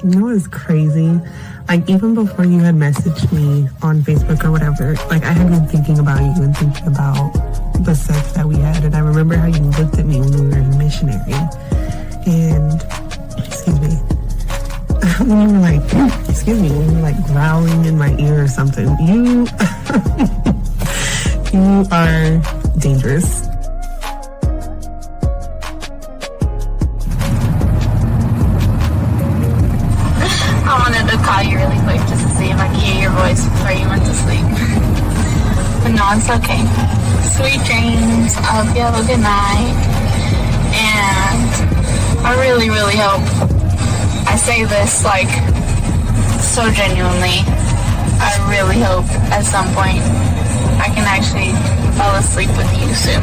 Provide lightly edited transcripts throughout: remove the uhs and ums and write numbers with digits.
You know what's crazy? Like, even before you had messaged me on Facebook or whatever, like, I had been thinking about you and thinking about the sex that we had. And I remember how you looked at me when we were in missionary. And, excuse me, when you were like, when you were like growling in my ear or something. You, you are dangerous. I wanted to call you really quick just to see if I could hear your voice before you went to sleep. But no, it's okay. Sweet dreams. I hope you have a good night. And I really, really hope, I say this like so genuinely, I really hope at some point I can actually fall asleep with you soon.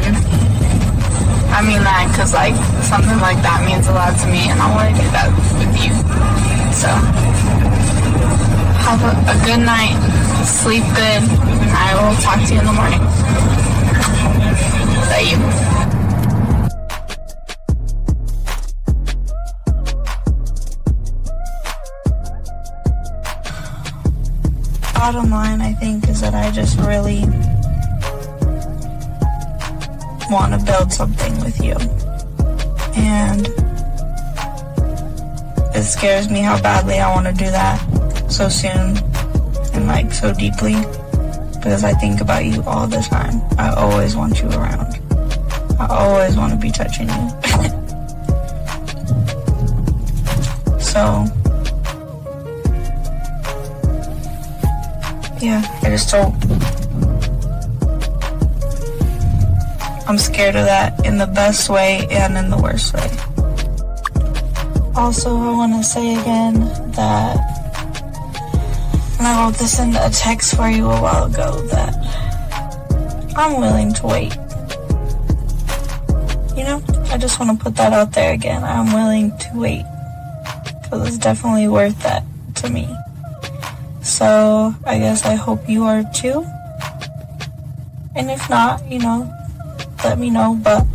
I mean that because like something like that means a lot to me and I want to do that with you. So, have a good night, sleep good, and I will talk to you in the morning. Love you. Bottom line, I think, is that I just really want to build something with you. And it scares me how badly I want to do that so soon and like so deeply, because I think about you all the time. I always want you around. I always want to be touching you. So yeah, I just don't. I'm scared of that in the best way and in the worst way. Also, I want to say again that, and I wrote this in a text for you a while ago, that I'm willing to wait. You know, I just want to put that out there again. I'm willing to wait, because it's definitely worth that to me. So, I guess I hope you are too. And if not, you know, let me know, but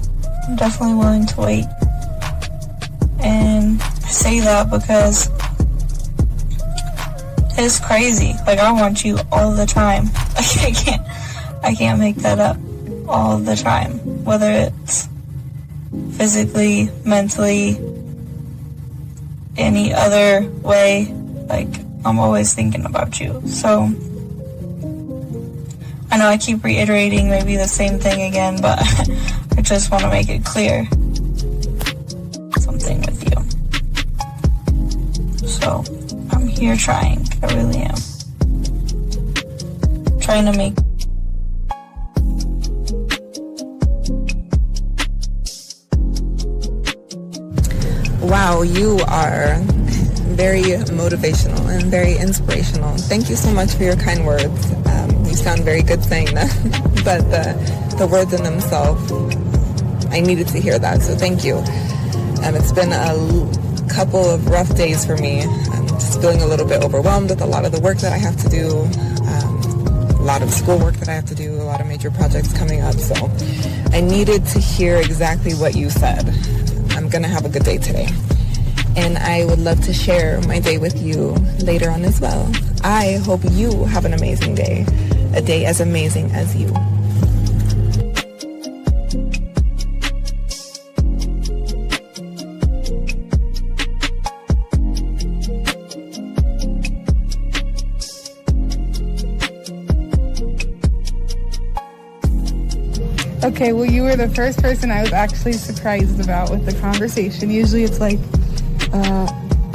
I'm definitely willing to wait. And I say that because it's crazy. Like, I want you all the time. Like, I can't make that up. All the time. Whether it's physically, mentally, any other way. Like, I'm always thinking about you. So, I know I keep reiterating maybe the same thing again, but I just want to make it clear. Something with you. So, I'm here trying. I really am. Trying to make... Wow, you are very motivational and very inspirational. Thank you so much for your kind words. You sound very good saying that, but the words in themselves, I needed to hear that, so thank you. It's been a couple of rough days for me. I'm just feeling a little bit overwhelmed with a lot of the work that I have to do, a lot of schoolwork that I have to do, a lot of major projects coming up, so I needed to hear exactly what you said. I'm gonna have a good day today. And I would love to share my day with you later on as well. I hope you have an amazing day, a day as amazing as you. Okay, well, you were the first person I was actually surprised about with the conversation. Usually it's like,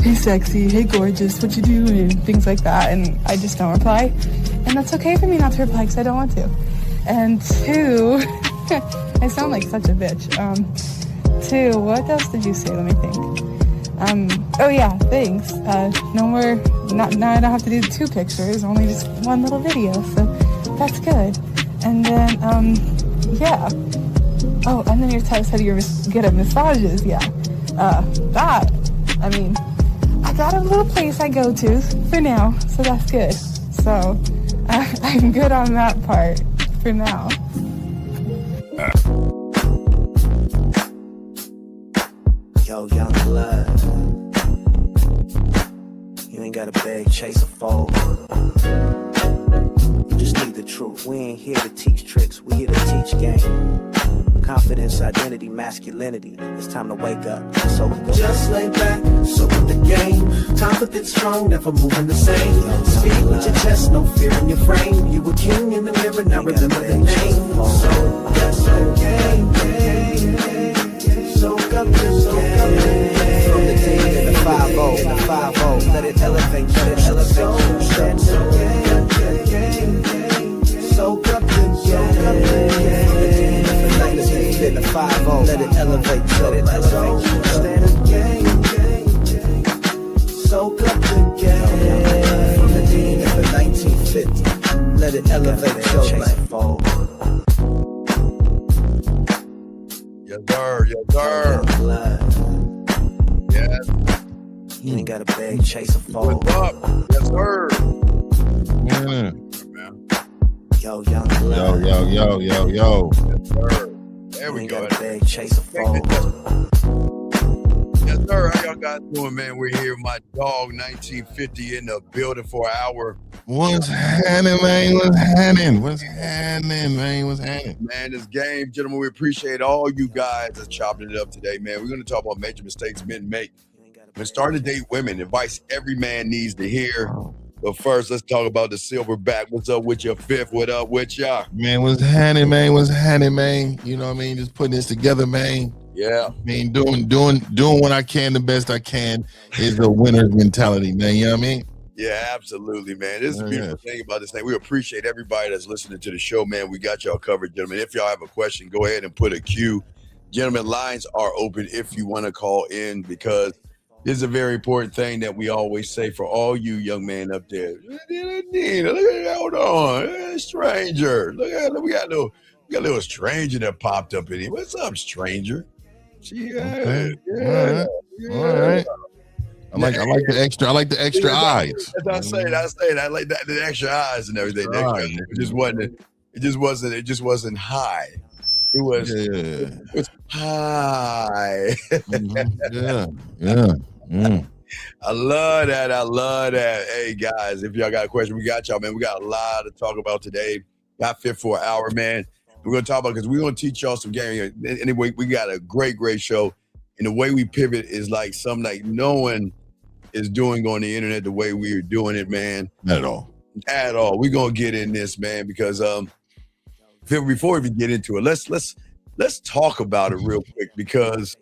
hey sexy, hey gorgeous, what you doing, things like that, and I just don't reply. And that's okay for me not to reply because I don't want to. And two, I sound like such a bitch. Two, what else did you say? Let me think. Oh yeah, thanks. No more, now I don't have to do 2 pictures, only just 1 little video, so that's good. And then, yeah. Oh, and then your text said you're good at massages, yeah. That, I mean, I got a little place I go to for now, so that's good. So, I'm good on that part for now. Yo, young blood. ain't gotta beg, chase or fold. You just need the truth. We ain't here to teach tricks, we here to teach game. Confidence, identity, masculinity. It's time to wake up. So just lay back, soak up the game. Confidence strong, never moving the same. Speak with your chest, no fear in your frame. You were king in the mirror, now remember the name. So that's okay. Soak up the game. From the team to the 5-0, the 5-0. Let it elevate, let it elevate. Soak up the game. In the 5-0, let it elevate, let it elevate. Stand again, soak up the game. From the dean of the 1950, let it elevate your life. Yes, sir, yes, sir. Yes. You ain't gotta beg, chase or fold. What's up? Yes, sir. Yeah. Yo, young blood. Yo. Yes, sir. There we go. Beg, chase or fold. Yes, sir. How y'all guys doing, man? We're here with my dog, 1950, in the building for an hour. What's happening, man? What's happening? What's happening, man? What's happening? Man, this game, gentlemen, we appreciate all you guys that's chopping it up today, man. We're going to talk about major mistakes men make when starting to date women. Advice every man needs to hear. But first, let's talk about the silverback. What's up with your fifth? What up with y'all? Man, what's happening, man? What's happening, man? You know what I mean? Just putting this together, man. Yeah. I mean, doing what I can, the best I can is the winner's mentality, man. You know what I mean? Yeah, absolutely, man. This is a beautiful thing about this thing. We appreciate everybody that's listening to the show, man. We got y'all covered, gentlemen. If y'all have a question, go ahead and put a Q. Gentlemen, lines are open if you want to call in, because this is a very important thing that we always say for all you young men up there. Hold on, stranger. Look at we got a little stranger that popped up in here. What's up, stranger? Okay. All right. I like the extra. I like the extra eyes. I say that. I like that, the extra eyes and everything. It just wasn't high. It was high. Yeah. I love that. Hey guys, if y'all got a question, we got y'all, man. We got a lot to talk about today. Got fit for an hour, man. We're gonna talk about, because we're gonna teach y'all some game. Anyway, we got a great show. And the way we pivot is like something like no one is doing on the internet the way we are doing it, man. Not at all. We're gonna get in this, man, because before we get into it, let's talk about it real quick, because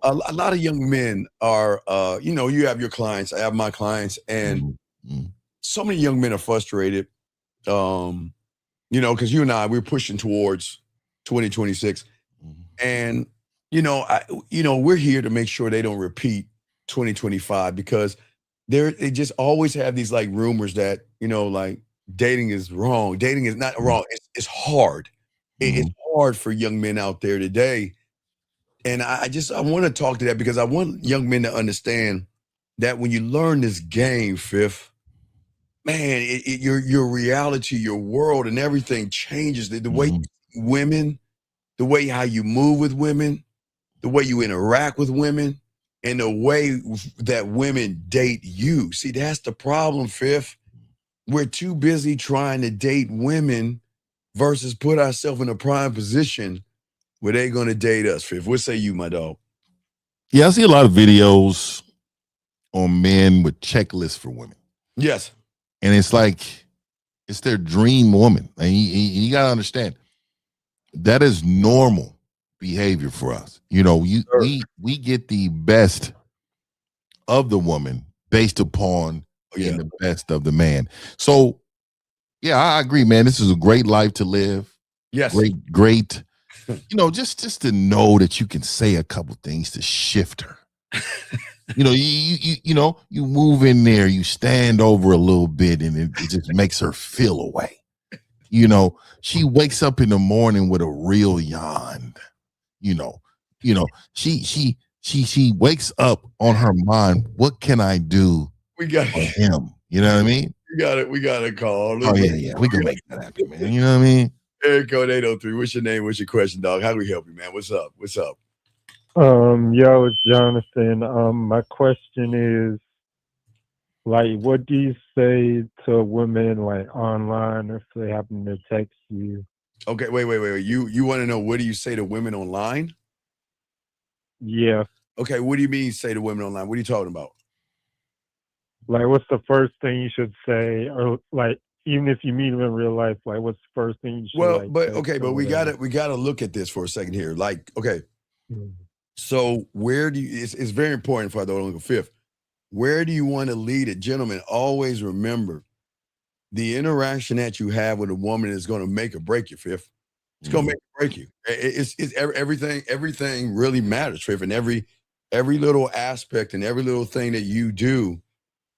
a lot of young men are, you have your clients, I have my clients, and so many young men are frustrated, because you and I, we're pushing towards 2026, and we're here to make sure they don't repeat 2025, because they just always have these like rumors that like dating is wrong. Dating is not wrong. It's hard. It's hard for young men out there today. And I want to talk to that, because I want young men to understand that when you learn this game, Fifth, man, your reality, your world, and everything changes. The way you see women, the way how you move with women, the way you interact with women, and the way that women date you. See, that's the problem, Fifth. We're too busy trying to date women versus put ourselves in a prime position where they're going to date us, Fifth. What say you, my dog? Yeah, I see a lot of videos on men with checklists for women. Yes. And it's like, it's their dream woman. And you got to understand, that is normal behavior for us. We get the best of the woman based upon being the best of the man. So, yeah, I agree, man. This is a great life to live. Yes. Great. Just to know that you can say a couple things to shift her. You move in there, you stand over a little bit, and it just makes her feel away. She wakes up in the morning with a real yawn. She wakes up on her mind. What can I do for him? You know what I mean? We got a call. Oh yeah. We can make that happen, man. You know what I mean? Eric Code 803. What's your name? What's your question, dog? How do we help you, man? What's up? Yo, it's Jonathan. My question is, Like, what do you say to women like online if they happen to text you? Okay, wait. You want to know what do you say to women online? Yeah. Okay, what do you mean say to women online? What are you talking about? Like, what's the first thing you should say? Or like, even if you meet them in real life, like, what's the first thing you should Well, like but text okay, or but whatever? we gotta look at this for a second here. Like, okay, Mm. so where do you? It's very important for the Uncle Fifth. Where do you want to lead it, gentlemen? Always remember the interaction that you have with a woman is going to make or break you, Fifth. It's going to make or break you. Everything really matters, Fifth, and every little aspect and every little thing that you do.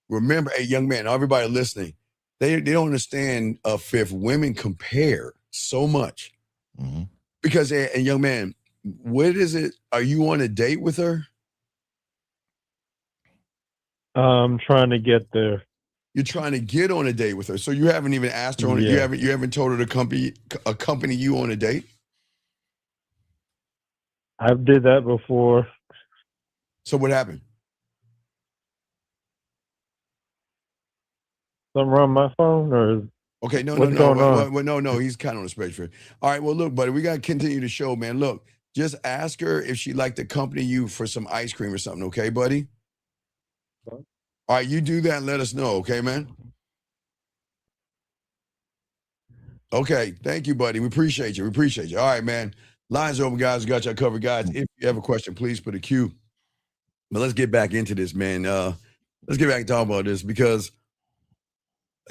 Remember, hey, young man, everybody listening, they don't understand, Fifth. Women compare so much because, and young man, what is it? Are you on a date with her? I'm trying to get there. You're trying to get on a date with her, so you haven't even asked her on it. Yeah. You haven't told her to accompany you on a date. I've did that before. So what happened? Something wrong with my phone, or Okay, what's going on? no. He's kind of on the spectrum. All right, well, look, buddy, we got to continue the show, man. Look, just ask her if she'd like to accompany you for some ice cream or something, okay, buddy? All right, you do that and let us know, okay, man? Okay, thank you, buddy. We appreciate you. All right, man. Lines open, guys. We got y'all covered, guys. If you have a question, please put a Q. But let's get back into this, man. Let's get back and talk about this because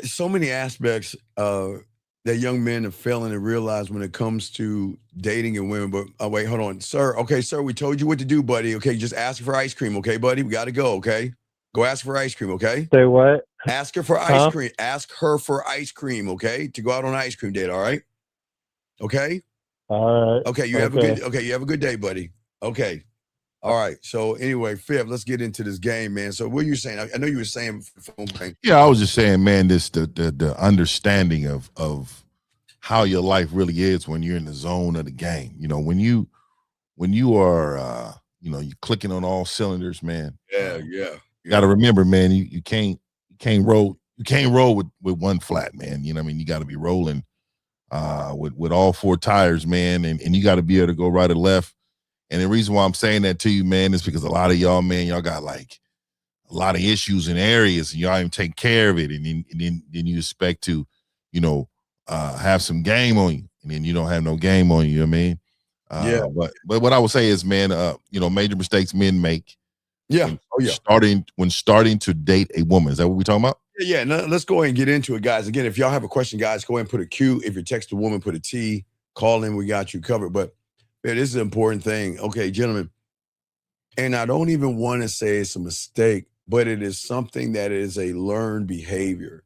so many aspects that young men are failing to realize when it comes to dating and women. But wait, hold on, sir. Okay, sir, we told you what to do, buddy. Okay, just ask for ice cream, okay, buddy? We got to go, okay? Go ask for ice cream, okay? Say what? Ask her for ice cream. Ask her for ice cream, okay? To go out on an ice cream date, all right? Okay? All right. Okay, you have a good day, buddy. Okay. All right. So anyway, Fifth, let's get into this game, man. So what are you saying? I know you were saying phone thing. Yeah, I was just saying, man, this the understanding of how your life really is when you're in the zone of the game. You know, when you are you're clicking on all cylinders, man. Yeah. You got to remember, man, you can't roll with one flat, man. You know what I mean? You got to be rolling with all four tires, man, and you got to be able to go right or left. And the reason why I'm saying that to you, man, is because a lot of y'all, man, y'all got like a lot of issues in areas and y'all even take care of it. And then you expect to, have some game on you. And then you don't have no game on you, you know what I mean? But what I would say is, man, major mistakes men make. Yeah. When starting to date a woman. Is that what we're talking about? Yeah. No, let's go ahead and get into it, guys. Again, if y'all have a question, guys, go ahead and put a Q. If you text a woman, put a T. Call in. We got you covered. But man, this is an important thing. Okay, gentlemen. And I don't even want to say it's a mistake, but it is something that is a learned behavior.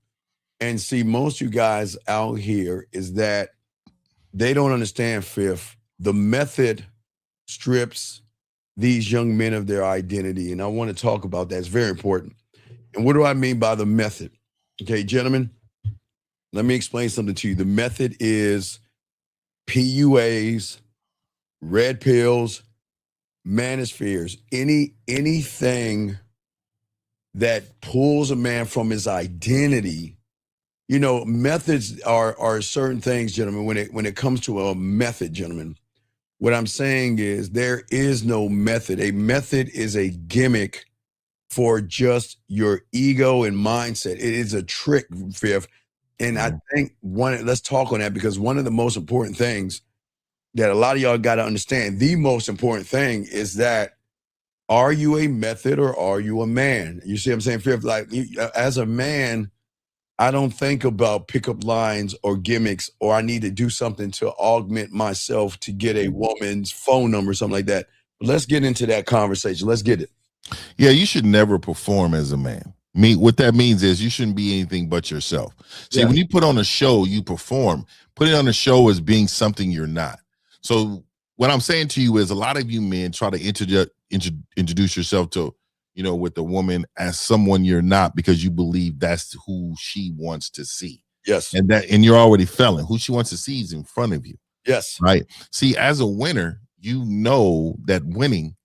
And see, most of you guys out here is that they don't understand, Fifth. The method strips these young men of their identity. And I want to talk about that. It's very important. And what do I mean by the method? Okay, gentlemen, let me explain something to you. The method is PUAs, red pills, manospheres, anything that pulls a man from his identity. Methods are certain things, gentlemen. When it comes to a method, gentlemen, what I'm saying is there is no method. A method is a gimmick for just your ego and mindset. It is a trick, Fifth. And I think let's talk on that, because one of the most important things that a lot of y'all got to understand, the most important thing is that, are you a method or are you a man? You see what I'm saying, Fifth? Like, as a man, I don't think about pickup lines or gimmicks, or I need to do something to augment myself to get a woman's phone number, something like that. But let's get into that conversation. Let's get it. Yeah, you should never perform as a man. What that means is you shouldn't be anything but yourself. See, when you put on a show, you perform. Put it on a show as being something you're not. So what I'm saying to you is, a lot of you men try to introduce yourself to, with a woman as someone you're not, because you believe that's who she wants to see. Yes. And you're already failing. Who she wants to see is in front of you. Yes. Right. See, as a winner, you know that winning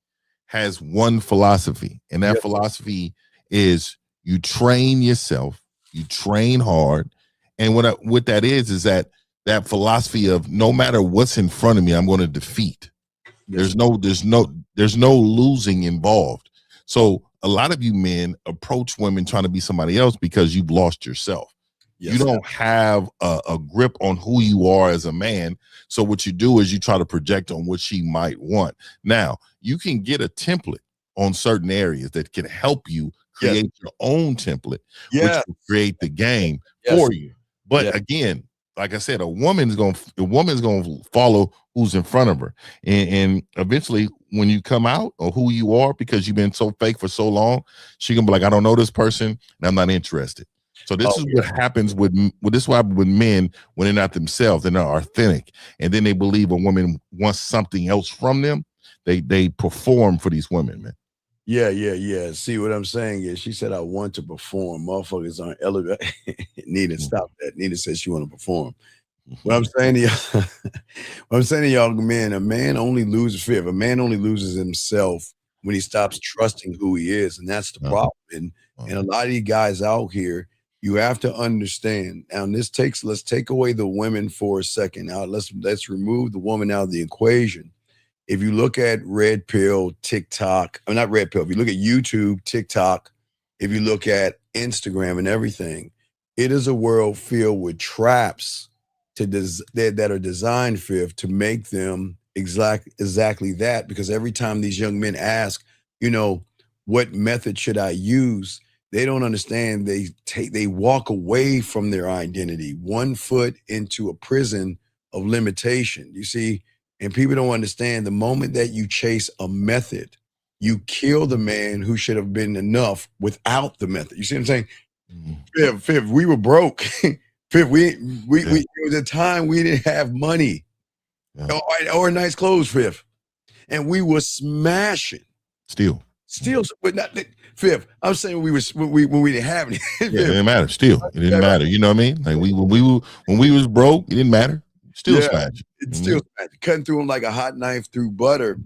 has one philosophy, and that philosophy is You train yourself, you train hard. And what that is that philosophy of no matter what's in front of me, I'm going to defeat. There's no losing involved. So a lot of you men approach women trying to be somebody else because you've lost yourself. Yes, you don't have a grip on who you are as a man. So what you do is you try to project on what she might want. Now, you can get a template on certain areas that can help you create your own template, which will create the game for you. But again, like I said, a woman's gonna follow who's in front of her, and eventually, when you come out or who you are, because you've been so fake for so long, she gonna be like, I don't know this person, and I'm not interested. So this is what happens with men when they're not themselves, they're not authentic, and then they believe a woman wants something else from them. They perform for these women, man. Yeah. See, what I'm saying is, she said, I want to perform. Motherfuckers aren't elevated. Nina, stop that. Nina says she want to perform. What I'm saying to y'all, man, a man only loses fear. A man only loses himself when he stops trusting who he is. And that's the problem. And a lot of you guys out here, you have to understand. Now, let's take away the women for a second. Now, let's remove the woman out of the equation. If you look at Red Pill, TikTok, I mean, not Red Pill, if you look at YouTube, TikTok, if you look at Instagram and everything, it is a world filled with traps that are designed, Fifth, to make them exactly that. Because every time these young men ask, what method should I use? They don't understand. They walk away from their identity, 1 foot into a prison of limitation. You see, and people don't understand, the moment that you chase a method, you kill the man who should have been enough without the method. You see what I'm saying? Mm-hmm. Fifth, we were broke. Fifth, we there was a time we didn't have money or nice clothes, Fifth, and we were smashing. Still, but not Fifth. I'm saying when we didn't have any. It didn't matter. Still, it didn't matter. You know what I mean? Like when we was broke, it didn't matter. Still smashing. It's still smashing. Cutting through them like a hot knife through butter.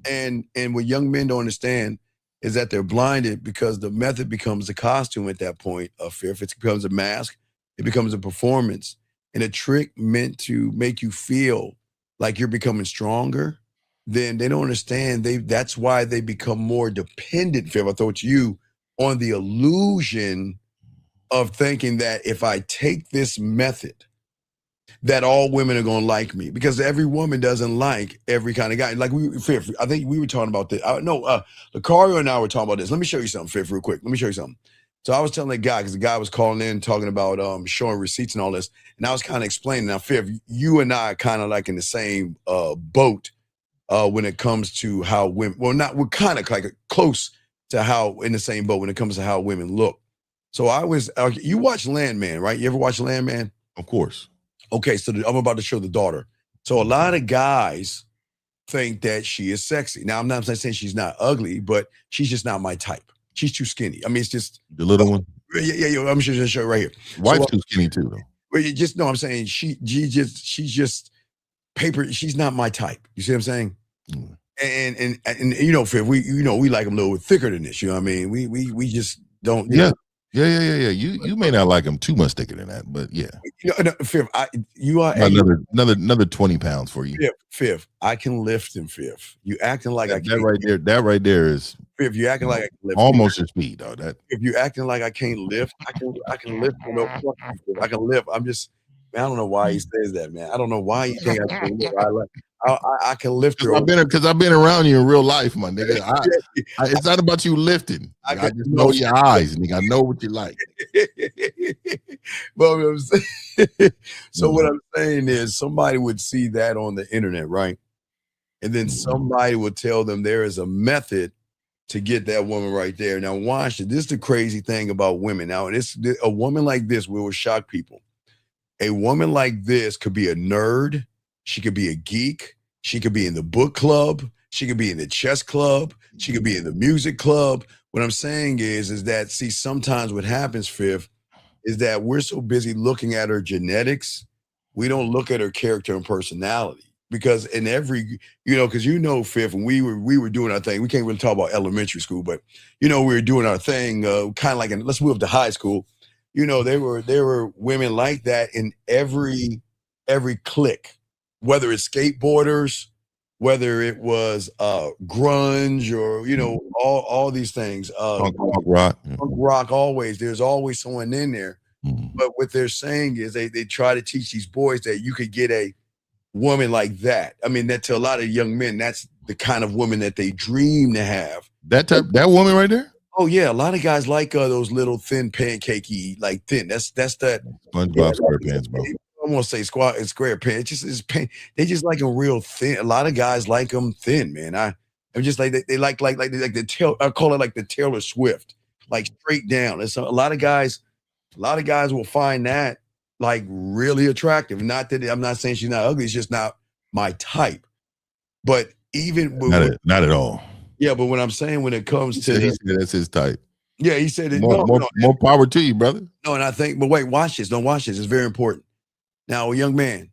And what young men don't understand is that they're blinded because the method becomes a costume at that point of fear. If it becomes a mask, it becomes a performance and a trick meant to make you feel like you're becoming stronger. Then they don't understand. That's why they become more dependent, Phil, I thought you, on the illusion of thinking that if I take this method, that all women are going to like me, because every woman doesn't like every kind of guy. Like I think we were talking about this. Lucario and I were talking about this. Let me show you something, Fifth, real quick. Let me show you something. So I was telling the guy, because the guy was calling in talking about showing receipts and all this. And I was kind of explaining. Now, Fifth, you and I are kind of like in the same boat when it comes to how women, we're kind of like close to how in the same boat when it comes to how women look. So you watch Landman, right? You ever watch Landman? Of course. Okay, so I'm about to show the daughter. So a lot of guys think that she is sexy. Now, I'm not saying she's not ugly, but she's just not my type. She's too skinny. I mean, it's just the little one. Yeah. I'm just gonna show it right here. Wife's too skinny too, though. Well, I'm saying she's just paper. She's not my type. You see what I'm saying? Mm. And Fifth, we like them a little thicker than this. You know what I mean? We just don't. Yeah. You may not like them too much thicker than that, but yeah. Fifth, you are another 20 pounds for you. Fifth, I can lift him. Fifth, you acting like I can't. That right there is. Fifth, you acting like I can lift. Almost your speed, though. That. If you acting like I can't lift, I can lift. I can lift. I don't know why he says that, man. I don't know why he think I can lift. I can lift her. Because I've been around you in real life, my nigga. It's not about you lifting. I just know your eyes, nigga. I know what you like. But what I'm saying, what I'm saying is, somebody would see that on the internet, right? And then somebody would tell them there is a method to get that woman right there. Now, watch it. This is the crazy thing about women. Now, a woman like this will shock people. A woman like this could be a nerd. She could be a geek. She could be in the book club. She could be in the chess club. She could be in the music club. What I'm saying is that, see, sometimes what happens, Fifth, is that we're so busy looking at her genetics, we don't look at her character and personality. because in every, because Fifth, when we were doing our thing, we can't really talk about elementary school, but we were doing our thing, kind of like let's move to high school. There were women like that in every clique, whether it's skateboarders, whether it was grunge or all these things. Punk rock. Punk rock, always. There's always someone in there. But what they're saying is they try to teach these boys that you could get a woman like that. I mean, that to a lot of young men, that's the kind of woman that they dream to have. That woman right there? Oh yeah, a lot of guys like those little thin pancakey, like thin. That's that SpongeBob SquarePants, bro. I'm gonna say square pants. They just like them real thin. A lot of guys like them thin, man. I'm just like they like the tail. I call it like the Taylor Swift, like straight down. And so a lot of guys will find that like really attractive. Not that I'm not saying she's not ugly. It's just not my type. But even not at all. Yeah, but what I'm saying when it comes he said that's his type. Yeah, he said it. More power to you, brother. No, and I think, but wait, watch this. Don't watch this. It's very important. Now, young man,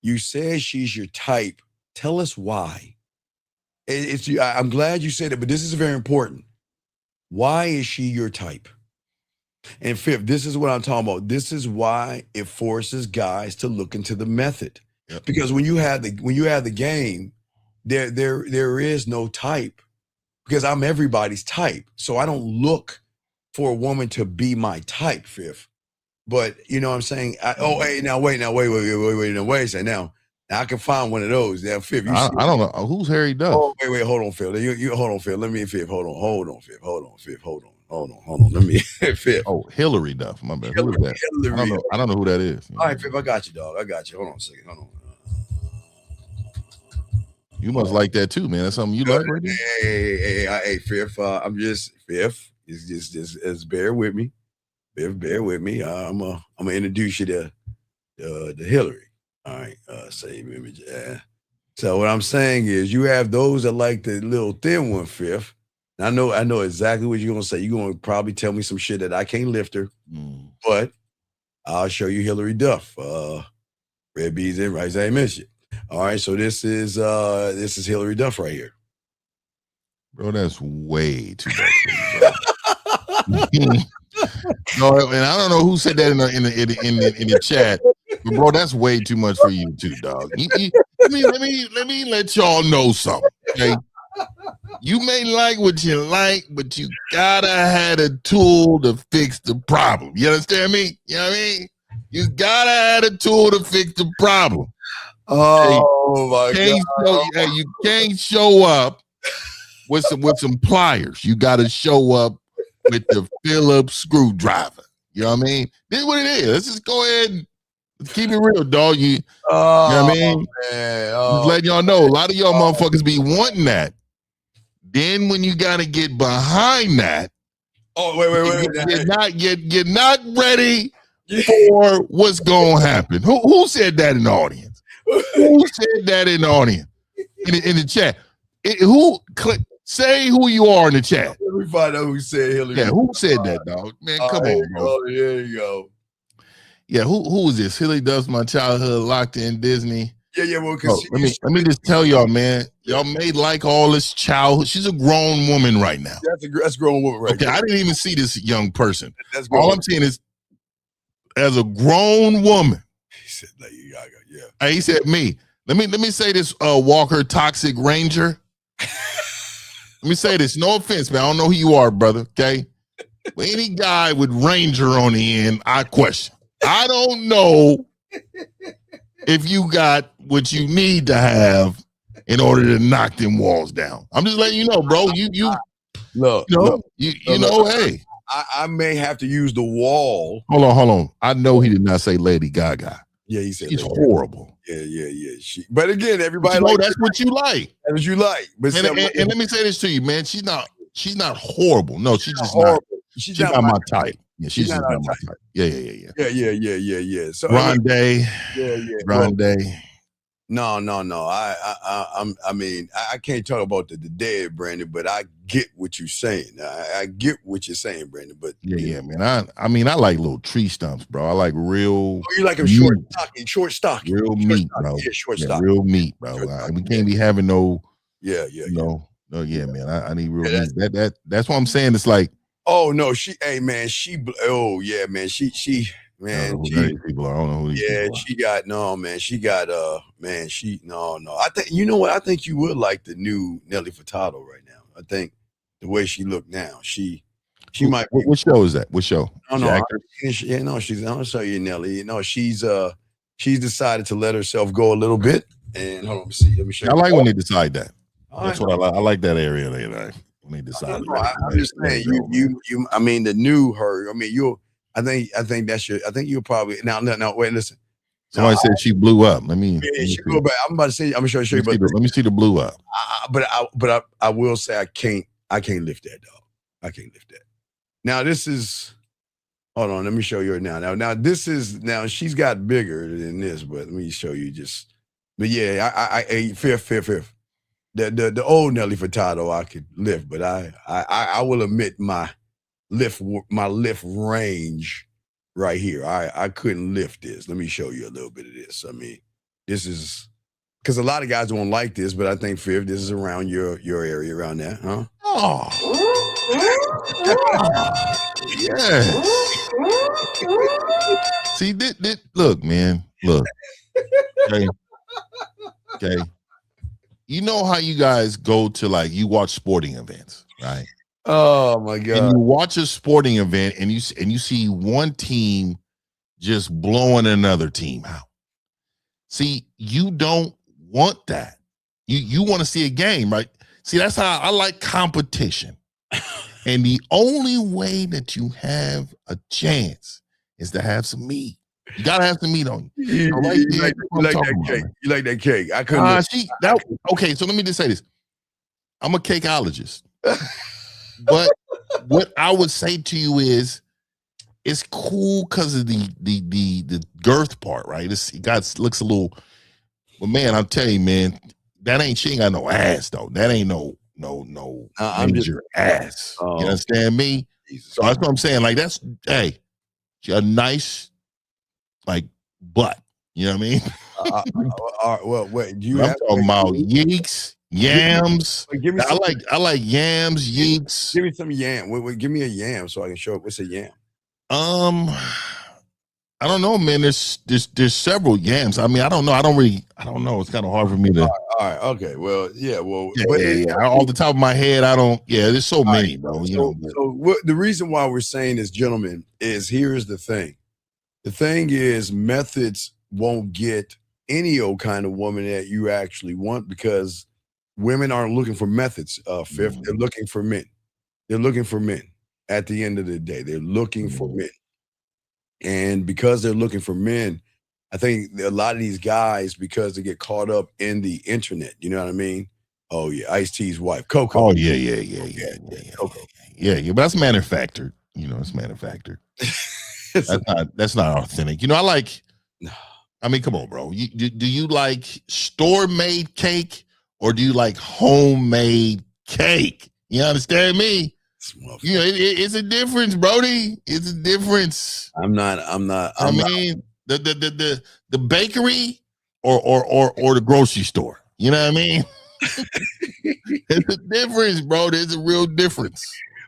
you said she's your type. Tell us why. I'm glad you said it, but this is very important. Why is she your type? And Fifth, this is what I'm talking about. This is why it forces guys to look into the method. Yep. Because when you have the game, there is no type. Because I'm everybody's type. So I don't look for a woman to be my type, Fifth. But you know what I'm saying? Wait a second. Now I can find one of those. Now, Fifth, I don't know. Who's Harry Duff? Oh, wait, hold on, Phil. You hold on, Phil. Let me, Fifth. Hold on, Fifth. Hold on. Let me, Fifth. Oh, Hillary Duff. My bad. Who is that? Hillary. I don't know who that is. All right, Fifth, I got you, dog. I got you. Hold on a second. Hold on. You must like that too, man. That's something you like, right? Hey, Fifth. I'm just Fifth. Just bear with me. Fifth, bear with me. I'm gonna introduce you to Hillary. All right. Save image. So what I'm saying is, you have those that like the little thin one, Fifth. And I know exactly what you're gonna say. You're gonna probably tell me some shit that I can't lift her, but I'll show you Hillary Duff. Red beans and rice. I missed it. All right, so this is Hillary Duff right here. Bro, that's way too much. No, and I don't know who said that in the chat, but bro, that's way too much for you too, dog. Let me let y'all know something. Okay, you may like what you like, but you gotta have a tool to fix the problem. You understand me? You know what I mean? You gotta have a tool to fix the problem. Oh my God! You can't show up with some pliers. You got to show up with the Phillips screwdriver. You know what I mean? This is what it is. Let's just go ahead and keep it real, dog. You know what I mean? Just letting y'all know. A lot of y'all motherfuckers be wanting that. Then when you got to get behind that, wait. You're not ready for what's gonna happen. Who said that in the audience? Who said that in the audience? In the chat. Say who you are in the chat. Let me find out who said Hillary. Yeah, who said that, dog? Man, come on, bro. Oh, there you go. Yeah, who is this? Hillary Duff's my childhood locked in Disney. Yeah, well, let me just tell y'all, man. Y'all may like all this childhood. She's a grown woman right now. That's a grown woman right now. Okay, I didn't even see this young person. All I'm saying is, as a grown woman. He said, Lady Gaga, yeah. He said me. Let me say this, Walker Toxic Ranger. Let me say this. No offense, man. I don't know who you are, brother. Okay. But any guy with Ranger on the end, I question. I don't know if you got what you need to have in order to knock them walls down. I'm just letting you know, bro. Look, hey. I may have to use the wall. Hold on. I know he did not say Lady Gaga. Yeah, he said she's horrible. Yeah. But again, everybody that's what you like. That's what you like. But and let me say this to you, man. She's not horrible. No, she's just horrible. She's not my type. Yeah, she's just not my type. Yeah. Yeah. So Grande. Yeah. Grande. No. I mean, I can't talk about the dead, Brandon, but I get what you're saying. I get what you're saying, Brandon. But Yeah, man. I mean, I like little tree stumps, bro. I like real. you like him meat. short stocky. Real short meat, stocky. bro. Yeah, short Yeah, stocky. real meat, bro. We can't be having no. Yeah. No, yeah, man. I need real meat. That's what I'm saying. It's like. Oh no, man, oh yeah, man, man, I don't know who these people are. I don't know who these people are. she got no. I think you know what? I think you would like the new Nelly Furtado right now. I think the way she look now, she might. What show is that? What show? No, she's. I'll show you, Nelly. You know, she's decided to let herself go a little bit. And hold on, let me show you. I like when they decide that. That's what I like. I like that area there. When they decide. I'm just saying, you. I mean, the new her. I mean, I think that's your. I think you'll probably now. Wait, listen. Somebody said she blew up. Let me. She go back. I'm about to say. I'm gonna show you. Let me see the blew up. But I will say I can't lift that, dog. I can't lift that. Now this is. Hold on. Let me show you it now. Now this is now she's got bigger than this, but let me show you just. But yeah, I fifth. The old Nelly Furtado I could lift, but I will admit my lift range right here. I couldn't lift this. Let me show you a little bit of this. I mean, this is because a lot of guys won't like this, but I think Fifth, this is around your area around that, huh? Oh, yeah. See, look, man, look. Okay. You know how you guys go to you watch sporting events, right? Oh my God! And you watch a sporting event, and you see one team just blowing another team out. See, you don't want that. You want to see a game, right? See, that's how I like competition. And the only way that you have a chance is to have some meat. You gotta have some meat on you. You like that cake. You like that cake. I couldn't. Okay, so let me just say this. I'm a cakeologist. But what I would say to you is it's cool because of the girth part, right? It looks a little, but man, I'm telling you, man, she ain't got no ass though. That ain't no major ass. You understand me? Jesus. So that's what I'm saying. Like that's she a nice butt. You know what I mean? Well, wait. Do you? I'm talking about yeeks, yams. Give me I like yams, yeeks. Give me some yam. Wait, give me a yam so I can show it. What's a yam? I don't know, man. There's several yams. I mean, I don't know. I don't know. It's kind of hard for me to. All right. Okay. Well, yeah. Well, yeah. Off the top of my head, I don't. Yeah, there's so many, bro. So the reason why we're saying this, gentlemen, is here's the thing. The thing is, methods won't get any old kind of woman that you actually want because women aren't looking for methods. Fifth, they're looking for men. They're looking for men. At the end of the day, they're looking for men. And because they're looking for men, I think a lot of these guys, because they get caught up in the internet, you know what I mean? Oh yeah, Ice-T's wife, Coco. Oh yeah. Coco. Yeah. But that's manufactured. You know, it's manufactured. That's not authentic. You know, I mean, come on, bro. Do you like store-made cake or do you like homemade cake? You understand me? You know, it's a difference, Brody. It's a difference. I'm not. I mean, the bakery or the grocery store. You know what I mean? It's a difference, bro. There's a real difference.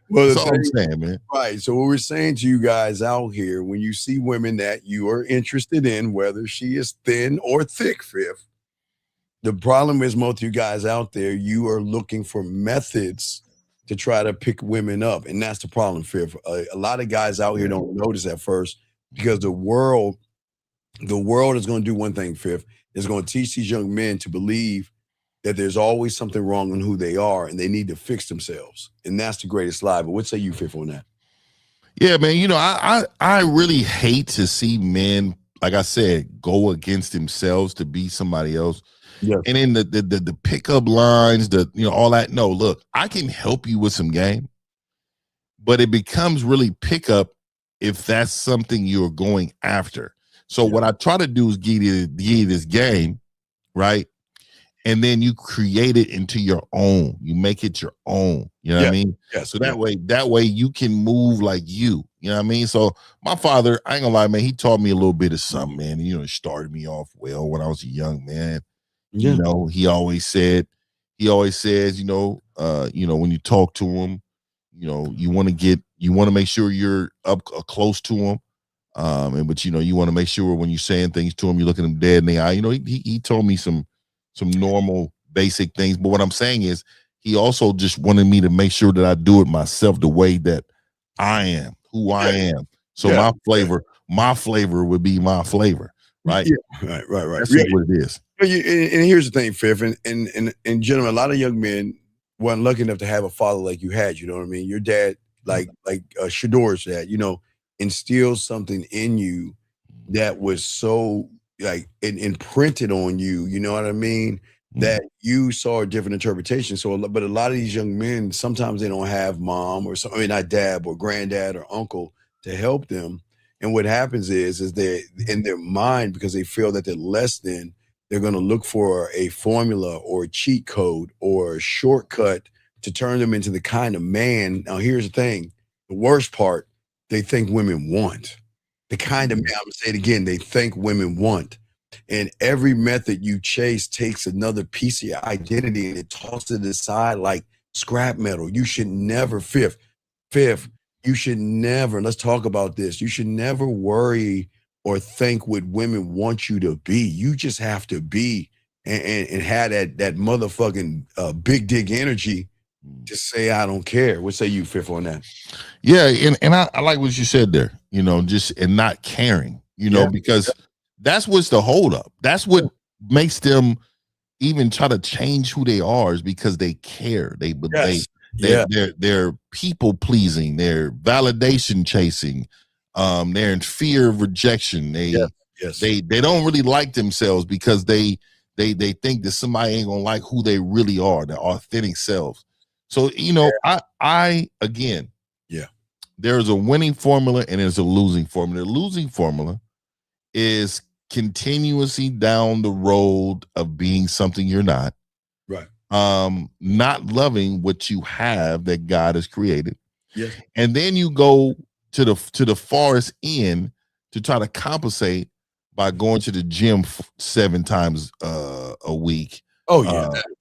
Well, that's all I'm saying, man. Right. So what we're saying to you guys out here, when you see women that you are interested in, whether she is thin or thick, Fifth, the problem is most of you guys out there, you are looking for methods to try to pick women up. And that's the problem, Fifth. A lot of guys out here don't notice at first because the world is going to do one thing, Fifth. It's going to teach these young men to believe that there's always something wrong in who they are and they need to fix themselves. And that's the greatest lie. But what say you, Fifth, on that? Yeah, man. You know, I really hate to see men, like I said, go against themselves to be somebody else. Yes. And then the pickup lines, all that. No, look, I can help you with some game, but it becomes really pickup if that's something you're going after. So what I try to do is give you this game right? And then you create it into your own. You make it your own. You know what I mean? Yes. So that way you can move like you. You know what I mean? So my father, I ain't gonna lie, man, he taught me a little bit of something, man. You know, it started me off well when I was a young man. Yeah. You know, he always says, when you talk to him, you know, you want to make sure you're up close to him. But you want to make sure when you're saying things to him, you look at him dead in the eye. You know, he told me some normal basic things, but what I'm saying is he also just wanted me to make sure that I do it myself the way that I am, who I am. So my flavor would be my flavor, right? Yeah, right. That's just what it is. And here's the thing, Fifth, and general, a lot of young men weren't lucky enough to have a father like you had. You know what I mean? Your dad, like Shador's dad, instilled something in you that was so like imprinted on you. You know what I mean? That you saw a different interpretation. So, but a lot of these young men, sometimes they don't have mom or not dad or granddad or uncle to help them. And what happens is they're in their mind, because they feel that they're less than, they're going to look for a formula or a cheat code or a shortcut to turn them into the kind of man. Now, here's the thing. The worst part, they think women want. The kind of man, I'm going to say it again, they think women want. And every method you chase takes another piece of your identity and it tosses it aside like scrap metal. You should never, Fifth, you should never, let's talk about this. You should never worry or think what women want you to be. You just have to be and have that motherfucking big dick energy to say, I don't care. What say you, Fifth, on that? Yeah, and I like what you said there, and not caring, because that's what's the holdup. That's what makes them even try to change who they are, is because they care. They're people pleasing, they're validation chasing, they're in fear of rejection. They don't really like themselves because they think that somebody ain't gonna like who they really are, their authentic selves. So I again, there's a winning formula and there's a losing formula. The losing formula is continuously down the road of being something you're not. Right. Not loving what you have that God has created. Yes. And then you go to the farthest end to try to compensate by going to the gym 7 times a week. Oh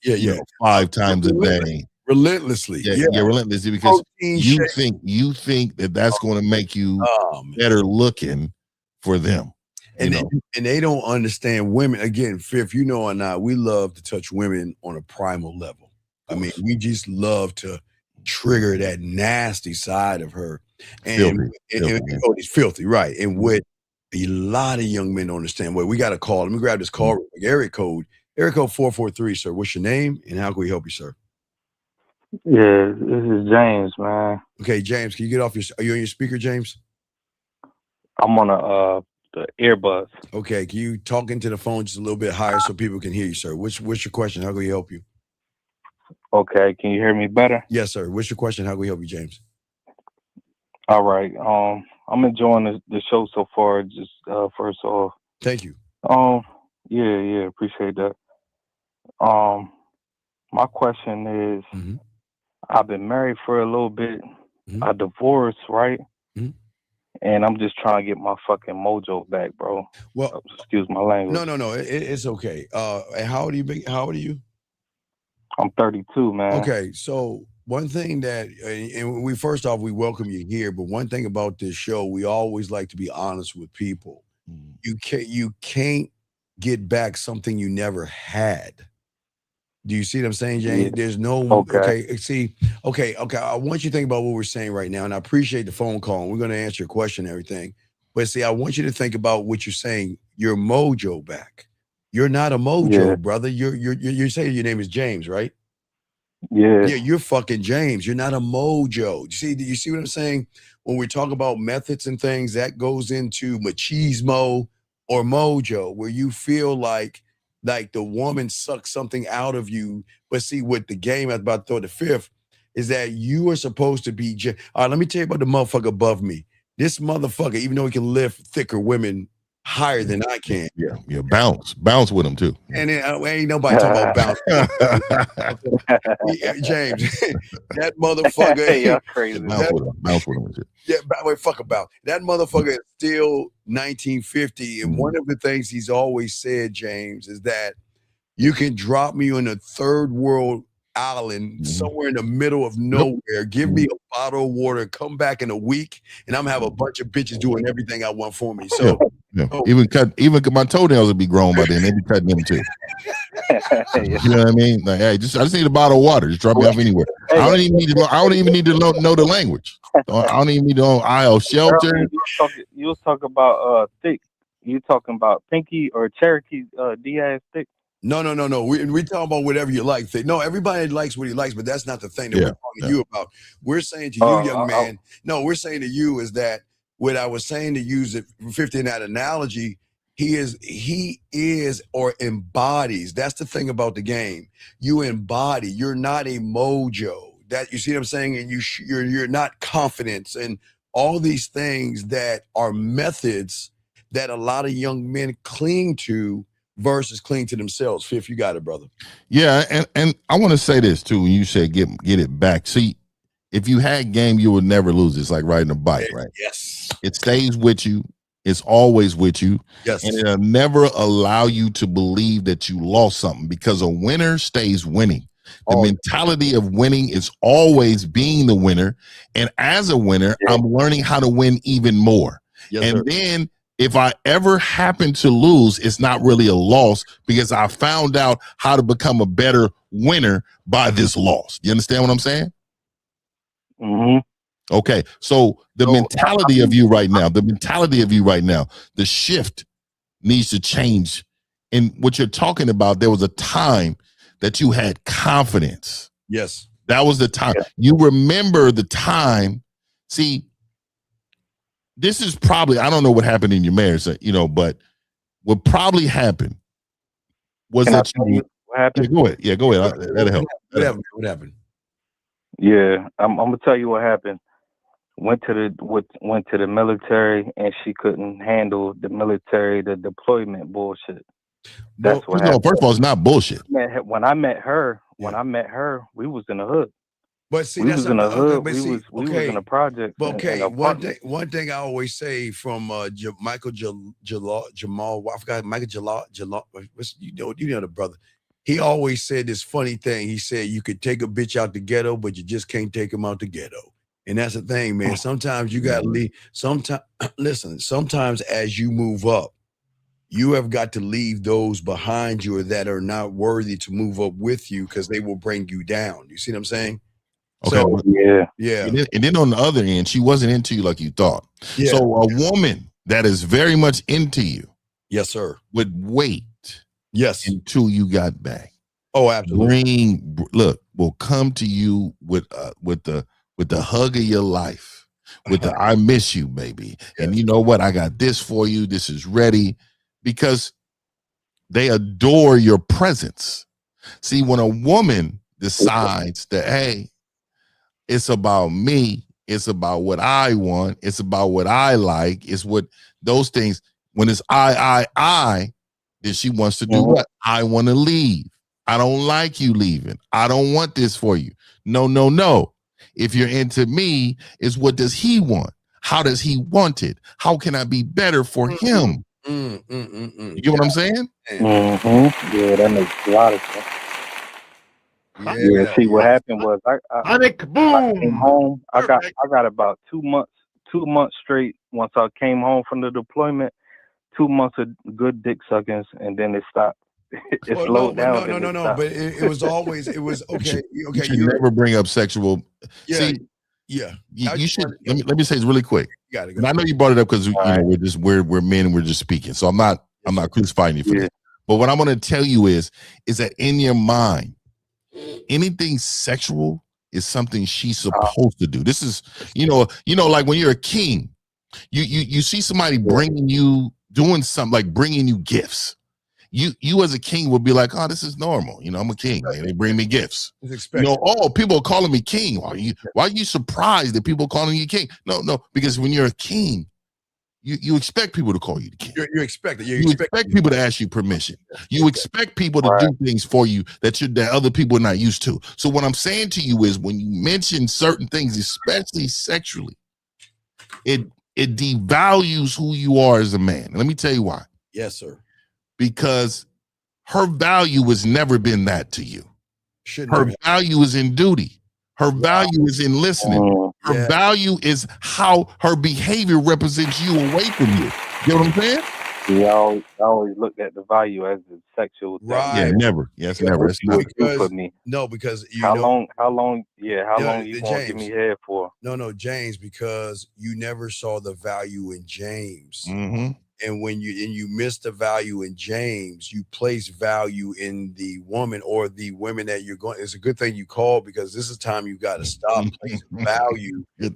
yeah. 5 times a day. Relentlessly. Relentlessly, because you think that that's going to make you better looking for them. And they don't understand women. Again, Fifth, or not, we love to touch women on a primal level. I mean, we just love to trigger that nasty side of her. And it's filthy, right? And what a lot of young men don't understand. Well, we got a call. Let me grab this call. Area code 443, sir. What's your name and how can we help you, sir? Yeah, this is James, man. Okay, James, can you get off are you on your speaker, James? I'm on the earbuds. Okay, can you talk into the phone just a little bit higher so people can hear you, sir? What's your question? How can we help you? Okay, can you hear me better? Yes, sir. What's your question? How can we help you, James? All right. I'm enjoying the show so far. Just first off, thank you. Yeah, appreciate that. My question is, I've been married for a little bit. I divorced, right? And I'm just trying to get my fucking mojo back, bro. Well, excuse my language. No, it's okay. And how old are you? I'm 32, man. Okay, so one thing that, and we welcome you here, but one thing about this show, we always like to be honest with people. You can't get back something you never had. Do you see what I'm saying, Jane? Yeah. There's no, okay. I want you to think about what we're saying right now, and I appreciate the phone call, and we're going to answer your question and everything. But see, I want you to think about what you're saying, your mojo back. You're not a mojo, brother. You're saying your name is James, right? Yeah. Yeah, you're fucking James. You're not a mojo. Do you see what I'm saying? When we talk about methods and things, that goes into machismo or mojo, where you feel like the woman sucks something out of you. But see, what the game I'm about to throw the fifth is that you are supposed to be. All right, let me tell you about the motherfucker above me. This motherfucker, even though he can lift thicker women higher than I can. Yeah, bounce with them too. And then, ain't nobody talking about bounce. James, that motherfucker. Hey, y'all crazy. Bounce with them. And shit. Yeah, wait, fuck about that motherfucker is still 1950, and one of the things he's always said, James, is that you can drop me on a third world island somewhere in the middle of nowhere. Give me a bottle of water, come back in a week, and I'm gonna have a bunch of bitches doing everything I want for me. So even my toenails would be grown by then. They'd be cutting them too. You know what I mean? Like, hey, I just need a bottle of water. Just drop me off anywhere. I don't even need to know the language. I don't even need to know IL shelter. You was talking about thick. You talking about Pinky or Cherokee Diaz thick? No. We talking about whatever you like. No, everybody likes what he likes, but that's not the thing that we're talking to you about. We're saying to you, young man. No, we're saying to you is that what I was saying to use it 50 in that analogy. He is or embodies. That's the thing about the game. You embody. You're not a mojo. That you see what I'm saying, and you're not confidence and all these things that are methods that a lot of young men cling to. Versus cling to themselves. Fifth, you got it, brother. Yeah, and I want to say this too. When you said get it back, see, if you had game, you would never lose. It's like riding a bike, right? Yes. It stays with you. It's always with you. Yes. And it'll never allow you to believe that you lost something because a winner stays winning. The mentality of winning is always being the winner. And as a winner, I'm learning how to win even more. Yes, and sir. then if I ever happen to lose, it's not really a loss because I found out how to become a better winner by this loss. You understand what I'm saying? Mm-hmm. Okay. So the mentality of you right now, the shift needs to change. And what you're talking about, there was a time that you had confidence. Yes. That was the time. Yeah. You remember the time. See, this is probably, I don't know what happened in your marriage, but what probably happened was what happened? Yeah, go ahead. That'll help. What happened? Yeah, I'm gonna tell you what happened. Went to the military, and she couldn't handle the deployment bullshit. That's what happened. First of all, it's not bullshit. When I met her, we was in the hood. But see, we was in the hood. We was in a project. But one thing I always say from Michael Jamal, I forgot Michael Jalal. You know the brother. He always said this funny thing. He said you could take a bitch out the ghetto, but you just can't take him out the ghetto. And that's the thing, man. Sometimes you gotta leave. Sometimes as you move up, you have got to leave those behind you that are not worthy to move up with you because they will bring you down. You see what I'm saying? Okay. So, yeah. And then on the other end, she wasn't into you like you thought. Yeah. So a woman that is very much into you, yes, sir, would wait, yes, until you got back. Oh, absolutely. Will come to you with the hug of your life, with the I miss you, baby, and you know what? I got this for you. This is ready, because they adore your presence. See, when a woman decides that, hey, it's about me, it's about what I want, it's about what I like, it's what those things, when it's I, then she wants to do what? I want to leave. I don't like you leaving. I don't want this for you. No. If you're into me, it's what does he want? How does he want it? How can I be better for him? You get what I'm saying? Mm-hmm. Yeah, that makes a lot of sense. Yeah, see, what happened was I came home. I got about 2 months straight. Once I came home from the deployment, 2 months of good dick suckings, and then it stopped. It slowed down. No. But it was always, it was okay. You should never bring up sexual. Yeah. See, yeah. You should. Let me say this really quick. You gotta go. And I know you brought it up because we're men and we're just speaking. So I'm not crucifying you for that. But what I'm going to tell you is that in your mind, anything sexual is something she's supposed to do. This is, like when you're a king, you see somebody bringing you, doing something like bringing you gifts. You as a king would be like, oh, this is normal. I'm a king. Like, they bring me gifts. People are calling me king. Why are you surprised that people are calling you king? No, because when you're a king, you expect people to call you the king. You expect it. You expect people to ask you permission. You expect people to do things for you that other people are not used to. So what I'm saying to you is, when you mention certain things, especially sexually, it devalues who you are as a man. And let me tell you why. Yes, sir. Because her value has never been that to you. Her value is in duty. Her value is in listening. Her value is how her behavior represents you away from you. You know what I'm saying? Yeah, I always looked at the value as the sexual thing. Right. Yeah, never. Yes, never. It's not for me. No, because how long you gonna give me head for? No, James, because you never saw the value in James. Mm-hmm. And when you miss the value in James, you place value in the woman or the women that you're going. It's a good thing you called, because this is time you got to stop placing value in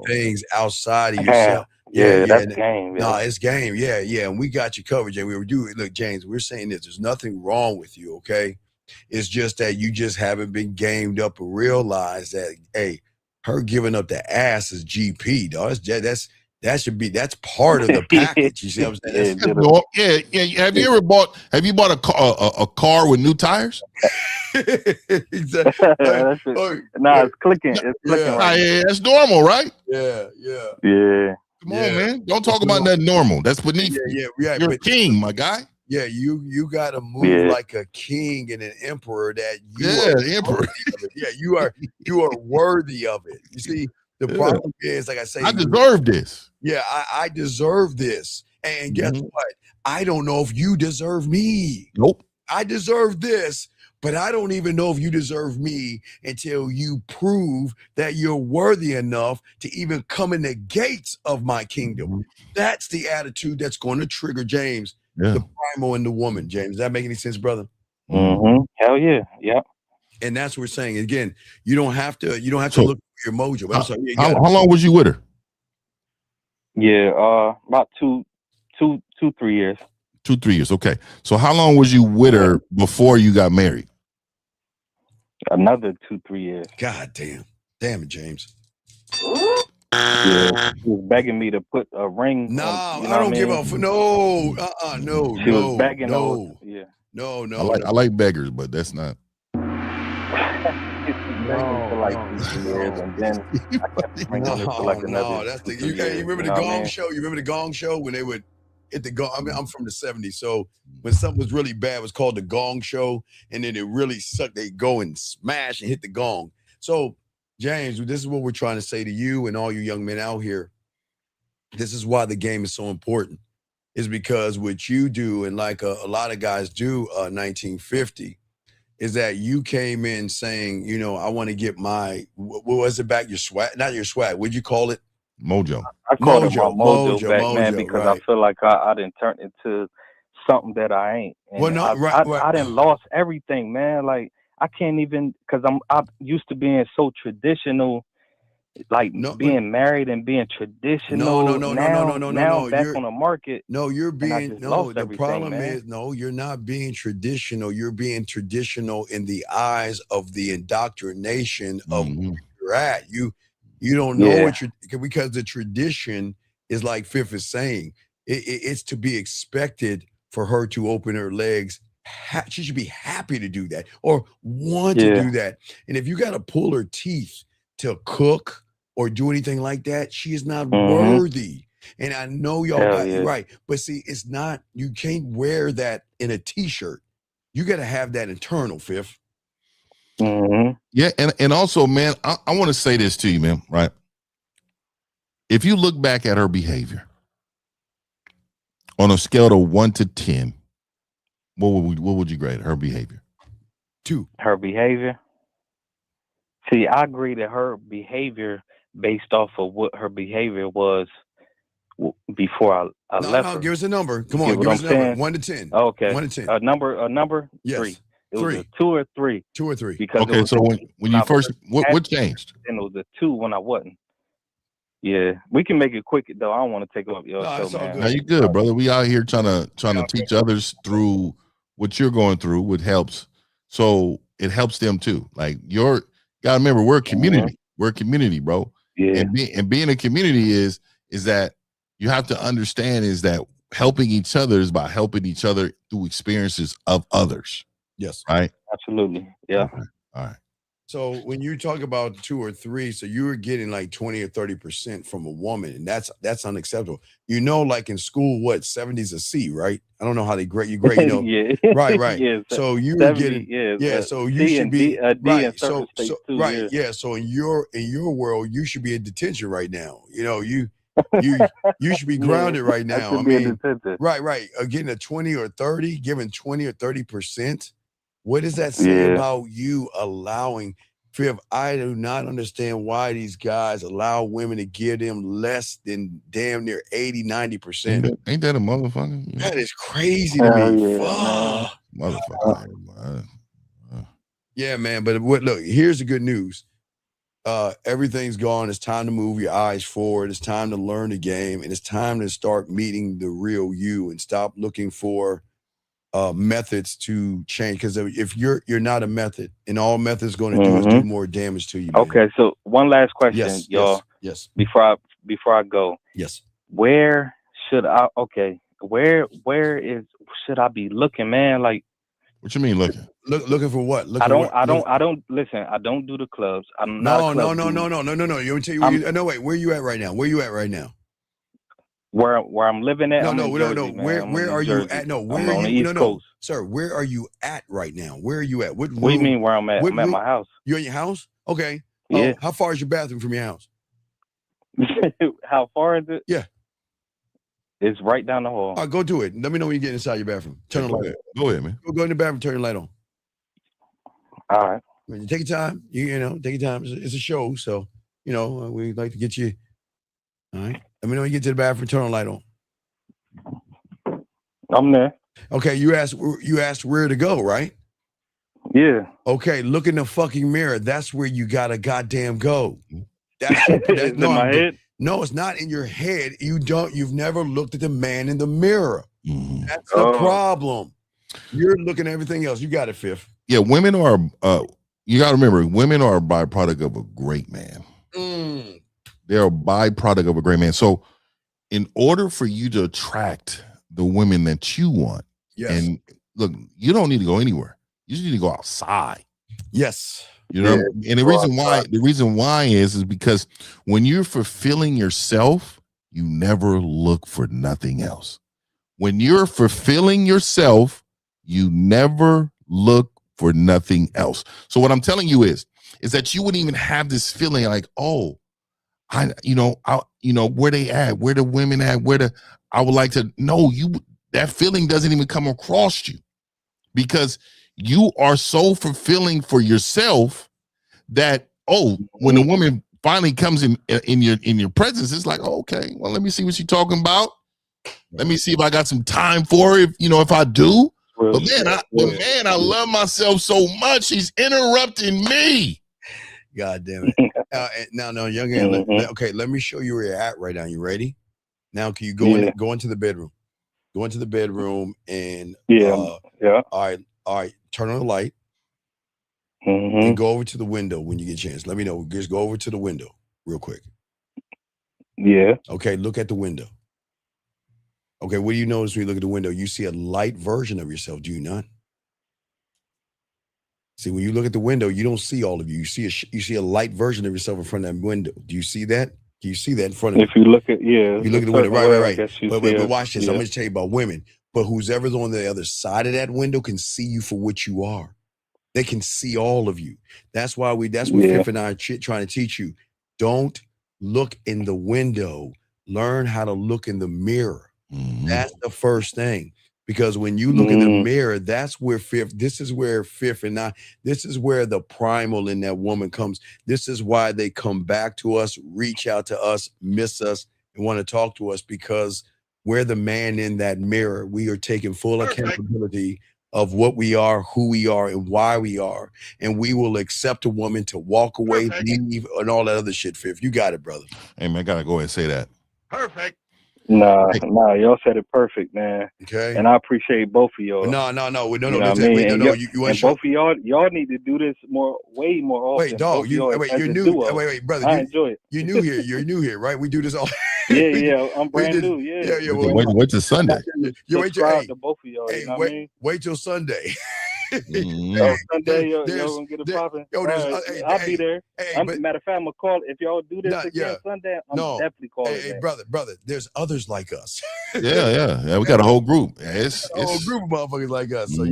things outside of yourself. That's game. No, it's game. Yeah. And we got you covered, James. We were doing. Look, James, we're saying this. There's nothing wrong with you, okay? It's just that you just haven't been gamed up and realized that, hey, her giving up the ass is GP, dog. That's part of the package. You see what I'm saying? Yeah. Have you bought a car with new tires? Exactly. It's clicking. It's clicking. Yeah, that's normal, right? Yeah. Come on, man. Don't talk about nothing normal. That's beneath you. You're a king, my guy. Yeah, you got to move like a king and an emperor. That you are emperor. You are worthy of it. You see, the problem is, like I say, I deserve this. Yeah, I deserve this. And guess what? I don't know if you deserve me. Nope. I deserve this, but I don't even know if you deserve me until you prove that you're worthy enough to even come in the gates of my kingdom. That's the attitude that's going to trigger James, the primal in the woman. James, does that make any sense, brother? Mm-hmm. Hell yeah. Yep. And that's what we're saying. Again, you don't have to look for your mojo. I'm sorry. How long was you with her? Yeah, about 2-3 years. 2-3 years. Okay. So how long was you with her before you got married? Another 2-3 years. God damn. Damn it, James. Yeah, she was begging me to put a ring. No, on, I don't give a no. No. She was begging. No. Yeah. No. I like beggars, but that's not. For like 2 years, and then I kept bringing her for like another. That's the. You remember the Gong Show? You remember the Gong Show when they would hit the gong? I mean, I'm from the '70s, so when something was really bad, it was called the Gong Show, and then it really sucked. They go and smash and hit the gong. So, James, this is what we're trying to say to you and all you young men out here. This is why the game is so important. Is because what you do, and like a lot of guys do, 1950. Is that you came in saying, I want to get my, what was it back? Your swag, not your swag. What'd you call it? Mojo. I called it my mojo back, man, because I feel like I didn't turn into something that I ain't. And I didn't lost everything, man. Like, I can't even, because I'm used to being so traditional, like being married and being traditional. No. Back on the market. No, you're being the problem man. is you're not being traditional. You're being traditional in the eyes of the indoctrination of where you're at. You don't know what because the tradition is like Fifth is saying. It's to be expected for her to open her legs. She should be happy to do that or want to do that. And if you got to pull her teeth to cook or do anything like that, she is not worthy. And I know y'all got it right. But see, it's not, you can't wear that in a t-shirt. You got to have that internal, Fifth. Yeah, and also, man, I want to say this to you, man, right? If you look back at her behavior on a scale of 1 to 10, what would you grade her behavior? 2. Her behavior? See, I agree that her behavior, based off of what her behavior was before I left her. Give us a number. Come on, give us a number. 1 to 10. Okay. 1 to 10. A number? Yes. 3. It was a 2 or 3. 2 or 3. Because okay, so when you first, what changed? And it was a 2 when I wasn't. Yeah, we can make it quick though. I don't want to take up your show, man. No, you good, brother. We out here trying to teach others through what you're going through, what helps. So it helps them too. Like gotta remember, we're a community. We're a community, bro. Yeah. And being a community is that you have to understand is that helping each other is by helping each other through experiences of others. Yes. Right. Absolutely. Yeah. Okay. All right. So when you talk about 2 or 3, so you were getting like 20 or 30% from a woman, and that's unacceptable. Like in school, what 70's a C, right? I don't know how they grade you. Yeah. Right. Yeah, So you were 70, getting, so you C should and be D in right. certain states too. Right, Yeah. So in your world, you should be in detention right now. You should be grounded right now. I mean, right. Getting a 20 or 30, giving 20 or 30%. What does that say about you allowing? Fifth, I do not understand why these guys allow women to give them less than damn near 80, 90%. Ain't that a motherfucker? That is crazy to me. Fuck. Motherfucker. Yeah, man. But look, here's the good news. Everything's gone. It's time to move your eyes forward. It's time to learn the game, and it's time to start meeting the real you and stop looking for methods to change. Because if you're not a method, and all methods going to do is do more damage to you. Man. Okay, so one last question, y'all. Yes. Before I go. Yes. Where should I? Okay. Where should I be looking, man? Like. What you mean looking? Looking for what? I don't listen. I don't do the clubs. I'm not a club dude. No. You tell you. No, wait. Where you at right now? Where I'm living at? No. Where are you at? No, where are you? No, sir. Where are you at right now? Where are you at? What do you mean where I'm at? I'm at my house. You're in your house? Okay. Yeah. How far is your bathroom from your house? How far is it? Yeah. It's right down the hall. All right, go do it. Let me know when you get inside your bathroom. Turn the light on. Go ahead, man. Go in the bathroom, turn the light on. All right. When you take your time, take your time. It's a show, so we like to get you. All right. Let me know when you get to the bathroom, turn the light on. I'm there. Okay, you asked where to go, right? Yeah. Okay, look in the fucking mirror. That's where you gotta goddamn go. That's in my head. No, it's not in your head. You've never looked at the man in the mirror. Mm-hmm. That's the problem. You're looking at everything else. You got it, Fifth. Yeah, women are you gotta remember, women are a byproduct of a great man. They're a byproduct of a great man. So in order for you to attract the women that you want, and look, you don't need to go anywhere. You just need to go outside. Yes. And the reason why is because when you're fulfilling yourself, you never look for nothing else. When you're fulfilling yourself, you never look for nothing else. So what I'm telling you is that you wouldn't even have this feeling like, oh, where they at, where the women at, I would like to know that feeling doesn't even come across you because you are so fulfilling for yourself that, when the woman finally comes in your presence, it's like, oh, okay, well, let me see what she's talking about. Let me see if I got some time for it, if I do. But man, I love myself so much. He's interrupting me. God damn it. Now, young man, let me show you where you're at right now. You ready? Now, can you go into the bedroom? Go into the bedroom and all right, turn on the light and go over to the window when you get a chance. Let me know. Just go over to the window real quick. Yeah. Okay, look at the window. Okay, what do you notice when you look at the window? You see a light version of yourself, do you not? See, when you look at the window, you don't see all of you. You see a light version of yourself in front of that window. Do you see that? Do you see that in front of you? If you look at, you look at the window, right. But watch this. I'm going to tell you about women. But who's ever's on the other side of that window can see you for what you are. They can see all of you. That's what Fifth and I are trying to teach you. Don't look in the window. Learn how to look in the mirror. That's the first thing. Because when you look in the mirror, this is where Fifth and I, this is where the primal in that woman comes. This is why they come back to us, reach out to us, miss us, and want to talk to us, because we're the man in that mirror. We are taking full accountability of what we are, who we are, and why we are. And we will accept a woman to walk away, leave, and all that other shit, Fifth. You got it, brother. Hey, man, I got to go ahead and say that. Perfect. Nah, y'all said it perfect, man. Okay. And I appreciate both of y'all. No. You both of y'all need to do this way more often. Wait, dog, you're new. Wait, brother. I enjoy it. You're new here. You're new here, right? We do this all. Yeah, I'm brand new. Yeah. Wait till Sunday. Subscribe to both of y'all. You know what I mean? Wait till Sunday. Oh, Sunday, y'all gonna get it popping. I'll be there. Matter of fact, I'm gonna call. If y'all do this again Sunday, I'm definitely calling. Hey, brother, there's others like us. Yeah. We got a whole group. It's a whole group of motherfuckers like us. So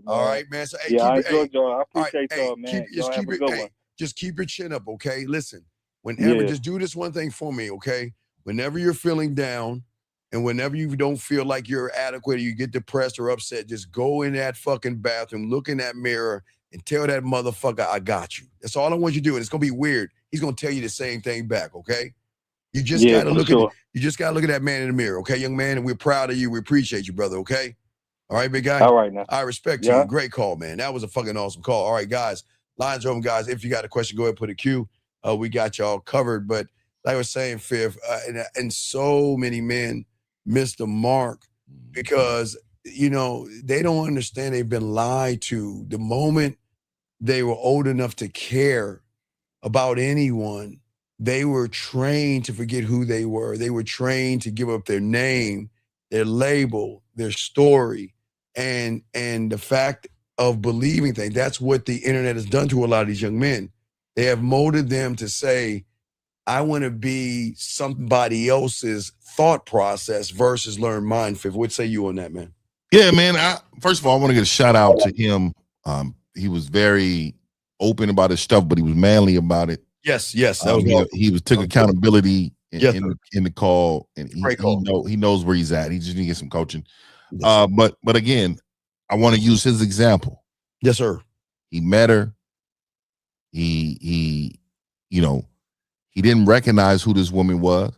all right, man. So I enjoyed y'all. I appreciate y'all, man. Y'all have a good one. Just keep your chin up, okay? Listen, whenever, just do this one thing for me, okay? Whenever you're feeling down, and whenever you don't feel like you're adequate, or you get depressed or upset, just go in that fucking bathroom, look in that mirror, and tell that motherfucker, I got you. That's all I want you to do. And it's gonna be weird. He's gonna tell you the same thing back, okay? You just gotta look at you just gotta look at that man in the mirror, okay, young man? And we're proud of you. We appreciate you, brother, okay? All right, big guy. All right now. I respect you. Great call, man. That was a fucking awesome call. All right, guys. Lines are open, guys. If you got a question, go ahead and put a Q. We got y'all covered. But like I was saying, Fifth, and so many men miss the mark because, they don't understand they've been lied to. The moment they were old enough to care about anyone, they were trained to forget who they were. They were trained to give up their name, their label, their story, and the fact of believing things. That's what the internet has done to a lot of these young men. They have molded them to say, I want to be somebody else's thought process versus learn mine. Fifth, what say you on that, man? Yeah, man. First of all, I want to get a shout out to him. He was very open about his stuff, but he was manly about it. Yes. He took accountability in the call, and he knows where he's at. He just need to get some coaching. Yes, but again, I want to use his example. Yes, sir. He met her. He didn't recognize who this woman was.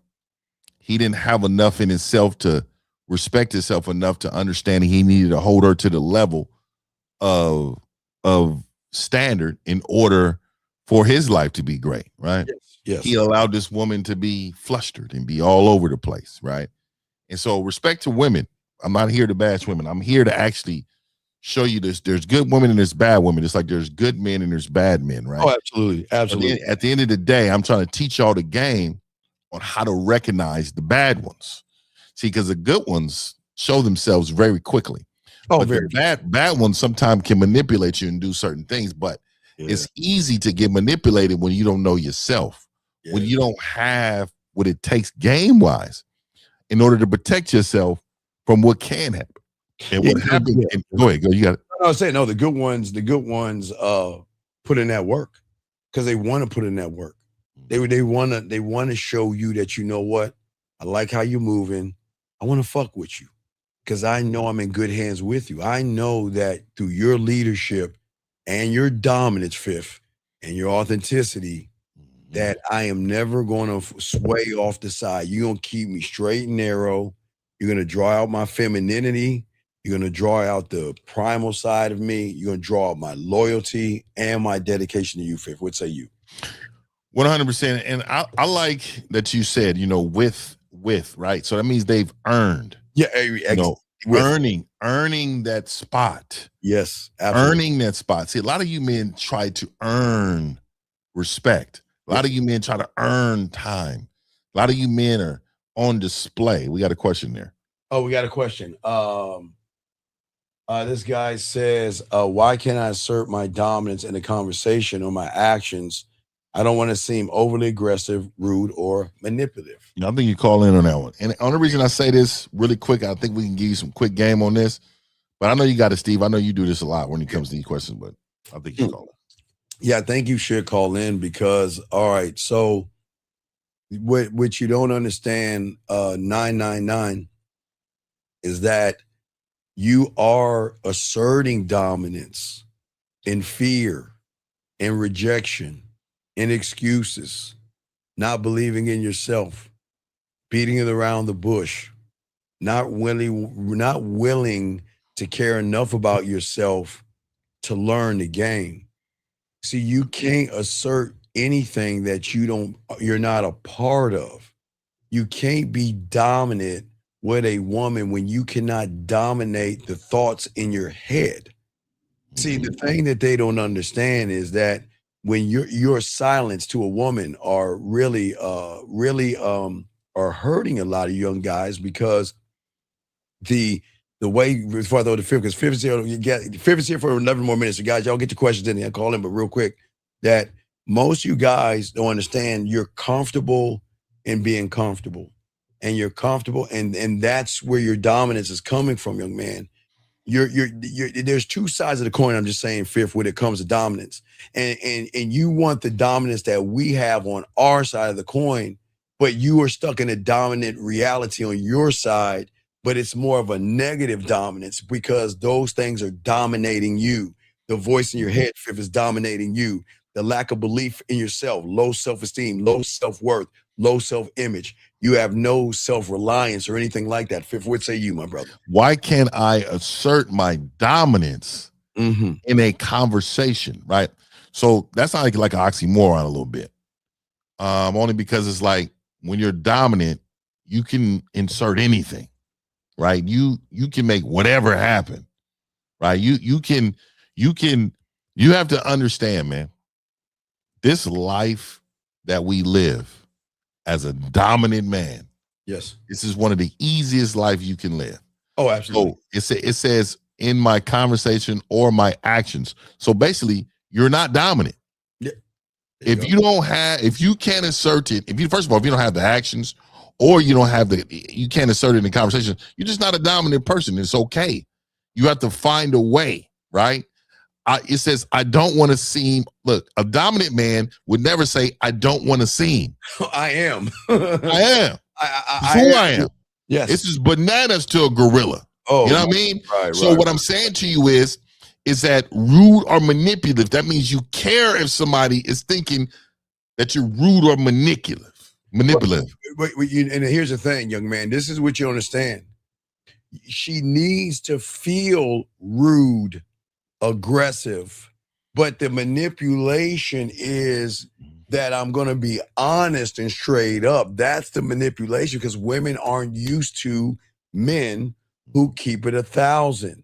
He didn't have enough in himself to respect himself enough to understand he needed to hold her to the level of standard in order for his life to be great, right? Yes. He allowed this woman to be flustered and be all over the place, right? And so respect to women. I'm not here to bash women. I'm here to actually show you this. There's good women and there's bad women. It's like there's good men and there's bad men, right? Oh, absolutely. At the end of the day, I'm trying to teach y'all the game on how to recognize the bad ones. See, because the good ones show themselves very quickly. Oh, but very the bad ones sometimes can manipulate you and do certain things, but it's easy to get manipulated when you don't know yourself, when you don't have what it takes game-wise in order to protect yourself from what can happen. And what happened? Go ahead, you got it. I was saying, no, the good ones put in that work because they want to put in that work. They want to show you that, you know what, I like how you're moving. I want to fuck with you because I know I'm in good hands with you. I know that through your leadership and your dominance, Fifth, and your authenticity, that I am never going to sway off the side. You're going to keep me straight and narrow. You're going to draw out my femininity. You're going to draw out the primal side of me. You're going to draw out my loyalty and my dedication to you, Fifth. What say you? 100%. And I like that you said, with, right? So that means they've earned. Yeah. Earning that spot. Yes. Absolutely. Earning that spot. See, a lot of you men try to earn respect. A lot of you men try to earn time. A lot of you men are on display. We got a question there. Oh, we got a question. This guy says, why can't I assert my dominance in the conversation or my actions? I don't want to seem overly aggressive, rude, or manipulative. I think you call in on that one. And the only reason I say this really quick, I think we can give you some quick game on this. But I know you got it, Steve. I know you do this a lot when it comes to these questions, but I think you call in. Yeah, I think you should call in because, all right, so what you don't understand, 999, is that you are asserting dominance in fear and rejection and excuses, not believing in yourself, beating it around the bush, not willing to care enough about yourself to learn the game. See, you can't assert anything that you're not a part of. You can't be dominant with a woman when you cannot dominate the thoughts in your head. See, the thing that they don't understand is that when your silence to a woman are really are hurting a lot of young guys because the way before I throw the fifth, because fifth is here for 11 more minutes. So guys, y'all get your questions in there, call in, but real quick, that most of you guys don't understand you're comfortable in being comfortable. And you're comfortable, and that's where your dominance is coming from, young man. You're there's two sides of the coin. I'm just saying, fifth, when it comes to dominance, and you want the dominance that we have on our side of the coin, but you are stuck in a dominant reality on your side, but it's more of a negative dominance because those things are dominating you. The voice in your head, fifth, is dominating you. The lack of belief in yourself, low self-esteem, low self-worth, low self-image. You have no self-reliance or anything like that. Fifth, what say you, my brother? Why can't I assert my dominance in a conversation, right? So that's not like an oxymoron a little bit. Only because it's like when you're dominant, you can insert anything, right? You can make whatever happen, right? You have to understand, man, this life that we live as a dominant man. Yes. This is one of the easiest life you can live. Oh, absolutely. So it says in my conversation or my actions. So basically, you're not dominant. Yeah. If you can't assert it, first of all, if you don't have the actions or you can't assert it in the conversation, you're just not a dominant person. It's okay. You have to find a way, right? It says, I don't want to seem, look, a dominant man would never say, I don't want to seem. I am. I am. I am. Yes. This is bananas to a gorilla. Oh, you know what I mean? Right, so what I'm saying to you is that rude or manipulative, that means you care if somebody is thinking that you're rude or manipulative. But and here's the thing, young man, this is what you understand. She needs to feel rude, aggressive, but the manipulation is that I'm going to be honest and straight up. That's the manipulation, because women aren't used to men who keep it 1,000.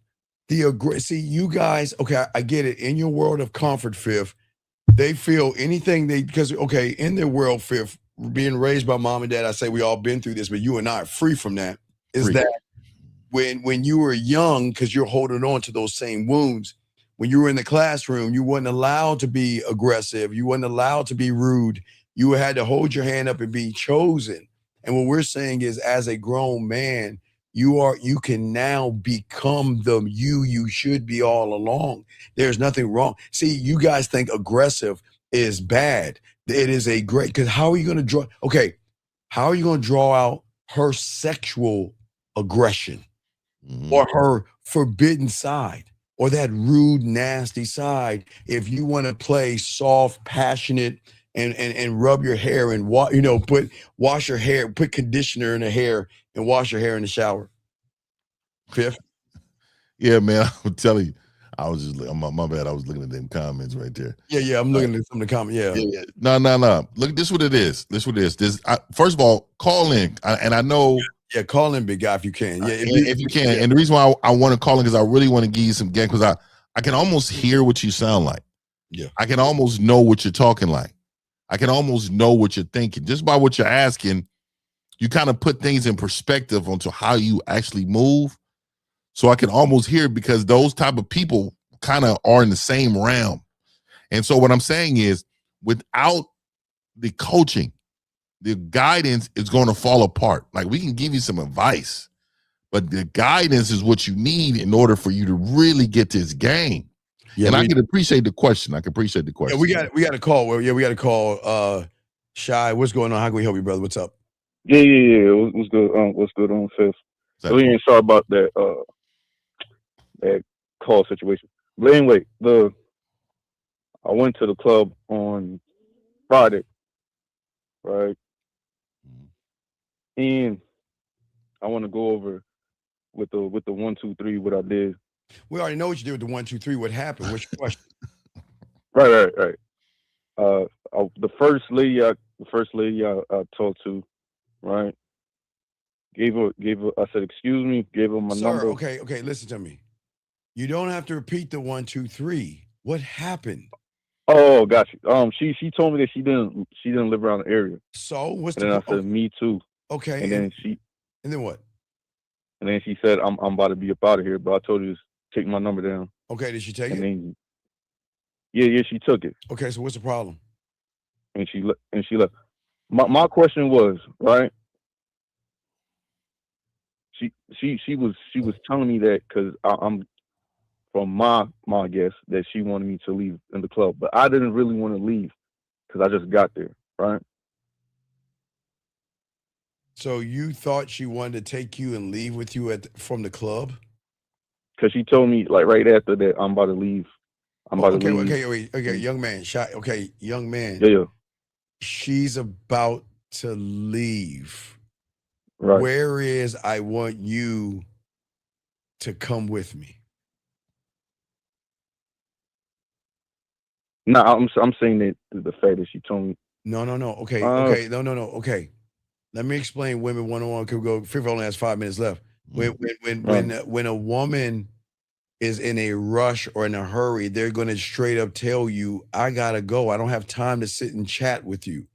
See, you guys, okay, I get it. In your world of comfort, fifth, they feel anything in their world, fifth, being raised by mom and dad, I say we all been through this, but you and I are free from that. That when you were young, because you're holding on to those same wounds, when you were in the classroom, you weren't allowed to be aggressive. You weren't allowed to be rude. You had to hold your hand up and be chosen. And what we're saying is, as a grown man, you can now become the you should be all along. There's nothing wrong. See, you guys think aggressive is bad. It is a great, because how are you going to draw out her sexual aggression or her forbidden side or that rude, nasty side if you want to play soft, passionate, and rub your hair and wash your hair, put conditioner in the hair and wash your hair in the shower? Fifth? Yeah, man, I'm telling you. I was just my bad. I was looking at them comments right there. Yeah. I'm looking at some of the comments. Yeah. No. Look, this is what it is. First of all, call in, and I know. Yeah, call in, big guy, if you can. Yeah, if you can. And the reason why I want to call in because I really want to give you some game, because I can almost hear what you sound like. Yeah. I can almost know what you're talking like. I can almost know what you're thinking just by what you're asking. You kind of put things in perspective onto how you actually move. So I can almost hear it, because those type of people kind of are in the same realm. And so what I'm saying is, without the coaching, the guidance is going to fall apart. Like, we can give you some advice, but the guidance is what you need in order for you to really get this game. Yeah, and I can appreciate the question. Yeah, we got a call. Well, yeah, we got a call. Shy, what's going on? How can we help you, brother? What's up? Yeah. What's good? What's good on fifth? So we ain't sorry about that call situation. But anyway, I went to the club on Friday, right? And I want to go over with the 1, 2, 3 what I did. We already know what you did with the 1, 2, 3. What happened? What's your question? Right. The first lady I talked to, right? Gave her. I said, "Excuse me." Gave her my number. Okay. Listen to me. You don't have to repeat the 1, 2, 3. What happened? Oh, got you. She told me that she didn't live around the area. So what's and then I said, me too. Okay. And then what? And then she said, I'm about to be up out of here, but I told her to take my number down. Okay, did she take and it? Then, yeah, she took it. Okay, so what's the problem? And she left. My question was, right? She was telling me that because I'm from my guess that she wanted me to leave in the club, but I didn't really want to leave because I just got there, right? So you thought she wanted to take you and leave with you from the club? Because she told me like right after that I'm about to leave. Okay, young man. Young man. Yeah. She's about to leave. Right. Where is I want you to come with me? No, I'm saying that the fact that she told me. No. Okay. No. Okay. Let me explain women 101. Could go. Fifth only has 5 minutes left. When a woman is in a rush or in a hurry, they're going to straight up tell you, I gotta go. I don't have time to sit and chat with you.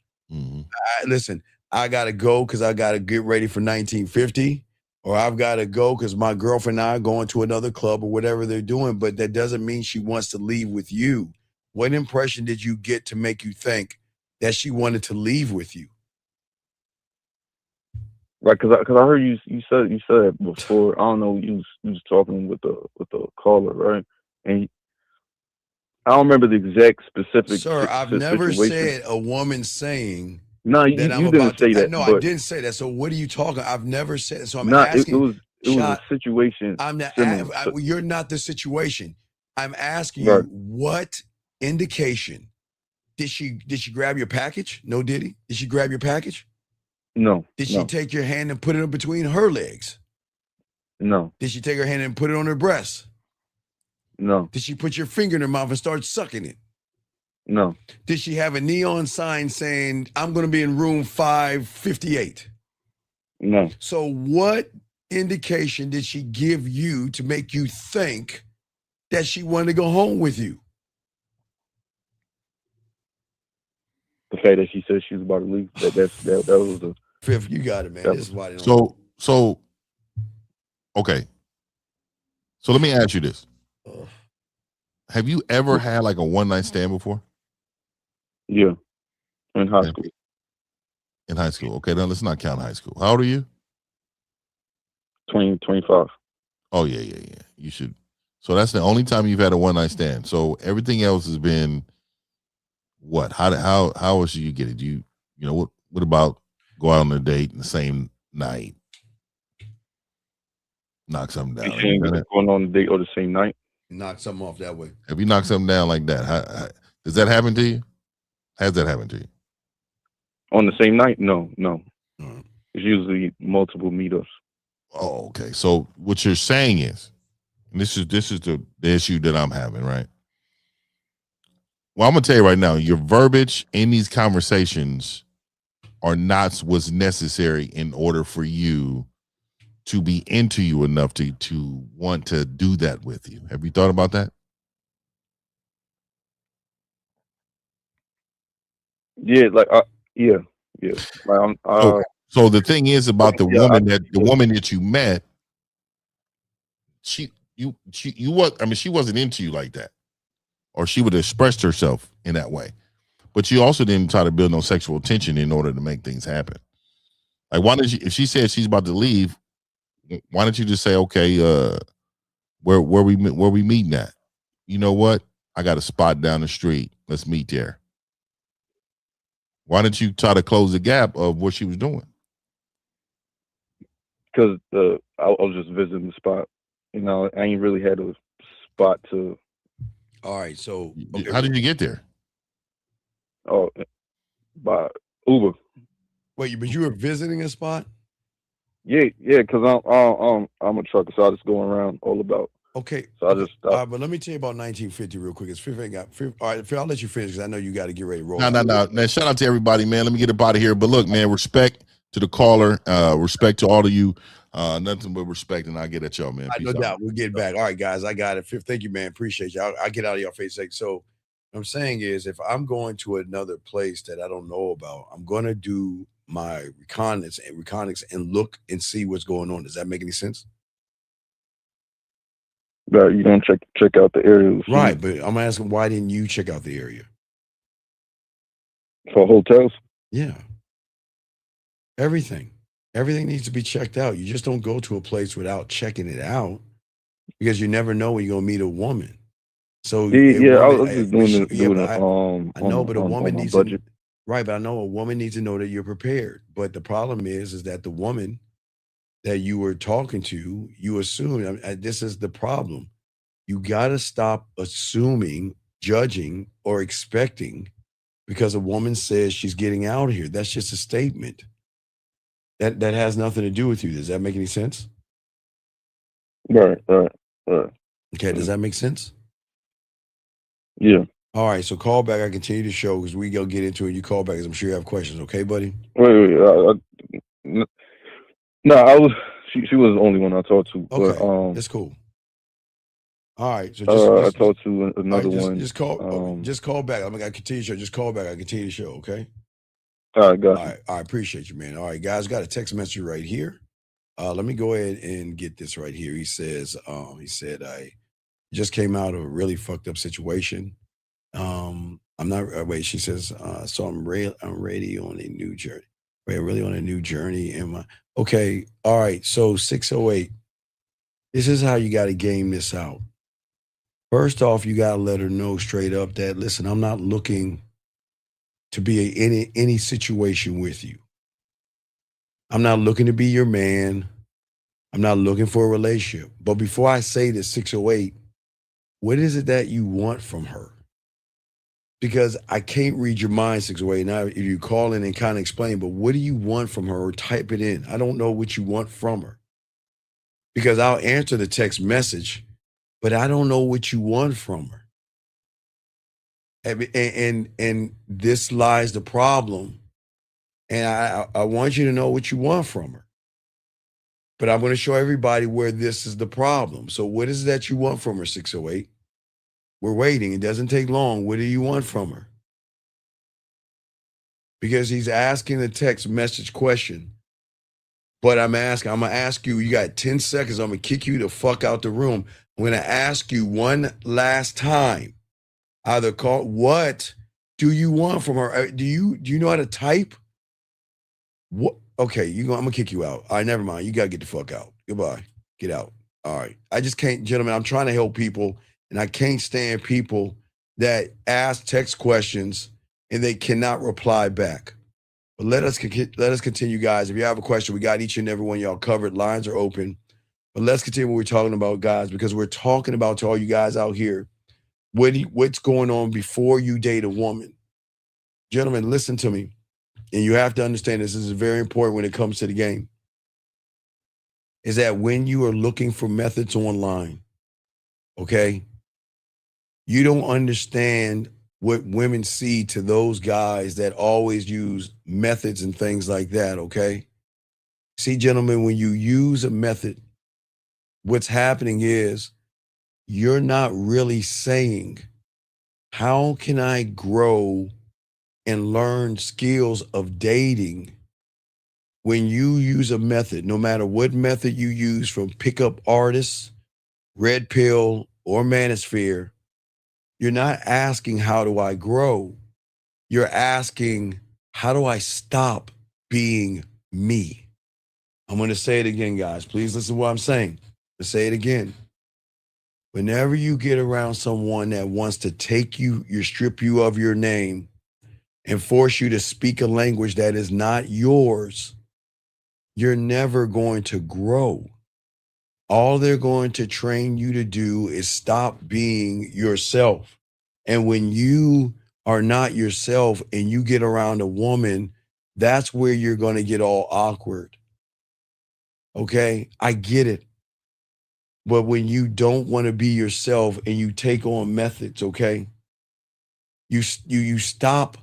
Listen, I gotta go because I gotta get ready for 1950, or I've gotta go because my girlfriend and I are going to another club or whatever they're doing. But that doesn't mean she wants to leave with you. What impression did you get to make you think that she wanted to leave with you? Right, because I heard you said it before. I don't know. You was talking with the caller, right? And I don't remember the exact specific. Sir, I've never said a woman saying. No, you didn't say that. No, I didn't say that. So what are you talking? I've never said it. So I'm asking. It was a situation. You're not the situation. I'm asking you what indication did she grab your package? No, did he? Did she grab your package? No. Did she take your hand and put it in between her legs? No. Did she take her hand and put it on her breast? No. Did she put your finger in her mouth and start sucking it? No. Did she have a neon sign saying, I'm going to be in room 558? No. So what indication did she give you to make you think that she wanted to go home with you? The fact that she said she was about to leave. That was the Fifth. You got it, man. This is why they don't. So okay. So let me ask you this. Have you ever had like a one-night stand before? Yeah. In high school. In high school. Okay, then let's not count high school. How old are you? 25. Oh, yeah. You should. So that's the only time you've had a one-night stand. So everything else has been what? How else do you get it? You know, what about go out on a date in the same night? Knock something down. Going on a date or the same night? Knock something off that way. Have you knocked something down like that? How does that happen to you? Has that happened to you? On the same night? No. It's usually multiple meetups. Oh, okay. So what you're saying is, and this is the issue that I'm having, right? Well, I'm gonna tell you right now, your verbiage in these conversations are not what's necessary in order for you to be into you enough to want to do that with you. Have you thought about that? Yeah, yeah. Like, so the thing is about the woman that you met, she wasn't into you like that, or she would have expressed herself in that way. But you also didn't try to build no sexual tension in order to make things happen. Like, why did you? If she said she's about to leave, why don't you just say, okay, where we meeting at? You know what? I got a spot down the street. Let's meet there. Why didn't you try to close the gap of what she was doing? Because I was just visiting the spot. You know, I ain't really had a spot to. All right, so okay. How did you get there? Oh, by Uber. Wait, but you were visiting a spot? Yeah, because I'm a trucker, so I just go around all about. Okay. So I just stopped. All right, but let me tell you about 1950 real quick. It's Fifth ain't got Fifth. All right, Phil, I'll let you finish because I know you got to get ready to roll. No. Now, shout out to everybody, man. Let me get up out of here. But look, man, respect to the caller, respect to all of you. Nothing but respect, and I'll get at y'all, man. No doubt. We'll get back. All right, guys, I got it. Fifth, thank you, man. Appreciate you. I'll get out of your face. So what I'm saying is if I'm going to another place that I don't know about, I'm going to do my reconics and look and see what's going on. Does that make any sense? Right, you don't check out the area. Right, but I'm asking, why didn't you check out the area? For hotels? Yeah. Everything needs to be checked out. You just don't go to a place without checking it out, because you never know when you're gonna meet a woman. So yeah, I woman, was just doing it. I know, but a woman needs budget. Right, but I know a woman needs to know that you're prepared. But the problem is that the woman that you were talking to, you assume. This is the problem. You got to stop assuming, judging, or expecting because a woman says she's getting out of here. That's just a statement. That has nothing to do with you. Does that make any sense? Right. Okay, does that make sense? Yeah. All right, so call back. I continue the show because we go get into it. You call back because I'm sure you have questions. Okay, buddy? Wait. No, I was. She was the only one I talked to. Okay, but, that's cool. All right, so I talked to another one. Just call back. I'm gonna continue the show. Just call back. I continue the show. Okay. All right, got you. All right, I appreciate you, man. All right, guys, got a text message right here. Let me go ahead and get this right here. He says, I just came out of a really fucked up situation. I'm not. She says, so I'm ready on a new journey. Wait, really on a new journey. Okay? All right. So 608. This is how you got to game this out. First off, you got to let her know straight up that, listen, I'm not looking to be in any situation with you. I'm not looking to be your man. I'm not looking for a relationship. But before I say this, 608, what is it that you want from her? Because I can't read your mind 608. Now, if you call in and kind of explain, but what do you want from her? Or type it in. I don't know what you want from her. Because I'll answer the text message, but I don't know what you want from her. And this lies the problem. And I want you to know what you want from her. But I'm going to show everybody where this is the problem. So what is it that you want from her, 608? We're waiting. It doesn't take long. What do you want from her? Because he's asking the text message question. But I'm going to ask you, you got 10 seconds. I'm going to kick you the fuck out the room. I'm going to ask you one last time. Either call, what do you want from her? Do you know how to type? What? Okay, I'm going to kick you out. All right, never mind. You got to get the fuck out. Goodbye. Get out. All right. I just can't, gentlemen, I'm trying to help people, and I can't stand people that ask text questions and they cannot reply back. But let us continue, guys. If you have a question, we got each and every one of y'all covered. Lines are open. But let's continue what we're talking about, guys, because we're talking about, to all you guys out here, what's going on before you date a woman. Gentlemen, listen to me. And you have to understand this is very important when it comes to the game. Is that when you are looking for methods online, okay, you don't understand what women see to those guys that always use methods and things like that, okay? See, gentlemen, when you use a method, what's happening is you're not really saying, how can I grow and learn skills of dating? When you use a method, no matter what method you use, from pickup artists, red pill, or manosphere, you're not asking, how do I grow? You're asking, how do I stop being me? I'm going to say it again, guys. Please listen to what I'm saying. Let's say it again. Whenever you get around someone that wants to take you, strip you of your name, and force you to speak a language that is not yours, you're never going to grow. All they're going to train you to do is stop being yourself. And when you are not yourself and you get around a woman, that's where you're going to get all awkward. Okay? I get it. But when you don't want to be yourself and you take on methods, okay? You stop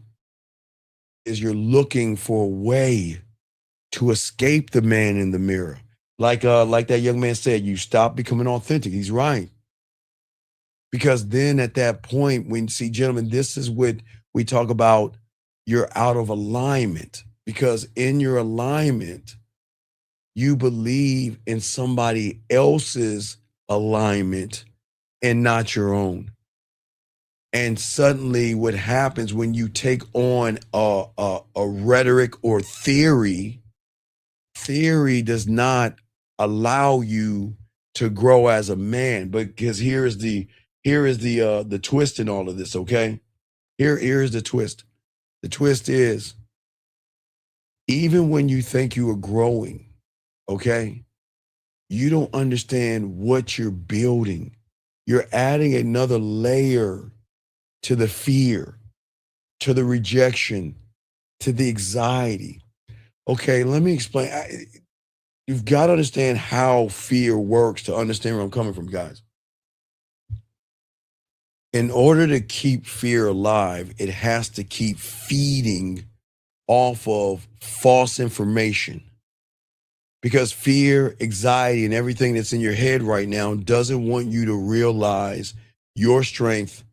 as you're looking for a way to escape the man in the mirror. Like that young man said, you stop becoming authentic. He's right. Because then at that point, gentlemen, this is what we talk about, you're out of alignment. Because in your alignment, you believe in somebody else's alignment and not your own. And suddenly what happens when you take on a rhetoric or theory does not allow you to grow as a man. But because here is the twist in all of this, okay? Here is the twist. The twist is, even when you think you are growing, okay, you don't understand what you're building. You're adding another layer to the fear, to the rejection, to the anxiety. Okay, let me explain. You've got to understand how fear works to understand where I'm coming from, guys. In order to keep fear alive, it has to keep feeding off of false information. Because fear, anxiety, and everything that's in your head right now doesn't want you to realize your strength,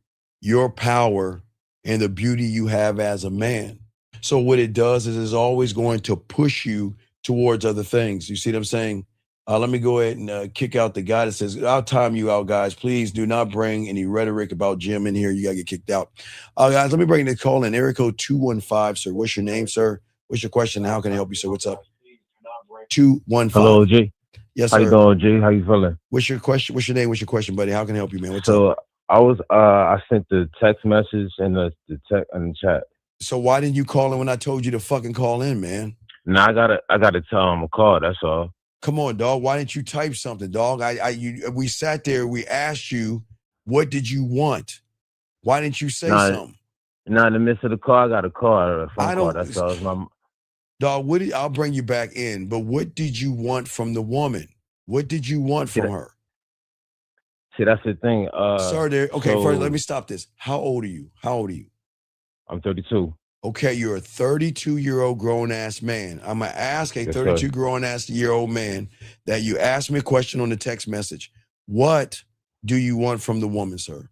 your power, and the beauty you have as a man. So what it does is it's always going to push you towards other things. You see what I'm saying? Let me go ahead and kick out the guy that says, I'll time you out, guys. Please do not bring any rhetoric about Jim in here. You got to get kicked out. Guys, let me bring the call in. Area code 215, sir. What's your name, sir? What's your question? How can I help you, sir? What's up? 215. Hello, G. Yes, sir. How you doing, G? How you feeling? What's your question? What's your name? What's your question, buddy? How can I help you, man? What's up? So I sent the text message and the text and the chat. So why didn't you call in when I told you to fucking call in, man? Nah, I gotta tell him a call. That's all. Come on, dog. Why didn't you type something, dog? We sat there. We asked you, what did you want? Why didn't you say something? Nah, in the midst of the call, I got a call, a phone call. That's all. Dog, I'll bring you back in, but what did you want from the woman? What did you want from her? See, that's the thing. Sir, first, let me stop this. How old are you? I'm 32. Okay, you're a 32-year-old grown-ass man. I'm going to ask a 32 grown-ass-year-old man that you asked me a question on the text message. What do you want from the woman, sir?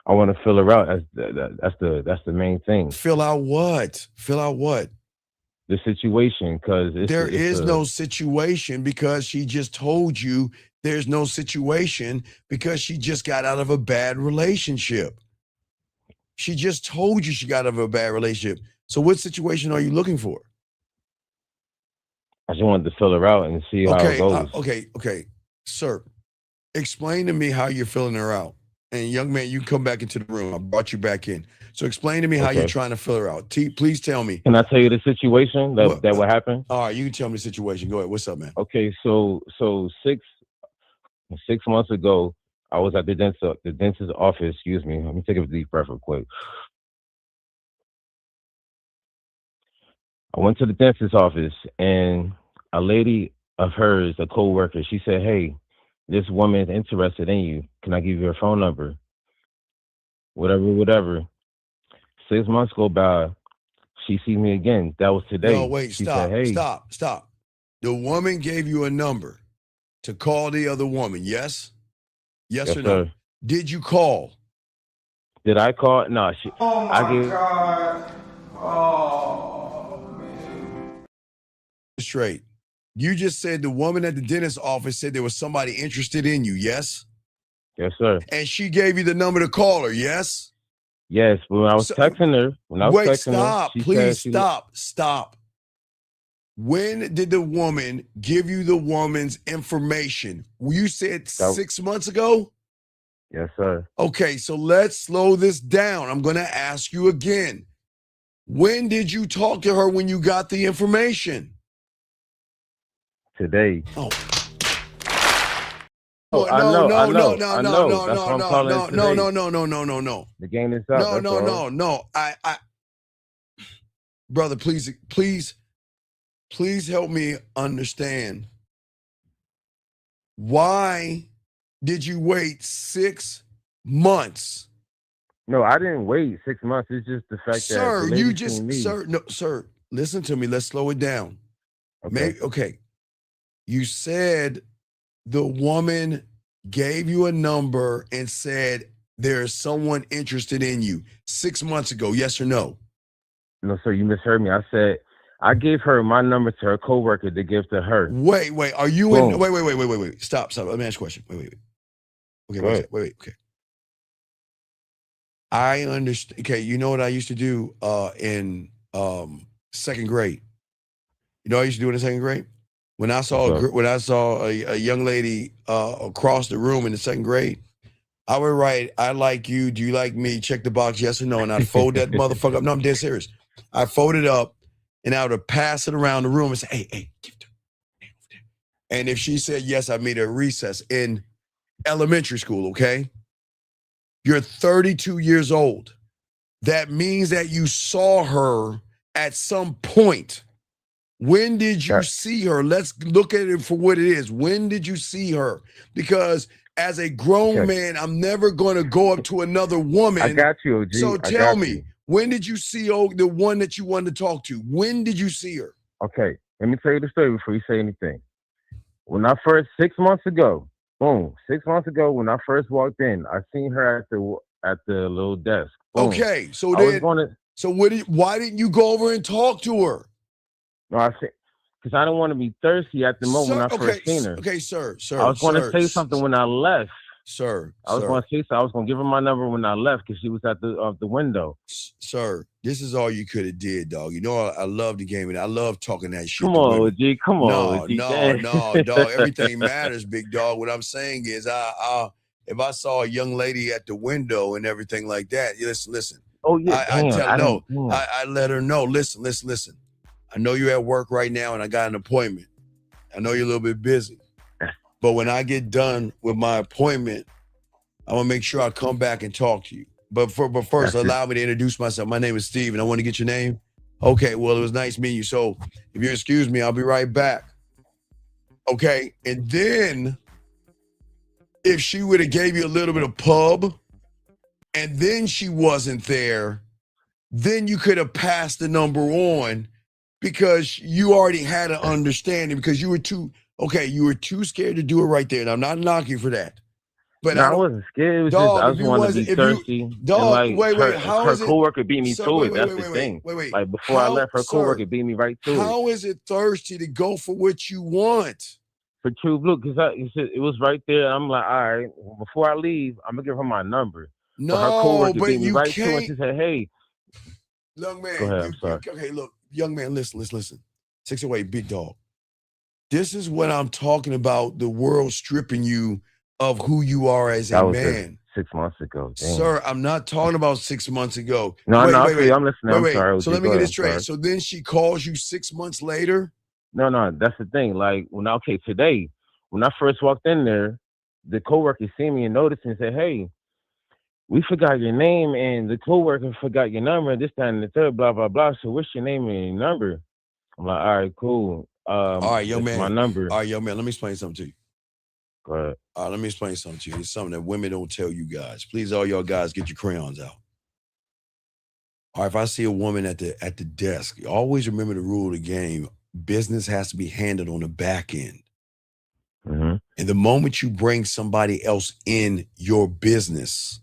I want to fill her out. That's the main thing. Fill out what? The situation, because there is no situation, because she just told you there's no situation because she just got out of a bad relationship. She just told you she got out of a bad relationship. So what situation are you looking for? I just wanted to fill her out and see how it goes. Okay. Sir, explain to me how you're filling her out. And young man, you come back into the room. I brought you back in. So explain to me how you're trying to fill her out. Please tell me. Can I tell you the situation that would happen? All right, you can tell me the situation. Go ahead. What's up, man? Okay, so 6 months ago, I was at the dentist's office. Excuse me. Let me take a deep breath real quick. I went to the dentist's office, and a lady of hers, a co-worker, she said, "Hey, this woman is interested in you. Can I give you her phone number?" Whatever. 6 months go by. She sees me again. That was today. No, wait, stop. Said, hey. Stop. The woman gave you a number to call the other woman, yes? Yes or no? Sir. Did you call? Did I call? No. Oh my God. Oh, man. Straight. You just said the woman at the dentist's office said there was somebody interested in you, yes? Yes, sir. And she gave you the number to call her, yes? Yes, but when I was texting her, Stop. When did the woman give you the woman's information? You said 6 months ago? Yes, sir. Okay, so let's slow this down. I'm going to ask you again. When did you talk to her when you got the information? Today. Oh. No. The game is up. No. I brother, please help me understand. Why did you wait 6 months? No, I didn't wait 6 months. It's just the fact that sir, listen to me. Let's slow it down. Okay. You said the woman gave you a number and said there's someone interested in you 6 months ago. Yes or no? No, sir, you misheard me. I said I gave her my number to her coworker to give to her. Wait. Are you Boom. in? Wait. Stop. Let me ask you a question. Wait. Okay, wait. Okay. I understand. Okay, you know what I used to do in second grade? You know what I used to do in the second grade? When I saw a young lady across the room in the second grade, I would write, "I like you. Do you like me? Check the box, yes or no." And I'd fold that motherfucker up. No, I'm dead serious. I fold it up and I would pass it around the room and say, "Hey, give it to her." And if she said yes, I made her recess in elementary school. Okay, you're 32 years old. That means that you saw her at some point. When did you see her? Let's look at it for what it is. When did you see her? Because as a grown man, I'm never going to go up to another woman. I got you, OG. So tell me, when did you see the one that you wanted to talk to? When did you see her? Okay, let me tell you the story before you say anything. When I first 6 months ago, boom, 6 months ago when I first walked in, I seen her at the little desk. Boom. Okay, so then, why didn't you go over and talk to her? No, I said, because I don't want to be thirsty at the moment when I first seen her. Okay, sir. I was going to say something when I left. I was going to say something. I was going to give her my number when I left because she was at the window. Sir, this is all you could have did, dog. You know I love the game and I love talking that shit. Come on, OG. Come on, No, dog. Everything matters, big dog. What I'm saying is, if I saw a young lady at the window and everything like that, listen. Oh yeah, I let her know. Listen. I know you're at work right now and I got an appointment. I know you're a little bit busy. But when I get done with my appointment, I want to make sure I come back and talk to you. But first, allow me to introduce myself. My name is Steve and I want to get your name. Okay, well, it was nice meeting you. So if you excuse me, I'll be right back. Okay, and then if she would have gave you a little bit of pub and then she wasn't there, then you could have passed the number on because you already had an understanding because you were too scared to do it right there. And I'm not knocking you for that. But I wasn't scared. It was just I just wanted to be thirsty. Her coworker beat me to it. That's the thing. Like before I left, her coworker beat me right to it. How is it thirsty to go for what you want? For True Blue, because it was right there. I'm like, all right, before I leave, I'm gonna give her my number. No, her coworker but beat me you right can't. to it. And she said, "Hey, young man, go ahead. I'm sorry. Okay, look, young man, listen. 608, big dog. This is what I'm talking about. The world stripping you of who you are as a man. 6 months ago. Damn. Sir, I'm not talking about 6 months ago. No, wait, I'm listening. I'm sorry. So let me get this straight. So then she calls you 6 months later? No, that's the thing. Like today, when I first walked in there, the coworker seen me and noticed and said, "Hey, we forgot your name and the coworker forgot your number, this, that, and the third, blah, blah, blah. So what's your name and your number?" I'm like, all right, cool. All right, young man. My number. All right, young man, let me explain something to you. Go ahead. All right, let me explain something to you. It's something that women don't tell you guys. Please, all y'all guys, get your crayons out. All right, if I see a woman at the desk, always remember the rule of the game. Business has to be handled on the back end. Mm-hmm. And the moment you bring somebody else in your business,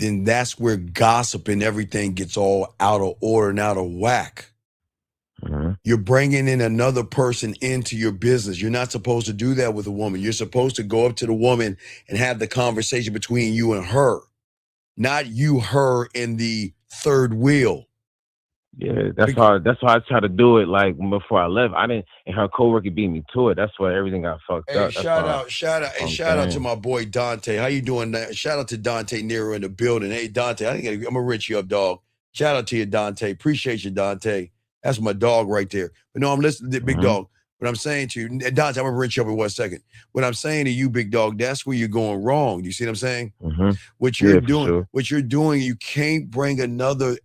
then that's where gossip and everything gets all out of order and out of whack. Mm-hmm. You're bringing in another person into your business. You're not supposed to do that with a woman. You're supposed to go up to the woman and have the conversation between you and her, not you, her, in the third wheel. Yeah, that's why I tried to do it. Like before I left, I didn't, and her coworker beat me to it. That's why everything got fucked up. Shout out to my boy Dante. How you doing? Shout out to Dante Nero in the building. Hey Dante, I'm gonna rich you up, dog. Shout out to you, Dante. Appreciate you, Dante. That's my dog right there. But no, I'm listening to big dog. What I'm saying to you, Dante, I'm gonna rinse you up in 1 second. What I'm saying to you, big dog, that's where you're going wrong. You see what I'm saying? Mm-hmm. What you're doing, you can't bring another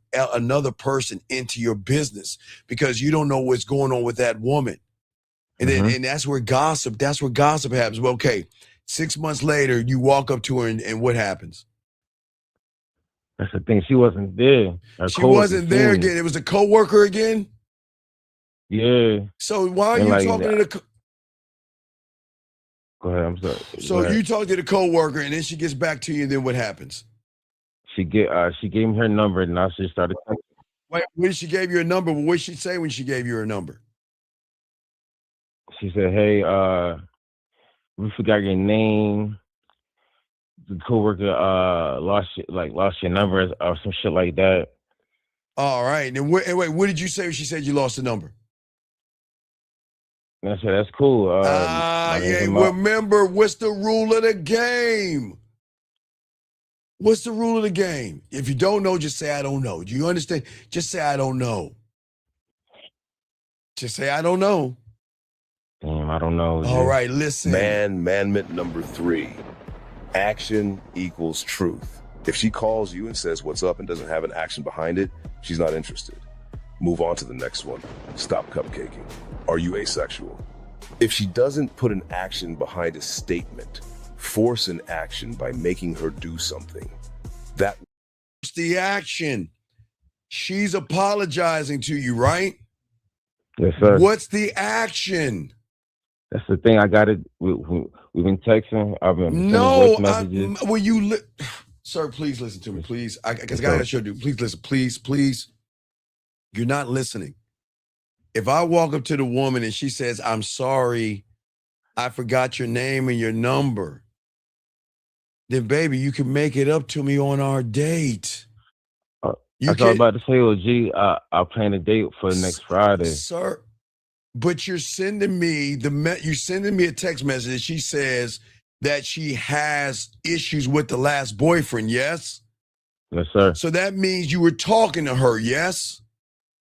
person into your business because you don't know what's going on with that woman. And then and that's where gossip happens. Well, okay, 6 months later, you walk up to her and what happens? That's the thing. She wasn't there. She wasn't there again. It was a coworker again? Yeah. So why are you talking to the... Go ahead, I'm sorry. So you talk to the coworker and then she gets back to you and then what happens? She gave me her number and now she started texting. Wait, when she gave you a number, what did she say when she gave you her number? She said, "Hey, we forgot your name. The coworker lost your number or some shit like that." All right. And wait, what did you say when she said you lost the number? And I said, "That's cool." Remember, what's the rule of the game? What's the rule of the game? If you don't know, just say, I don't know. Do you understand? Just say, I don't know. Just say, I don't know. Damn, I don't know. All right, listen. Mandment number 3. Action equals truth. If she calls you and says what's up and doesn't have an action behind it, she's not interested. Move on to the next one. Stop cupcaking. Are you asexual? If she doesn't put an action behind a statement, force an action by making her do something. That's the action. She's apologizing to you, right? Yes, sir. What's the action? That's the thing. I got it. We've been texting. I've been sending voice messages. Sir, please listen to me, please. Because I gotta show you. Please listen, please. You're not listening. If I walk up to the woman and she says, I'm sorry, I forgot your name and your number, then baby, you can make it up to me on our date. I was about to say, OG, I'll plan a date for next Friday. Sir, but you're sending me a text message. She says that she has issues with the last boyfriend, yes? Yes, sir. So that means you were talking to her, yes?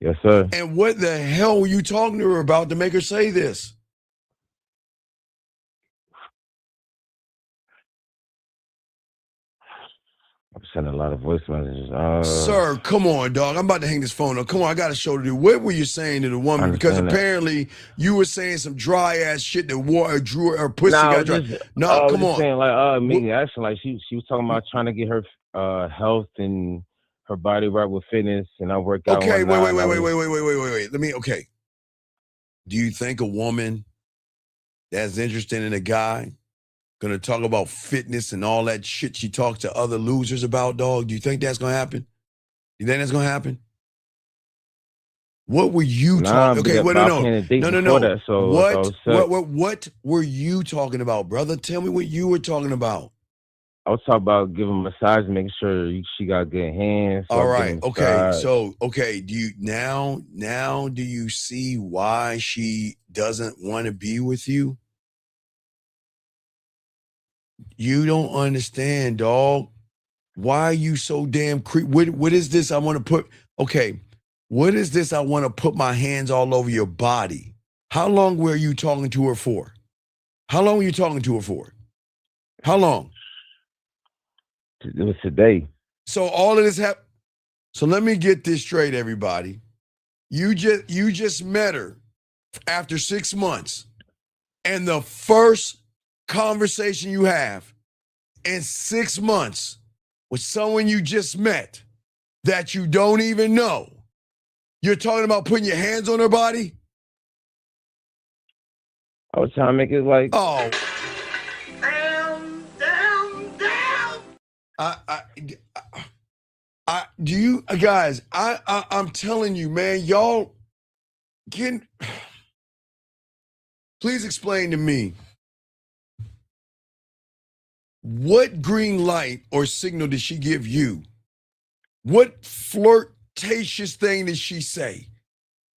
Yes, sir. And what the hell were you talking to her about to make her say this? I'm sending a lot of voice messages. Sir, come on, dog. I'm about to hang this phone up. Come on, I got a show to do. What were you saying to the woman? Because apparently you were saying some dry ass shit that drew her pussy got dry. No, come on. Saying making action. Like she was talking about trying to get her health and her body right with fitness, and I work out. Okay, wait. Let me. Okay. Do you think a woman that's interested in a guy gonna talk about fitness and all that shit she talks to other losers about, dog? Do you think that's gonna happen? You think that's gonna happen? What were you talking? Okay, wait, no. That, What were you talking about, brother? Tell me what you were talking about. I was talking about giving massage, making sure she got good hands. All right. Okay. So, do you now do you see why she doesn't want to be with you? You don't understand, dog. Why are you so damn creep? What is this? I want to put. Okay. What is this? I want to put my hands all over your body. How long were you talking to her for? How long were you talking to her for? How long? It was today. So all of this happened. So let me get this straight, everybody. You just met her after 6 months, and the first conversation you have in 6 months with someone you just met that you don't even know, you're talking about putting your hands on her body? I was trying to make it like, oh, I'm telling you, man, y'all please explain to me, what green light or signal did she give you? What flirtatious thing did she say?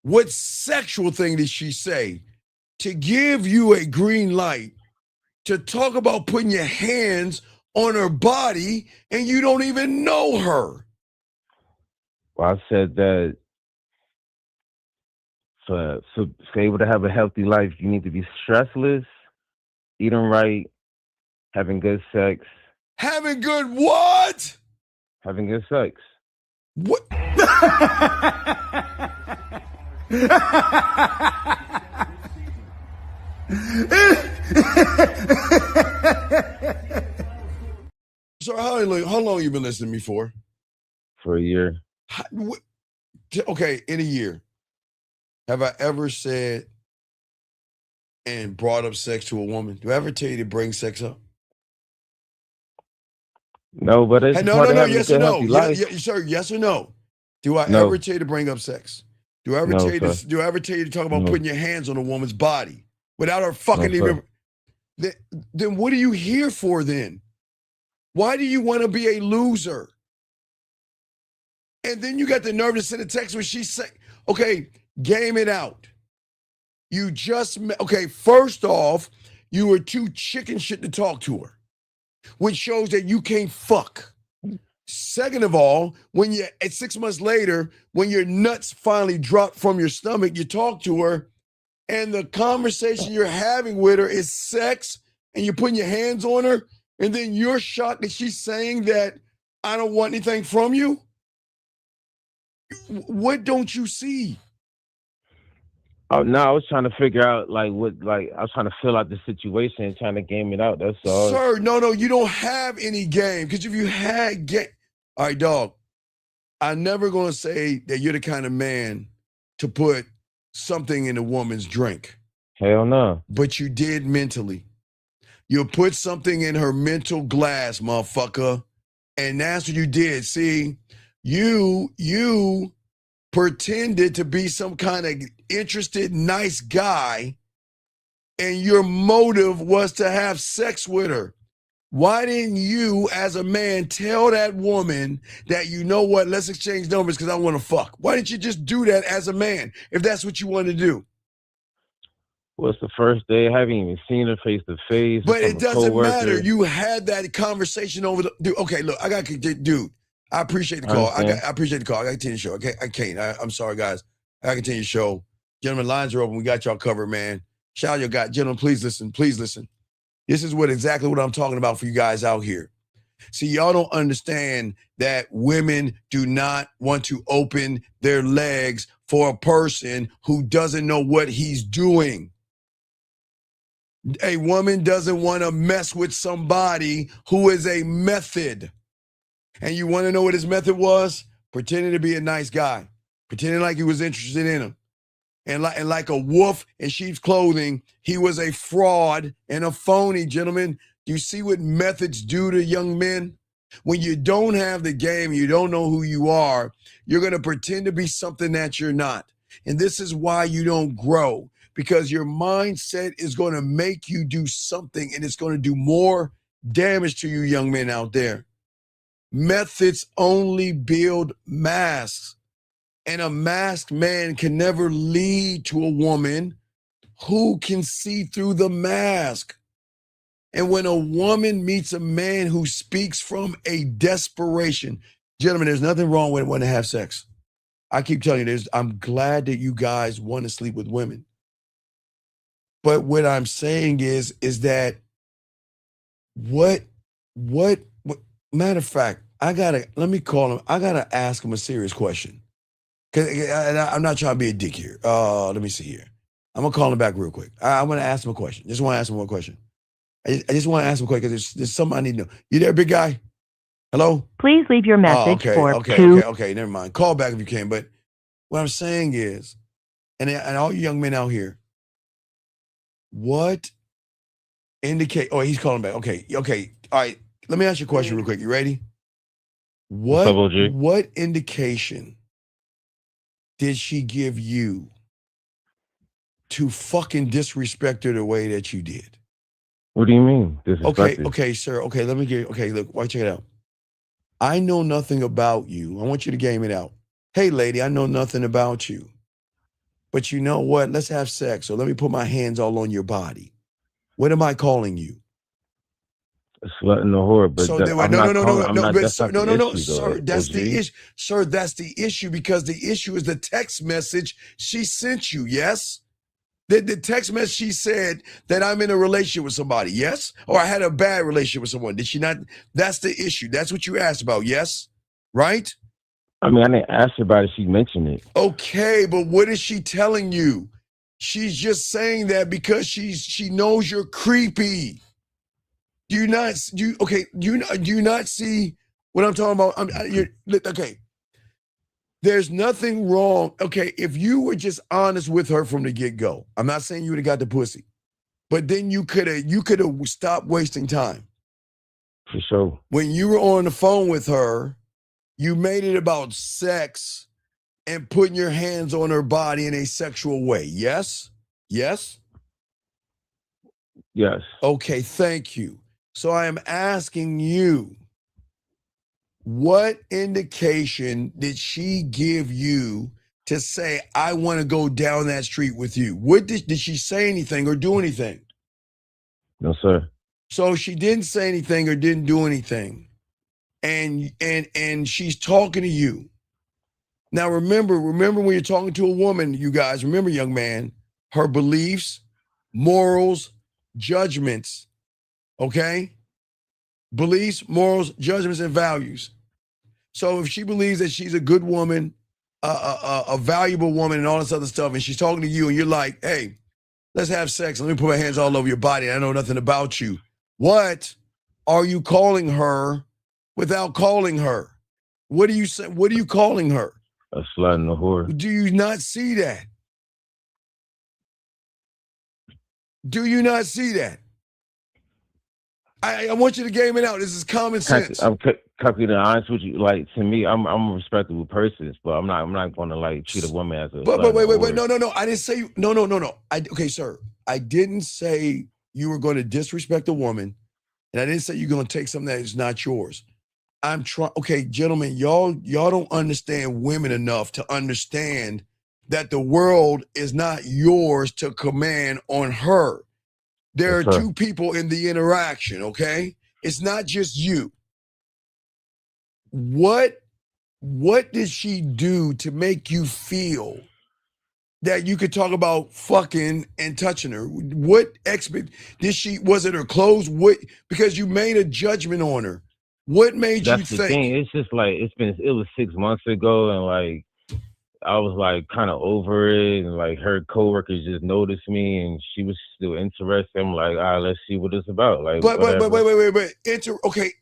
What sexual thing did she say to give you a green light to talk about putting your hands on her body and you don't even know her? Well, I said that for able to have a healthy life, you need to be stressless, eating right, having good sex. Having good what? Having good sex. What? So how long you been listening to me for? For a year. Okay, in a year, have I ever said and brought up sex to a woman? Do I ever tell you to bring sex up? No, but it's no. Yes or no? Yeah, sir. Yes or no? Do I No. ever tell you to bring up sex? Do I ever No, tell you sir. to? Do I ever tell you to talk about No. putting your hands on a woman's body without her fucking No, even? sir. Then what are you here for then? Why do you want to be a loser? And then you got the nerve to send a text when she's saying, okay, game it out. You just, okay, first off, you were too chicken shit to talk to her, which shows that you can't fuck. Second of all, when you, at 6 months later, when your nuts finally drop from your stomach, you talk to her, and the conversation you're having with her is sex, and you're putting your hands on her, and then you're shocked that she's saying that I don't want anything from you? What don't you see? Oh, no, I was trying to figure out I was trying to fill out the situation and trying to game it out. That's all. Sir, no, you don't have any game. Because if you had game, all right, dog, I'm never going to say that you're the kind of man to put something in a woman's drink. Hell no. But you did mentally. You put something in her mental glass, motherfucker. And that's what you did. See, you pretended to be some kind of interested, nice guy, and your motive was to have sex with her. Why didn't you, as a man, tell that woman that, you know what, let's exchange numbers because I want to fuck? Why didn't you just do that as a man if that's what you want to do? Well, it's the first day. I haven't even seen her face to face. But it doesn't matter. You had that conversation over the. Dude, okay, look, dude. I appreciate the call. I appreciate the call. I got to continue the show. Okay, I can't. I'm sorry, guys. I got to continue the show. Gentlemen, lines are open. We got y'all covered, man. Shout out your guy. Gentlemen, please listen. Please listen. This is exactly what I'm talking about for you guys out here. See, y'all don't understand that women do not want to open their legs for a person who doesn't know what he's doing. A woman doesn't want to mess with somebody who is a method. And you want to know what his method was? Pretending to be a nice guy. Pretending like he was interested in him. And like a wolf in sheep's clothing, he was a fraud and a phony, gentlemen. Do you see what methods do to young men? When you don't have the game, you don't know who you are, you're going to pretend to be something that you're not. And this is why you don't grow, because your mindset is going to make you do something, and it's going to do more damage to you young men out there. Methods only build masks. And a masked man can never lead to a woman who can see through the mask. And when a woman meets a man who speaks from a desperation, gentlemen, there's nothing wrong with wanting to have sex. I keep telling you, I'm glad that you guys want to sleep with women. But what I'm saying is that what matter of fact, let me call him. I gotta ask him a serious question. I'm not trying to be a dick here. Let me see here. I'm gonna call him back real quick. I'm gonna ask him a question. Just want to ask him one question. I just want to ask him a question because there's something I need to know. You there, big guy? Hello? Please leave your message for Okay, never mind. Call back if you can. But what I'm saying is, and all you young men out here, what indicate? Oh, he's calling back. Okay. All right. Let me ask you a question real quick. You ready? What indication did she give you to fucking disrespect her the way that you did? What do you mean? Disrespected? Okay, sir. Okay, look, check it out. I know nothing about you. I want you to game it out. Hey, lady, I know nothing about you. But you know what? Let's have sex. Or let me put my hands all on your body. What am I calling you? A slut and a whore. But sir, that's the issue. Sir, that's the issue, because the issue is the text message she sent you, yes? The text message, she said that I'm in a relationship with somebody, yes? Or I had a bad relationship with someone. Did she not? That's the issue. That's what you asked about, yes? Right? I mean, I didn't ask her about it. She mentioned it. Okay, but what is she telling you? She's just saying that because she knows you're creepy. Do you not see what I'm talking about? Okay. There's nothing wrong. Okay, if you were just honest with her from the get-go, I'm not saying you would have got the pussy, but then you could have stopped wasting time. For sure. When you were on the phone with her, you made it about sex and putting your hands on her body in a sexual way. Yes? Yes? Yes. Okay, thank you. So I am asking you, what indication did she give you to say, I want to go down that street with you? What did she say anything or do anything? No, sir. So she didn't say anything or didn't do anything. And she's talking to you. Now remember when you're talking to a woman, you guys, remember, young man, her beliefs, morals, judgments, okay? Beliefs, morals, judgments, and values. So if she believes that she's a good woman, a valuable woman, and all this other stuff, and she's talking to you, and you're like, hey, let's have sex. Let me put my hands all over your body. I know nothing about you. What are you calling her without calling her? What do you say? What are you calling her? A slut and a whore. Do you not see that? Do you not see that? I want you to game it out. This is common sense. I'm completely honest with you. Like, to me, I'm a respectable person, but I'm not going to like treat a woman as a. But wait. No. I didn't say you. No. Okay, sir. I didn't say you were going to disrespect a woman, and I didn't say you're going to take something that is not yours. I'm trying. Okay, gentlemen, y'all don't understand women enough to understand that the world is not yours to command on her. There are two people in the interaction, okay? It's not just you. What did she do to make you feel that you could talk about fucking and touching her? Was it her clothes? Because you made a judgment on her. What made you think? That's the thing. It's just like, it was 6 months ago, and like, I was like kind of over it, and like her coworkers just noticed me, and she was still interested. I'm like, all right, let's see what it's about. Like, but wait.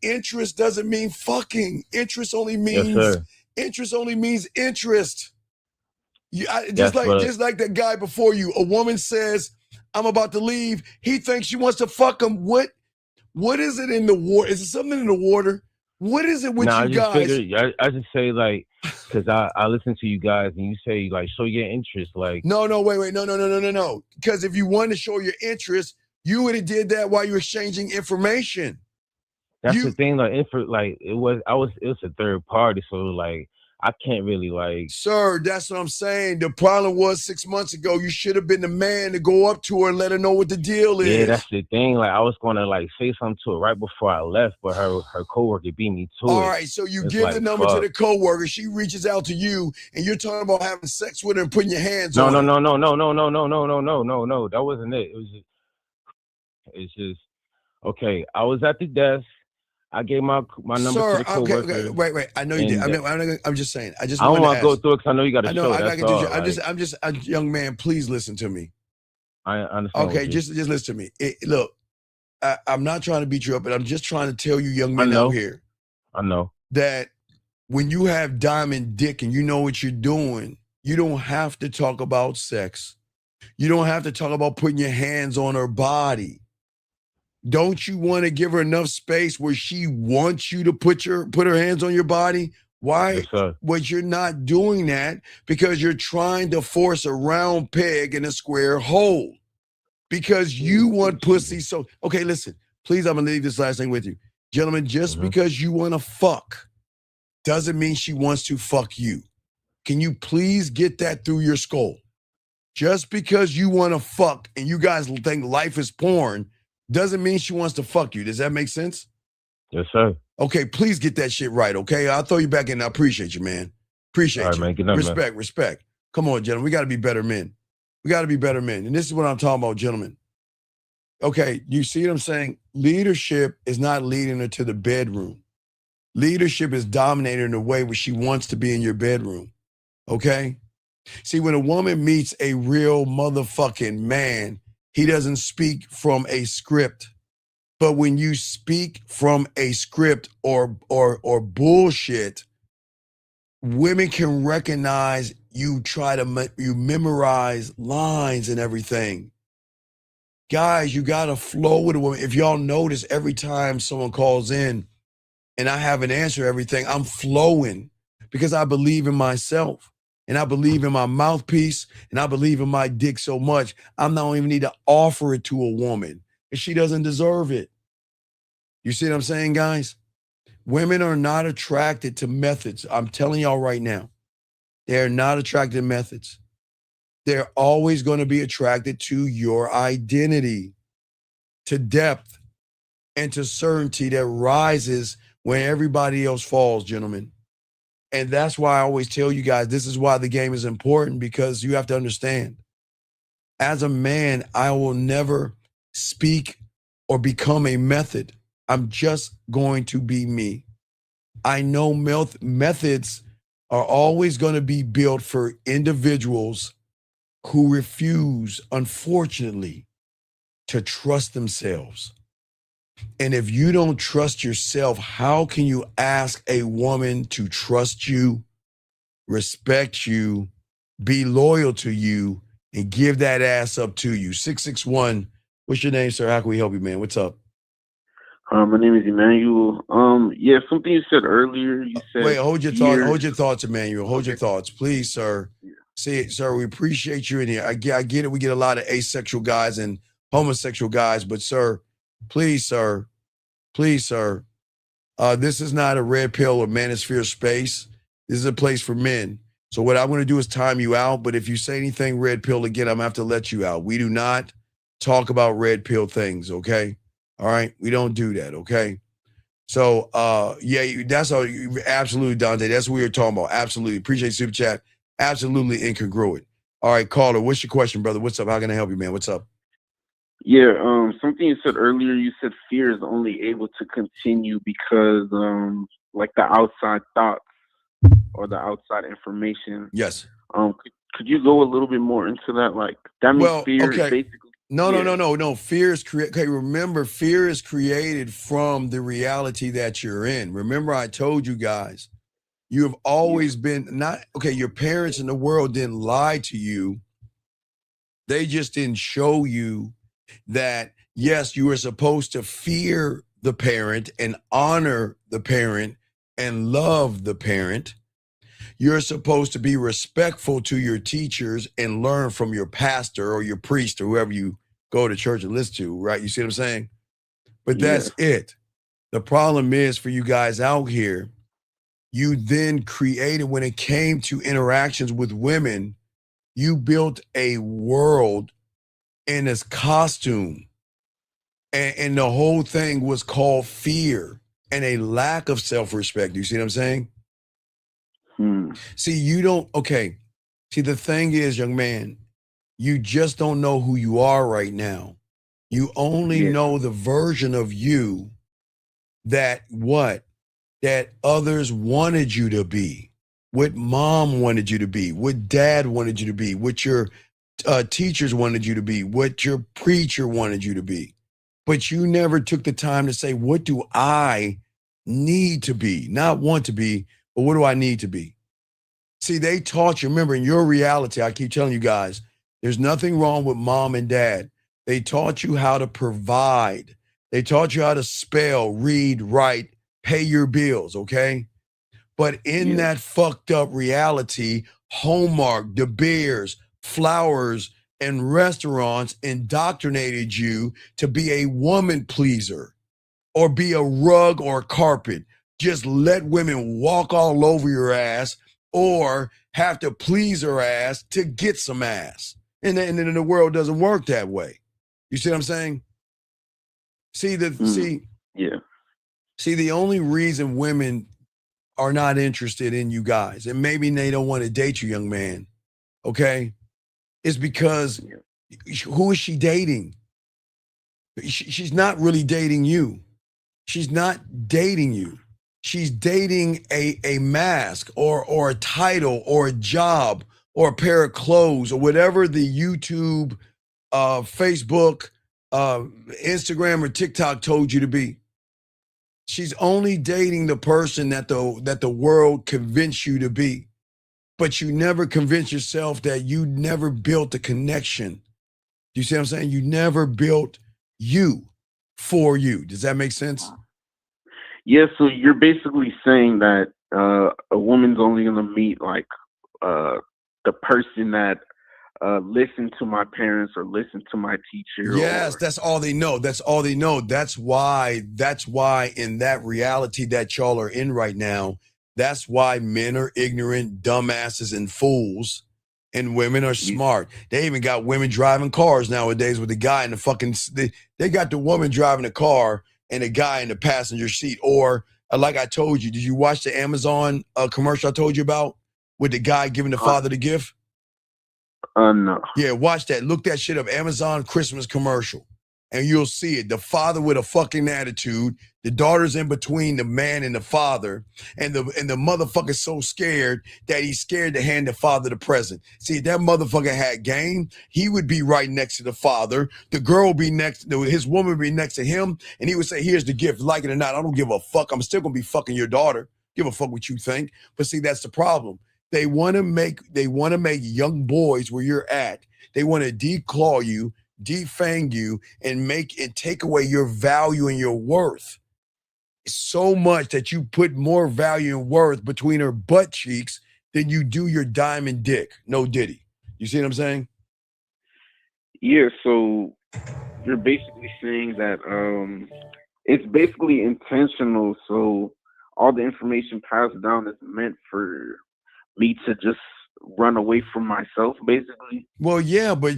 Interest doesn't mean fucking. Interest only means interest. Just like that guy before you. A woman says, "I'm about to leave." He thinks she wants to fuck him. What is it in the water? Is it something in the water? What is it with you guys? I just say, like, because I listen to you guys and you say, like, show your interest. Like, no, wait, no. Because if you wanted to show your interest, you would have did that while you were exchanging information. That's the thing. Like, it was a third party, so like, I can't really like. Sir, that's what I'm saying. The problem was 6 months ago, you should have been the man to go up to her and let her know what the deal is. Yeah, that's the thing. Like, I was gonna like say something to her right before I left, but her coworker beat me to it. All right, so you give the number to the coworker. She reaches out to you, and you're talking about having sex with her and putting your hands on her. No. That wasn't it. It's just okay. I was at the desk. I gave my number to the coworker. Okay, wait. I know you did. I'm just saying. I don't want to go through it because I know you got to show. I'm just a young man. Please listen to me. I understand. Okay, just listen to me. Look, I'm not trying to beat you up, but I'm just trying to tell you, young men out here. I know that when you have diamond dick and you know what you're doing, you don't have to talk about sex. You don't have to talk about putting your hands on her body. Don't you want to give her enough space where she wants you to put her hands on your body? Why? Yes, sir. But you're not doing that because you're trying to force a round peg in a square hole because you want pussy. So, okay, listen, please, I'm going to leave this last thing with you. Gentlemen, just because you want to fuck doesn't mean she wants to fuck you. Can you please get that through your skull? Just because you want to fuck and you guys think life is porn doesn't mean she wants to fuck you. Does that make sense? Yes, sir. Okay, please get that shit right, okay? I'll throw you back in. I appreciate you, man. Appreciate you. Man, good night, respect. Come on, gentlemen. We got to be better men. And this is what I'm talking about, gentlemen. Okay, you see what I'm saying? Leadership is not leading her to the bedroom. Leadership is dominating her in a way where she wants to be in your bedroom, okay? See, when a woman meets a real motherfucking man, he doesn't speak from a script. But when you speak from a script or bullshit, women can recognize you you memorize lines and everything. Guys, you got to flow with a woman. If y'all notice, every time someone calls in and I have an answer to everything, I'm flowing because I believe in myself. and I believe in my mouthpiece, and I believe in my dick so much, I don't even need to offer it to a woman if she doesn't deserve it. You see what I'm saying, guys? Women are not attracted to methods. I'm telling y'all right now, they're not attracted to methods. They're always going to be attracted to your identity, to depth, and to certainty that rises when everybody else falls, gentlemen. And that's why I always tell you guys, this is why the game is important, because you have to understand, as a man, I will never speak or become a method. I'm just going to be me. I know methods are always going to be built for individuals who refuse, unfortunately, to trust themselves. And if you don't trust yourself, how can you ask a woman to trust you, respect you, be loyal to you, and give that ass up to you? 661, what's your name, sir? How can we help you, man? What's up? My name is Emmanuel. Yeah, something you said earlier. You said wait, hold your thoughts, Emmanuel. Hold your thoughts, please, sir. Yeah. See, sir, we appreciate you in here. I get it. We get a lot of asexual guys and homosexual guys, but sir, please, sir, this is not a red pill or manosphere space. This is a place for men. So what I'm going to do is time you out. But if you say anything red pill again, I'm going to have to let you out. We do not talk about red pill things, okay? All right? We don't do that, okay? So, yeah, that's all. Absolutely, Dante. That's what we were talking about. Absolutely. Appreciate Super Chat. Absolutely incongruent. All right, caller, what's your question, brother? What's up? How can I help you, man? What's up? Yeah, something you said earlier. You said fear is only able to continue because, like the outside thoughts or the outside information. Yes. Could you go a little bit more into that? Like that means fear is basically. No. Fear is okay, remember, fear is created from the reality that you're in. Remember, I told you guys, you have always been your parents in the world didn't lie to you. They just didn't show you that, yes, you were supposed to fear the parent and honor the parent and love the parent. You're supposed to be respectful to your teachers and learn from your pastor or your priest or whoever you go to church and listen to, right? You see what I'm saying? But that's it. The problem is for you guys out here, you then created, when it came to interactions with women, you built a world in this costume. And the whole thing was called fear and a lack of self-respect. You see what I'm saying? See, See, the thing is, young man, you just don't know who you are right now. You only know the version of you that others wanted you to be, what mom wanted you to be, what dad wanted you to be, what your teachers wanted you to be, what your preacher wanted you to be. But you never took the time to say, what do I need to be? Not want to be, but what do I need to be? See, they taught you, remember, in your reality, I keep telling you guys, there's nothing wrong with mom and dad. They taught you how to provide. They taught you how to spell, read, write, pay your bills, okay? But in that fucked up reality, Hallmark, De Beers, flowers, and restaurants indoctrinated you to be a woman pleaser or be a rug or a carpet. Just let women walk all over your ass or have to please her ass to get some ass. And then the world doesn't work that way. You see what I'm saying? See, the only reason women are not interested in you guys, and maybe they don't want to date you, young man, okay, is because who is she dating? She's not really dating you. She's not dating you. She's dating a mask or a title or a job or a pair of clothes or whatever the YouTube, Facebook, Instagram or TikTok told you to be. She's only dating the person that the world convinced you to be. But you never convinced yourself that you never built a connection. You see what I'm saying? You never built you for you. Does that make sense? Yeah, so you're basically saying that a woman's only going to meet like the person that listened to my parents or listened to my teacher. Yes, that's all they know. That's all they know. That's why in that reality that y'all are in right now, that's why men are ignorant, dumbasses, and fools, and women are smart. They even got women driving cars nowadays with the guy in the fucking, they got the woman driving the car and the guy in the passenger seat. Or like I told you, did you watch the Amazon commercial I told you about with the guy giving the father the gift? No. Yeah, watch that. Look that shit up. Amazon Christmas commercial. And you'll see it. The father with a fucking attitude. The daughter's in between the man and the father. And the motherfucker's so scared that he's scared to hand the father the present. See, if that motherfucker had game, he would be right next to the father. The girl would be next, his woman would be next to him. And he would say, here's the gift. Like it or not, I don't give a fuck. I'm still gonna be fucking your daughter. Give a fuck what you think. But see, that's the problem. They want to make young boys where you're at. They want to declaw you, defang you, and take away your value and your worth so much that you put more value and worth between her butt cheeks than you do your diamond dick. No diddy. You see what I'm saying? Yeah, so you're basically saying that it's basically intentional. So all the information passed down is meant for me to just run away from myself, basically. Well, yeah, but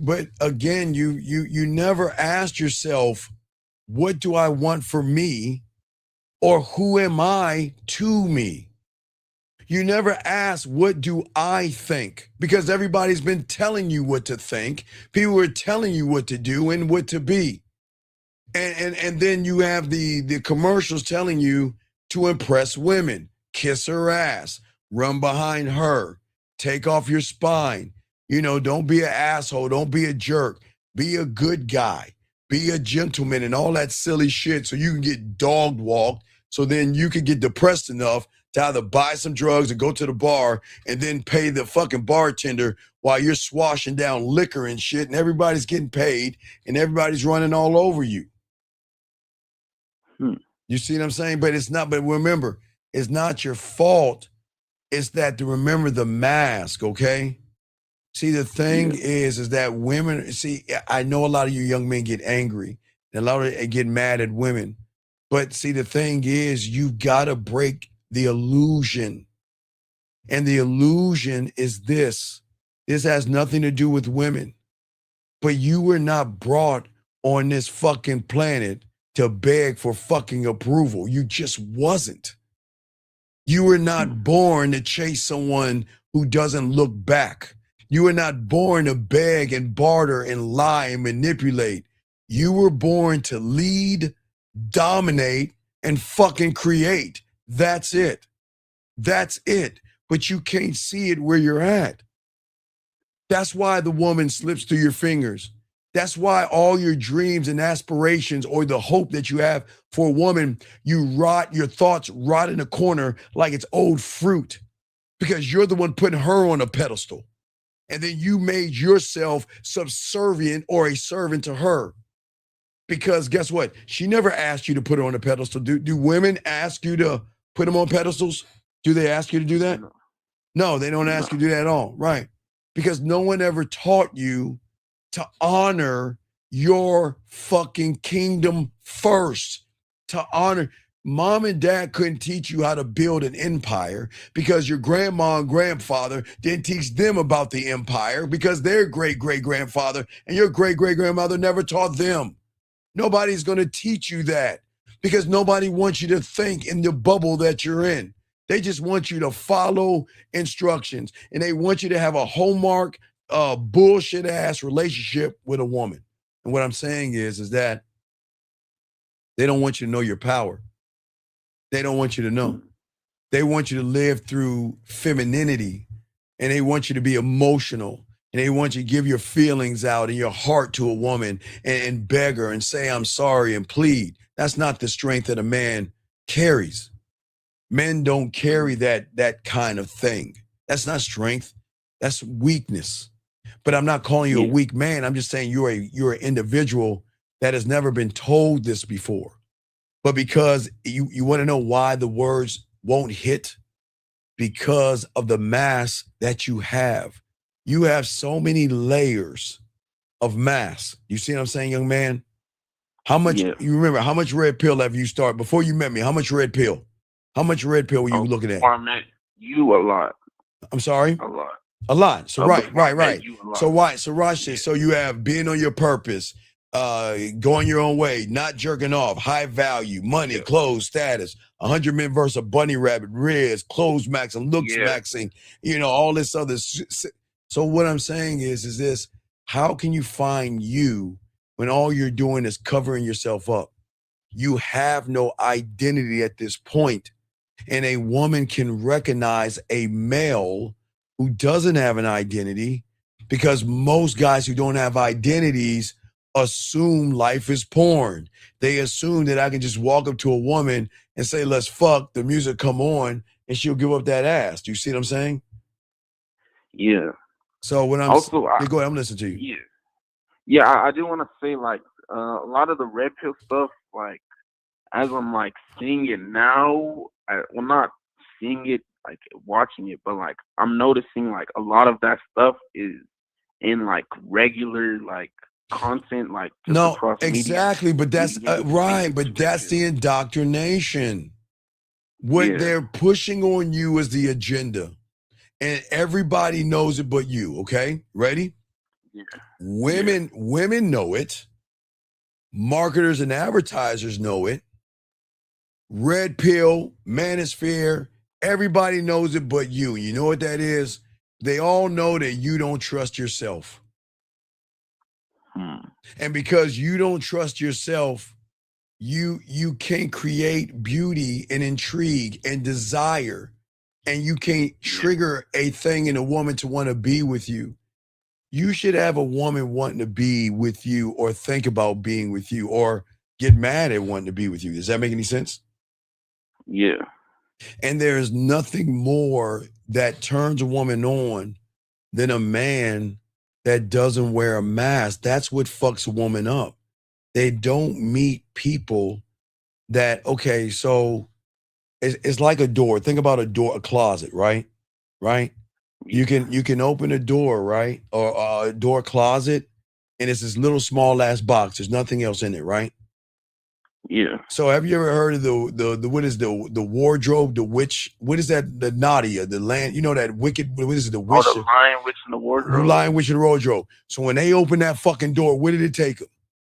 but again, you never asked yourself, what do I want for me, or who am I to me? You never asked, what do I think? Because everybody's been telling you what to think. People are telling you what to do and what to be. And then you have the commercials telling you to impress women, kiss her ass, run behind her, take off your spine. Don't be an asshole. Don't be a jerk. Be a good guy. Be a gentleman and all that silly shit so you can get dog walked. So then you can get depressed enough to either buy some drugs or go to the bar and then pay the fucking bartender while you're swashing down liquor and shit and everybody's getting paid and everybody's running all over you. You see what I'm saying? But remember, it's not your fault. It's that to remember the mask, okay? See, the thing is that women, I know a lot of you young men get angry and a lot of you get mad at women. But see, the thing is, you've got to break the illusion. And the illusion is this. This has nothing to do with women. But you were not brought on this fucking planet to beg for fucking approval. You just wasn't. You were not born to chase someone who doesn't look back. You were not born to beg and barter and lie and manipulate. You were born to lead, dominate, and fucking create. That's it. That's it. But you can't see it where you're at. That's why the woman slips through your fingers. That's why all your dreams and aspirations or the hope that you have for a woman, your thoughts rot in a corner like it's old fruit because you're the one putting her on a pedestal. And then you made yourself subservient or a servant to her. Because guess what? She never asked you to put her on a pedestal. Do women ask you to put them on pedestals? Do they ask you to do that? No, they don't ask you to do that at all. Right. Because no one ever taught you to honor your fucking kingdom first. To honor. Mom and dad couldn't teach you how to build an empire because your grandma and grandfather didn't teach them about the empire because their great-great-grandfather and your great-great-grandmother never taught them. Nobody's going to teach you that because nobody wants you to think in the bubble that you're in. They just want you to follow instructions and they want you to have a hallmark bullshit ass relationship with a woman. And what I'm saying is that they don't want you to know your power. They don't want you to know. They want you to live through femininity and they want you to be emotional and they want you to give your feelings out and your heart to a woman and beg her and say, I'm sorry and plead. That's not the strength that a man carries. Men don't carry that kind of thing. That's not strength. That's weakness. But I'm not calling you a weak man. I'm just saying you're an individual that has never been told this before. But because you want to know why the words won't hit, because of the mask that you have. You have so many layers of mask. You see what I'm saying, young man? How much, you remember, how much red pill have you started before you met me? How much red pill? How much red pill were you looking at? Before I met you, a lot. I'm sorry? A lot. A lot. So right. So watch this. So you have being on your purpose, going your own way, not jerking off, high value, money, clothes, status, 100 men versus a bunny rabbit, riz, clothes maxing, looks maxing, all this other. So what I'm saying is this: how can you find you when all you're doing is covering yourself up? You have no identity at this point, and a woman can recognize a male who doesn't have an identity, because most guys who don't have identities assume life is porn. They assume that I can just walk up to a woman and say, let's fuck, the music come on, and she'll give up that ass. Do you see what I'm saying? Yeah. So when I'm also, go ahead, I'm listening to you. Yeah, I do want to say, like, a lot of the red pill stuff, like, as I'm like seeing it now, well, not seeing it, like watching it, but like I'm noticing like a lot of that stuff is in like regular like content, like just no, across exactly, media. But that's right. But that's the indoctrination. What they're pushing on you is the agenda, and everybody knows it, but you. Okay, ready? Yeah. Women know it. Marketers and advertisers know it. Red pill, manosphere, everybody knows it but you. You know what that is? They all know that you don't trust yourself. And because you don't trust yourself, you can't create beauty and intrigue and desire, and you can't trigger a thing in a woman to want to be with you. You should have a woman wanting to be with you, or think about being with you, or get mad at wanting to be with you. Does that make any sense? Yeah. And there's nothing more that turns a woman on than a man that doesn't wear a mask. That's what fucks a woman up. They don't meet people that, okay, so it's like a door. Think about a door, a closet, right? Right? You can open a door, right? Or a door closet, and it's this little small ass box. There's nothing else in it, right? Yeah. So have you ever heard of the what is the wardrobe, the witch? What is that? The Nadia, the land, that wicked, what is it? The witch? Oh, the Lion Witch in the Wardrobe. The Lion Witch in the Wardrobe. So when they opened that fucking door, what did it take them?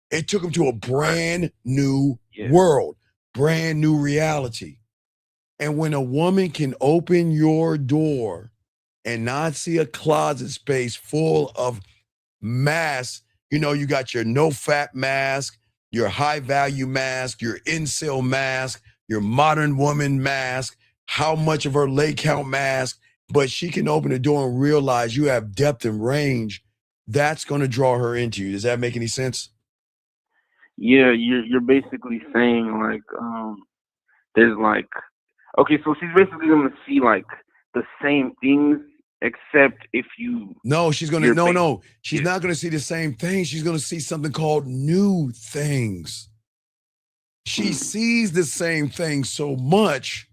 It took them to a brand new world, brand new reality. And when a woman can open your door and not see a closet space full of masks, you got your no fat mask, your high value mask, your incel mask, your modern woman mask, how much of her leg count mask, but she can open the door and realize you have depth and range. That's going to draw her into you. Does that make any sense? Yeah, you're basically saying like there's like, okay, so she's basically gonna see like the same things, except if you she's not gonna see the same thing. She's gonna see something called new things. She sees the same thing so much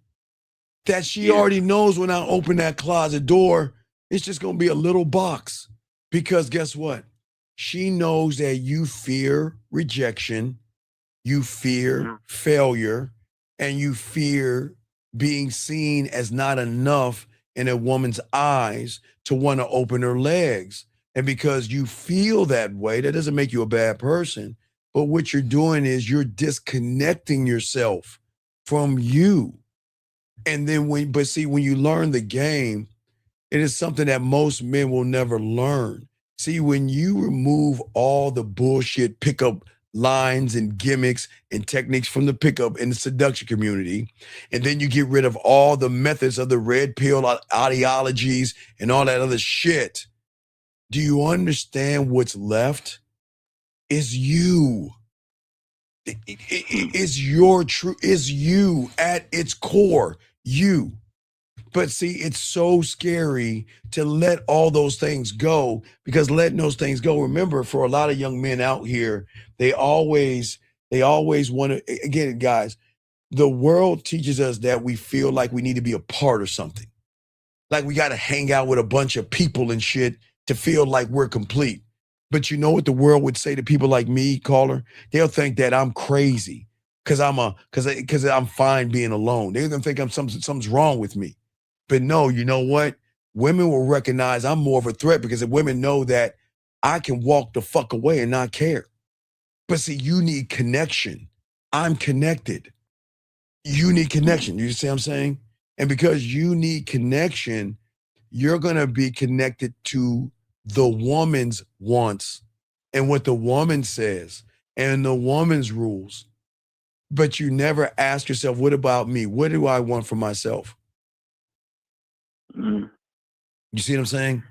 that she already knows when I open that closet door, it's just gonna be a little box. Because guess what? She knows that you fear rejection, you fear failure, and you fear being seen as not enough in a woman's eyes to want to open her legs. And because you feel that way, that doesn't make you a bad person. But what you're doing is you're disconnecting yourself from you. And then when you learn the game, it is something that most men will never learn. See, when you remove all the bullshit pickup lines and gimmicks and techniques from the pickup and the seduction community, and then you get rid of all the methods of the red pill ideologies and all that other shit, do you understand what's left? Is you. Is your true, is you at its core, you. But see, it's so scary to let all those things go, because letting those things go, remember, for a lot of young men out here, they always want to, again, guys, the world teaches us that we feel like we need to be a part of something. Like we got to hang out with a bunch of people and shit to feel like we're complete. But you know what the world would say to people like me, caller? They'll think that I'm crazy because I'm fine being alone. They're gonna think something's wrong with me. But no, you know what? Women will recognize I'm more of a threat because if women know that I can walk the fuck away and not care. But see, you need connection. I'm connected. You need connection. You see what I'm saying? And because you need connection, you're going to be connected to the woman's wants and what the woman says and the woman's rules. But you never ask yourself, what about me? What do I want for myself? Mm. You see what I'm saying?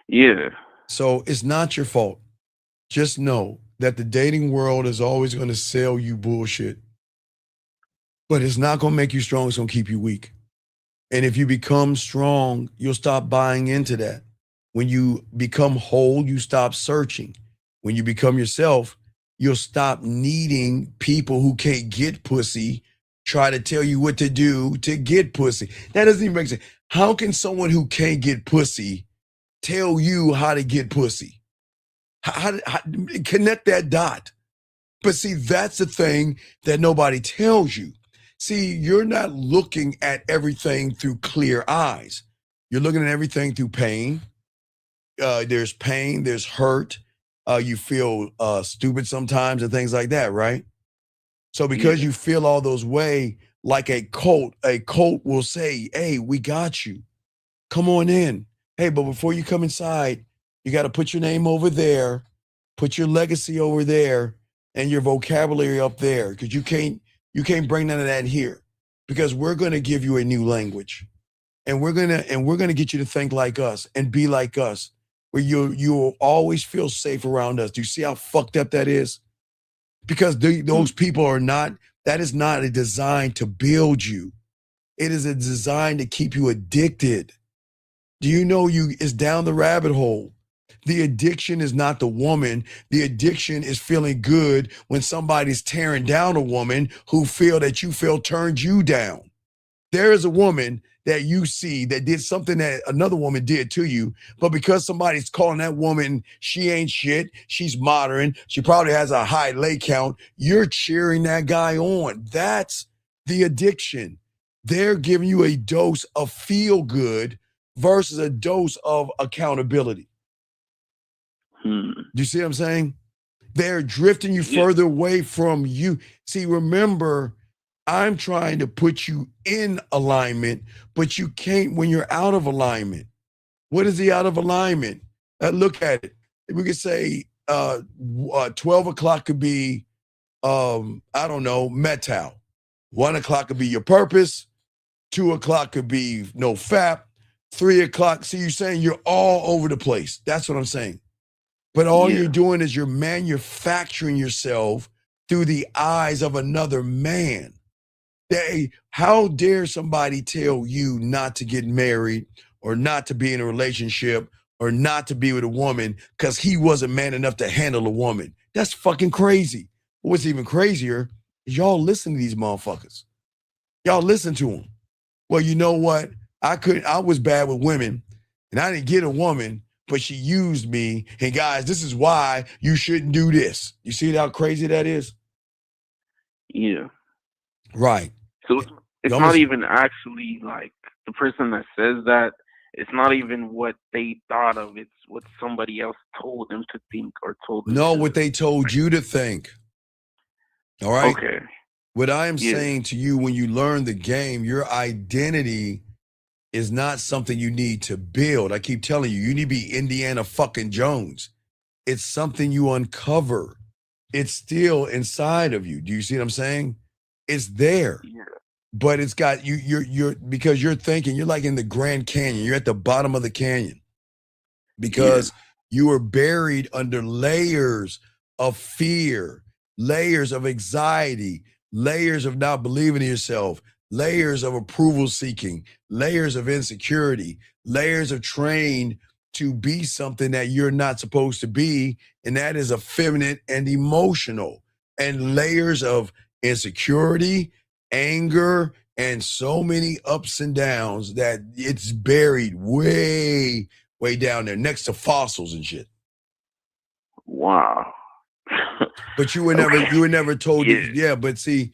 Yeah. So it's not your fault. Just know that the dating world is always going to sell you bullshit. But it's not going to make you strong. It's going to keep you weak. And if you become strong, you'll stop buying into that. When you become whole, you stop searching. When you become yourself, you'll stop needing people who can't get pussy try to tell you what to do to get pussy. That doesn't even make sense. How can someone who can't get pussy tell you how to get pussy? How connect that dot? But see, that's the thing that nobody tells you. See, you're not looking at everything through clear eyes. You're looking at everything through pain. There's pain, there's hurt. You feel stupid sometimes and things like that, right? So because you feel all those way, like a cult will say, hey, we got you. Come on in. Hey, but before you come inside, you got to put your name over there, put your legacy over there, and your vocabulary up there, because you can't bring none of that here, because we're going to give you a new language, and we're gonna get you to think like us and be like us, where you'll always feel safe around us. Do you see how fucked up that is? Because those people are not. That is not a design to build you. It is a design to keep you addicted. Do you know it's down the rabbit hole? The addiction is not the woman. The addiction is feeling good when somebody's tearing down a woman who feel that you feel turned you down. There is a woman that you see that did something that another woman did to you, but because somebody's calling that woman, she ain't shit, she's modern, she probably has a high lay count, you're cheering that guy on. That's the addiction. They're giving you a dose of feel good versus a dose of accountability. Do you see what I'm saying? They're drifting you further away from you. See, remember, I'm trying to put you in alignment, but you can't when you're out of alignment. What is the out of alignment? Look at it. We could say 12 o'clock could be, I don't know, metal. 1 o'clock could be your purpose. 2 o'clock could be no fap. 3 o'clock. See, you're saying you're all over the place. That's what I'm saying. But all you're doing is you're manufacturing yourself through the eyes of another man. How dare somebody tell you not to get married or not to be in a relationship or not to be with a woman because he wasn't man enough to handle a woman? That's fucking crazy. What's even crazier is y'all listen to these motherfuckers. Y'all listen to them. Well, you know what? I was bad with women and I didn't get a woman, but she used me. And guys, this is why you shouldn't do this. You see how crazy that is? Yeah. Right. So it's not even actually like the person that says that. It's not even what they thought of. It's what somebody else told them to think or told them. No, what they told you to think. All right. Okay. What I am saying to you, when you learn the game, your identity is not something you need to build. I keep telling you, you need to be Indiana fucking Jones. It's something you uncover. It's still inside of you. Do you see what I'm saying? It's there. Yeah. But it's got you're because you're thinking you're like in the Grand Canyon. You're at the bottom of the canyon because you are buried under layers of fear, layers of anxiety, layers of not believing in yourself, layers of approval seeking, layers of insecurity, layers of trained to be something that you're not supposed to be, and that is effeminate and emotional, and layers of insecurity, anger, and so many ups and downs that it's buried way, way down there next to fossils and shit. Wow. But you were never told it. Yeah, but see,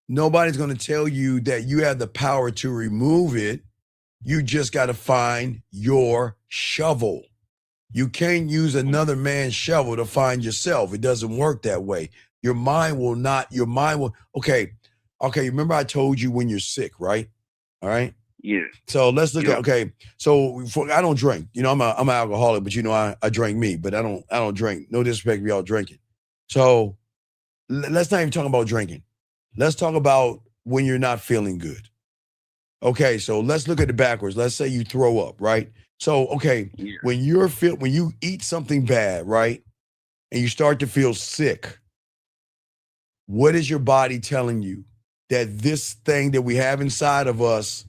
nobody's going to tell you that you have the power to remove it. You just got to find your shovel. You can't use another man's shovel to find yourself. It doesn't work that way. Your mind will, okay, remember I told you when you're sick, right? All right? Yeah. So let's look at, so I don't drink. You know, I'm an alcoholic, but you know, I drink me, but I don't drink. No disrespect for y'all drinking. So let's not even talk about drinking. Let's talk about when you're not feeling good. Okay, so let's look at it backwards. Let's say you throw up, right? So, when you eat something bad, right? And you start to feel sick, what is your body telling you? That this thing that we have inside of us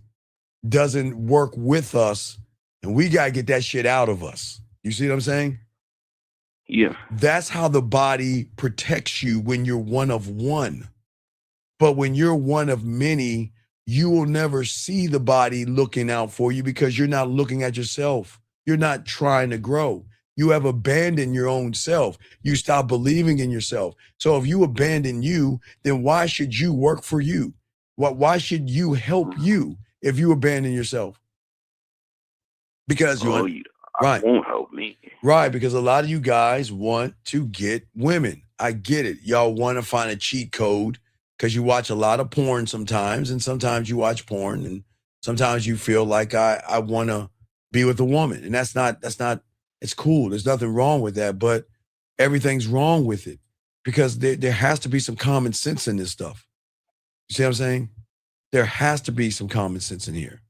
doesn't work with us, and we got to get that shit out of us. You see what I'm saying? Yeah. That's how the body protects you when you're one of one. But when you're one of many, you will never see the body looking out for you because you're not looking at yourself. You're not trying to grow. You have abandoned your own self. You stop believing in yourself. So if you abandon you, then why should you work for you? Why should you help you if you abandon yourself? Because won't help me. Right, because a lot of you guys want to get women. I get it. Y'all want to find a cheat code because you watch a lot of porn sometimes, and sometimes you watch porn, and sometimes you feel like I want to be with a woman. And that's not, it's cool. There's nothing wrong with that, but everything's wrong with it because there has to be some common sense in this stuff. You see what I'm saying? There has to be some common sense in here.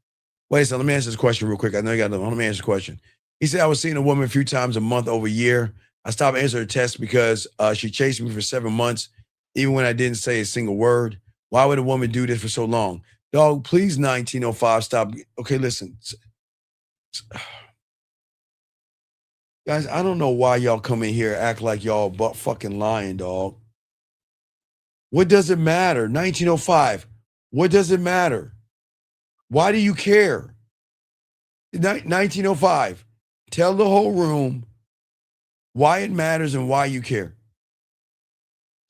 Wait a second, let me answer this question real quick. I know you got another one. Let me answer the question. He said, I was seeing a woman a few times a month over a year. I stopped answering her text because she chased me for 7 months, even when I didn't say a single word. Why would a woman do this for so long? Dog, please, 1905, stop. Okay, listen. Guys, I don't know why y'all come in here act like y'all butt fucking lying, dog. What does it matter? 1905. What does it matter? Why do you care? 1905. Tell the whole room why it matters and why you care.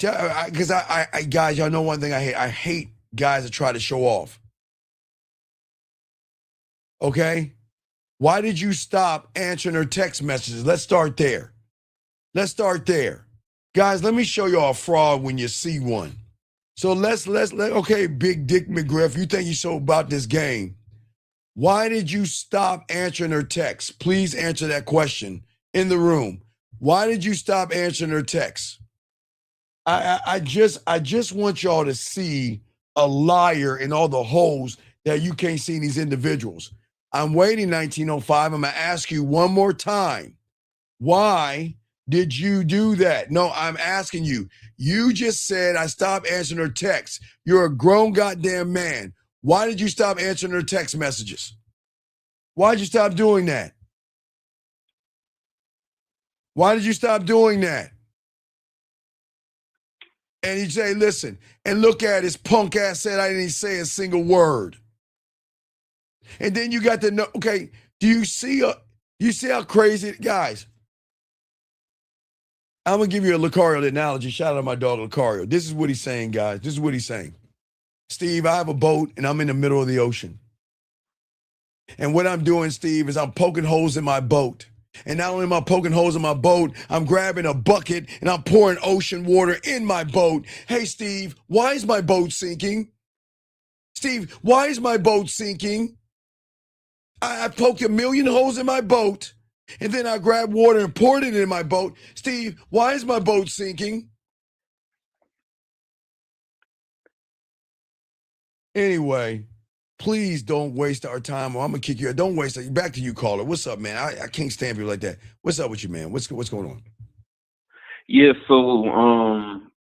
Because I guys, y'all know one thing I hate. I hate guys that try to show off. Okay? Why did you stop answering her text messages? Let's start there. Guys, let me show y'all a fraud when you see one. So okay, Big Dick McGriff, you think you're so about this game. Why did you stop answering her texts? Please answer that question in the room. Why did you stop answering her texts? I just want y'all to see a liar in all the holes that you can't see in these individuals. I'm waiting, 1905. I'm going to ask you one more time. Why did you do that? No, I'm asking you. You just said I stopped answering her texts. You're a grown goddamn man. Why did you stop answering her text messages? Why'd you stop doing that? Why did you stop doing that? And you say, listen, and look at his punk ass said I didn't say a single word. And then you got to know, okay, do you see how crazy, guys? I'm going to give you a Lucario analogy. Shout out to my dog, Lucario. This is what he's saying, guys. This is what he's saying. Steve, I have a boat, and I'm in the middle of the ocean. And what I'm doing, Steve, is I'm poking holes in my boat. And not only am I poking holes in my boat, I'm grabbing a bucket, and I'm pouring ocean water in my boat. Hey, Steve, why is my boat sinking? Steve, why is my boat sinking? I poked 1,000,000 holes in my boat, and then I grabbed water and poured it in my boat. Steve, why is my boat sinking? Anyway, please don't waste our time, or I'm going to kick you out. Don't waste it. Back to you, caller. What's up, man? I can't stand people like that. What's up with you, man? What's going on? Yeah, so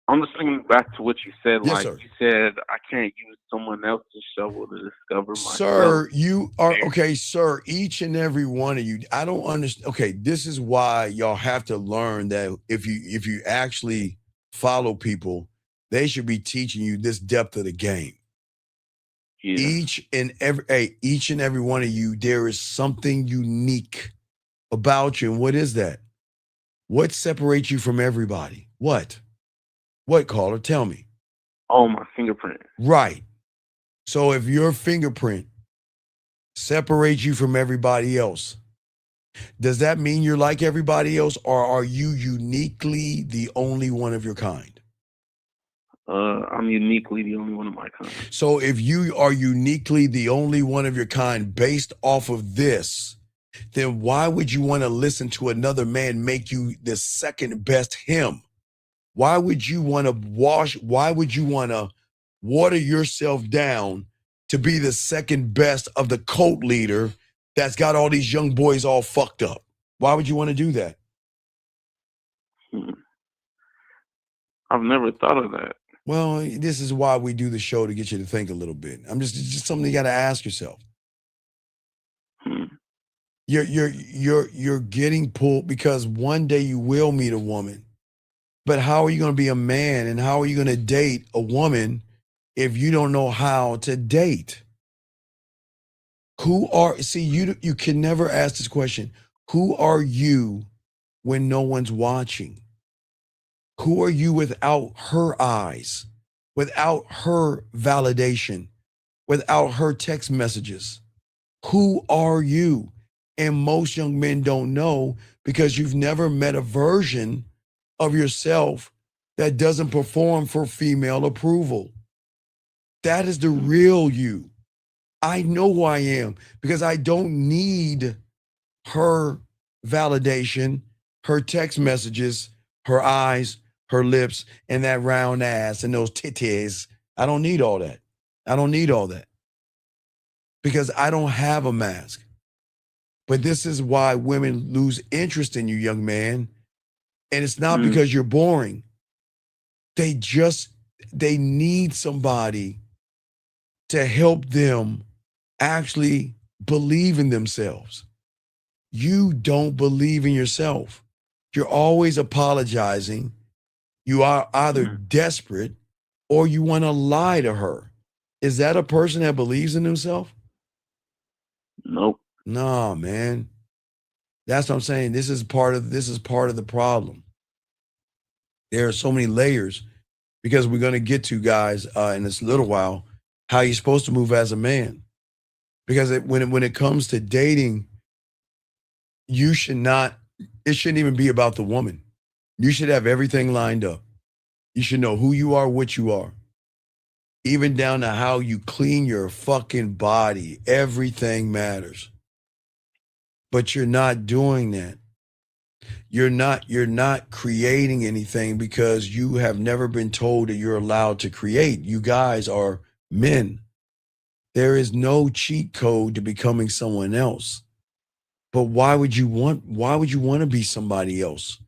I'm just thinking back to what you said. Yes, like sir. you said, I can't use someone else's shovel to discover myself. Sir, you are okay, sir. Each and every one of you. I don't understand. Okay, this is why y'all have to learn that if you actually follow people, they should be teaching you this depth of the game. Yeah. Each and every one of you, there is something unique about you. And what is that? What separates you from everybody? What? What, caller? Tell me. Oh, my fingerprint. Right. So if your fingerprint separates you from everybody else, does that mean you're like everybody else, or are you uniquely the only one of your kind? I'm uniquely the only one of my kind. So if you are uniquely the only one of your kind based off of this, then why would you want to listen to another man make you the second best him? Why would you want to water yourself down to be the second best of the cult leader that's got all these young boys all fucked up? Why would you want to do that? I've never thought of that. Well, this is why we do the show, to get you to think a little bit. It's just something you got to ask yourself. You're getting pulled because one day you will meet a woman. But how are you going to be a man, and how are you going to date a woman if you don't know how to date? You can never ask this question. Who are you when no one's watching? Who are you without her eyes, without her validation, without her text messages? Who are you? And most young men don't know because you've never met a version of yourself that doesn't perform for female approval. That is the real you. I know who I am because I don't need her validation, her text messages, her eyes, her lips, and that round ass and those titties. I don't need all that. I don't need all that because I don't have a mask. But this is why women lose interest in you, young man. And it's not because you're boring. They need somebody to help them actually believe in themselves. You don't believe in yourself. You're always apologizing. You are either desperate or you want to lie to her. Is that a person that believes in himself? Nope. No, man. That's what I'm saying. This is part of the problem. There are so many layers because we're going to get to, guys, in this little while, how you're supposed to move as a man. Because when it comes to dating, it shouldn't even be about the woman. You should have everything lined up. You should know who you are, what you are. Even down to how you clean your fucking body. Everything matters. But you're not doing that. You're not creating anything because you have never been told that you're allowed to create. You guys are men. There is no cheat code to becoming someone else. But why would you want to be somebody else?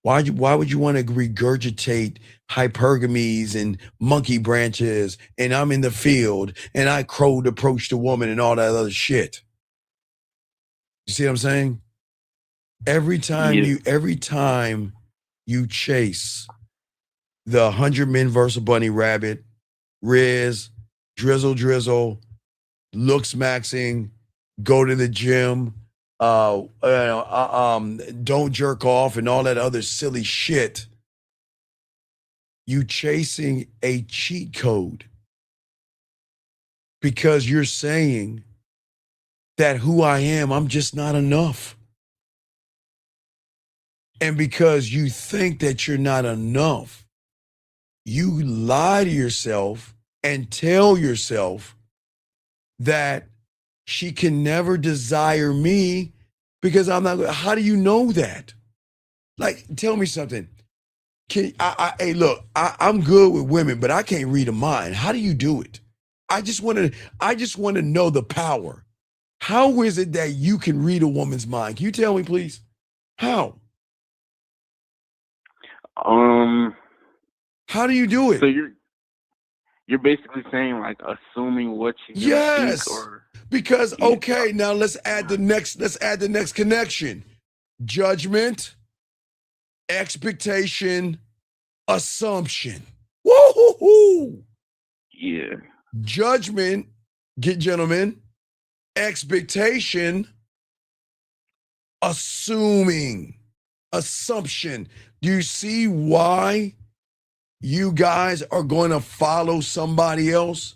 Why would you want to regurgitate hypergamies and monkey branches and I'm in the field and I crowed approached a woman and all that other shit? You see what I'm saying? Every time you chase the 100 Men versus Bunny Rabbit, Riz, Drizzle, looks maxing, go to the gym, don't jerk off and all that other silly shit, you chasing a cheat code because you're saying that who I am, I'm just not enough. And because you think that you're not enough, you lie to yourself and tell yourself that she can never desire me because I'm not. How do you know that? Like, tell me something. Hey, look, I'm good with women, but I can't read a mind. How do you do it? I just want to know the power. How is it that you can read a woman's mind? Can you tell me, please? How? How do you do it? So you're basically saying like assuming what you think, or because okay, now let's add the next connection. Judgment, expectation, assumption. Woo-hoo-hoo. Yeah. Judgment Get gentlemen, expectation, assuming, assumption. Do you see why you guys are going to follow somebody else?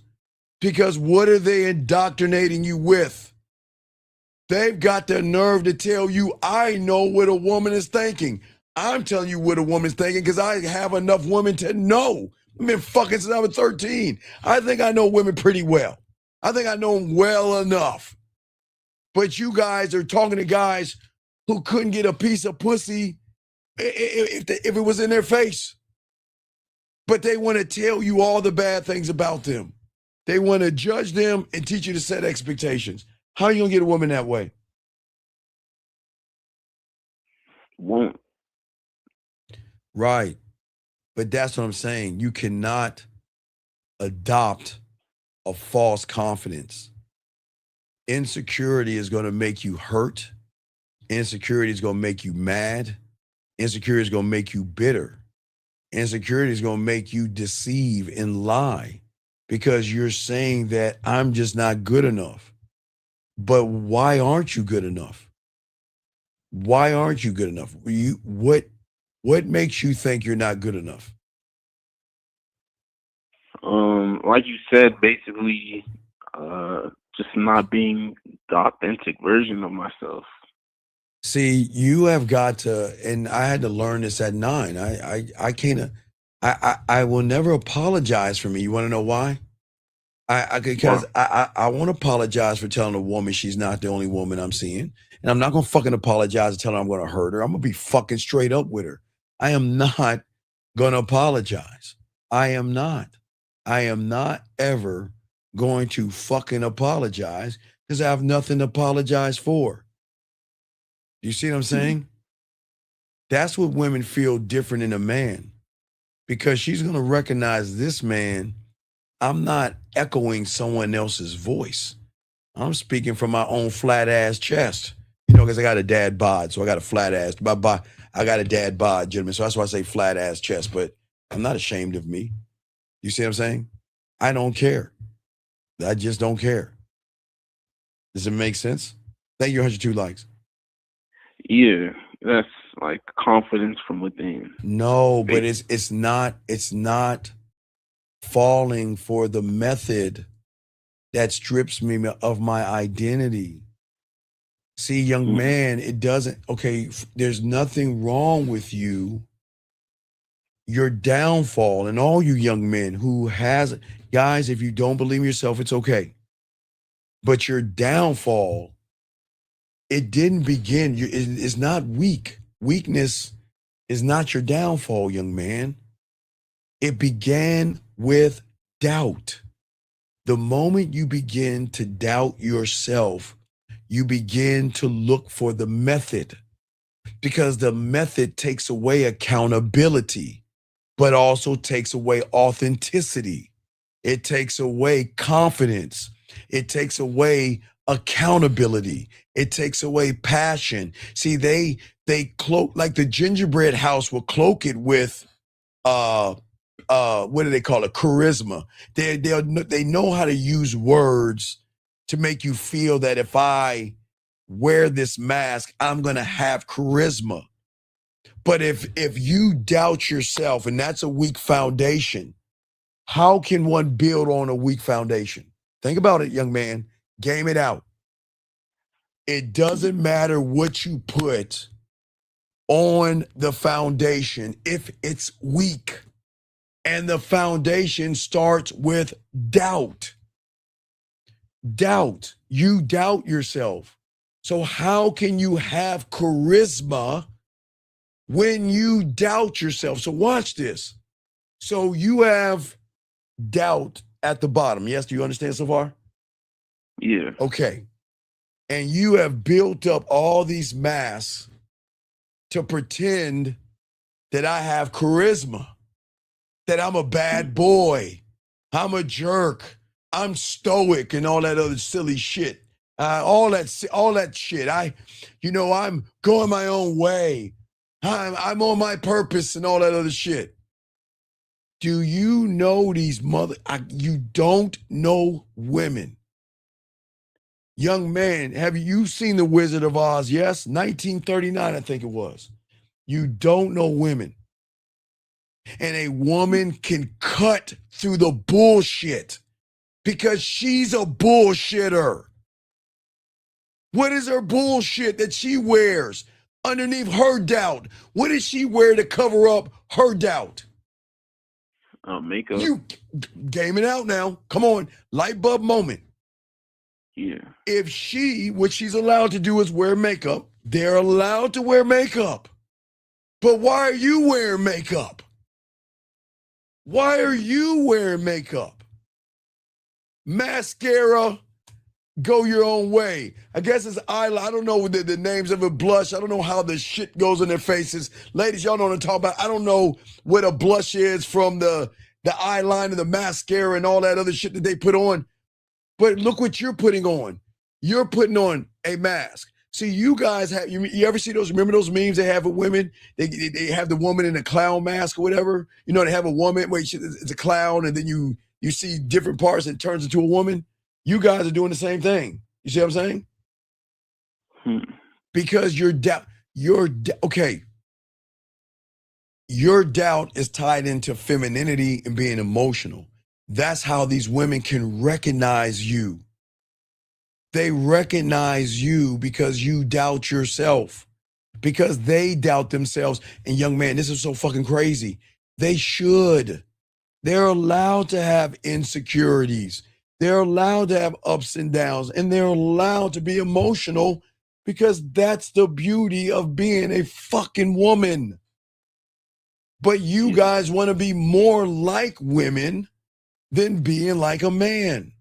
Because what are they indoctrinating you with? They've got the nerve to tell you, I know what a woman is thinking. I'm telling you what a woman's thinking because I have enough women to know. I've been fucking since I was 13. I think I know women pretty well. I think I know them well enough. But you guys are talking to guys who couldn't get a piece of pussy if it was in their face. But they want to tell you all the bad things about them. They want to judge them and teach you to set expectations. How are you going to get a woman that way? Won't. Right. But that's what I'm saying. You cannot adopt a false confidence. Insecurity is going to make you hurt. Insecurity is going to make you mad. Insecurity is going to make you bitter. Insecurity is going to make you deceive and lie because you're saying that I'm just not good enough. But why aren't you good enough? Why aren't you good enough? What makes you think you're not good enough? Like you said, basically, just not being the authentic version of myself. See, you have got to, and I had to learn this at 9. I can't. I will never apologize for me. You want to know why? Because I won't apologize for telling a woman she's not the only woman I'm seeing. And I'm not going to fucking apologize and tell her I'm going to hurt her. I'm going to be fucking straight up with her. I am not going to apologize. I am not ever going to fucking apologize because I have nothing to apologize for. You see what I'm saying? That's what women feel different in a man because she's going to recognize this man. I'm not echoing someone else's voice. I'm speaking from my own flat ass chest, because I got a dad bod. So I got a flat ass, I got a dad bod, gentlemen. So that's why I say flat ass chest, but I'm not ashamed of me. You see what I'm saying? I don't care. I just don't care. Does it make sense? Thank you, 102 likes. Yeah, that's like confidence from within. No, but it's not falling for the method that strips me of my identity. See, young man, it doesn't, okay, there's nothing wrong with you. Your downfall, and all you young men who guys, if you don't believe in yourself, it's okay. But your downfall, it didn't begin. It's not weak. Weakness is not your downfall, young man. It began with doubt. The moment you begin to doubt yourself, you begin to look for the method because the method takes away accountability, but also takes away authenticity. It takes away confidence. It takes away accountability. It takes away passion. See, they cloak, like the gingerbread house will cloak it with what do they call it? Charisma. They know how to use words to make you feel that if I wear this mask, I'm gonna have charisma. But if you doubt yourself, and that's a weak foundation, how can one build on a weak foundation? Think about it, young man. Game it out. It doesn't matter what you put on the foundation if it's weak. And the foundation starts with doubt. Doubt. You doubt yourself. So how can you have charisma when you doubt yourself? So watch this. So you have doubt at the bottom. Yes, do you understand so far? Yeah. Okay. And you have built up all these masks to pretend that I have charisma, that I'm a bad boy, I'm a jerk, I'm stoic, and all that other silly shit. All that shit. I'm going my own way. I'm on my purpose and all that other shit. Do you know these you don't know women Young man, have you seen The Wizard of Oz? Yes, 1939, I think it was. You don't know women. And a woman can cut through the bullshit because she's a bullshitter. What is her bullshit that she wears underneath her doubt? What does she wear to cover up her doubt? Makeup. You game it out now. Come on, light bulb moment. Yeah. If what she's allowed to do is wear makeup, they're allowed to wear makeup. But why are you wearing makeup? Why are you wearing makeup? Mascara, go your own way. I guess it's eyeliner. I don't know the names of it. Blush. I don't know how the shit goes on their faces. Ladies, y'all know what I'm talking about. I don't know what a blush is from the eyeliner, the mascara, and all that other shit that they put on. But look what you're putting on. You're putting on a mask. See, you guys have, you ever see those, remember those memes they have with women? They have the woman in a clown mask or whatever. You know, they have a woman, wait, it's a clown, and then you see different parts and it turns into a woman. You guys are doing the same thing. You see what I'm saying? Because your doubt is tied into femininity and being emotional. That's how these women can recognize you. They recognize you because you doubt yourself, because they doubt themselves. And young man, this is so fucking crazy. They should. They're allowed to have insecurities. They're allowed to have ups and downs, and they're allowed to be emotional because that's the beauty of being a fucking woman. But you guys want to be more like women than being like a man.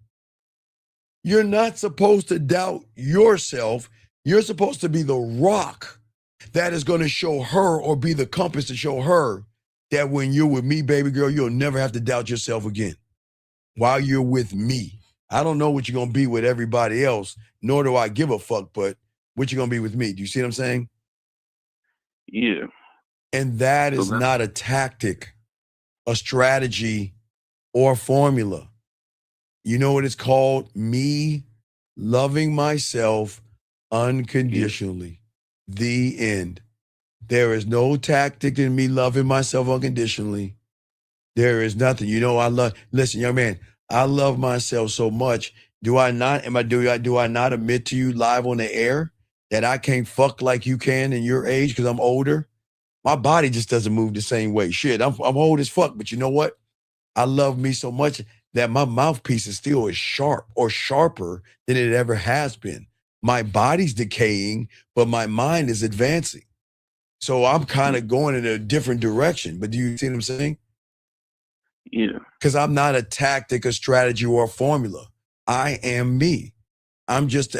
You're not supposed to doubt yourself. You're supposed to be the rock that is going to show her, or be the compass to show her that when you're with me, baby girl, you'll never have to doubt yourself again while you're with me. I don't know what you're going to be with everybody else, nor do I give a fuck, but what you're going to be with me. Do you see what I'm saying? Yeah. And that is not a tactic, a strategy, or a formula. You know what it's called? Me loving myself unconditionally. The end. There is no tactic in me loving myself unconditionally. There is nothing. You know, listen, young man, I love myself so much. Do I not admit to you live on the air that I can't fuck like you can in your age because I'm older? My body just doesn't move the same way. Shit, I'm old as fuck, but you know what? I love me so much that my mouthpiece is still as sharp or sharper than it ever has been. My body's decaying, but my mind is advancing. So I'm kind of going in a different direction. But do you see what I'm saying? Yeah. Because I'm not a tactic, a strategy, or a formula. I am me. I'm just,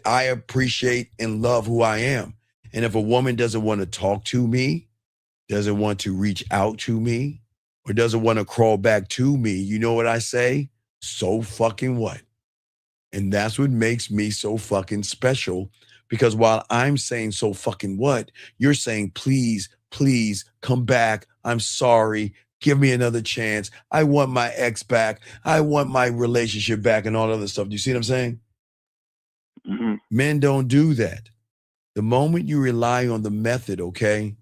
I appreciate and love who I am. And if a woman doesn't want to talk to me, doesn't want to reach out to me, or doesn't want to crawl back to me, you know what I say? So fucking what? And that's what makes me so fucking special, because while I'm saying so fucking what, you're saying, please, please come back. I'm sorry. Give me another chance. I want my ex back. I want my relationship back and all other stuff. Do you see what I'm saying? Mm-hmm. Men don't do that. The moment you rely on the method, okay,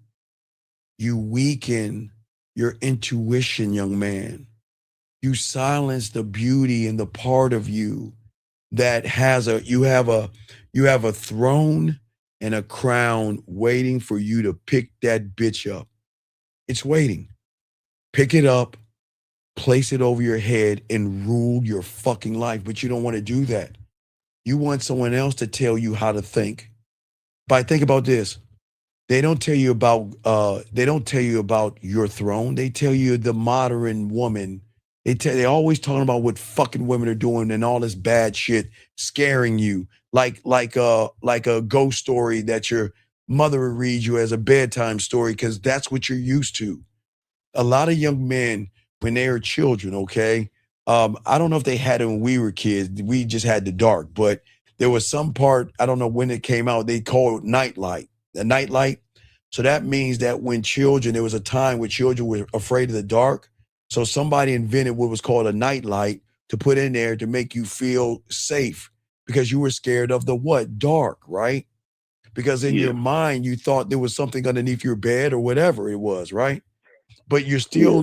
you weaken your intuition, young man. You silence the beauty and the part of you that has you have a throne and a crown waiting for you to pick that bitch up. It's waiting. Pick it up, place it over your head, and rule your fucking life. But you don't want to do that. You want someone else to tell you how to think. But think about this. They don't tell you about your throne. They tell you the modern woman. They're always talking about what fucking women are doing and all this bad shit, scaring you like a ghost story that your mother would read you as a bedtime story, because that's what you're used to. A lot of young men, when they are children, okay, I don't know if they had it when we were kids. We just had the dark, but there was some part, I don't know when it came out, they called nightlight. The nightlight. So that means that when children, there was a time where children were afraid of the dark. So somebody invented what was called a nightlight to put in there to make you feel safe. Because you were scared of the what? Dark, right? Because in your mind you thought there was something underneath your bed or whatever it was, right? But you're still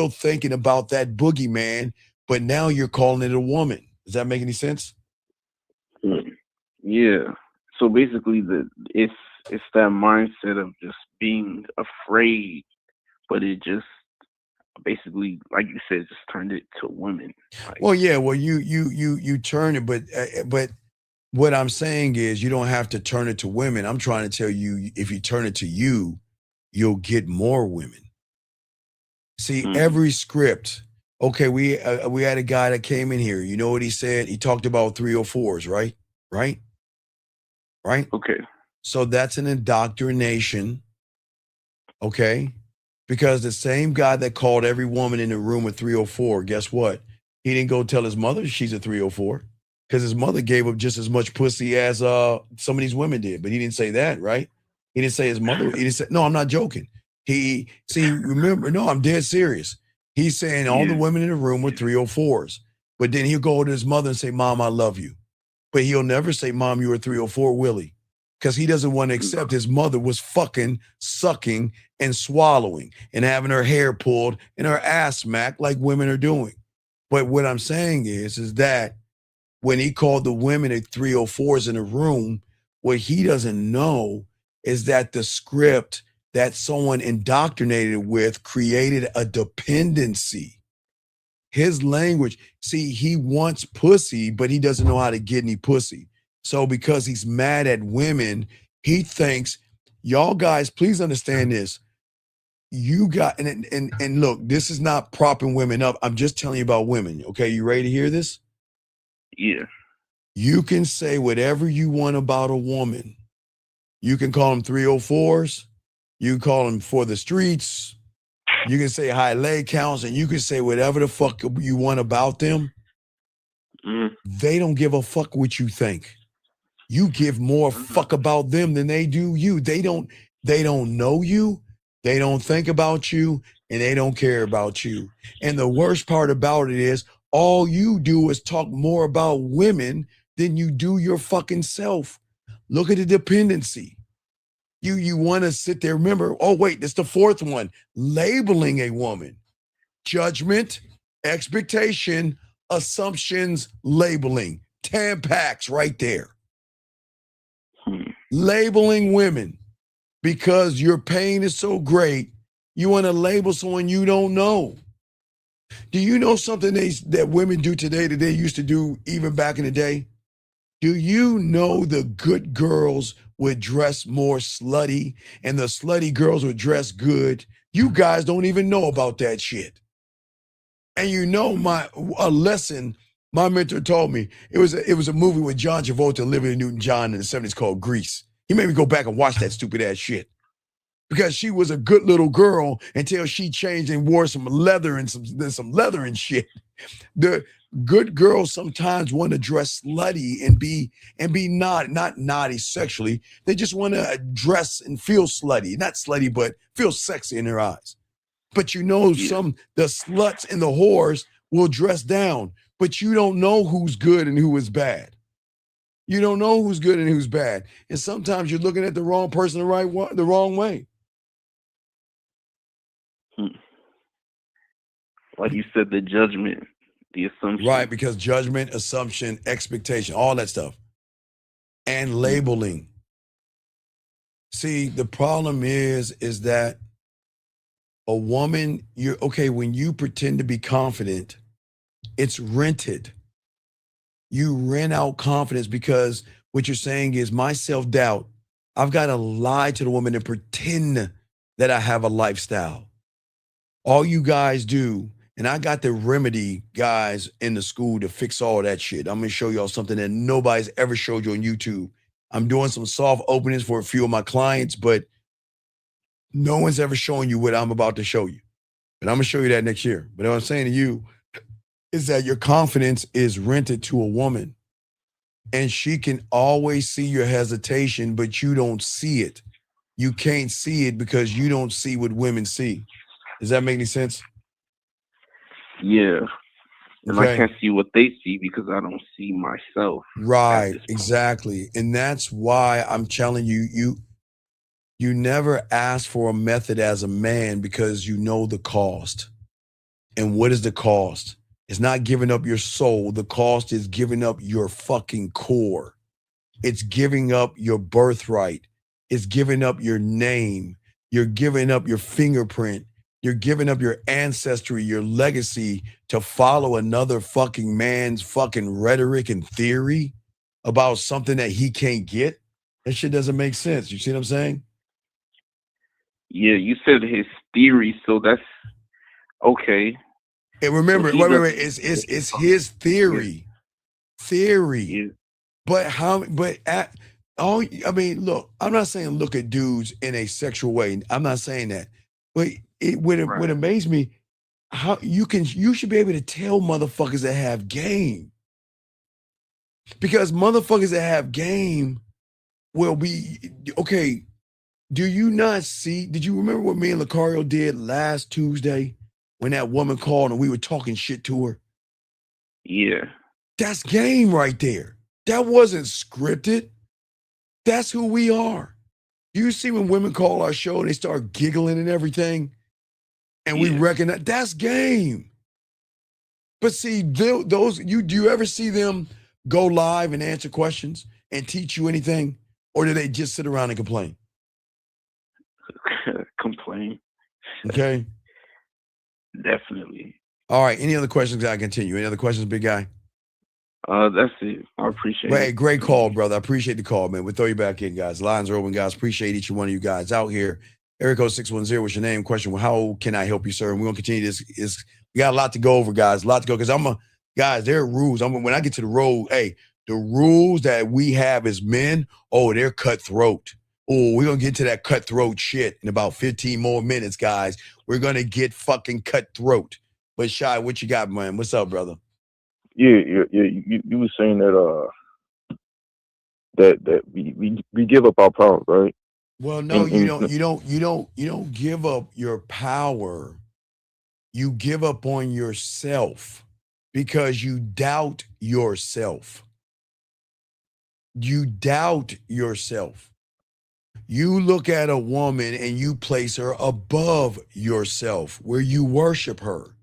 thinking about that boogeyman, but now you're calling it a woman. Does that make any sense? Yeah. So basically, it's that mindset of just being afraid, but it just basically, like you said, just turned it to women. Like, well, yeah. Well, you turn it, but what I'm saying is you don't have to turn it to women. I'm trying to tell you, if you turn it to you, you'll get more women. See, every script. Okay, we had a guy that came in here. You know what he said? He talked about 304s, right? Right? Okay. So that's an indoctrination. Okay? Because the same guy that called every woman in the room a 304, guess what? He didn't go tell his mother she's a 304 because his mother gave up just as much pussy as some of these women did. But he didn't say that, right? He didn't say his mother. He didn't say, no, I'm not joking. Remember, no, I'm dead serious. He's saying all the women in the room were 304s. But then he'll go to his mother and say, Mom, I love you. But he'll never say, Mom, you were 304, will he? Because he doesn't want to accept his mother was fucking, sucking, and swallowing and having her hair pulled and her ass smacked like women are doing. But what I'm saying is that when he called the women at 304s in a room, what he doesn't know is that the script that someone indoctrinated with created a dependency. His language, see, he wants pussy, but he doesn't know how to get any pussy. So because he's mad at women, he thinks, y'all guys, please understand this. You got, and look, this is not propping women up. I'm just telling you about women. Okay, you ready to hear this? Yeah. You can say whatever you want about a woman. You can call them 304s. You can call them for the streets. You can say high leg counts, and you can say whatever the fuck you want about them. They don't give a fuck what you think. You give more fuck about them than they do you. They don't know you. They don't think about you, and they don't care about you. And the worst part about it is all you do is talk more about women than you do your fucking self. Look at the dependency. You want to sit there. Remember, oh, wait, that's the fourth one. Labeling a woman. Judgment, expectation, assumptions, labeling. Tampax right there. Labeling women because your pain is so great, you want to label someone you don't know. Do you know something that women do today that they used to do even back in the day? Do you know the good girls would dress more slutty and the slutty girls would dress good? You guys don't even know about that shit. And you know a lesson my mentor told me. It was a movie with John Travolta and Olivia Newton-John in the 70s called Grease. He made me go back and watch that stupid ass shit. Because she was a good little girl until she changed and wore some leather and some leather and shit. The good girls sometimes want to dress slutty and be not naughty sexually. They just want to dress and feel slutty. Not slutty, but feel sexy in their eyes. But you know, the sluts and the whores will dress down, but you don't know who's good and who is bad. You don't know who's good and who's bad. And sometimes you're looking at the wrong person the wrong way. Like you said, the judgment, the assumption. Right, because judgment, assumption, expectation, all that stuff. And labeling. See, the problem is that a woman, when you pretend to be confident, it's rented. You rent out confidence because what you're saying is my self-doubt. I've got to lie to the woman and pretend that I have a lifestyle. All you guys do, and I got the remedy guys in the school to fix all that shit. I'm going to show y'all something that nobody's ever showed you on YouTube. I'm doing some soft openings for a few of my clients, but no one's ever shown you what I'm about to show you. And I'm going to show you that next year. But what I'm saying to you is that your confidence is rented to a woman. And she can always see your hesitation, but you don't see it. You can't see it because you don't see what women see. Does that make any sense? Yeah. and I can't see what they see because I don't see myself. Right, exactly. And that's why I'm telling you, you never ask for a method as a man because you know the cost. And what is the cost? It's not giving up your soul. The cost is giving up your fucking core. It's giving up your birthright. It's giving up your name. You're giving up your fingerprint. You're giving up your ancestry, your legacy to follow another fucking man's fucking rhetoric and theory about something that he can't get. That shit doesn't make sense. You see what I'm saying? Yeah, you said his theory, so that's okay. And remember, So wait, it's his theory. Theory. Yeah. But I mean, look, I'm not saying look at dudes in a sexual way. I'm not saying that. But it would amaze me how you should be able to tell motherfuckers that have game. Because motherfuckers that have game will be okay. Do you not see? Did you remember what me and Lucario did last Tuesday when that woman called and we were talking shit to her? Yeah. That's game right there. That wasn't scripted. That's who we are. You see when women call our show and they start giggling and everything, and we recognize that's game. But see, do you ever see them go live and answer questions and teach you anything, or do they just sit around and complain? Complain. Okay. Definitely. All right. Any other questions? I continue. Any other questions, big guy? That's it. I appreciate it. Hey, great call, brother. I appreciate the call, man. We'll throw you back in, guys. Lines are open, guys. Appreciate each and one of you guys out here. Area code 610, what's your name? Question, well, how can I help you, sir? And we're going to continue this. We got a lot to go over, guys. A lot to go. Because guys, there are rules. When I get to the road, hey, the rules that we have as men, they're cutthroat. Oh, we're going to get to that cutthroat shit in about 15 more minutes, guys. We're going to get fucking cutthroat. But Shy, what you got, man? What's up, brother? Yeah. You were saying that we give up our power, right? Well, no, you don't give up your power. You give up on yourself because you doubt yourself. You doubt yourself. You look at a woman and you place her above yourself where you worship her.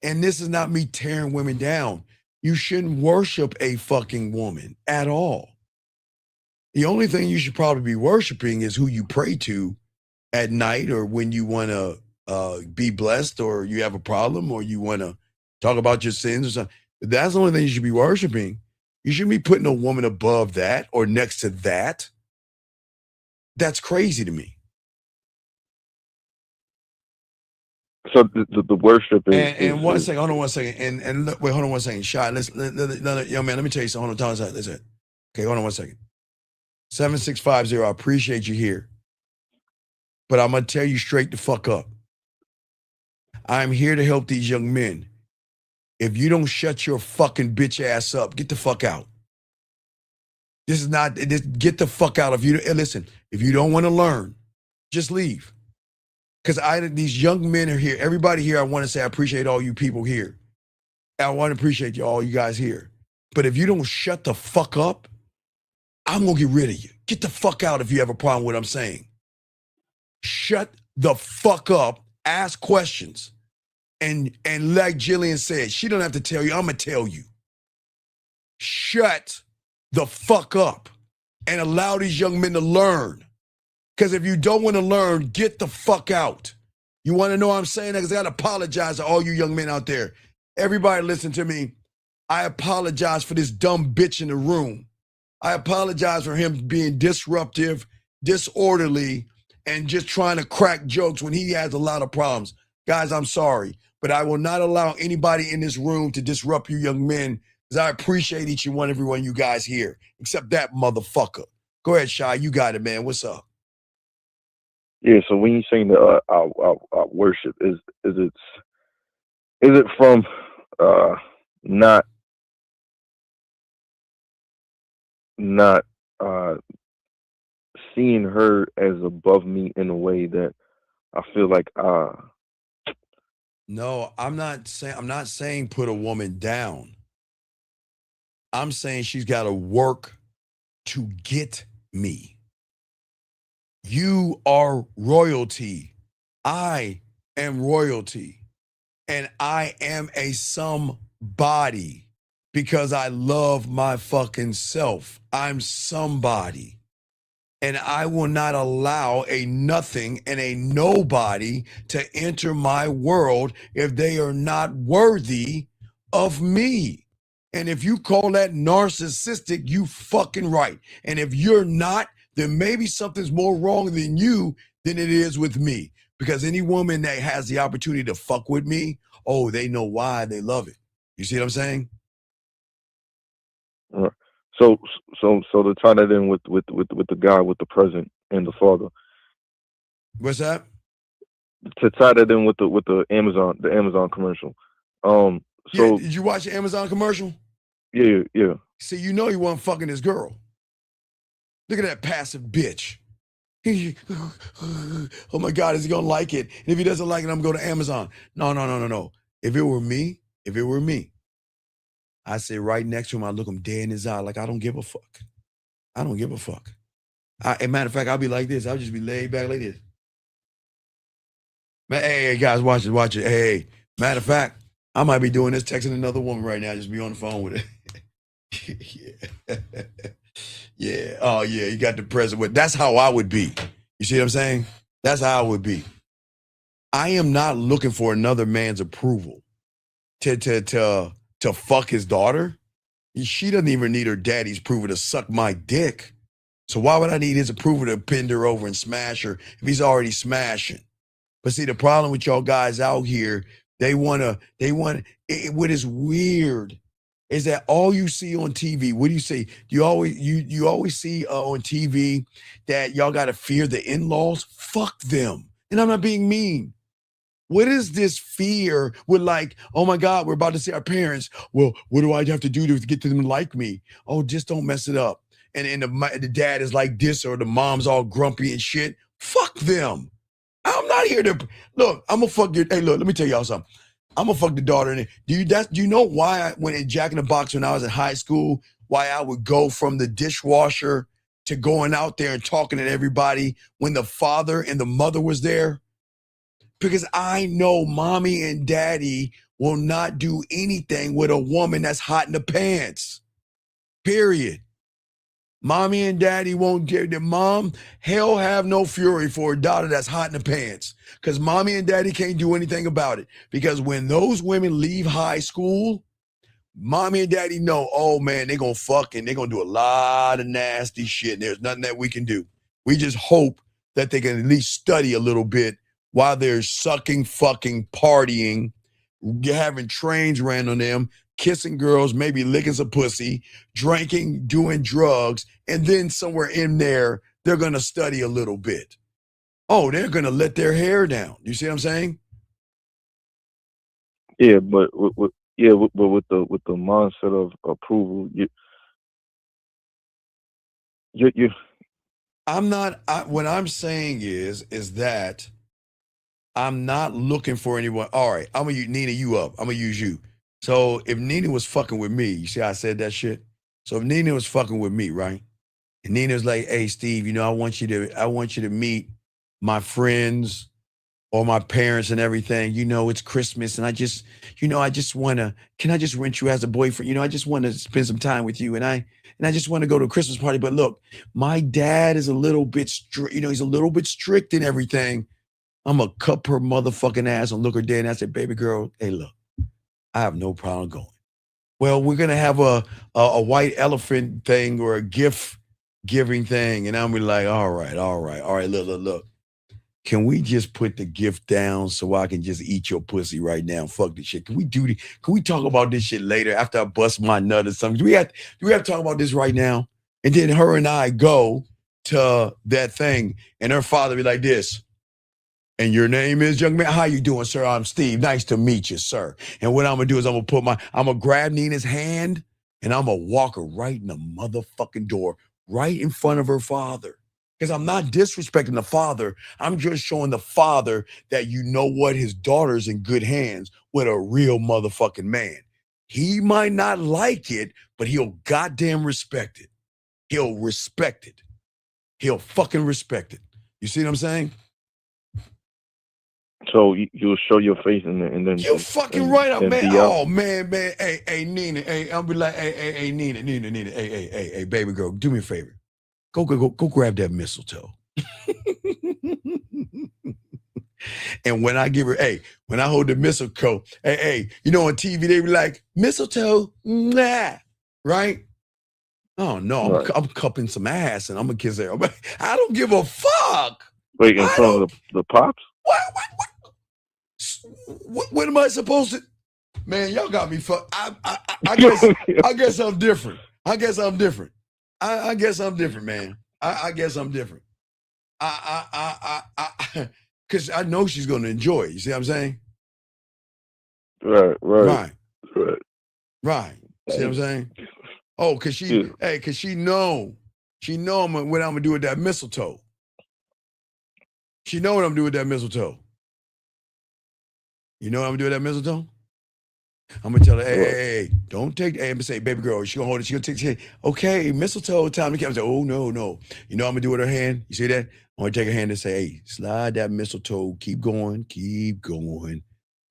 And this is not me tearing women down. You shouldn't worship a fucking woman at all. The only thing you should probably be worshiping is who you pray to at night or when you want to be blessed or you have a problem or you want to talk about your sins or something. But that's the only thing you should be worshiping. You shouldn't be putting a woman above that or next to that. That's crazy to me. So the worship is. And one second, hold on 1 second. And look, wait, hold on 1 second. Shy, young man, let me tell you something. Hold on, listen. Okay, hold on 1 second. 7650, I appreciate you here. But I'm going to tell you straight the fuck up. I'm here to help these young men. If you don't shut your fucking bitch ass up, get the fuck out. Get the fuck out. Listen, if you don't want to learn, just leave. Because these young men are here. Everybody here, I want to say I appreciate all you people here. I want to appreciate all you guys here. But if you don't shut the fuck up, I'm going to get rid of you. Get the fuck out if you have a problem with what I'm saying. Shut the fuck up. Ask questions. And like Jillian said, she don't have to tell you. I'm going to tell you. Shut the fuck up and allow these young men to learn. Because if you don't want to learn, get the fuck out. You want to know what I'm saying? Because I got to apologize to all you young men out there. Everybody listen to me. I apologize for this dumb bitch in the room. I apologize for him being disruptive, disorderly, and just trying to crack jokes when he has a lot of problems. Guys, I'm sorry, but I will not allow anybody in this room to disrupt you young men because I appreciate each and one, every one of you guys here, except that motherfucker. Go ahead, Shy. You got it, man. What's up? Yeah, so when you're saying that our worship, is it from not seeing her as above me in a way that I feel like No, I'm not saying put a woman down. I'm saying she's got to work to get me. You are royalty. I am royalty. And I am a somebody because I love my fucking self. I'm somebody. And I will not allow a nothing and a nobody to enter my world if they are not worthy of me. And if you call that narcissistic, you fucking right. And if you're not, then maybe something's more wrong than you than it is with me. Because any woman that has the opportunity to fuck with me, oh, they know why they love it. You see what I'm saying? So to tie that in with the guy with the present and the father. What's that? To tie that in with the Amazon commercial. So yeah, did you watch the Amazon commercial? Yeah. See, you know he wasn't fucking his girl. Look at that passive bitch. Oh my God, is he gonna like it? And if he doesn't like it, I'm going to Amazon. No. If it were me, I sit right next to him. I look him dead in his eye like I don't give a fuck. I don't give a fuck. As a matter of fact, I'll be like this. I'll just be laid back like this. Man, hey guys, watch it. Hey, matter of fact, I might be doing this, texting another woman right now. Just be on the phone with it. Yeah. Oh yeah, you got the present with. That's how I would be. You see what I'm saying? That's how I would be. I am not looking for another man's approval to fuck his daughter. She doesn't even need her daddy's approval to suck my dick. So why would I need his approval to bend her over and smash her if he's already smashing? But see, the problem with y'all guys out here, what is weird is that all you see on TV, what do you say? You always see on TV that y'all got to fear the in-laws? Fuck them. And I'm not being mean. What is this fear with like, oh my God, we're about to see our parents. Well, what do I have to do to get them to like me? Oh, just don't mess it up. And the dad is like this or the mom's all grumpy and shit. Fuck them. I'm not here to look. I'm gonna fuck your. Hey, look. Let me tell y'all something. I'm gonna fuck the daughter. And do you know why I went in Jack in the Box when I was in high school? Why I would go from the dishwasher to going out there and talking to everybody when the father and the mother was there? Because I know mommy and daddy will not do anything with a woman that's hot in the pants. Period. Mommy and daddy won't give the mom, hell have no fury for a daughter that's hot in the pants. Because mommy and daddy can't do anything about it. Because when those women leave high school, mommy and daddy know, oh man, they're going to fuck and they're going to do a lot of nasty shit. And there's nothing that we can do. We just hope that they can at least study a little bit while they're sucking, fucking, partying, having trains ran on them, kissing girls, maybe licking some pussy, drinking, doing drugs, and then somewhere in there, they're going to study a little bit. Oh, they're going to let their hair down. You see what I'm saying? Yeah, but with the mindset of approval, you. I'm not. What I'm saying is that I'm not looking for anyone. All right, I'm gonna use Nina. You up? I'm gonna use you. So if Nina was fucking with me, you see how I said that shit? So if Nina was fucking with me, right? And Nina's like, hey, Steve, I want you to meet my friends or my parents and everything. It's Christmas and I just wanna, can I just rent you as a boyfriend? I just want to spend some time with you. And I just want to go to a Christmas party. But look, my dad is a little bit strict, he's a little bit strict and everything. I'm gonna cup her motherfucking ass and look her dead. And I said, baby girl, hey, look, I have no problem going. Well, we're gonna have a white elephant thing or a gift giving thing. And I'm like, all right. Look. Can we just put the gift down so I can just eat your pussy right now? Fuck this shit. Can we talk about this shit later after I bust my nut or something? Do we have to talk about this right now? And then her and I go to that thing and her father be like this. And your name is, young man? How you doing, sir? I'm Steve. Nice to meet you, sir. And what I'm gonna do is I'm gonna grab Nina's hand and I'm gonna walk her right in the motherfucking door, right in front of her father. Because I'm not disrespecting the father. I'm just showing the father that you know what, his daughter's in good hands with a real motherfucking man. He might not like it, but he'll goddamn respect it. He'll respect it. He'll fucking respect it. You see what I'm saying? So you'll show your face and then you fucking right up, man. be out. Oh man. Hey, Nina. Hey, I'll be like, hey, Nina. Hey, baby girl, do me a favor. Go grab that mistletoe. And when I give her, when I hold the mistletoe, you know, on TV they be like, mistletoe, nah, right? Oh no, Right. I'm cupping some ass and I'm gonna kiss her. I don't give a fuck. Wait, in front of the pops? What am I supposed to? Man, y'all got me fucked. I guess I'm different. I guess I'm different, man. I guess I'm different. Because I know she's gonna enjoy it. You see what I'm saying? Right. See what I'm saying? Oh, because she know when I'm gonna do with that mistletoe. She know what I'm doing with that mistletoe. You know what I'm gonna do with that mistletoe? I'm gonna tell her, hey, don't take. Hey, I'm gonna say, baby girl, she gonna hold it. She gonna take. Okay, mistletoe time. I say, oh no. You know what I'm gonna do with her hand? You see that? I'm gonna take her hand and say, hey, slide that mistletoe. Keep going.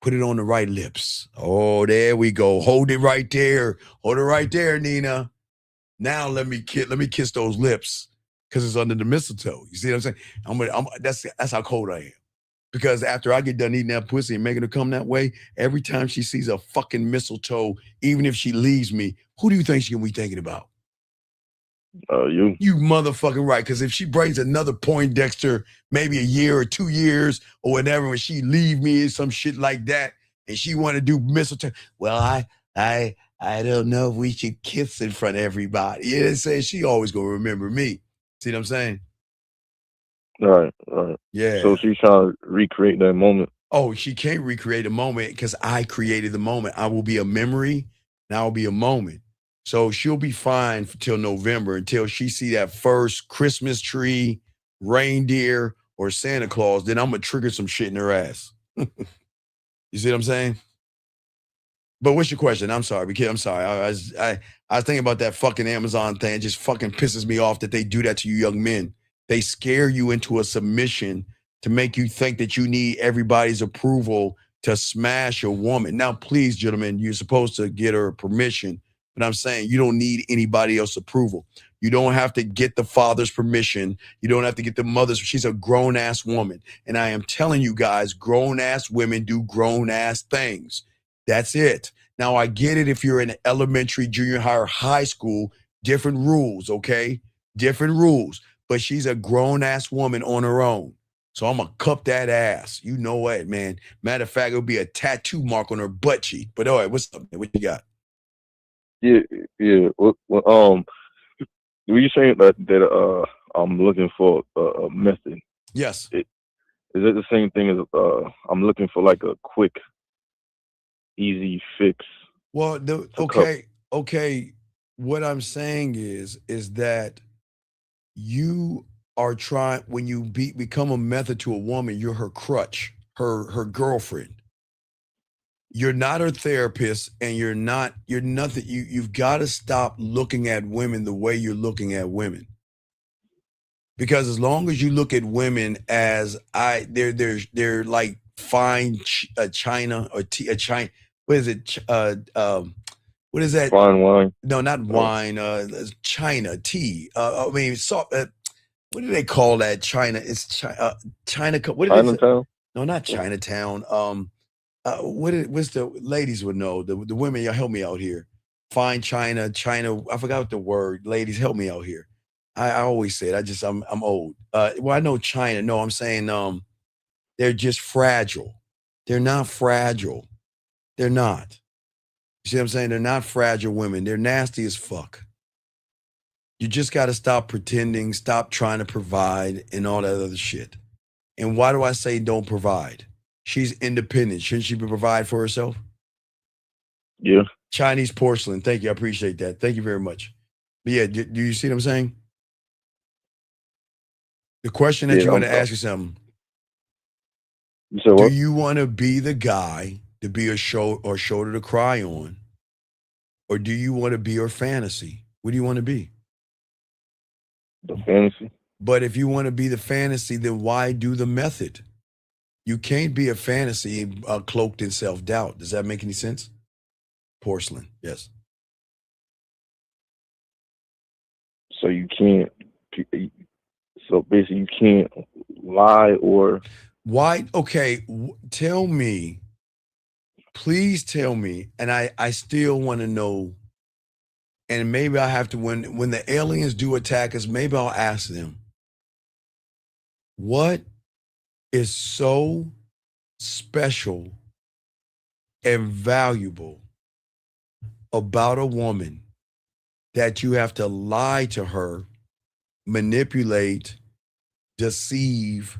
Put it on the right lips. Oh, there we go. Hold it right there. Hold it right there, Nina. Now let me kiss those lips because it's under the mistletoe. You see what I'm saying? That's how cold I am. Because after I get done eating that pussy and making her come that way, every time she sees a fucking mistletoe, even if she leaves me, who do you think she gonna be thinking about? You. You motherfucking right. Because if she brings another Poindexter, maybe a year or 2 years or whatever, when she leave me or some shit like that, and she want to do mistletoe, well, I don't know if we should kiss in front of everybody. You know what I'm saying? She always gonna remember me. See what I'm saying? Right. Yeah. So she's trying to recreate that moment. Oh, she can't recreate a moment because I created the moment. I will be a memory and I will be a moment. So she'll be fine till November until she see that first Christmas tree, reindeer, or Santa Claus. Then I'm gonna trigger some shit in her ass. You see what I'm saying? But what's your question? I'm sorry, because I'm sorry. I was thinking about that fucking Amazon thing. It just fucking pisses me off that they do that to you young men. They scare you into a submission to make you think that you need everybody's approval to smash a woman. Now, please, gentlemen, you're supposed to get her permission, but I'm saying you don't need anybody else's approval. You don't have to get the father's permission. You don't have to get the mother's. She's a grown-ass woman. And I am telling you guys, grown-ass women do grown-ass things. That's it. Now, I get it if you're in elementary, junior high, or high school, different rules, okay? Different rules. But she's a grown-ass woman on her own. So I'm going to cup that ass. You know what, man? Matter of fact, it'll be a tattoo mark on her butt cheek. But all right, what's up, man? What you got? Yeah. Were you saying that I'm looking for a method? Yes. Is it the same thing as I'm looking for like a quick, easy fix? Well, okay. What I'm saying is that you are trying, when you become a method to a woman, you're her crutch, her girlfriend. You're not her therapist, and you're nothing. You've got to stop looking at women the way you're looking at women. Because as long as you look at women as they're like fine china or china. What is it? What is that? Fine wine. No, not wine. China tea. I mean, what do they call that? China. It's China. What is it? Chinatown? No, not Chinatown. What's the ladies would know? The women, y'all help me out here. Fine China. I forgot what the word. Ladies, help me out here. I always say it. I'm old. Well, I know China. No, I'm saying they're just fragile. They're not fragile. They're not. You see what I'm saying? They're not fragile women. They're nasty as fuck. You just got to stop pretending, stop trying to provide and all that other shit. And why do I say don't provide? She's independent. Shouldn't she provide for herself? Yeah. Chinese porcelain. Thank you. I appreciate that. Thank you very much. But yeah, do you see what I'm saying? The question that you want to ask yourself, do you want to be the guy to be a shoulder to cry on? Or do you want to be your fantasy? What do you want to be? The fantasy. But if you want to be the fantasy, then why do the method? You can't be a fantasy cloaked in self-doubt. Does that make any sense? Porcelain, yes. So you can't. So basically, you can't lie or. Why? Okay, tell me. Please tell me, and I still want to know. And maybe I have to when the aliens do attack us. Maybe I'll ask them. What is so special and valuable about a woman that you have to lie to her, manipulate, deceive,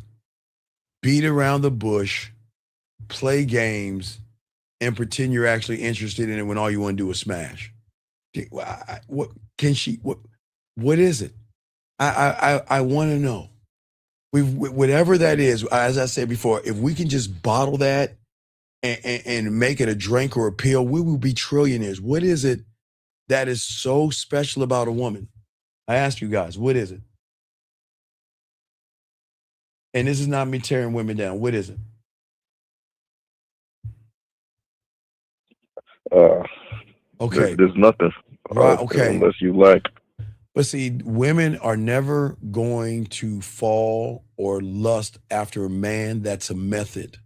beat around the bush, play games, and pretend you're actually interested in it when all you want to do is smash? What can she? What is it? I want to know. Whatever that is, as I said before, if we can just bottle that and make it a drink or a pill, we will be trillionaires. What is it that is so special about a woman? I ask you guys, what is it? And this is not me tearing women down. What is it? Okay. There's nothing. Right. Okay. Unless you like. But see, women are never going to fall or lust after a man that's a method.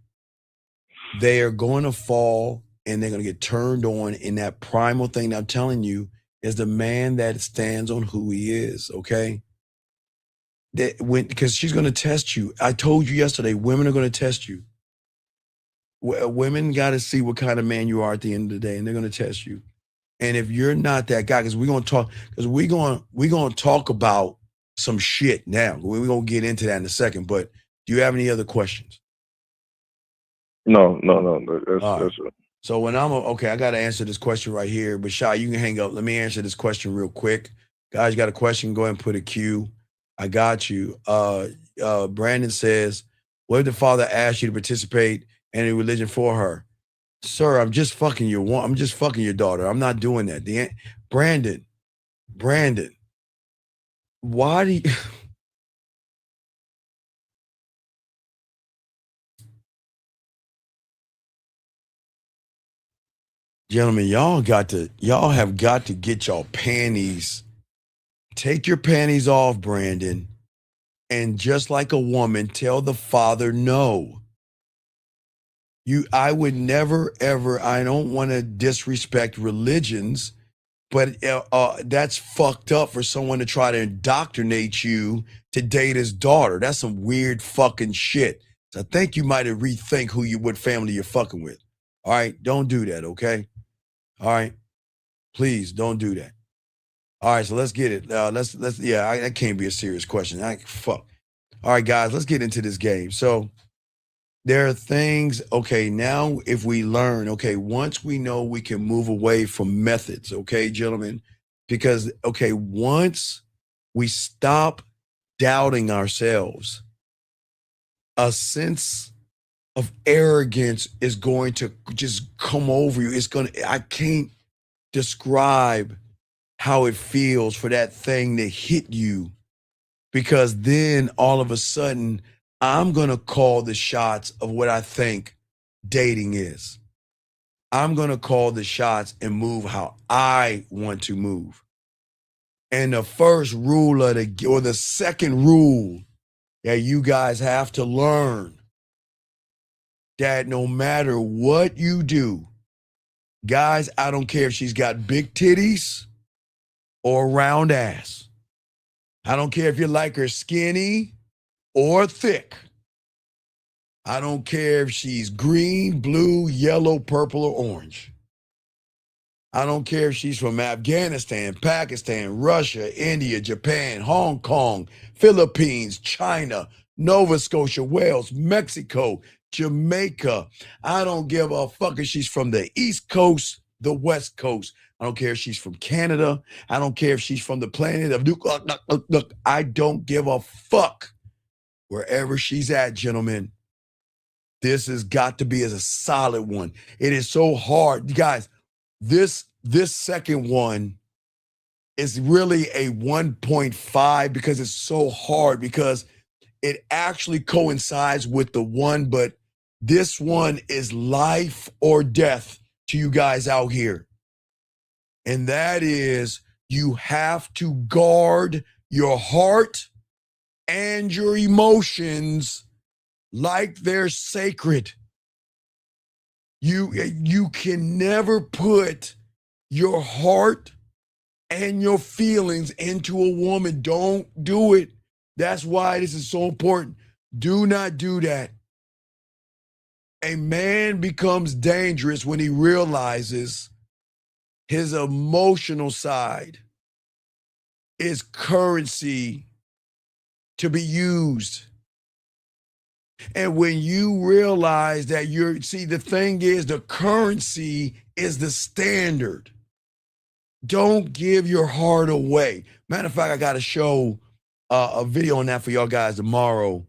They are going to fall and they're going to get turned on in that primal thing that I'm telling you is the man that stands on who he is, okay? Because she's going to test you. I told you yesterday, women are going to test you. Women got to see what kind of man you are at the end of the day, and they're going to test you. And if you're not that guy, because we're going to talk about some shit now. We're going to get into that in a second. But do you have any other questions? No. That's it. So when I got to answer this question right here. But Shy, you can hang up. Let me answer this question real quick. Guys, got a question? Go ahead and put a Q. I got you. Brandon says, what if the father asked you to participate in a religion for her? Sir, I'm just fucking your daughter. I'm not doing that. Brandon, why do you... Gentlemen, y'all have got to get y'all panties. Take your panties off, Brandon. And just like a woman, tell the father no. I would never, ever, I don't want to disrespect religions, but that's fucked up for someone to try to indoctrinate you to date his daughter. That's some weird fucking shit. So I think you might have rethink what family you're fucking with. All right, don't do that, okay? All right, please don't do that. All right, so let's get it. That can't be a serious question. Fuck. All right, guys, let's get into this game. So there are things, okay, now if we learn, okay, once we know we can move away from methods, okay, gentlemen, because, okay, once we stop doubting ourselves, a sense of arrogance is going to just come over you. I can't describe how it feels for that thing to hit you, because then all of a sudden, I'm going to call the shots of what I think dating is. I'm going to call the shots and move how I want to move. And the first rule the second rule that you guys have to learn, that no matter what you do, guys, I don't care if she's got big titties or a round ass. I don't care if you like her skinny or thick. I don't care if she's green, blue, yellow, purple, or orange. I don't care if she's from Afghanistan, Pakistan, Russia, India, Japan, Hong Kong, Philippines, China, Nova Scotia, Wales, Mexico, Jamaica. I don't give a fuck if she's from the East Coast, the West Coast. I don't care if she's from Canada. I don't care if she's from the planet of look, I don't give a fuck. wherever she's at, gentlemen, this has got to be as a solid one. It is so hard. You guys, this second one is really a 1.5 because it's so hard, because it actually coincides with the one, but this one is life or death to you guys out here. And that is, you have to guard your heart and your emotions like they're sacred. You can never put your heart and your feelings into a woman. Don't do it. That's why this is so important. Do not do that. A man becomes dangerous when he realizes his emotional side is currency to be used. And when you realize that the thing is, the currency is the standard. Don't give your heart away. Matter of fact, I got to show a video on that for y'all guys tomorrow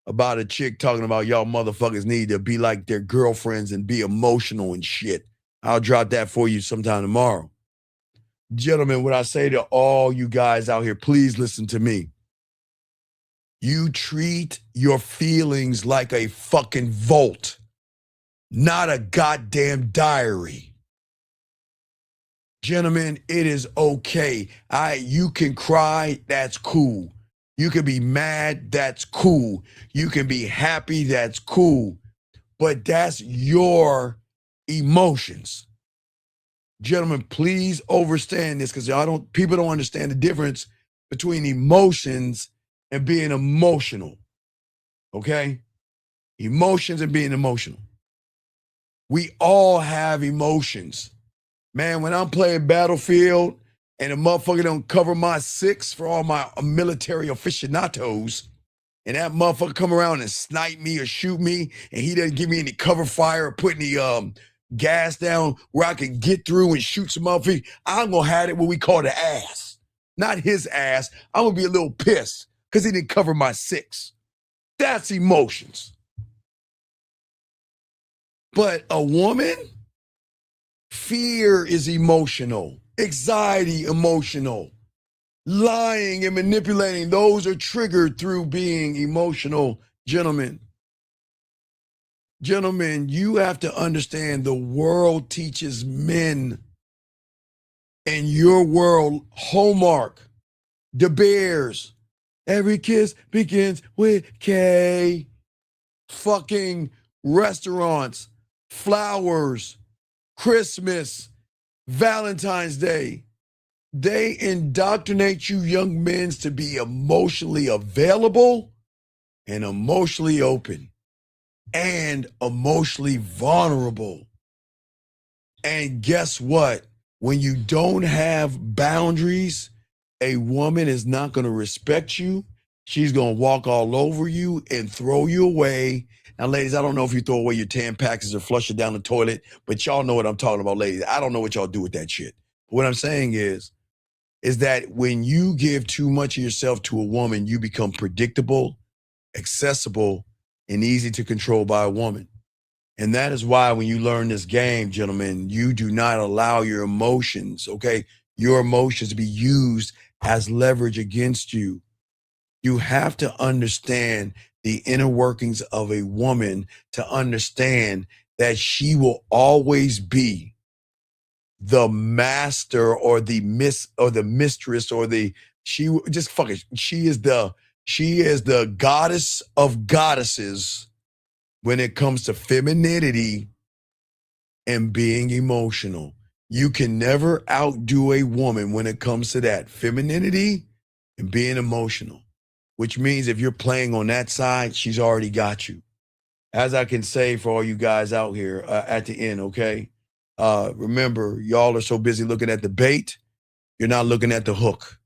about a chick talking about y'all motherfuckers need to be like their girlfriends and be emotional and shit. I'll drop that for you sometime tomorrow. Gentlemen, what I say to all you guys out here, please listen to me. You treat your feelings like a fucking vault, not a goddamn diary. Gentlemen, it is okay. You can cry, that's cool. You can be mad, that's cool. You can be happy, that's cool. But that's your emotions. Gentlemen, please understand this, because people don't understand the difference between emotions and being emotional. Okay? Emotions and being emotional. We all have emotions. Man, when I'm playing Battlefield and a motherfucker don't cover my 6 for all my military aficionados, and that motherfucker come around and snipe me or shoot me, and he doesn't give me any cover fire or put any gas down where I can get through and shoot some motherfucker, I'm gonna have it what we call the ass. Not his ass. I'm gonna be a little pissed because he didn't cover my 6. That's emotions. But a woman, fear is emotional. Anxiety, emotional. Lying and manipulating, those are triggered through being emotional. Gentlemen, you have to understand the world teaches men, and your world, Hallmark, De Beers, every kiss begins with K. Fucking restaurants, flowers, Christmas, Valentine's Day. They indoctrinate you young men to be emotionally available and emotionally open and emotionally vulnerable. And guess what? When you don't have boundaries, a woman is not going to respect you. She's going to walk all over you and throw you away. Now, ladies, I don't know if you throw away your Tampaxes or flush it down the toilet, but y'all know what I'm talking about, ladies. I don't know what y'all do with that shit. What I'm saying is that when you give too much of yourself to a woman, you become predictable, accessible, and easy to control by a woman. And that is why when you learn this game, gentlemen, you do not allow your emotions, okay, your emotions to be used as leverage against you. You have to understand the inner workings of a woman to understand that she will always be the master or the mistress or she is the goddess of goddesses when it comes to femininity and being emotional. You can never outdo a woman when it comes to that femininity and being emotional, which means if you're playing on that side, she's already got you. As I can say for all you guys out here at the end, okay? Remember, y'all are so busy looking at the bait, you're not looking at the hook.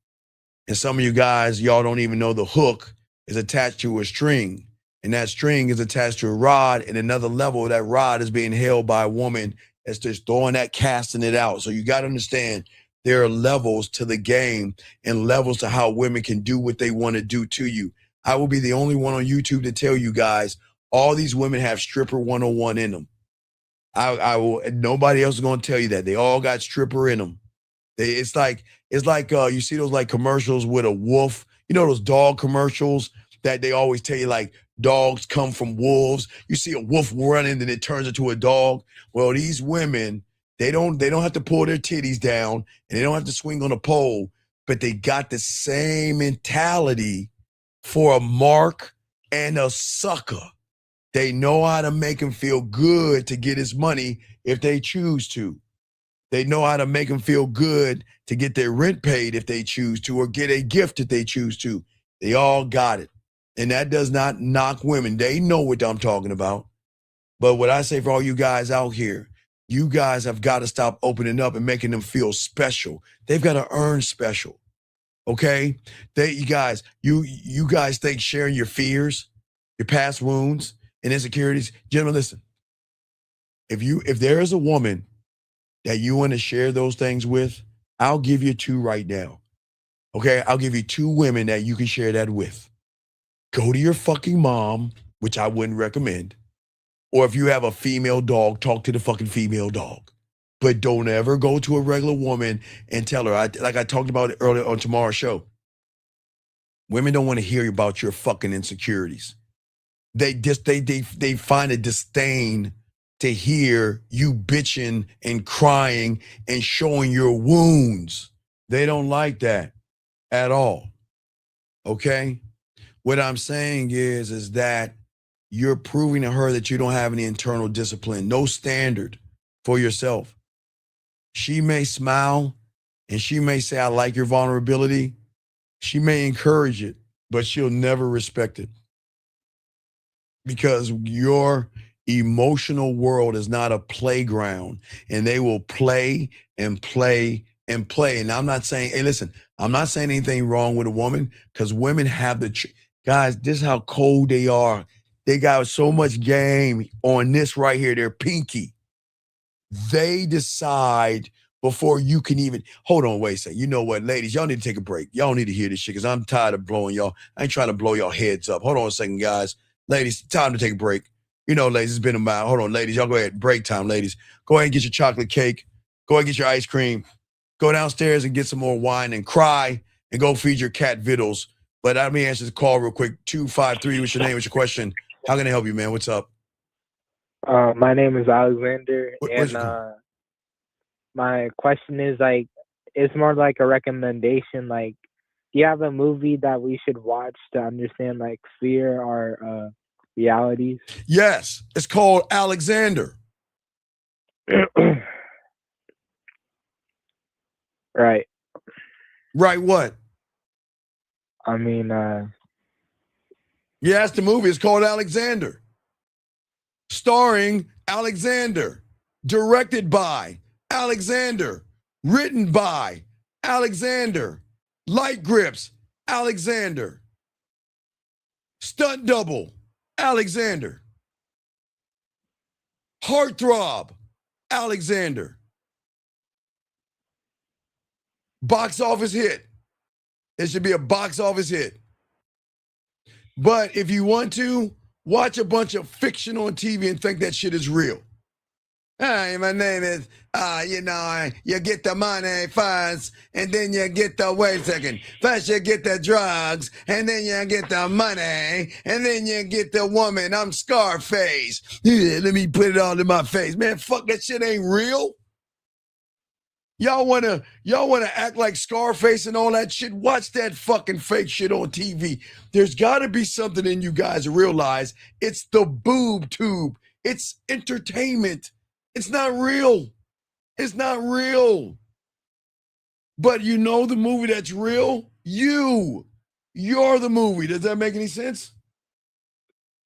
And some of you guys, y'all don't even know the hook is attached to a string. And that string is attached to a rod, and another level of that rod is being held by a woman that's just throwing that, casting it out. So you got to understand there are levels to the game and levels to how women can do what they want to do to you. I will be the only one on YouTube to tell you guys all these women have stripper 101 in them. I will. Nobody else is going to tell you that. They all got stripper in them. It's like you see those like commercials with a wolf. You know those dog commercials that they always tell you like dogs come from wolves. You see a wolf running, then it turns into a dog. Well, these women, they don't have to pull their titties down and they don't have to swing on a pole, but they got the same mentality for a mark and a sucker. They know how to make him feel good to get his money if they choose to. They know how to make them feel good to get their rent paid if they choose to, or get a gift if they choose to. They all got it. And that does not knock women. They know what I'm talking about. But what I say for all you guys out here, you guys have got to stop opening up and making them feel special. They've got to earn special. Okay? You guys think sharing your fears, your past wounds and insecurities. Gentlemen, listen. If there is a woman that you want to share those things with, I'll give you 2 right now. Okay? I'll give you 2 women that you can share that with. Go to your fucking mom, which I wouldn't recommend. Or if you have a female dog, talk to the fucking female dog. But don't ever go to a regular woman and tell her, like I talked about earlier on tomorrow's show. Women don't want to hear about your fucking insecurities. They find a disdain to hear you bitching and crying and showing your wounds. They don't like that at all. Okay? What I'm saying is that you're proving to her that you don't have any internal discipline, no standard for yourself. She may smile and she may say, I like your vulnerability. She may encourage it, but she'll never respect it. Because your emotional world is not a playground, and they will play and play and play. And I'm not saying, hey, listen, I'm not saying anything wrong with a woman, because women have guys, this is how cold they are. They got so much game on this right here, their pinky. They decide before you can even, hold on, wait a second. You know what, ladies, y'all need to take a break. Y'all need to hear this shit, because I'm tired of blowing y'all. I ain't trying to blow y'all heads up. Hold on a second, guys. Ladies, time to take a break. You know, ladies, it's been a while. Hold on, ladies. Y'all go ahead. Break time, ladies. Go ahead and get your chocolate cake. Go ahead and get your ice cream. Go downstairs and get some more wine and cry and go feed your cat vittles. But let me answer the call real quick. 253, what's your name? What's your question? How can I help you, man? What's up? My name is Alexander. My question is, like, it's more like a recommendation. Like, do you have a movie that we should watch to understand, like, fear or realities? Yes, it's called Alexander. Right. Right what? I mean, yes, the movie is called Alexander. Starring Alexander. Directed by Alexander. Written by Alexander. Light grips, Alexander. Stunt double, Alexander. Heartthrob, Alexander. Box office hit. It should be a box office hit. But if you want to, watch a bunch of fiction on TV and think that shit is real. Hi, my name is, you get the money first, and then you get wait a second. First you get the drugs, and then you get the money, and then you get the woman. I'm Scarface. Yeah, let me put it all in my face. Man, fuck, that shit ain't real. Y'all wanna act like Scarface and all that shit? Watch that fucking fake shit on TV. There's gotta be something in you guys to realize it's the boob tube. It's entertainment. It's not real. It's not real. But you know the movie that's real? You're the movie. Does that make any sense?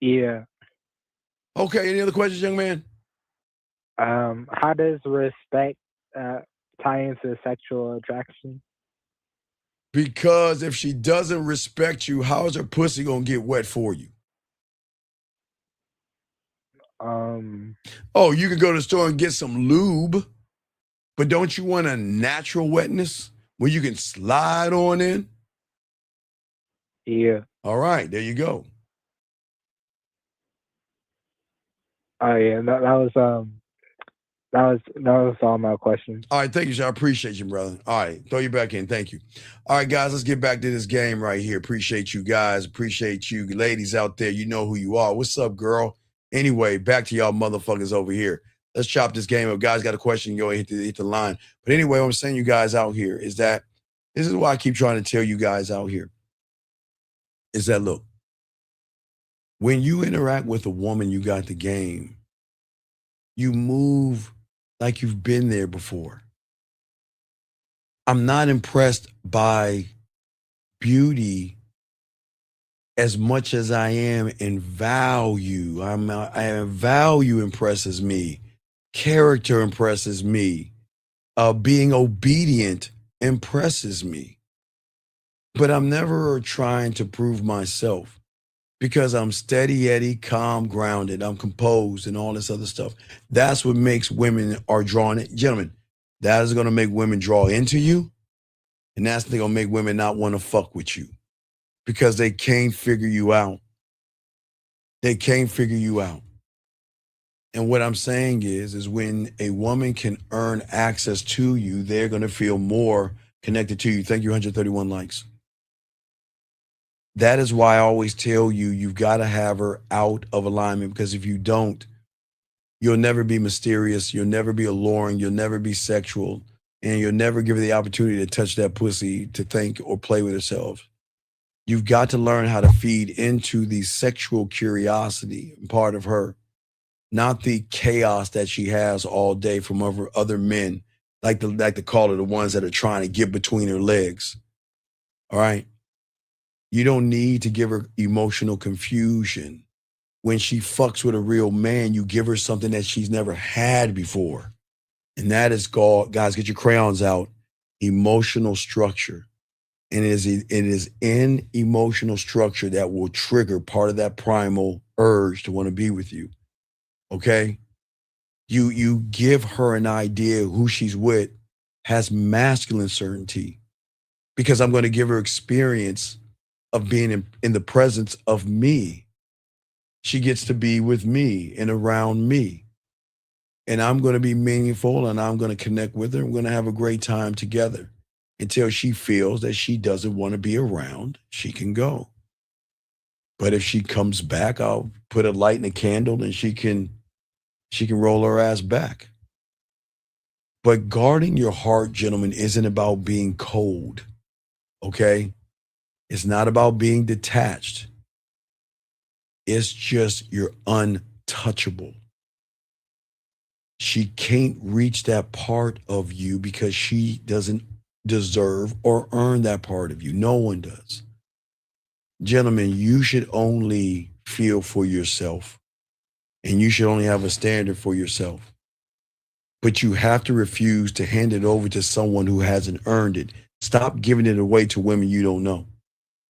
Yeah. Okay, any other questions, young man? How does respect tie into sexual attraction? Because if she doesn't respect you, how is her pussy gonna get wet for you? Oh, you can go to the store and get some lube, but don't you want a natural wetness where you can slide on in? Yeah. All right, there you go. Oh yeah, that was all my questions. All right, thank you, sir. I appreciate you, brother. All right, throw you back in. Thank you. All right, guys, let's get back to this game right here. Appreciate you guys. Appreciate you ladies out there. You know who you are. What's up, girl? Anyway, back to y'all motherfuckers over here. Let's chop this game up. Guys got a question, go ahead, hit the line. But anyway, what I'm saying you guys out here is that this is why I keep trying to tell you guys out here is that, look, when you interact with a woman, you got the game. You move like you've been there before. I'm not impressed by beauty as much as I am in value. Value impresses me. Character impresses me. Being obedient impresses me. But I'm never trying to prove myself because I'm steady Eddie, calm, grounded. I'm composed and all this other stuff. That's what makes women are drawn in. Gentlemen, that is going to make women draw into you. And that's going to make women not want to fuck with you because they can't figure you out. They can't figure you out. And what I'm saying is when a woman can earn access to you, they're going to feel more connected to you. Thank you, 131 likes. That is why I always tell you, you've got to have her out of alignment, because if you don't, you'll never be mysterious. You'll never be alluring. You'll never be sexual. And you'll never give her the opportunity to touch that pussy, to think or play with herself. You've got to learn how to feed into the sexual curiosity part of her, not the chaos that she has all day from other men, like to call it, the ones that are trying to get between her legs. All right. You don't need to give her emotional confusion. When she fucks with a real man, you give her something that she's never had before. And that is called, guys, get your crayons out, emotional structure. And it is in emotional structure that will trigger part of that primal urge to want to be with you. Okay? You give her an idea who she's with has masculine certainty, because I'm going to give her experience of being in the presence of me. She gets to be with me and around me. And I'm going to be meaningful, and I'm going to connect with her. We're going to have a great time together until she feels that she doesn't want to be around. She can go. But if she comes back, I'll put a light and a candle, and she can roll her ass back. But guarding your heart, gentlemen, isn't about being cold. Okay? It's not about being detached. It's just you're untouchable. She can't reach that part of you because she doesn't deserve or earn that part of you. No one does. Gentlemen, you should only feel for yourself, and you should only have a standard for yourself. But you have to refuse to hand it over to someone who hasn't earned it. Stop giving it away to women you don't know.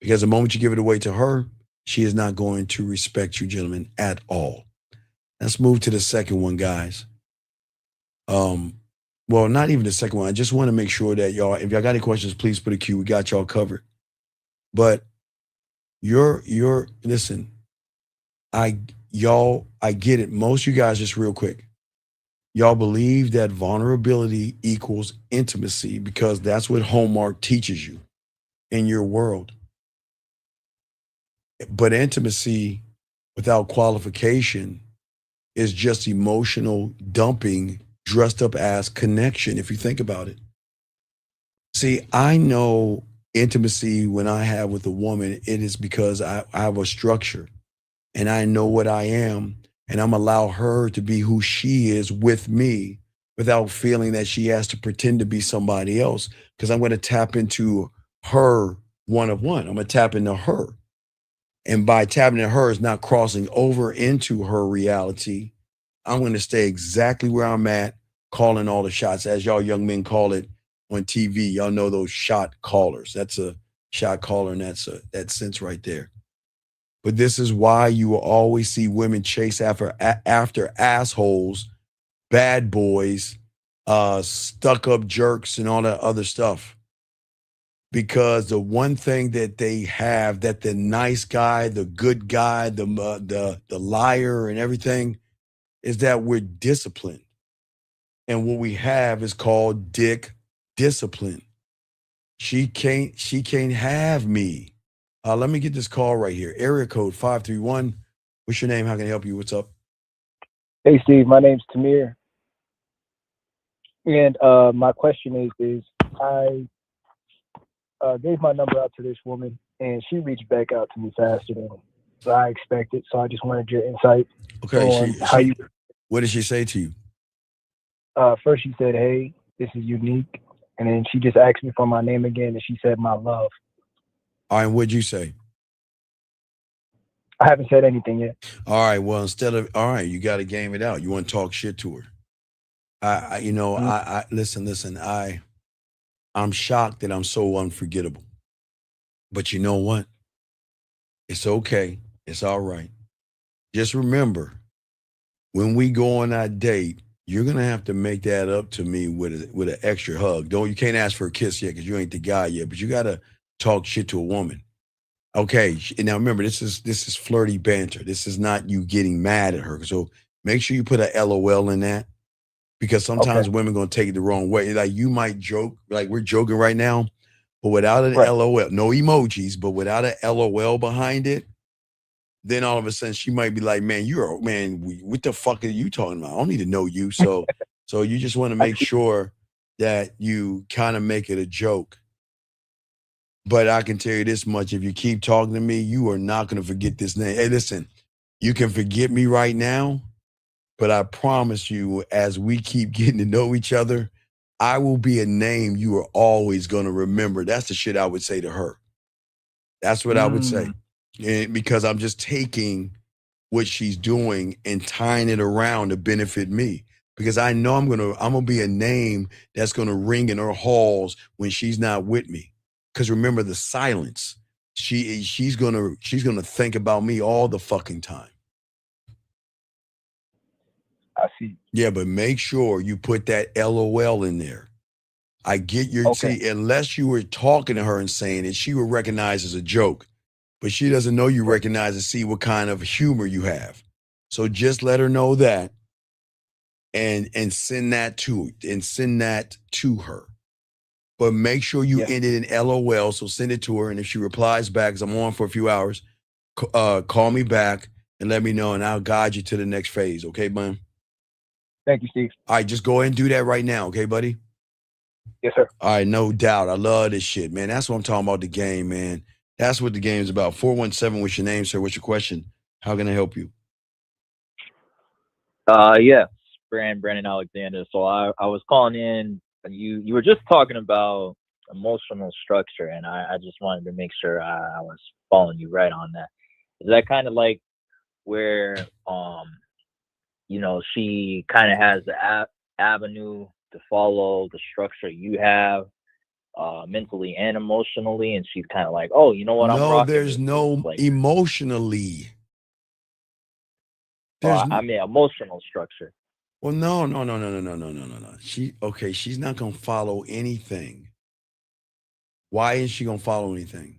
Because the moment you give it away to her, she is not going to respect you, gentlemen, at all. Let's move to the second one, guys. Well, not even the second one. I just want to make sure that y'all, if y'all got any questions, please put a Q. We got y'all covered. But listen, I get it. Most of you guys, just real quick, y'all believe that vulnerability equals intimacy because that's what Hallmark teaches you in your world. But intimacy without qualification is just emotional dumping dressed up as connection, if you think about it. See, I know intimacy when I have with a woman, it is because I have a structure and I know what I am, and I'm allow her to be who she is with me without feeling that she has to pretend to be somebody else, because I'm going to tap into her one of one. I'm going to tap into her. And by tapping into her is not crossing over into her reality. I'm going to stay exactly where I'm at, calling all the shots, as y'all young men call it on TV. Y'all know those shot callers. That's a shot caller, and that's that sense right there. But this is why you will always see women chase after assholes, bad boys, stuck-up jerks, and all that other stuff. because the one thing that they have that the nice guy, the good guy, the liar and everything is that we're disciplined. And what we have is called dick discipline. She can't have me. Let me get this call right here. Area code 531. What's your name? How can I help you? What's up? Hey, Steve. My name's Tamir. And my question is I gave my number out to this woman, and she reached back out to me faster than I expected. So I just wanted your insight on how you. What did she say to you? First, she said, "Hey, this is unique," and then she just asked me for my name again, and she said, "My love." All right, what'd you say? I haven't said anything yet. All right, well, all right, you got to game it out. You want to talk shit to her. Listen, I'm shocked that I'm so unforgettable. But you know what? It's okay. It's all right. Just remember, when we go on that date, you're gonna have to make that up to me with an extra hug. You can't ask for a kiss yet because you ain't the guy yet, but you gotta talk shit to a woman. Okay, now remember, this is flirty banter. This is not you getting mad at her. So make sure you put a LOL in that, because sometimes women gonna take it the wrong way. Like you might joke, like we're joking right now, but without an LOL, no emojis, but without an LOL behind it, then all of a sudden she might be like, "Man, what the fuck are you talking about? I don't need to know you." So you just want to make sure that you kind of make it a joke. But I can tell you this much: if you keep talking to me, you are not going to forget this name. Hey, listen, you can forget me right now, but I promise you, as we keep getting to know each other, I will be a name you are always going to remember. That's the shit I would say to her. That's what I would say. And because I'm just taking what she's doing and tying it around to benefit me. Because I know I'm gonna be a name that's gonna ring in her halls when she's not with me. Because remember the silence. She's gonna think about me all the fucking time. I see. Yeah, but make sure you put that LOL in there. I get your unless you were talking to her and saying it, she would recognize as a joke. But she doesn't know you recognize and see what kind of humor you have. So just let her know that and send that to her. But make sure you end it in LOL. So send it to her. And if she replies back, because I'm on for a few hours, call me back and let me know, and I'll guide you to the next phase. Okay, man? Thank you, Steve. All right, just go ahead and do that right now. Okay, buddy? Yes, sir. All right, no doubt. I love this shit, man. That's what I'm talking about, the game, man. That's what the game is about. 417, what's your name, sir? What's your question? How can I help you? Yes, Brandon Alexander. So I was calling in. You were just talking about emotional structure, and I just wanted to make sure I was following you right on that. Is that kind of like where she kind of has the avenue to follow the structure you have mentally and emotionally, and she's kind of like, oh, you know what, I'm rocking. There's no emotionally. I mean emotional structure. Well, no. She's not gonna follow anything. Why is she gonna follow anything?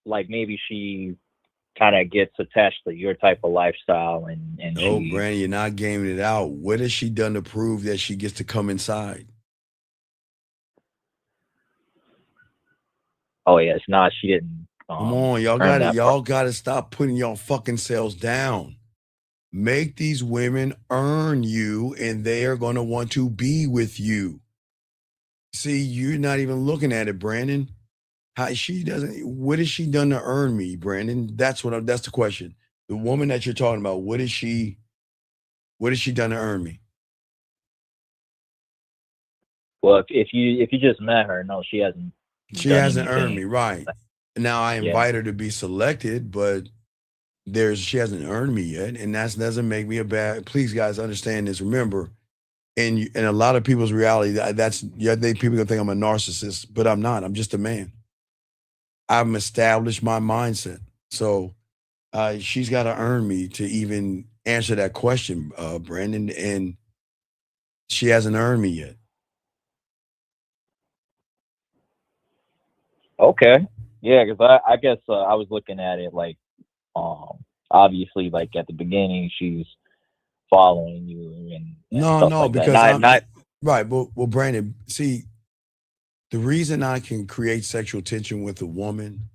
Like maybe she kind of gets attached to your type of lifestyle, and no, Brandon, you're not gaming it out. What has she done to prove that she gets to come inside? Oh yeah, it's not. She didn't. Come on, y'all got to stop putting y'all fucking selves down. Make these women earn you, and they are going to want to be with you. See, you're not even looking at it, Brandon. What has she done to earn me, Brandon? That's the question. The woman that you're talking about, what has she done to earn me? Well, if you just met her, no, she hasn't. She hasn't earned me, right? Now I invite her to be selected, but she hasn't earned me yet, and that doesn't make me a bad. Please, guys, understand this. Remember, in a lot of people's reality, people gonna think I'm a narcissist, but I'm not. I'm just a man. I've established my mindset, so she's got to earn me to even answer that question, Brandon. And She hasn't earned me yet. Okay. Yeah, because I guess I was looking at it like, obviously, like at the beginning, she's following you and stuff No, like that. because Not right. Well, Brandon, see, the reason I can create sexual tension with a woman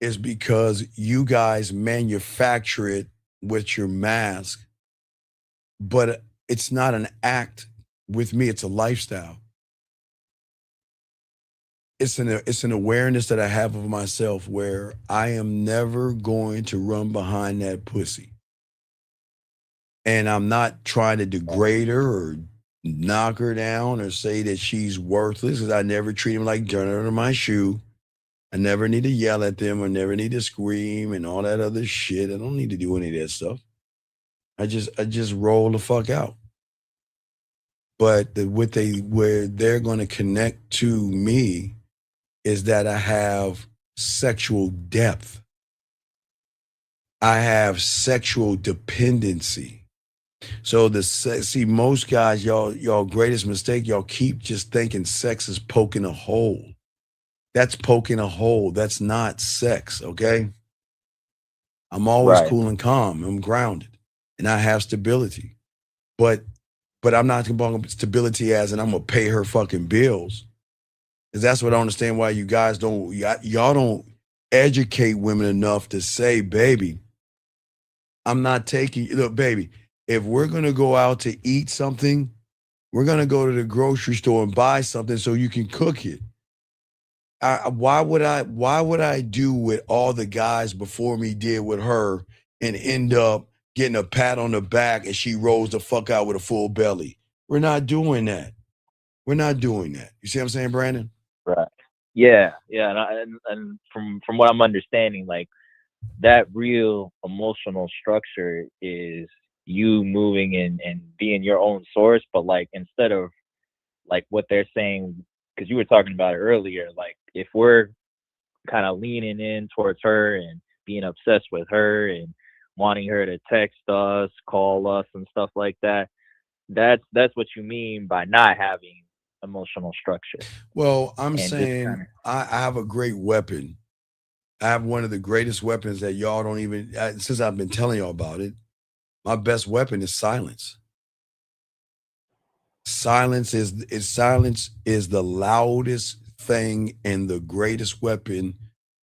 is because you guys manufacture it with your mask, but it's not an act with me, it's a lifestyle. It's an awareness that I have of myself where I am never going to run behind that pussy. And I'm not trying to degrade her or knock her down or say that she's worthless, because I never treat them like dirt under my shoe. I never need to yell at them or never need to scream and all that other shit. I don't need to do any of that stuff. I just roll the fuck out. But where they're going to connect to me is that I have sexual depth. I have sexual dependency. So see, most guys, y'all greatest mistake, y'all keep just thinking sex is poking a hole. That's poking a hole. That's not sex, okay? I'm always right. cool and calm. I'm grounded, and I have stability. But I'm not talking about stability as in I'm gonna pay her fucking bills. Because that's what I don't understand why you guys y'all don't educate women enough to say, baby, I'm not taking, look, baby, if we're gonna go out to eat something, we're gonna go to the grocery store and buy something so you can cook it. Why would I do what all the guys before me did with her and end up getting a pat on the back and she rolls the fuck out with a full belly? We're not doing that. We're not doing that. You see what I'm saying, Brandon? Right. Yeah. And from what I'm understanding, like that real emotional structure is you moving and being your own source, but like instead of like what they're saying, because you were talking about it earlier, like if we're kind of leaning in towards her and being obsessed with her and wanting her to text us, call us, and stuff like that, that's what you mean by not having emotional structure. Well, I'm And just saying kind of I have a great weapon. I have one of the greatest weapons that y'all don't even, since I've been telling y'all about it, my best weapon is silence. Silence is the loudest thing and the greatest weapon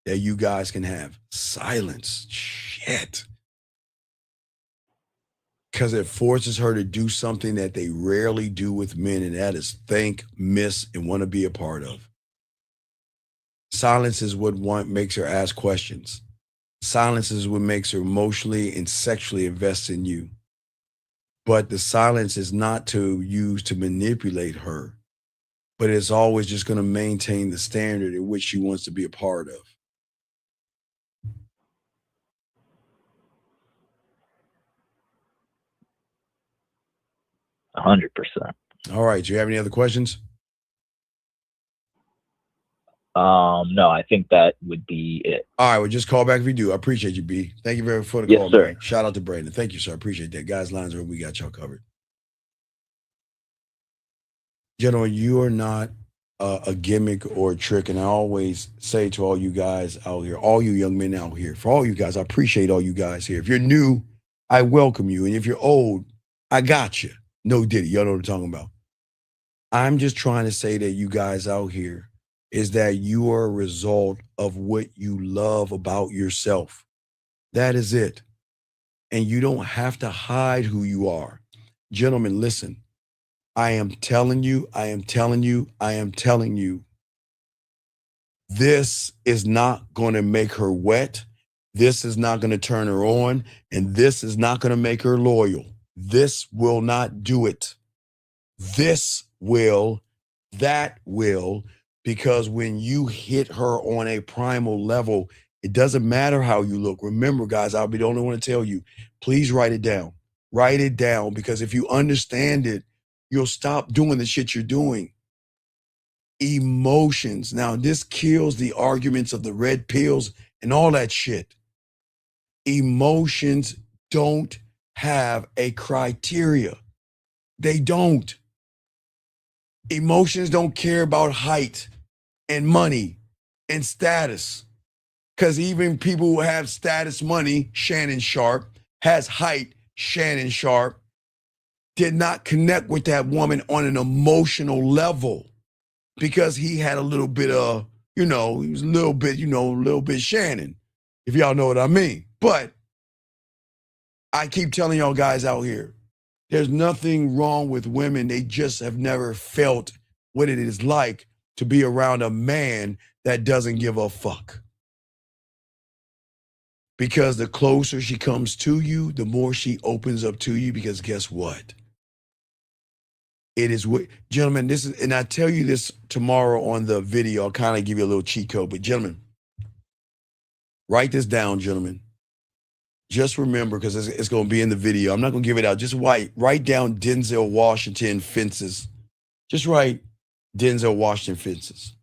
that you guys can have. Silence. Shit. Because it forces her to do something that they rarely do with men, and that is think, miss, and want to be a part of. Silence is what makes her ask questions. Silence is what makes her emotionally and sexually invest in you. But the silence is not to use to manipulate her, but it's always just going to maintain the standard in which she wants to be a part of. %100. All right. Do you have any other questions? No, I think that would be it. All right. Well, just call back if you do. I appreciate you, B. Thank you very much for the Yes, call, sir. man. Shout out to Brandon. Thank you, sir. I appreciate that. Guys, lines are open. We got y'all covered. Gentlemen, you are not a gimmick or a trick. And I always say to all you guys out here, all you young men out here, for all you guys, I appreciate all you guys here. If you're new, I welcome you. And if you're old, I got you. No diddy. Y'all know what I'm talking about. I'm just trying to say that you guys out here is that you are a result of what you love about yourself. That is it. And you don't have to hide who you are. Gentlemen, listen. I am telling you, this is not going to make her wet. This is not going to turn her on. And this is not going to make her loyal. This will not do it. This will, that will, because when you hit her on a primal level, it doesn't matter how you look. Remember, guys, I'll be the only one to tell you, please write it down. Write it down, because if you understand it, you'll stop doing the shit you're doing. Emotions. Now, this kills the arguments of the red pills and all that shit. Emotions don't have a criteria. They don't. Emotions don't care about height and money and status. Because even people who have status, money, Shannon Sharp, has height, Shannon Sharp, did not connect with that woman on an emotional level because he had a little bit of, he was a little bit Shannon, if y'all know what I mean. But I keep telling y'all guys out here, there's nothing wrong with women. They just have never felt what it is like to be around a man that doesn't give a fuck. Because the closer she comes to you, the more she opens up to you, because guess what? It is what, gentlemen, this is, and I tell you this tomorrow on the video, I'll kind of give you a little cheat code, but gentlemen, write this down, gentlemen. Just remember, because it's going to be in the video. I'm not going to give it out. Just write down Denzel Washington fences. Just write Denzel Washington fences.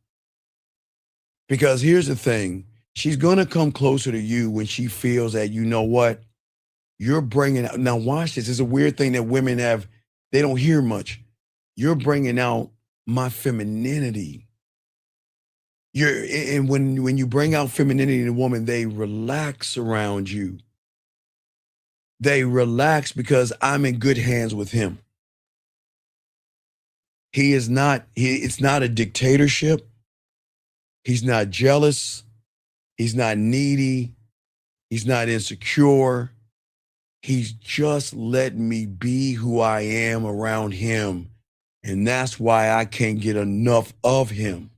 Because here's the thing. She's going to come closer to you when she feels that, you know what, you're bringing out. Now watch this. It's a weird thing that women have. They don't hear much. You're bringing out my femininity. And when you bring out femininity in a woman, they relax around you. They relax because I'm in good hands with him. It's not a dictatorship. He's not jealous. He's not needy. He's not insecure. He's just letting me be who I am around him. And that's why I can't get enough of him.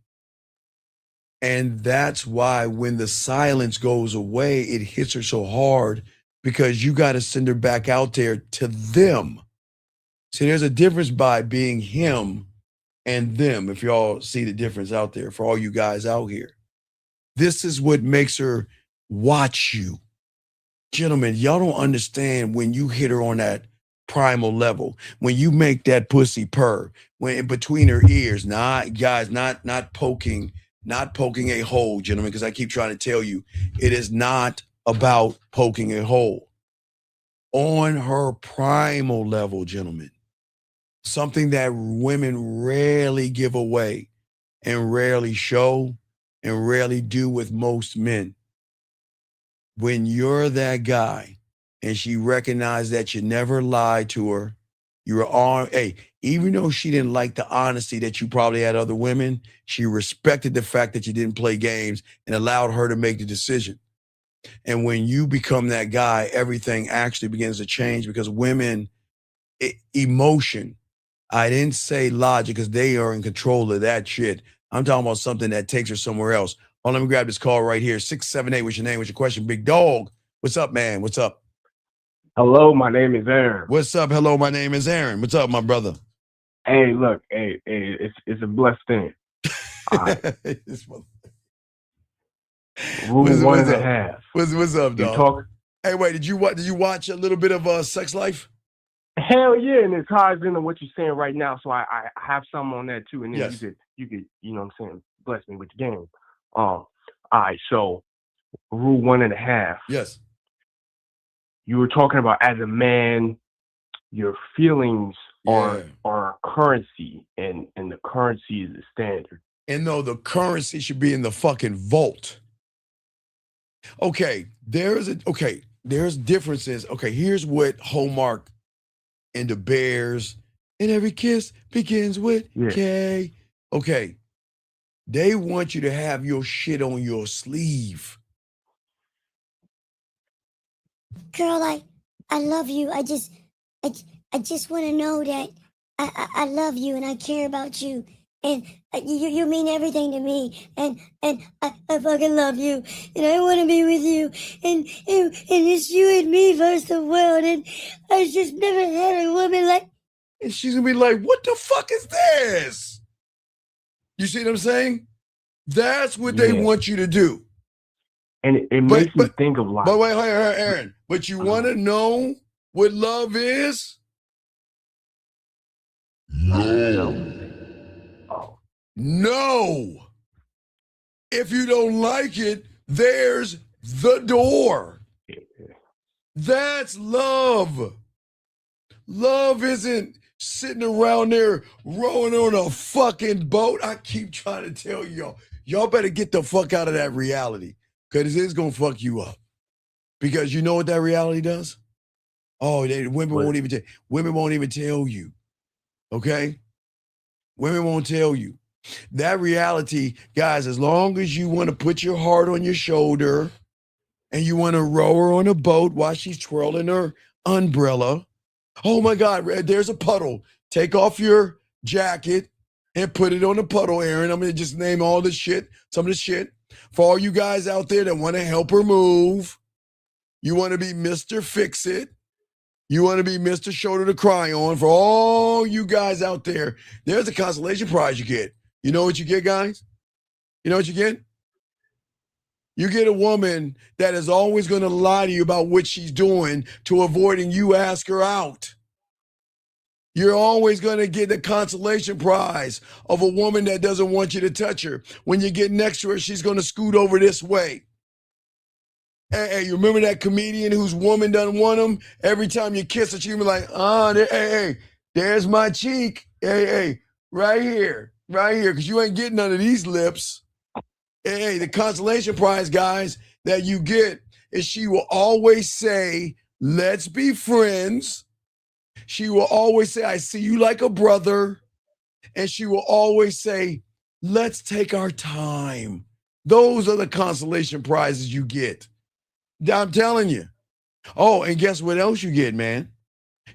And that's why when the silence goes away, it hits her so hard, because you got to send her back out there to them. See, there's a difference by being him and them, if y'all see the difference out there, for all you guys out here. This is what makes her watch you. Gentlemen, y'all don't understand when you hit her on that primal level, when you make that pussy purr, when in between her ears, not poking a hole, gentlemen, because I keep trying to tell you, it is not about poking a hole. On her primal level, gentlemen, something that women rarely give away and rarely show and rarely do with most men. When you're that guy and she recognized that you never lied to her, you were on, even though she didn't like the honesty that you probably had other women, she respected the fact that you didn't play games and allowed her to make the decision. And when you become that guy, everything actually begins to change, because women, emotion, I didn't say logic because they are in control of that shit. I'm talking about something that takes her somewhere else. Oh, let me grab this call right here. 678, what's your name? What's your question? Big dog. What's up, man? What's up? Hello, my name is Aaron. What's up? Hello, my name is Aaron. What's up, my brother? Hey, look, it's a blessed thing. All right. Rule one and a half. What's up, dog? Hey, wait, did you watch a little bit of Sex Life? Hell yeah, and it ties into what you're saying right now. So I have some on that too, and then yes. you could, you know what I'm saying, bless me with the game. All right, so rule one and a half. Yes. You were talking about, as a man, your feelings are currency, and the currency is the standard. And no, the currency should be in the fucking vault. Okay, there's differences. Okay, here's what Hallmark and the Bears, and every kiss begins with K. Okay, they want you to have your shit on your sleeve. Girl, I love you. I just want to know that I love you and I care about you, and you mean everything to me, and I fucking love you, and I want to be with you, and it's you and me versus the world, and I just never had a woman like. And she's gonna be like, "What the fuck is this?" You see what I'm saying? That's what they want you to do. And it makes me think of life. But wait, Aaron. But you want to know what love is? No. Oh. No. If you don't like it, there's the door. That's love. Love isn't sitting around there rowing on a fucking boat. I keep trying to tell y'all better get the fuck out of that reality, because it's gonna fuck you up. Because you know what that reality does? Oh, women won't even tell you. Okay? Women won't tell you. That reality, guys, as long as you want to put your heart on your shoulder and you want to row her on a boat while she's twirling her umbrella. Oh my God, there's a puddle. Take off your jacket and put it on the puddle, Aaron. I'm going to just name all the shit, some of the shit. For all you guys out there that want to help her move, you want to be Mr. Fix It. You want to be Mr. Shoulder to Cry On. For all you guys out there, there's a consolation prize you get. You know what you get, guys? You know what you get? You get a woman that is always going to lie to you about what she's doing to avoiding you ask her out. You're always going to get the consolation prize of a woman that doesn't want you to touch her. When you get next to her, she's going to scoot over this way. Hey, you remember that comedian whose woman doesn't want him? Every time you kiss her, she'll be like, there's my cheek. Hey, right here, because you ain't getting none of these lips. Hey, the consolation prize, guys, that you get is she will always say, let's be friends. She will always say, I see you like a brother. And she will always say, let's take our time. Those are the consolation prizes you get. I'm telling you. Oh, and guess what else you get, man?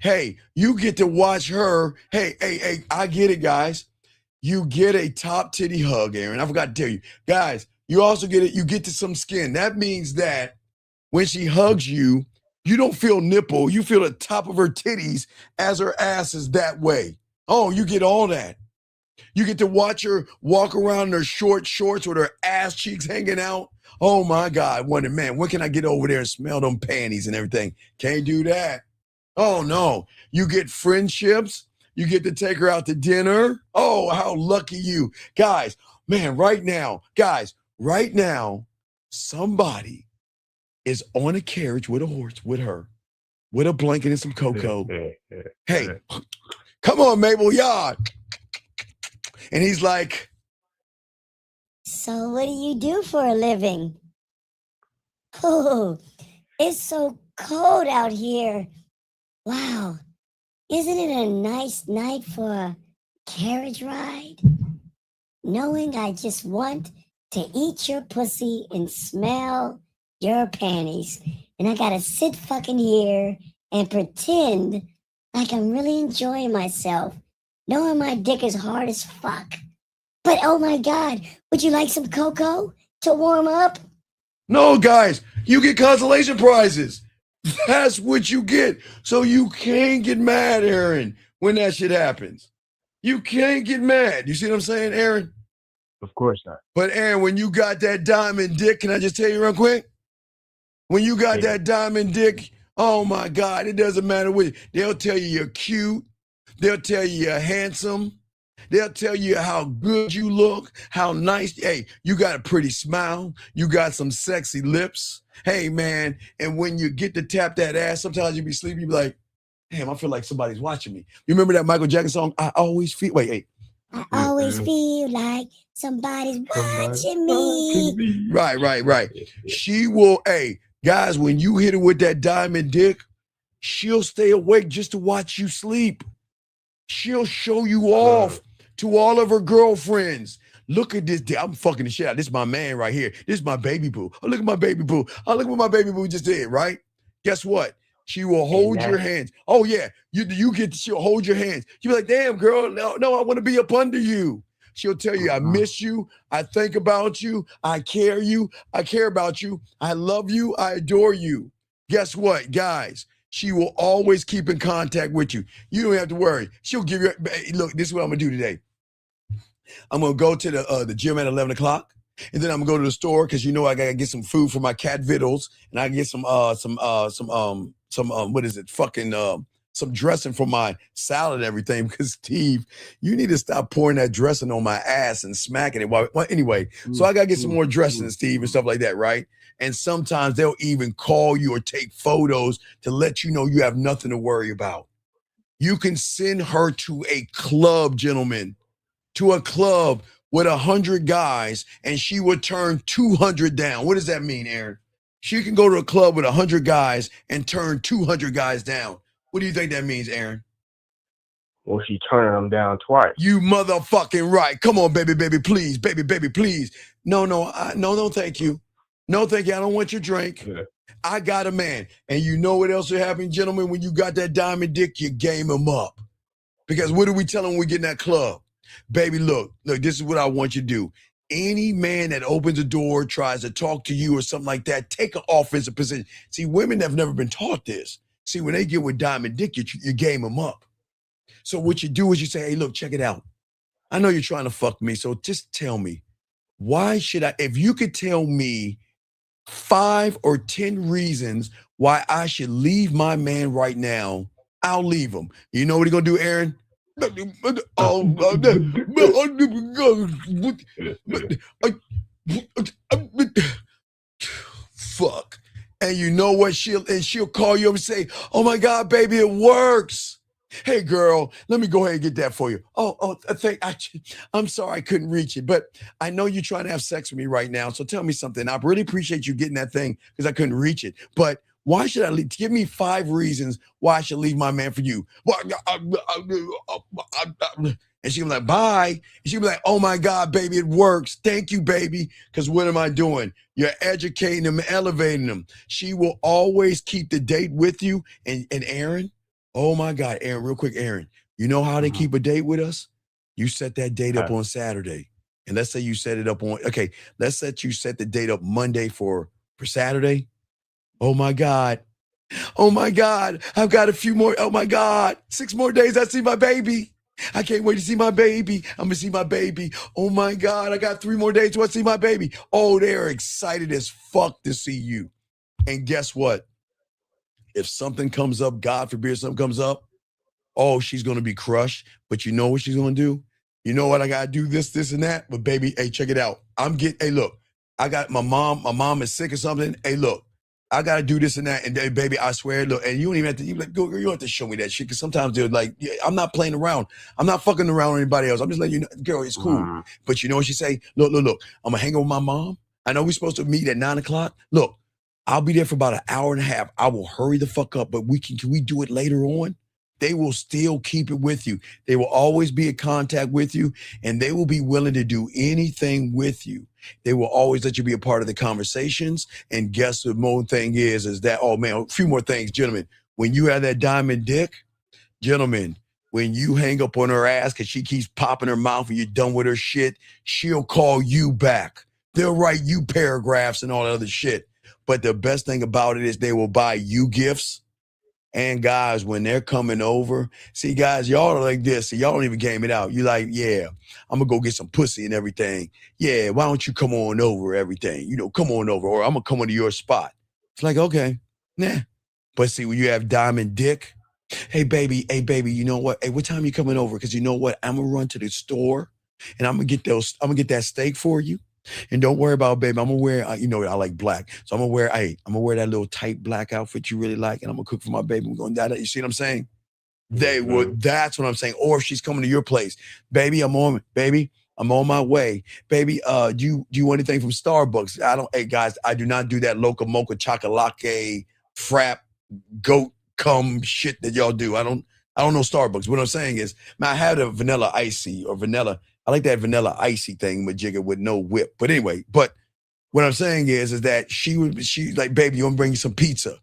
Hey, you get to watch her. Hey, I get it, guys. You get a top titty hug, Aaron. I forgot to tell you. Guys, you also get it. You get to some skin. That means that when she hugs you, you don't feel nipple. You feel the top of her titties as her ass is that way. Oh, you get all that. You get to watch her walk around in her short shorts with her ass cheeks hanging out. Oh my God, wonder, man, when can I get over there and smell them panties and everything? Can't do that. Oh no, you get friendships. You get to take her out to dinner. Oh, how lucky you. Guys, man, right now, somebody is on a carriage with a horse with her, with a blanket and some cocoa. Hey, come on, Mabel, y'all. And he's like, so what do you do for a living? Oh, it's so cold out here. Wow. Isn't it a nice night for a carriage ride? Knowing I just want to eat your pussy and smell your panties. And I gotta sit fucking here and pretend like I'm really enjoying myself, knowing my dick is hard as fuck. But oh my God, would you like some cocoa to warm up? No, guys, you get consolation prizes. That's what you get. So you can't get mad, Aaron, when that shit happens. You can't get mad. You see what I'm saying, Aaron? Of course not. But Aaron, when you got that diamond dick, can I just tell you real quick? When you got that diamond dick, oh my God, it doesn't matter what. They'll tell you you're cute. They'll tell you you're handsome. They'll tell you how good you look, how nice. Hey, you got a pretty smile. You got some sexy lips. Hey, man. And when you get to tap that ass, sometimes you be sleeping, you be like, damn, I feel like somebody's watching me. You remember that Michael Jackson song, I Always Feel, I always feel like somebody's watching me. Right. She will, guys, when you hit her with that diamond dick, she'll stay awake just to watch you sleep. She'll show you off to all of her girlfriends. Look at this. I'm fucking the shit out. This is my man right here. This is my baby boo. Oh, look at my baby boo. Oh, look what my baby boo just did, right? Guess what? She will hold your hands. Oh, yeah. She'll hold your hands. You'll be like, damn, girl, no, I want to be up under you. She'll tell you, I miss you. I think about you. I care about you. I love you. I adore you. Guess what, guys? She will always keep in contact with you. You don't have to worry. She'll give you, look, this is what I'm going to do today. I'm going to go to the gym at 11 o'clock. And then I'm going to go to the store because you know I got to get some food for my cat Vittles. And I get some dressing for my salad and everything. Because Steve, you need to stop pouring that dressing on my ass and smacking it. Well, anyway, so I got to get some more dressing, Steve, and stuff like that, right? And sometimes they'll even call you or take photos to let you know you have nothing to worry about. You can send her to a club, gentlemen, to a club with 100 guys, and she would turn 200 down. What does that mean, Aaron? She can go to a club with 100 guys and turn 200 guys down. What do you think that means, Aaron? Well, she's turning them down twice. You motherfucking right. Come on, baby, please. Baby, please. No, thank you. No, thank you. I don't want your drink. Yeah. I got a man. And you know what else will happen, gentlemen? When you got that diamond dick, you game him up. Because what do we tell him when we get in that club? Baby, look, this is what I want you to do. Any man that opens a door, tries to talk to you or something like that, take an offensive position. See, women have never been taught this. See, when they get with diamond dick, you game them up. So what you do is you say, hey, look, check it out. I know you're trying to fuck me, so just tell me, why should I, if you could tell me 5 or 10 reasons why I should leave my man right now, I'll leave him. You know what he's going to do, Aaron? Fuck. And you know what? She'll call you up and say, oh my God, baby, it works. Hey girl, let me go ahead and get that for you. I'm sorry I couldn't reach it, but I know you're trying to have sex with me right now. So tell me something. I really appreciate you getting that thing because I couldn't reach it. But why should I leave? Give me 5 reasons why I should leave my man for you. And she'll be like, bye. And she'll be like, oh my God, baby, it works. Thank you, baby. Because what am I doing? You're educating them, elevating them. She will always keep the date with you. And Aaron, oh my God, Aaron, real quick, Aaron, you know how they keep a date with us? You set that date up on Saturday. And let's say you set it up on, let's say you set the date up Monday for Saturday. Oh my God. Oh my God. I've got a few more. Oh my God. 6 more days. I see my baby. I can't wait to see my baby. I'm going to see my baby. Oh my God. I got 3 more days to see my baby. Oh, they're excited as fuck to see you. And guess what? If something comes up, God forbid something comes up, oh, she's going to be crushed. But you know what she's going to do? You know what? I got to do this and that. But baby, hey, check it out. Hey, look, I got my mom is sick or something. Hey, look, I got to do this and that. And hey, baby, I swear, look, and you don't even have to, you like, girl, you don't have to show me that shit. Because sometimes they're like, yeah, I'm not playing around. I'm not fucking around with anybody else. I'm just letting you know, girl, it's cool. But you know what she say? Look, I'm going to hang out with my mom. I know we're supposed to meet at 9:00. Look, I'll be there for about an hour and a half. I will hurry the fuck up, but can we do it later on? They will still keep it with you. They will always be in contact with you, and they will be willing to do anything with you. They will always let you be a part of the conversations. And guess what the main thing is that, oh man, a few more things, gentlemen. When you have that diamond dick, gentlemen, when you hang up on her ass because she keeps popping her mouth and you're done with her shit, she'll call you back. They'll write you paragraphs and all that other shit. But the best thing about it is they will buy you gifts. And guys, when they're coming over, see, guys, y'all are like this. So y'all don't even game it out. You like, yeah, I'm going to go get some pussy and everything. Yeah, why don't you come on over, everything? You know, come on over, or I'm going to come into your spot. It's like, okay, nah. But see, when you have diamond dick, hey, baby, you know what? Hey, what time you coming over? Because you know what? I'm going to run to the store and I'm going to get that steak for you. And don't worry about, baby, I'm gonna wear, I like black. So I'm gonna wear that little tight black outfit you really like, and I'm gonna cook for my baby. We're gonna die. You see what I'm saying? That's what I'm saying. Or if she's coming to your place, baby, I'm on my way. Baby, do you want anything from Starbucks? Hey guys, I do not do that loca mocha chocolate frap goat cum shit that y'all do. I don't know Starbucks. What I'm saying is, man, I had a vanilla icy or vanilla. I like that vanilla icy thing with jigger with no whip. But anyway, what I'm saying is that she's like, baby, you want me to bring you some pizza?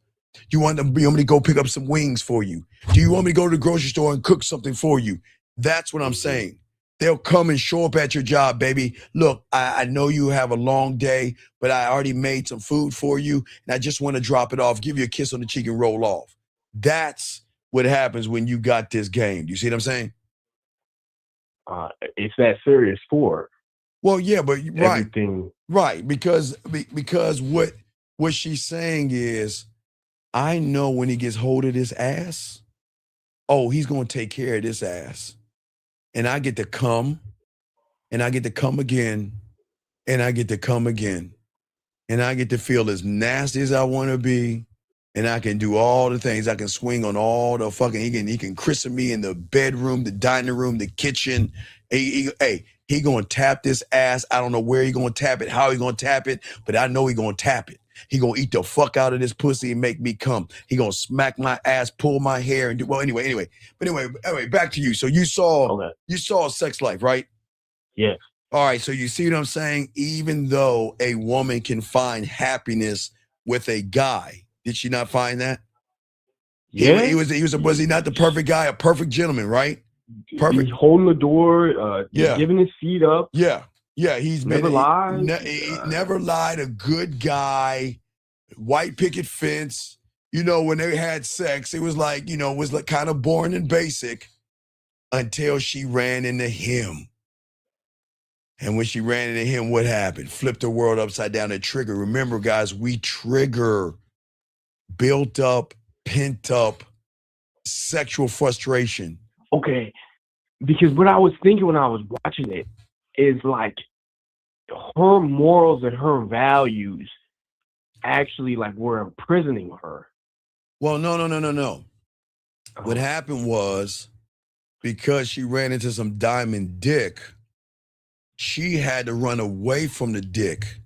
You want me to go pick up some wings for you? Do you want me to go to the grocery store and cook something for you? That's what I'm saying. They'll come and show up at your job, baby. Look, I know you have a long day, but I already made some food for you, and I just want to drop it off, give you a kiss on the cheek and roll off. That's what happens when you got this game. Do you see what I'm saying? It's that serious for her. Well, yeah, but everything. Right, because what she's saying is, I know when he gets hold of this ass, oh, he's going to take care of this ass. And I get to come, and I get to come again, and I get to come again. And I get to feel as nasty as I want to be, and I can do all the things. I can swing on all the fucking. He can christen me in the bedroom, the dining room, the kitchen. He gonna tap this ass. I don't know where he gonna tap it, how he gonna tap it, but I know he gonna tap it. He gonna eat the fuck out of this pussy and make me come. He gonna smack my ass, pull my hair, and do well. Anyway, back to you. So you saw Sex Life, right? Yes. All right. So you see what I'm saying? Even though a woman can find happiness with a guy, did she not find that? Yeah. Was he not the perfect guy, a perfect gentleman, right? Perfect. He's holding the door, giving his feet up. Yeah. He's never lied. He never lied. A good guy, white picket fence. You know, when they had sex, it was like, kind of boring and basic until she ran into him. And when she ran into him, what happened? Flipped the world upside down and trigger. Remember, guys, we trigger built up, pent up sexual frustration. Okay. Because what I was thinking when I was watching it is like her morals and her values actually like were imprisoning her. Well, no. What happened was because she ran into some diamond dick, she had to run away from the dick.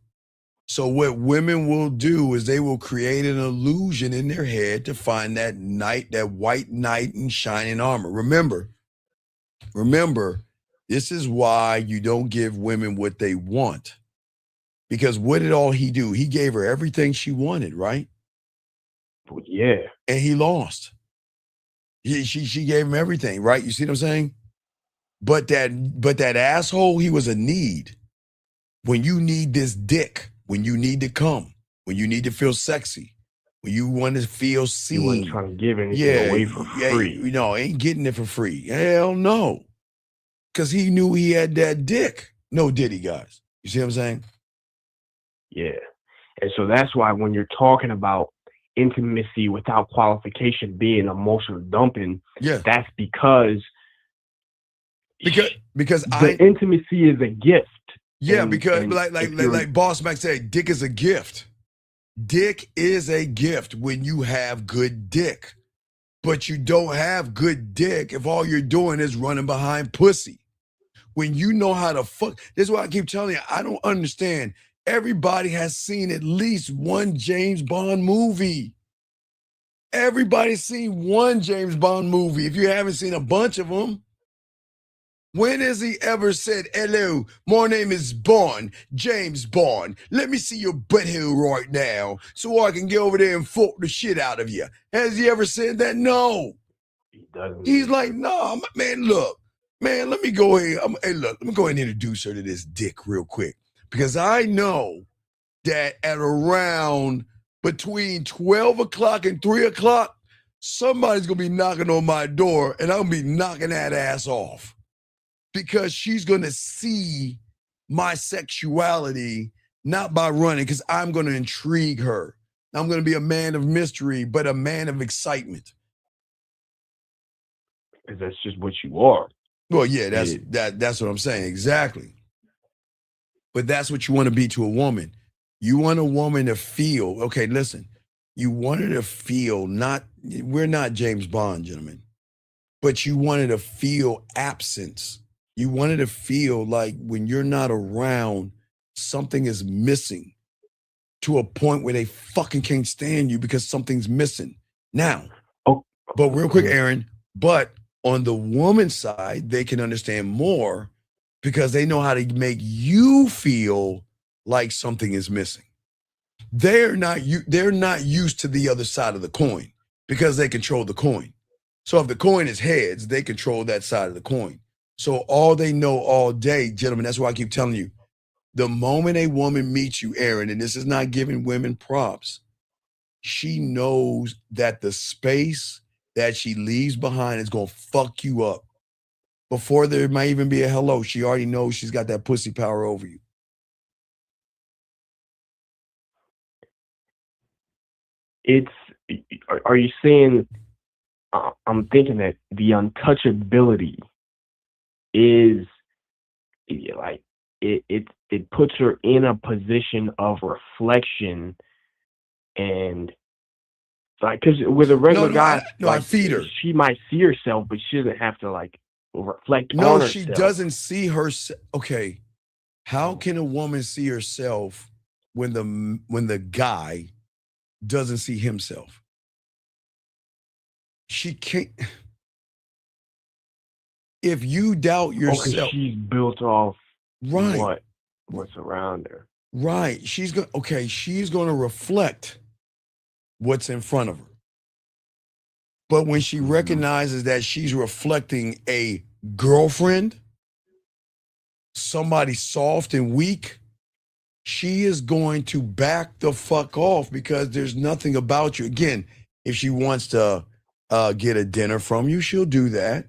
So what women will do is they will create an illusion in their head to find that knight, that white knight in shining armor. Remember, this is why you don't give women what they want. Because what did all he do? He gave her everything she wanted, right? Well, yeah. And he lost. She gave him everything, right? You see what I'm saying? But that asshole, he was a need. When you need this dick, when you need to come, when you need to feel sexy, when you want to feel seen. He wasn't trying to give anything away for free. Ain't getting it for free. Hell no. Because he knew he had that dick. No, did he, guys? You see what I'm saying? Yeah. And so that's why when you're talking about intimacy without qualification being emotional dumping, that's because the intimacy is a gift. Yeah, because like Boss Mac said, dick is a gift. Dick is a gift when you have good dick. But you don't have good dick if all you're doing is running behind pussy. When you know how to fuck, this is why I keep telling you, I don't understand. Everybody has seen at least one James Bond movie. Everybody's seen one James Bond movie. If you haven't seen a bunch of them, when has he ever said, hello, my name is Bond, James Bond. Let me see your butthole right now so I can get over there and fuck the shit out of you. Has he ever said that? No. He doesn't. He's like, no, man, look. Man, let me go ahead. Let me go ahead and introduce her to this dick real quick. Because I know that at around between 12 o'clock and 3 o'clock, somebody's going to be knocking on my door and I'm going to be knocking that ass off. Because she's going to see my sexuality, not by running, because I'm going to intrigue her. I'm going to be a man of mystery, but a man of excitement. Because that's just what you are. Well, yeah, that's what I'm saying. Exactly. But that's what you want to be to a woman. You want a woman to feel, okay, listen, you want her to feel we're not James Bond, gentlemen, but you wanted to feel absence. You wanted to feel like when you're not around, something is missing to a point where they fucking can't stand you because something's missing. Now, but real quick, Aaron, but on the woman's side, they can understand more because they know how to make you feel like something is missing. They're not used to the other side of the coin because they control the coin. So if the coin is heads, they control that side of the coin. So all they know all day, gentlemen, that's why I keep telling you, the moment a woman meets you, Aaron, and this is not giving women props, she knows that the space that she leaves behind is going to fuck you up. Before there might even be a hello, she already knows she's got that pussy power over you. Are you saying, I'm thinking that the untouchability is like, it puts her in a position of reflection and Like, because with a regular guy, I feed her. She might see herself, but she doesn't have to like reflect on No, herself. she doesn't see herself. Okay, how can a woman see herself when the guy doesn't see himself? She can't. If you doubt yourself, she's built off right? What's around her, right? She's going. Okay, she's going to reflect what's in front of her. But when she recognizes that she's reflecting a girlfriend, somebody soft and weak, she is going to back the fuck off because there's nothing about you. Again, if she wants to get a dinner from you, she'll do that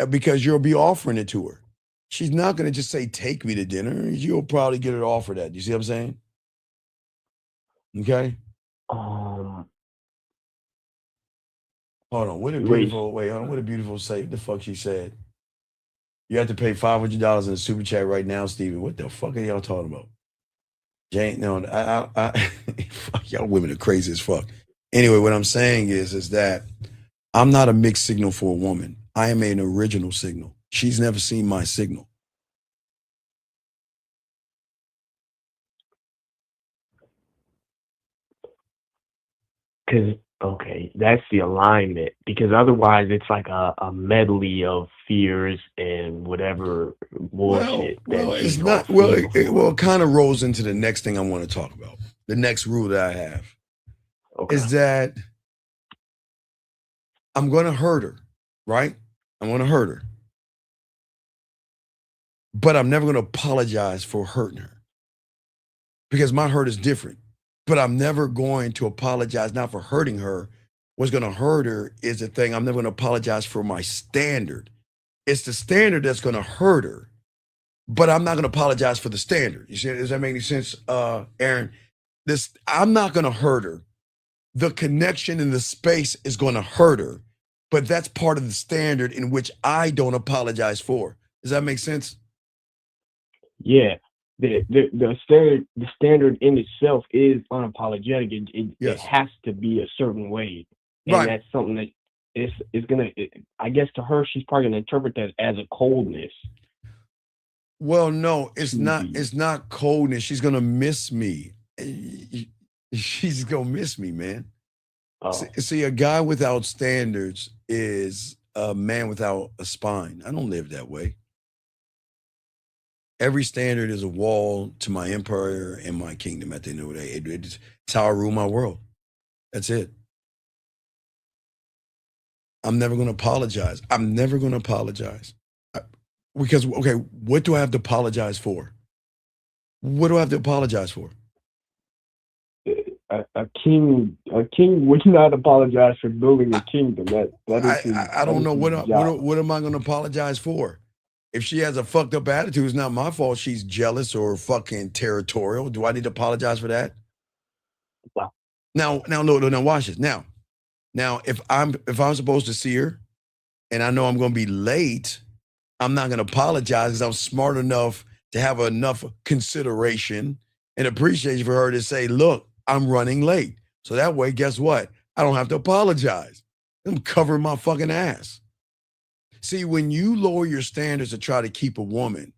because you'll be offering it to her. She's not going to just say, take me to dinner. You'll probably get her to offer that. You see what I'm saying? Okay. Hold on. What a beautiful say. What the fuck she said? You have to pay $500 in a super chat right now, Steven. What the fuck are y'all talking about? Jane, no, fuck, y'all women are crazy as fuck. Anyway, what I'm saying is that I'm not a mixed signal for a woman. I am an original signal. She's never seen my signal. Because that's the alignment. Because otherwise, it's like a medley of fears and whatever bullshit. It's not. It kind of rolls into the next thing I want to talk about. The next rule that I have is that I'm going to hurt her, right? I'm going to hurt her, but I'm never going to apologize for hurting her because my hurt is different. But I'm never going to apologize not for hurting her. What's going to hurt her is the thing. I'm never going to apologize for my standard. It's the standard that's going to hurt her, but I'm not going to apologize for the standard. You see, does that make any sense, Aaron? I'm not going to hurt her. The connection in the space is going to hurt her, but that's part of the standard in which I don't apologize for. Does that make sense? Yeah. The standard in itself is unapologetic. It has to be a certain way, and that's something that is gonna. I guess to her, she's probably gonna interpret that as a coldness. Well, no, it's not. It's not coldness. She's gonna miss me. She's gonna miss me, man. See, a guy without standards is a man without a spine. I don't live that way. Every standard is a wall to my empire and my kingdom at the end of the day. It's how I rule my world. That's it. I'm never going to apologize. I'm never going to apologize. Because, what do I have to apologize for? What do I have to apologize for? A king would not apologize for building a kingdom. I don't know what am I going to apologize for? If she has a fucked up attitude, it's not my fault. She's jealous or fucking territorial. Do I need to apologize for that? Wow. Now, watch this. Now, if I'm supposed to see her, and I know I'm going to be late, I'm not going to apologize because I'm smart enough to have enough consideration and appreciation for her to say, "Look, I'm running late." So that way, guess what? I don't have to apologize. I'm covering my fucking ass. See, when you lower your standards to try to keep a woman,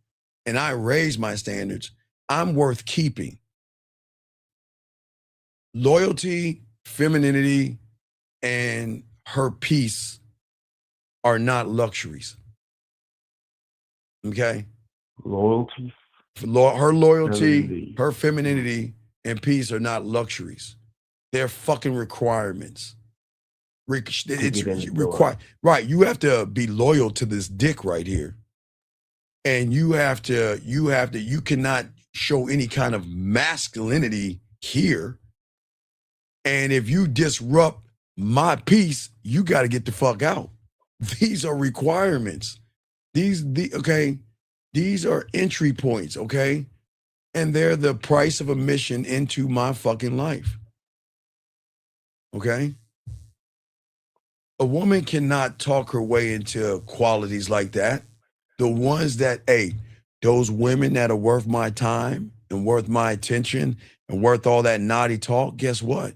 and I raise my standards, I'm worth keeping. Loyalty, femininity, and her peace are not luxuries. Okay? Loyalty? Her loyalty, her femininity, and peace are not luxuries. They're fucking requirements. It's required, right? You have to be loyal to this dick right here, and you cannot show any kind of masculinity here. And if you disrupt my peace, you got to get the fuck out. These are requirements. These are entry points, okay? And they're the price of admission into my fucking life. Okay? A woman cannot talk her way into qualities like that. The ones that, those women that are worth my time and worth my attention and worth all that naughty talk, guess what?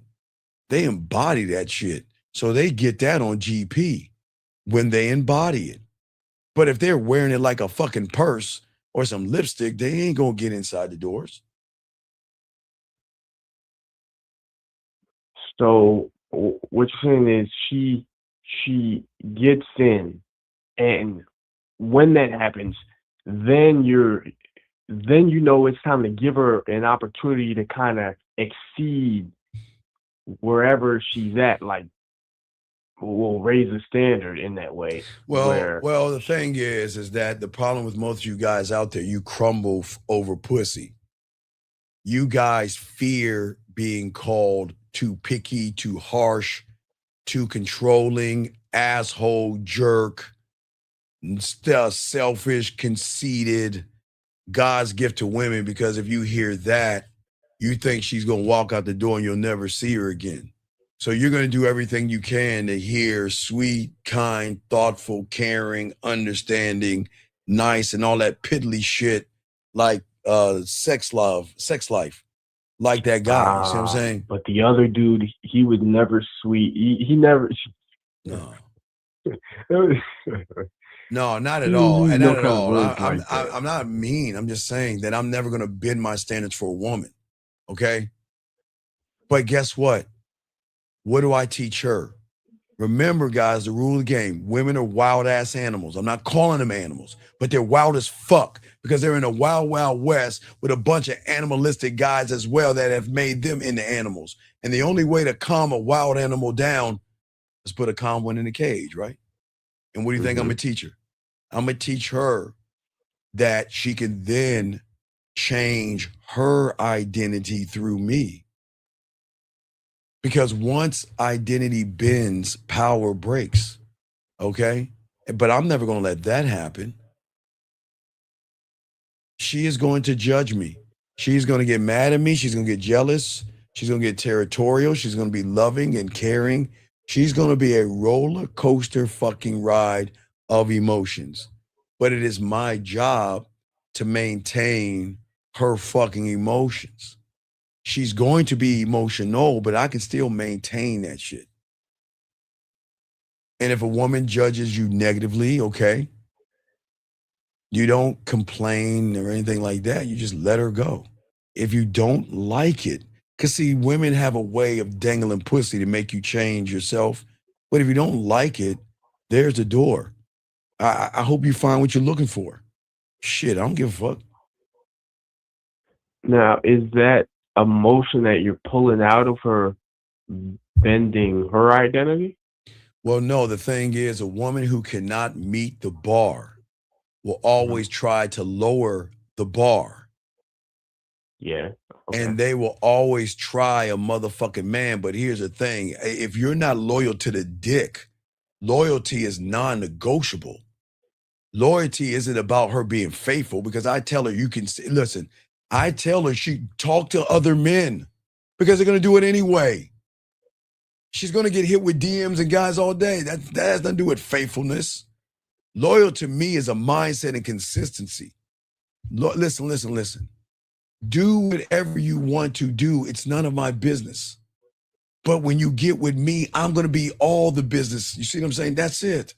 They embody that shit. So they get that on GP when they embody it. But if they're wearing it like a fucking purse or some lipstick, they ain't gonna get inside the doors. So what you're saying is she gets in, and when that happens, then you know it's time to give her an opportunity to kind of exceed wherever she's at. Like, we'll raise the standard in that way. Well, the thing is that the problem with most of you guys out there, you crumble over pussy. You guys fear being called too picky, too harsh, too controlling, asshole, jerk, selfish, conceited, God's gift to women, because if you hear that, you think she's going to walk out the door and you'll never see her again. So you're going to do everything you can to hear sweet, kind, thoughtful, caring, understanding, nice, and all that piddly shit like sex life, like that guy. You see what I'm saying? But the other dude, he was never sweet. He never. No. No, not at all. And not at all. I'm not mean. I'm just saying that I'm never going to bend my standards for a woman. Okay? But guess what? What do I teach her? Remember, guys, the rule of the game. Women are wild ass animals. I'm not calling them animals, but they're wild as fuck because they're in a wild, wild west with a bunch of animalistic guys as well that have made them into animals. And the only way to calm a wild animal down is put a calm one in a cage, right? And what do you think I'm going to teach her? I'm going to teach her that she can then change her identity through me. Because once identity bends, power breaks, okay? But I'm never going to let that happen. She is going to judge me. She's going to get mad at me. She's going to get jealous. She's going to get territorial. She's going to be loving and caring. She's going to be a roller coaster fucking ride of emotions. But it is my job to maintain her fucking emotions. She's going to be emotional, but I can still maintain that shit. And if a woman judges you negatively, okay, you don't complain or anything like that. You just let her go. If you don't like it, because see, women have a way of dangling pussy to make you change yourself. But if you don't like it, there's the door. I hope you find what you're looking for. Shit, I don't give a fuck. Now, is that emotion that you're pulling out of her bending her identity? Well, no, the thing is, a woman who cannot meet the bar will always try to lower the bar. Yeah. Okay. And they will always try a motherfucking man. But here's the thing. If you're not loyal to the dick, loyalty is non-negotiable. Loyalty isn't about her being faithful, because I tell her, you can listen, I tell her she talk to other men because they're going to do it anyway. She's going to get hit with DMs and guys all day. That has nothing to do with faithfulness. Loyal to me is a mindset and consistency. Listen. Do whatever you want to do. It's none of my business. But when you get with me, I'm going to be all the business. You see what I'm saying? That's it.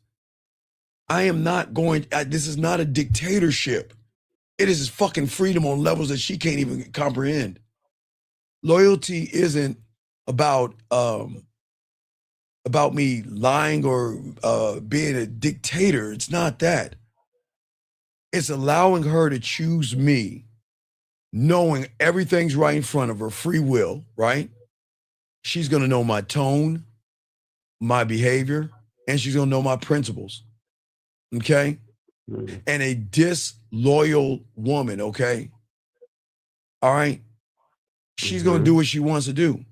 I am not going, this is not a dictatorship. It is fucking freedom on levels that she can't even comprehend. Loyalty isn't about me lying or being a dictator. It's not that. It's allowing her to choose me, knowing everything's right in front of her, free will, right? She's going to know my tone, my behavior, and she's going to know my principles. Okay? And a disloyal woman, okay? All right? She's going to do what she wants to do.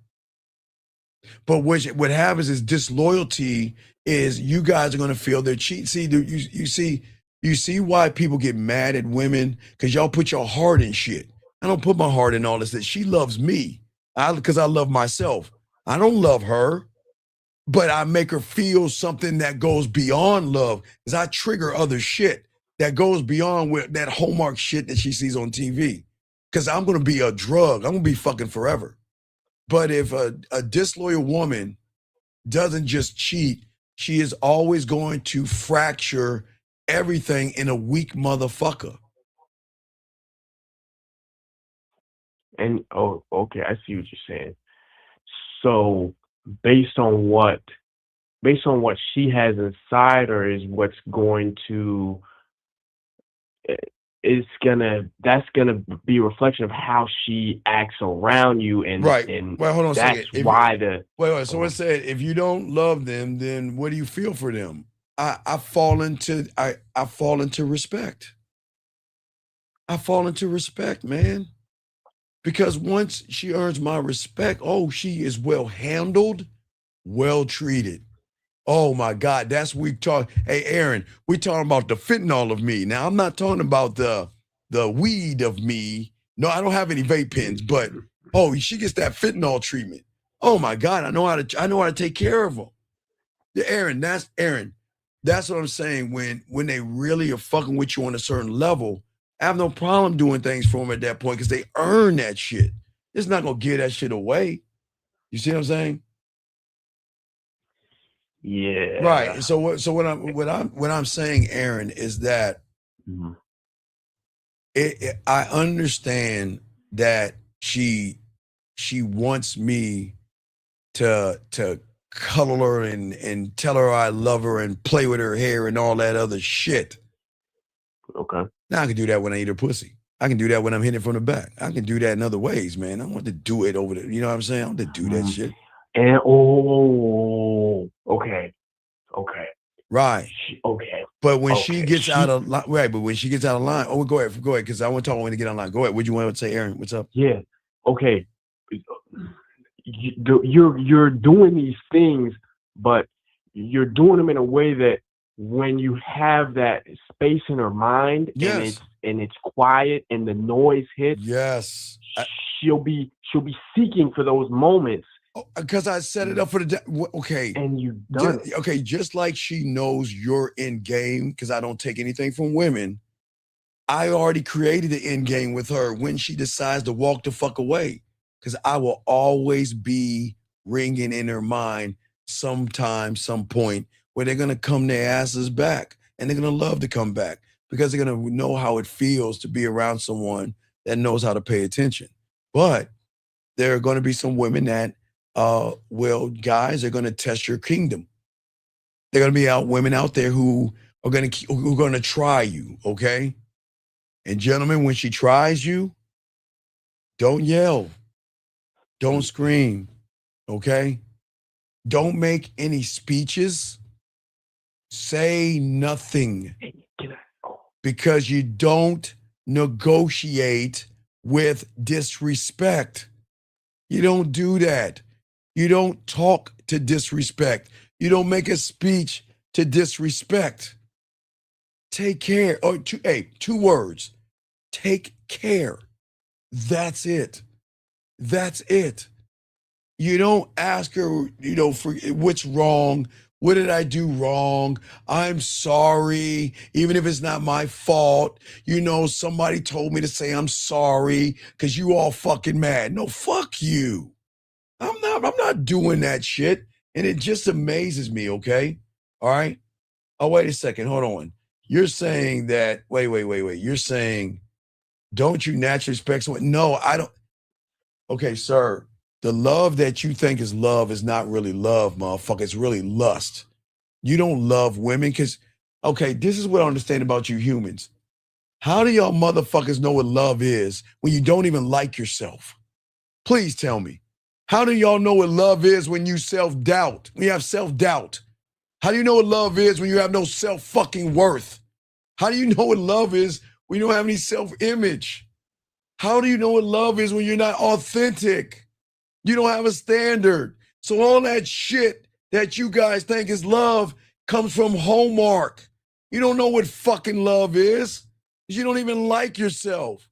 But what happens is disloyalty is you guys are going to feel they're cheating. See, you see why people get mad at women? Because y'all put your heart in shit. I don't put my heart in all this. That she loves me because I love myself. I don't love her, but I make her feel something that goes beyond love, because I trigger other shit that goes beyond that Hallmark shit that she sees on TV. Because I'm going to be a drug. I'm going to be fucking forever. But if a disloyal woman doesn't just cheat, she is always going to fracture everything in a weak motherfucker. And okay, I see what you're saying. So based on what she has inside her is what's going to that's gonna be a reflection of how she acts around you, and right. And well, hold on a that's second. why the wait. So it said, if you don't love them, then what do you feel for them? I fall into respect. I fall into respect, man. Because once she earns my respect, she is well handled, well treated. Oh my God, that's we talk. Hey, Aaron, we talking about the fentanyl of me. Now I'm not talking about the weed of me. No, I don't have any vape pens, but she gets that fentanyl treatment. Oh my God, I know how to take care of them. Yeah, Aaron, that's what I'm saying. When they really are fucking with you on a certain level, I have no problem doing things for them at that point because they earn that shit. It's not gonna give that shit away. You see what I'm saying? Yeah. Right. So what I'm saying, Aaron, is that I understand that she wants me to cuddle her and tell her I love her and play with her hair and all that other shit. Okay. Now I can do that when I eat her pussy. I can do that when I'm hitting from the back. I can do that in other ways, man. I want to do it over there. You know what I'm saying? I want to do that shit. And okay. Right. Okay. But when she gets out of line, right? But when she gets out of line, go ahead, because I want to talk when to get online. Go ahead. What do you want to say, Aaron? What's up? Yeah. Okay. You're doing these things, but you're doing them in a way that when you have that space in her mind, yes, and it's quiet and the noise hits, yes, she'll be seeking for those moments. Because I set it up for okay. And you've done it. Okay, just like she knows you're in game, because I don't take anything from women. I already created the end game with her when she decides to walk the fuck away. Because I will always be ringing in her mind sometime, some point, where they're going to come their asses back. And they're going to love to come back because they're going to know how it feels to be around someone that knows how to pay attention. But there are going to be some women that, guys are going to test your kingdom. They're going to be women out there who are going to try you, okay? And gentlemen, when she tries you, don't yell. Don't scream, okay? Don't make any speeches. Say nothing. Because you don't negotiate with disrespect. You don't do that. You don't talk to disrespect. You don't make a speech to disrespect. Take care. Two words. Take care. That's it. That's it. You don't ask her, for what's wrong. What did I do wrong? I'm sorry, even if it's not my fault. Somebody told me to say I'm sorry because you all fucking mad. No, fuck you. I'm not doing that shit. And it just amazes me, okay? All right? Oh, wait a second. Hold on. You're saying that, wait. You're saying, don't you naturally expect someone? No, I don't. Okay, sir. The love that you think is love is not really love, motherfucker. It's really lust. You don't love women because, this is what I understand about you humans. How do y'all motherfuckers know what love is when you don't even like yourself? Please tell me. How do y'all know what love is when you self-doubt, when you have self-doubt? How do you know what love is when you have no self-fucking worth? How do you know what love is when you don't have any self-image? How do you know what love is when you're not authentic? You don't have a standard. So all that shit that you guys think is love comes from homework. You don't know what fucking love is. You don't even like yourself.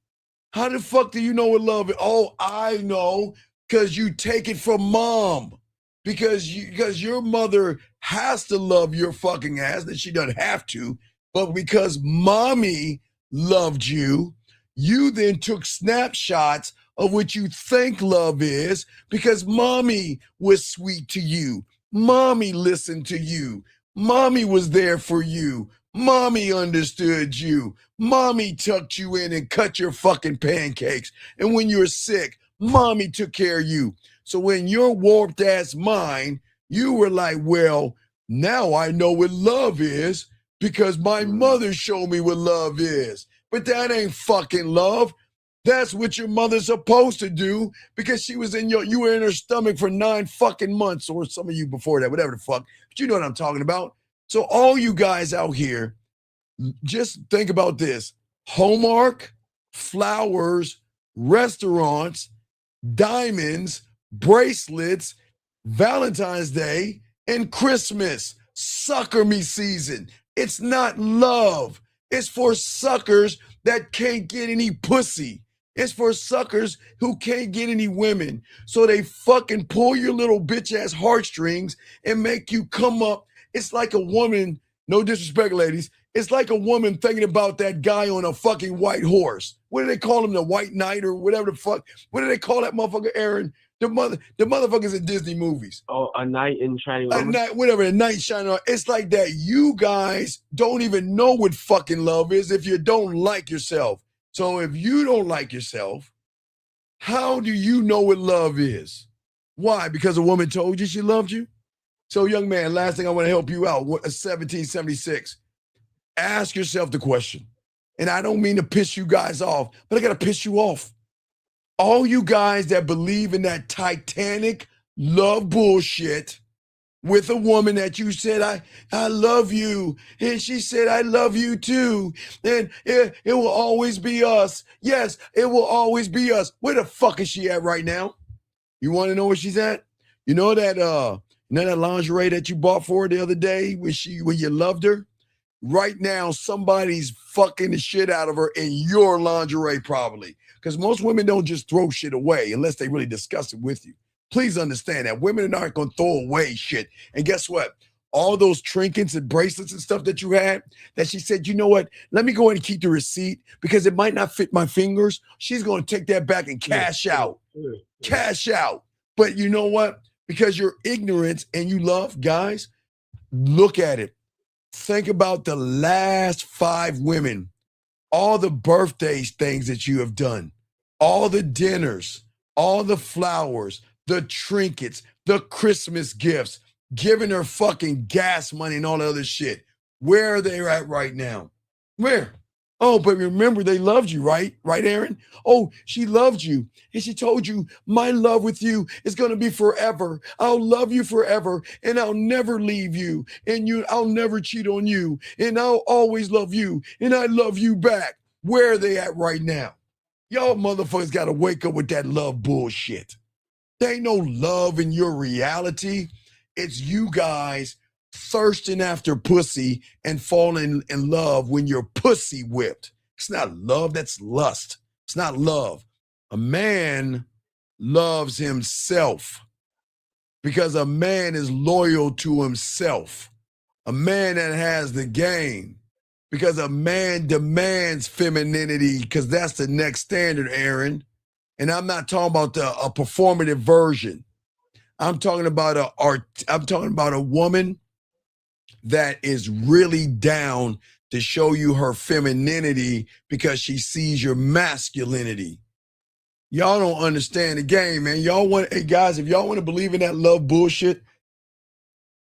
How the fuck do you know what love is? Oh, I know, because you take it from mom. Because your mother has to love your fucking ass, that she doesn't have to, but because mommy loved you, you then took snapshots of what you think love is because mommy was sweet to you. Mommy listened to you. Mommy was there for you. Mommy understood you. Mommy tucked you in and cut your fucking pancakes. And when you were sick, mommy took care of you. So in your warped ass mind, you were like, well, now I know what love is because my mother showed me what love is. But that ain't fucking love. That's what your mother's supposed to do because you were in her stomach for 9 fucking months, or some of you before that, whatever the fuck. But you know what I'm talking about. So all you guys out here, just think about this. Hallmark, flowers, restaurants, diamonds, bracelets, Valentine's Day, and Christmas. Sucker me season. It's not love. It's for suckers that can't get any pussy. It's for suckers who can't get any women. So they fucking pull your little bitch ass heartstrings and make you come up. It's like a woman, no disrespect, ladies. It's like a woman thinking about that guy on a fucking white horse. What do they call him? The white knight or whatever the fuck? What do they call that motherfucker, Aaron? The motherfuckers in Disney movies. Oh, a knight in shining armor. A knight, whatever, a knight shining armor. It's like that. You guys don't even know what fucking love is if you don't like yourself. So if you don't like yourself, how do you know what love is? Why? Because a woman told you she loved you? So young man, last thing I want to help you out, 1776. Ask yourself the question. And I don't mean to piss you guys off, but I got to piss you off. All you guys that believe in that Titanic love bullshit with a woman that you said, I love you. And she said, I love you too. And it will always be us. Yes, it will always be us. Where the fuck is she at right now? You want to know where she's at? You know that lingerie that you bought for her the other day when you loved her? Right now, somebody's fucking the shit out of her in your lingerie probably. Because most women don't just throw shit away unless they really discuss it with you. Please understand that women aren't going to throw away shit. And guess what? All those trinkets and bracelets and stuff that you had, that she said, you know what? Let me go ahead and keep the receipt because it might not fit my fingers. She's going to take that back and cash out. Cash out. But you know what? Because you're ignorant and you love, guys, look at it. Think about the last 5 women, all the birthdays things that you have done, all the dinners, all the flowers, the trinkets, the Christmas gifts, giving her fucking gas money and all the other shit. Where are they at right now? Where? Oh, but remember, they loved you, right? Right, Aaron? Oh, she loved you. And she told you, my love with you is going to be forever. I'll love you forever. And I'll never leave you. And I'll never cheat on you. And I'll always love you. And I love you back. Where are they at right now? Y'all motherfuckers got to wake up with that love bullshit. There ain't no love in your reality. It's you guys thirsting after pussy and falling in love when you're pussy whipped. It's not love, that's lust. It's not love. A man loves himself because a man is loyal to himself. A man that has the game because a man demands femininity because that's the next standard, Aaron. And I'm not talking about a performative version. I'm talking about a woman that is really down to show you her femininity because she sees your masculinity. Y'all don't understand the game, man. Hey guys, if y'all want to believe in that love bullshit,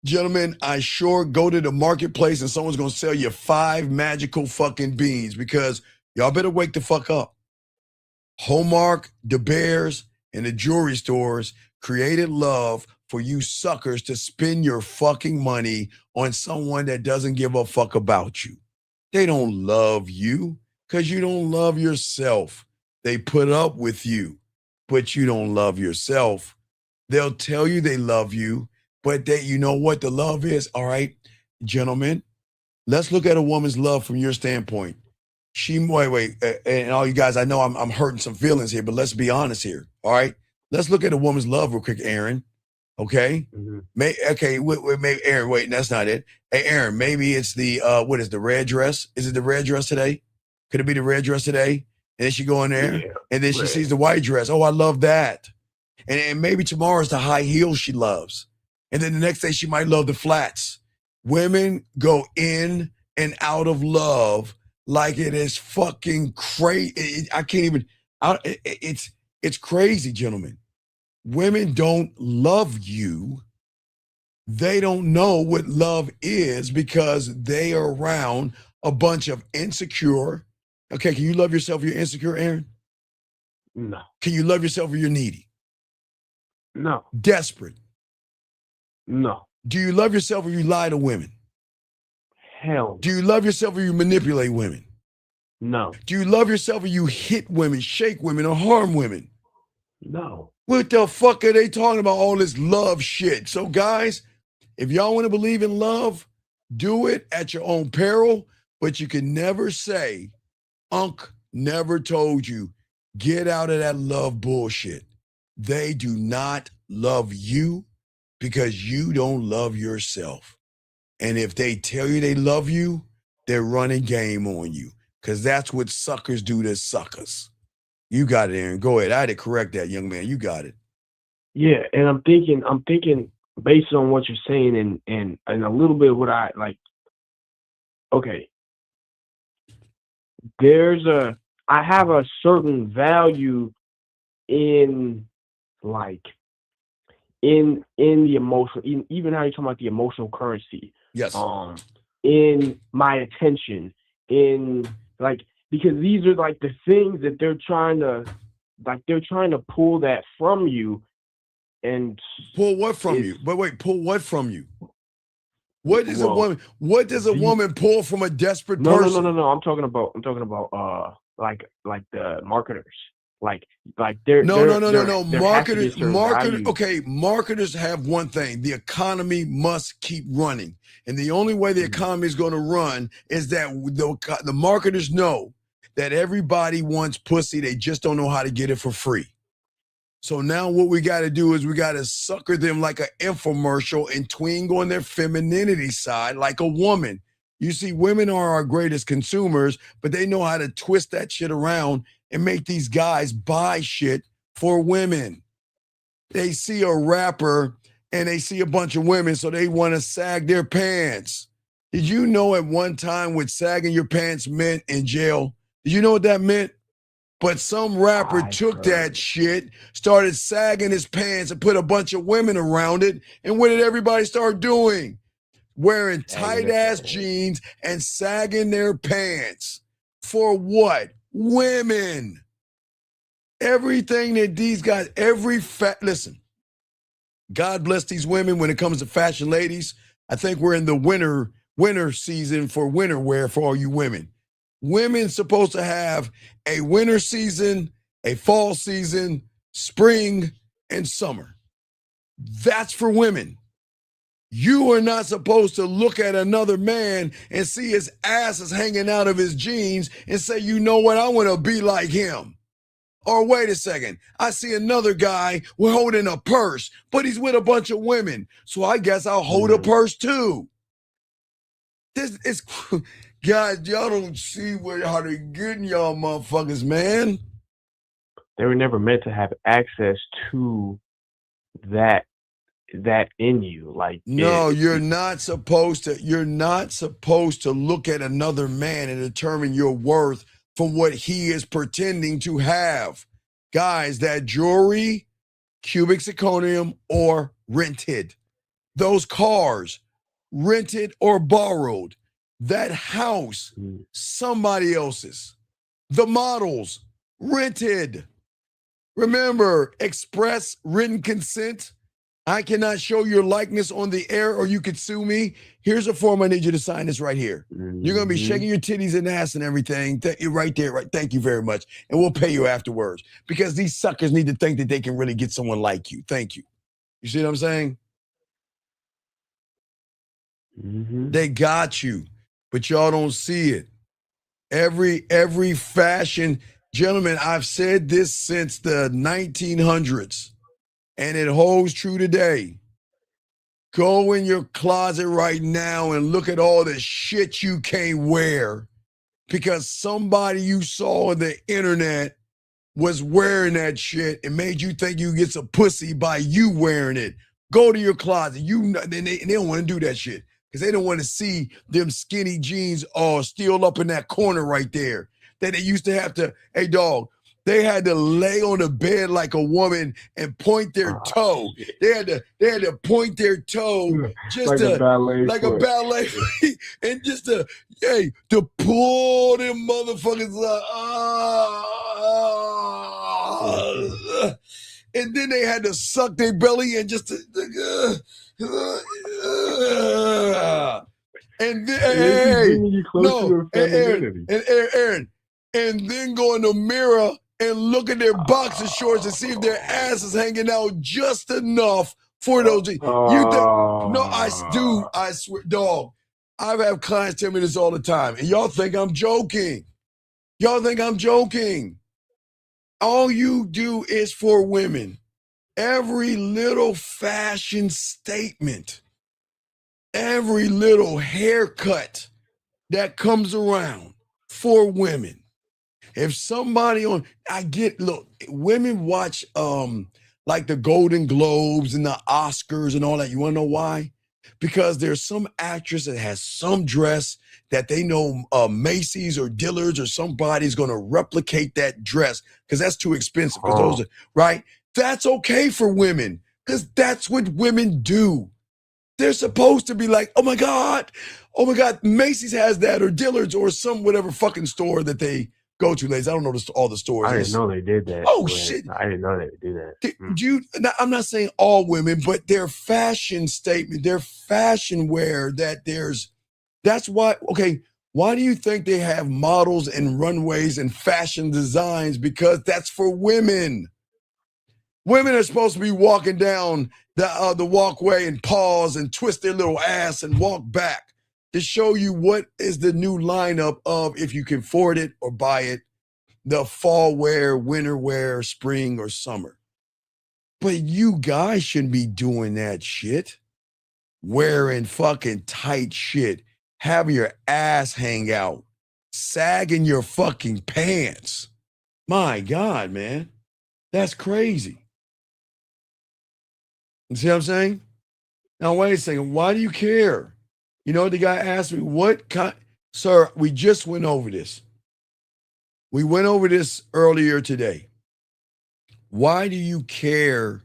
gentlemen, I sure go to the marketplace and someone's going to sell you 5 magical fucking beans because y'all better wake the fuck up. Hallmark, De Beers, and the jewelry stores created love for you suckers to spend your fucking money on someone that doesn't give a fuck about you. They don't love you because you don't love yourself. They put up with you, but you don't love yourself. They'll tell you they love you, but you know what the love is? All right, gentlemen, let's look at a woman's love from your standpoint. And all you guys, I know I'm hurting some feelings here, but let's be honest here. All right, let's look at a woman's love real quick, Aaron. Okay, Aaron, wait, that's not it. Hey, Aaron, maybe it's the what is the red dress? Is it the red dress today? Could it be the red dress today? And then she go in there, and then she sees the white dress. Oh, I love that. And maybe tomorrow is the high heels she loves. And then the next day she might love the flats. Women go in and out of love like it is fucking crazy. I can't even, it's crazy, gentlemen. Women don't love you. They don't know what love is because they are around a bunch of insecure. Okay, can you love yourself if you're insecure, Aaron? No. Can you love yourself if you're needy? No. Desperate? No. Do you love yourself if you lie to women? Hell. Do you love yourself if you manipulate women? No. Do you love yourself if you hit women, shake women, or harm women? No. What the fuck are they talking about, all this love shit? So guys, if y'all want to believe in love, do it at your own peril, but you can never say, Unc never told you, get out of that love bullshit. They do not love you because you don't love yourself. And if they tell you they love you, they're running game on you because that's what suckers do to suckers. You got it, Aaron. Go ahead. I had to correct that, young man. You got it. Yeah, and I'm thinking based on what you're saying and a little bit of what I like. Okay. I have a certain value in like in the emotional, even how you're talking about the emotional currency. Yes. In my attention, in like, because these are like the things that they're trying to pull that from you. And pull what from you? But wait, pull what from you? What is a woman? What does a woman pull from a desperate person? No. I'm talking about like the marketers. Like they're no. Marketers. Okay, marketers have one thing: the economy must keep running, and the only way the economy is going to run is that the marketers know that everybody wants pussy. They just don't know how to get it for free. So now what we got to do is we got to sucker them like an infomercial and twing on their femininity side like a woman. You see, women are our greatest consumers, but they know how to twist that shit around and make these guys buy shit for women. They see a rapper and they see a bunch of women, so they want to sag their pants. Did you know at one time what sagging your pants meant in jail? Did you know what that meant? But some rapper took that shit, started sagging his pants and put a bunch of women around it. And what did everybody start doing? Wearing tight-ass jeans and sagging their pants. For what? Women. Everything that these guys, listen, God bless these women when it comes to fashion ladies. I think we're in the winter season for winter wear for all you women. Women supposed to have a winter season, a fall season, spring, and summer. That's for women. You are not supposed to look at another man and see his ass is hanging out of his jeans and say, you know what, I want to be like him. Or wait a second, I see another guy holding a purse, but he's with a bunch of women. So I guess I'll hold a purse too. This is... Guys, y'all don't see how they're getting y'all motherfuckers, man. They were never meant to have access to that in you. Like, no, you're not supposed to look at another man and determine your worth from what he is pretending to have. Guys, that jewelry, cubic zirconium, or rented. Those cars, rented or borrowed. That house, somebody else's. The models, rented. Remember, express written consent. I cannot show your likeness on the air or you could sue me. Here's a form I need you to sign this right here. You're going to be shaking your titties and ass and everything. Right there, right. Thank you very much. And we'll pay you afterwards because these suckers need to think that they can really get someone like you. Thank you. You see what I'm saying? They got you. But y'all don't see it. Every fashion, gentlemen, I've said this since the 1900s, and it holds true today. Go in your closet right now and look at all the shit you can't wear because somebody you saw on the internet was wearing that shit and made you think you get some pussy by you wearing it. Go to your closet. They don't want to do that shit because they don't want to see them skinny jeans all still up in that corner right there. That they used to have to, hey dog, they had to lay on the bed like a woman and point their toe. They had to point their toe just like to a ballet like foot. a ballet and just to pull them motherfuckers and then they had to suck their belly and just and then Aaron, and then go in the mirror and look at their boxer shorts and see if their ass is hanging out just enough for those. I swear, dog. I've had clients tell me this all the time, and y'all think I'm joking. All you do is for women. Every little fashion statement, every little haircut that comes around for women. If somebody look, women watch like the Golden Globes and the Oscars and all that. You want to know why? Because there's some actress that has some dress that they know Macy's or Dillard's or somebody's going to replicate that dress because that's too expensive. Because those are, right? That's okay for women because that's what women do. They're supposed to be like, oh my God, Macy's has that or Dillard's or some whatever fucking store that they go to, ladies. I don't know all the stores. I didn't know they did that. Oh shit! I didn't know they would do that. I'm not saying all women, but their fashion statement, their fashion wear. That's why. Okay, why do you think they have models and runways and fashion designs? Because that's for women. Women are supposed to be walking down the walkway and pause and twist their little ass and walk back to show you what is the new lineup of, if you can afford it or buy it, the fall wear, winter wear, spring or summer. But you guys shouldn't be doing that shit. Wearing fucking tight shit, having your ass hang out, sagging your fucking pants. My God, man. That's crazy. You see what I'm saying? Now, wait a second. Why do you care? You know, the guy asked me, what kind? Sir, we just went over this. We went over this earlier today. Why do you care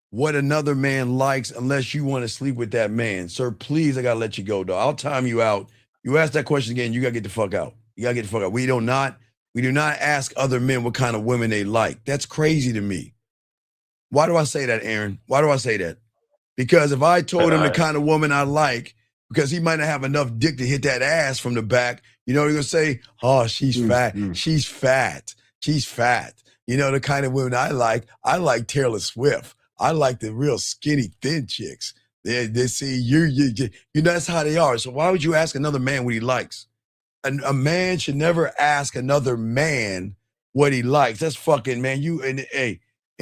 what another man likes unless you want to sleep with that man? Sir, please, I got to let you go, though. I'll time you out. You ask that question again, you got to get the fuck out. You got to get the fuck out. We do not ask other men what kind of women they like. That's crazy to me. Why do I say that, Aaron? Why do I say that? Because if I told him the kind of woman I like, because he might not have enough dick to hit that ass from the back, you know what you're going to say? Oh, she's fat. She's fat. She's fat. You know, the kind of women I like Taylor Swift. I like the real skinny, thin chicks. They see you know, that's how they are. So why would you ask another man what he likes? A man should never ask another man what he likes. That's fucking, man, you in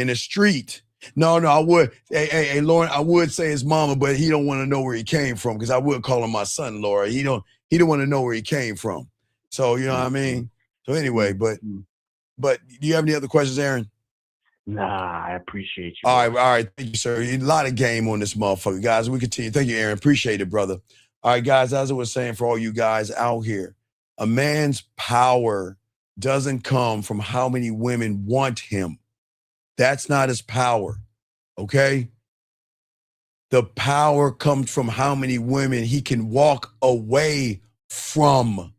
the street. No, I would. Hey, Lauren, I would say his mama, but he don't want to know where he came from because I would call him my son, Laura. He don't want to know where he came from. So, you know what I mean? So anyway, but do you have any other questions, Aaron? Nah, I appreciate you. All right. Thank you, sir. A lot of game on this motherfucker. Guys, we continue. Thank you, Aaron. Appreciate it, brother. All right, guys, as I was saying for all you guys out here, a man's power doesn't come from how many women want him. That's not his power, okay? The power comes from how many women he can walk away from.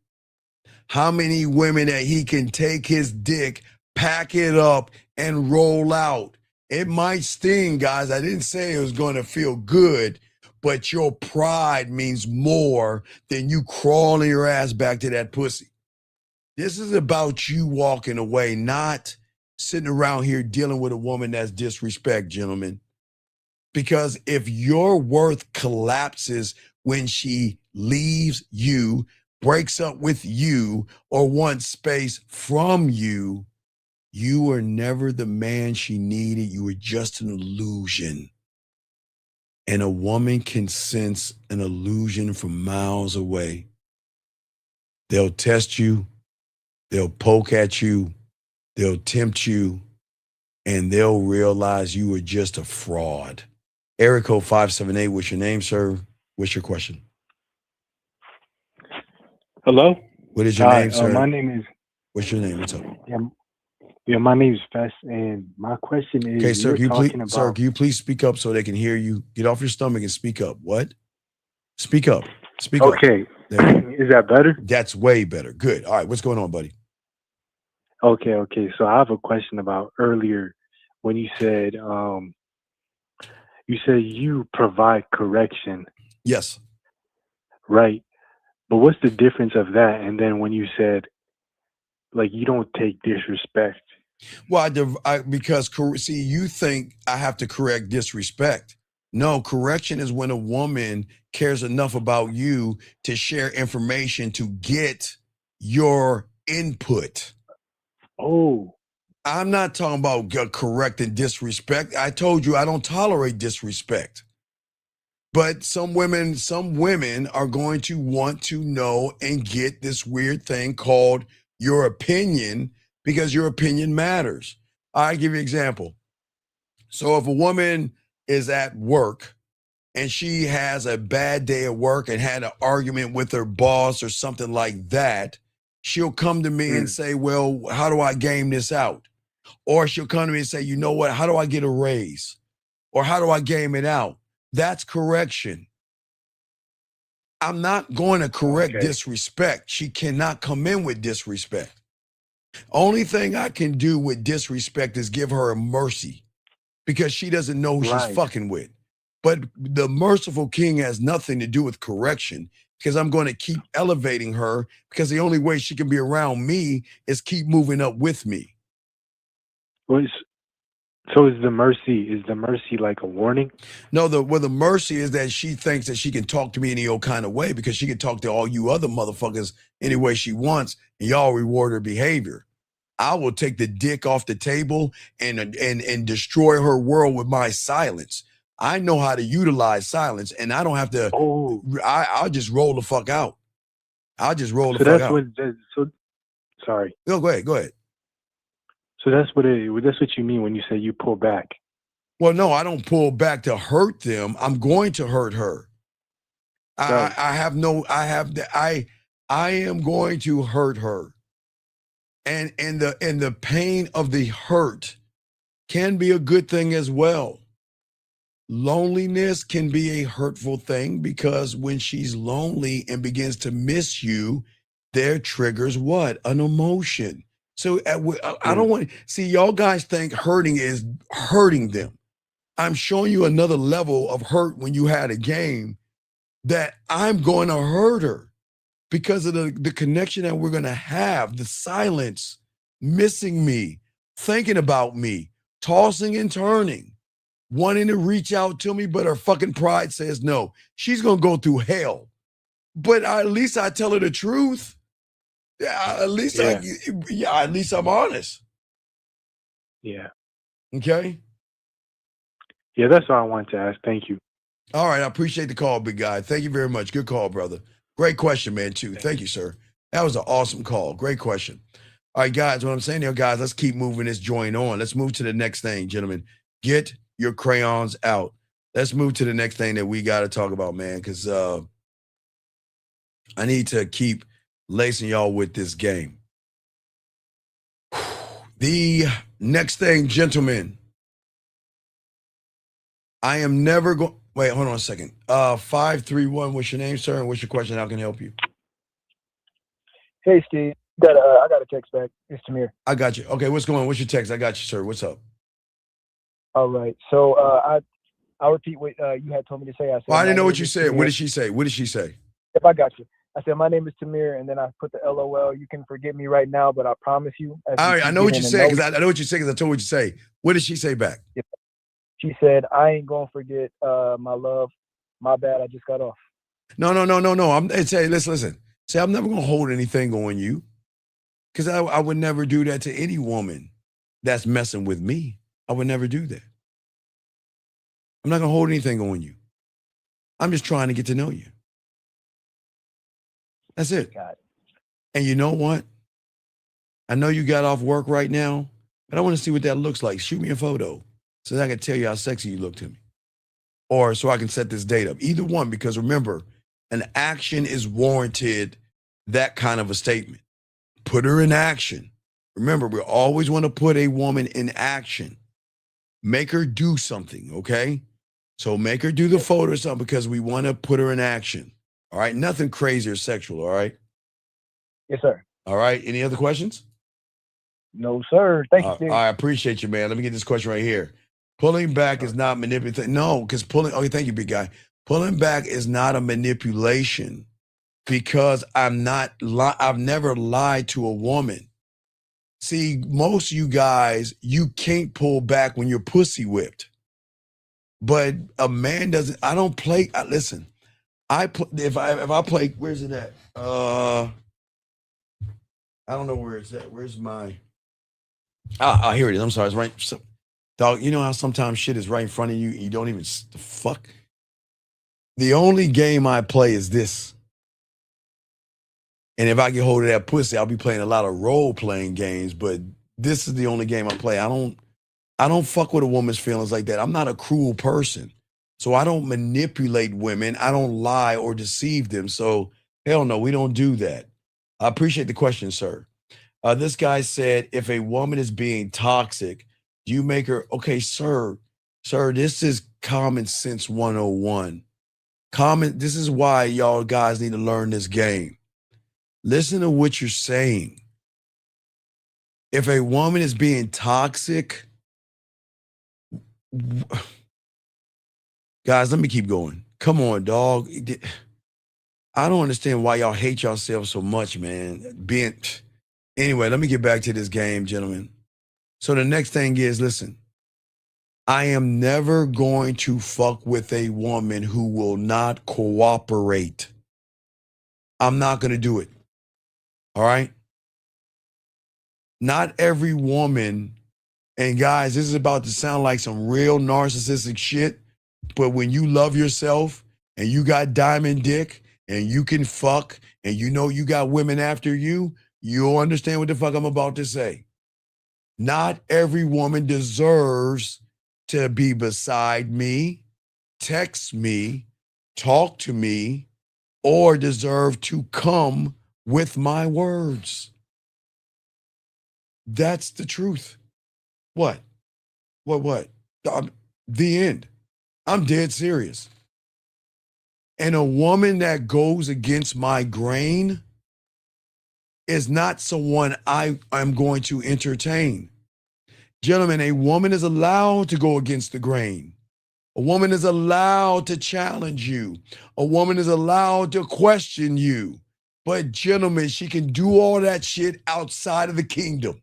How many women that he can take his dick, pack it up, and roll out. It might sting, guys. I didn't say it was going to feel good, but your pride means more than you crawling your ass back to that pussy. This is about you walking away, not sitting around here dealing with a woman that's disrespect, gentlemen. Because if your worth collapses when she leaves you, breaks up with you, or wants space from you, you were never the man she needed. You were just an illusion. And a woman can sense an illusion from miles away. They'll test you. They'll poke at you. They'll tempt you. And they'll realize you were just a fraud. Area code 578, what's your name, sir? What's your question? Hello? What is your name, sir? My name is... What's your name? What's up? Yeah, my name is Fess, and my question is... Okay, sir, can you please speak up so they can hear you? Get off your stomach and speak up. What? Speak up. Speak up. Okay. Is that better? That's way better. Good. All right, what's going on, buddy? Okay. So I have a question about earlier when you said you provide correction. Yes. Right. But what's the difference of that? And then when you said, like, you don't take disrespect. Well, because you think I have to correct disrespect. No, correction is when a woman cares enough about you to share information to get your input. Oh. I'm not talking about correcting disrespect. I told you I don't tolerate disrespect. But some women are going to want to know and get this weird thing called your opinion because your opinion matters. I'll give you an example. So if a woman is at work and she has a bad day at work and had an argument with her boss or something like that, she'll come to me and say, well, how do I game this out? Or she'll come to me and say, you know what, how do I get a raise? Or how do I game it out? That's correction. I'm not going to correct disrespect. She cannot come in with disrespect. Only thing I can do with disrespect is give her a mercy because she doesn't know who she's fucking with. But the merciful king has nothing to do with correction because I'm going to keep elevating her because the only way she can be around me is keep moving up with me. So is the mercy like a warning? No, the mercy is that she thinks that she can talk to me any old kind of way because she can talk to all you other motherfuckers any way she wants and y'all reward her behavior. I will take the dick off the table and destroy her world with my silence. I know how to utilize silence and I don't have to, I'll just roll the fuck out. I'll just roll the fuck out. Sorry. No, go ahead. So that's what you mean when you say you pull back. Well, no, I don't pull back to hurt them. I'm going to hurt her. I am going to hurt her. And the pain of the hurt can be a good thing as well. Loneliness can be a hurtful thing because when she's lonely and begins to miss you, there triggers what? An emotion. So I don't want to see y'all guys think hurting is hurting them. I'm showing you another level of hurt when you had a game that I'm going to hurt her because of the connection that we're going to have, the silence, missing me, thinking about me, tossing and turning, wanting to reach out to me, but her fucking pride says no. She's going to go through hell. But at least I tell her the truth. At least I'm honest. Yeah. Okay. Yeah, that's all I wanted to ask. Thank you. All right, I appreciate the call, big guy. Thank you very much. Good call, brother. Great question, man, too. Thank you, sir. That was an awesome call. Great question. All right, guys, what I'm saying here, guys, let's keep moving this joint on. Let's move to the next thing, gentlemen. Get your crayons out. Let's move to the next thing that we got to talk about, man, because I need to keep lacing y'all with this game. The next thing, gentlemen, I am never going. Wait, hold on a second. 531, what's your name, sir? And what's your question? How can I help you? Hey, Steve. I got a text back. It's Tamir. I got you. Okay, what's going on? What's your text? I got you, sir. What's up? All right. So I'll repeat what you had told me to say. I said, I didn't know what you said. What did she say? What did she say? If I got you. I said, my name is Tamir, and then I put the LOL. You can forgive me right now, but I promise you. All right, I know what you said because I know what you said because I told what you say. What did she say back? Yeah. She said, I ain't going to forget my love. My bad. I just got off. No. I'm saying, listen. Say, I'm never going to hold anything on you because I would never do that to any woman that's messing with me. I would never do that. I'm not going to hold anything on you. I'm just trying to get to know you. That's it. Got it. And you know what? I know you got off work right now, but I want to see what that looks like. Shoot me a photo so that I can tell you how sexy you look to me. Or so I can set this date up. Either one, because remember, an action is warranted, that kind of a statement. Put her in action. Remember, we always want to put a woman in action. Make her do something, okay? So make her do the photo or something because we want to put her in action. All right? Nothing crazy or sexual, all right? Yes, sir. All right. Any other questions? No, sir. Thank you, Steve. I appreciate you, man. Let me get this question right here. Pulling back is not manipulation. No, because okay, thank you, big guy. Pulling back is not a manipulation because I've never lied to a woman. See, most of you guys, you can't pull back when you're pussy whipped. But a man doesn't, I don't play, listen, if I play, where's it at? I don't know where it's at. Where's my, here it is. I'm sorry, it's right. So, dog, you know how sometimes shit is right in front of you and you don't even, the fuck? The only game I play is this. And if I get hold of that pussy, I'll be playing a lot of role-playing games, but this is the only game I play. I don't fuck with a woman's feelings like that. I'm not a cruel person. So I don't manipulate women. I don't lie or deceive them. So hell no, we don't do that. I appreciate the question, sir. This guy said, if a woman is being toxic, do you make her, okay, sir, this is common sense 101. This is why y'all guys need to learn this game. Listen to what you're saying. If a woman is being toxic, guys, let me keep going. Come on, dog. I don't understand why y'all hate yourselves so much, man. Anyway, let me get back to this game, gentlemen. So the next thing is, listen, I am never going to fuck with a woman who will not cooperate. I'm not going to do it. All right? Not every woman, and guys, this is about to sound like some real narcissistic shit, but when you love yourself and you got diamond dick and you can fuck and you know you got women after you, you'll understand what the fuck I'm about to say. Not every woman deserves to be beside me, text me, talk to me, or deserve to come with my words. That's the truth. What? The end. I'm dead serious. And a woman that goes against my grain is not someone I'm going to entertain. Gentlemen, a woman is allowed to go against the grain. A woman is allowed to challenge you. A woman is allowed to question you. But gentlemen, she can do all that shit outside of the kingdom.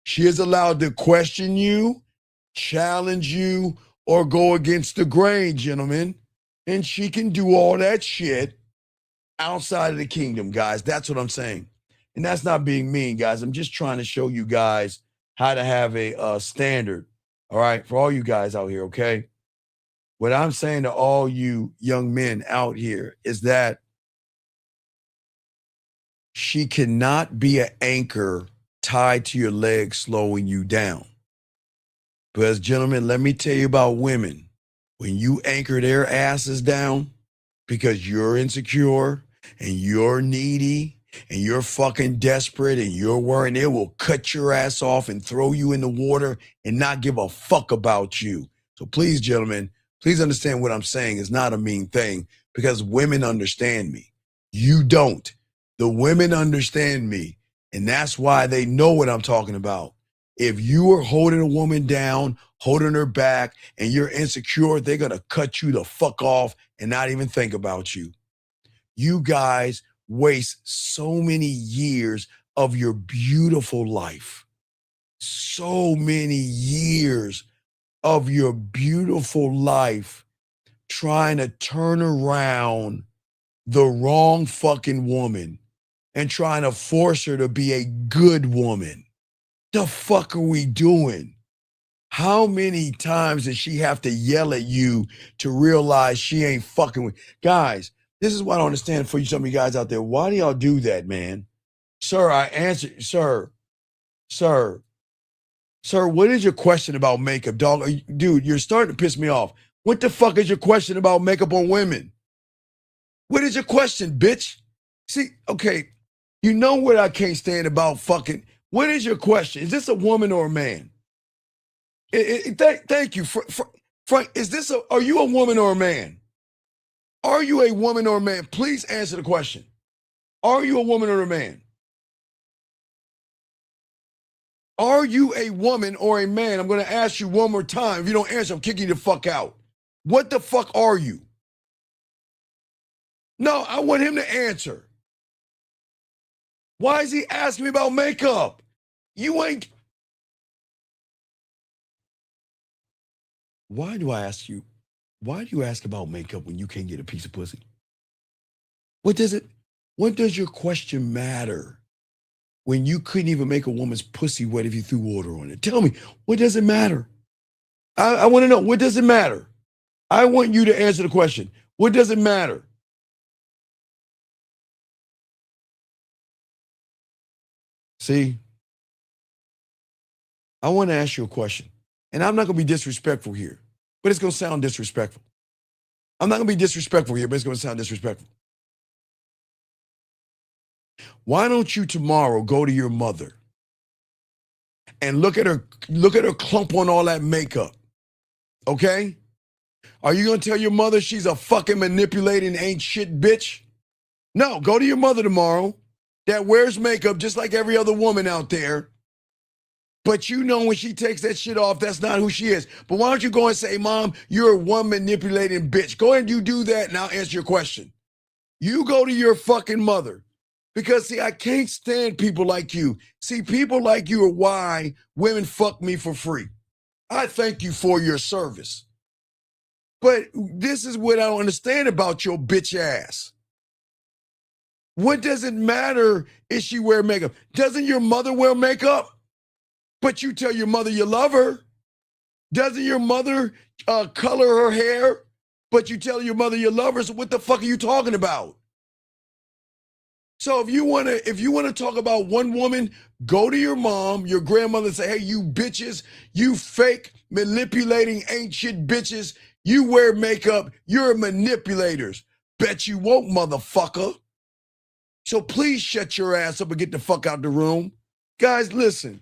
She is allowed to question you, challenge you, or go against the grain, gentlemen. And she can do all that shit outside of the kingdom, guys. That's what I'm saying. And that's not being mean, guys. I'm just trying to show you guys how to have a standard, all right, for all you guys out here, okay? What I'm saying to all you young men out here is that she cannot be an anchor tied to your legs, slowing you down. Because, gentlemen, let me tell you about women. When you anchor their asses down because you're insecure and you're needy and you're fucking desperate and you're worrying, they will cut your ass off and throw you in the water and not give a fuck about you. So please, gentlemen, please understand what I'm saying is not a mean thing, because women understand me. You don't. The women understand me, and that's why they know what I'm talking about. If you are holding a woman down, holding her back, and you're insecure, they're going to cut you the fuck off and not even think about you. You guys waste so many years of your beautiful life. So many years of your beautiful life trying to turn around the wrong fucking woman and trying to force her to be a good woman. The fuck are we doing? How many times does she have to yell at you to realize she ain't fucking with? Guys, This is what I don't understand for you, some of you guys out there. Why do y'all do that, man? Sir, I answered, sir, what is your question about makeup, dog? Dude, you're starting to piss me off. What the fuck is your question about makeup on women? What is your question, bitch? See, okay, you know what I can't stand about fucking, what is your question? Is this a woman or a man? Thank you, Frank, are you a woman or a man? Are you a woman or a man? Please answer the question. Are you a woman or a man? Are you a woman or a man? I'm going to ask you one more time. If you don't answer, I'm kicking you the fuck out. What the fuck are you? No, I want him to answer. Why is he asking me about makeup? You ain't. Why do you ask about makeup when you can't get a piece of pussy? What does your question matter when you couldn't even make a woman's pussy wet if you threw water on it? Tell me, what does it matter? I want to know, what does it matter? I want you to answer the question. What does it matter? See, I want to ask you a question, and I'm not going to be disrespectful here, but it's going to sound disrespectful. I'm not going to be disrespectful here, but it's going to sound disrespectful. Why don't you tomorrow go to your mother and look at her clump on all that makeup, okay? Are you going to tell your mother she's a fucking manipulating ain't shit bitch? No, go to your mother tomorrow that wears makeup just like every other woman out there. But you know when she takes that shit off, that's not who she is. But why don't you go and say, Mom, you're one manipulating bitch. Go ahead and you do that and I'll answer your question. You go to your fucking mother. Because, see, I can't stand people like you. See, people like you are why women fuck me for free. I thank you for your service. But this is what I don't understand about your bitch ass. What does it matter if she wear makeup? Doesn't your mother wear makeup? But you tell your mother you love her. Doesn't your mother color her hair? But you tell your mother you love her. So what the fuck are you talking about? So if you wanna talk about one woman, go to your mom, your grandmother, and say, hey, you bitches, you fake manipulating ain't shit bitches, you wear makeup, you're manipulators. Bet you won't, motherfucker. So please shut your ass up and get the fuck out the room. Guys, listen.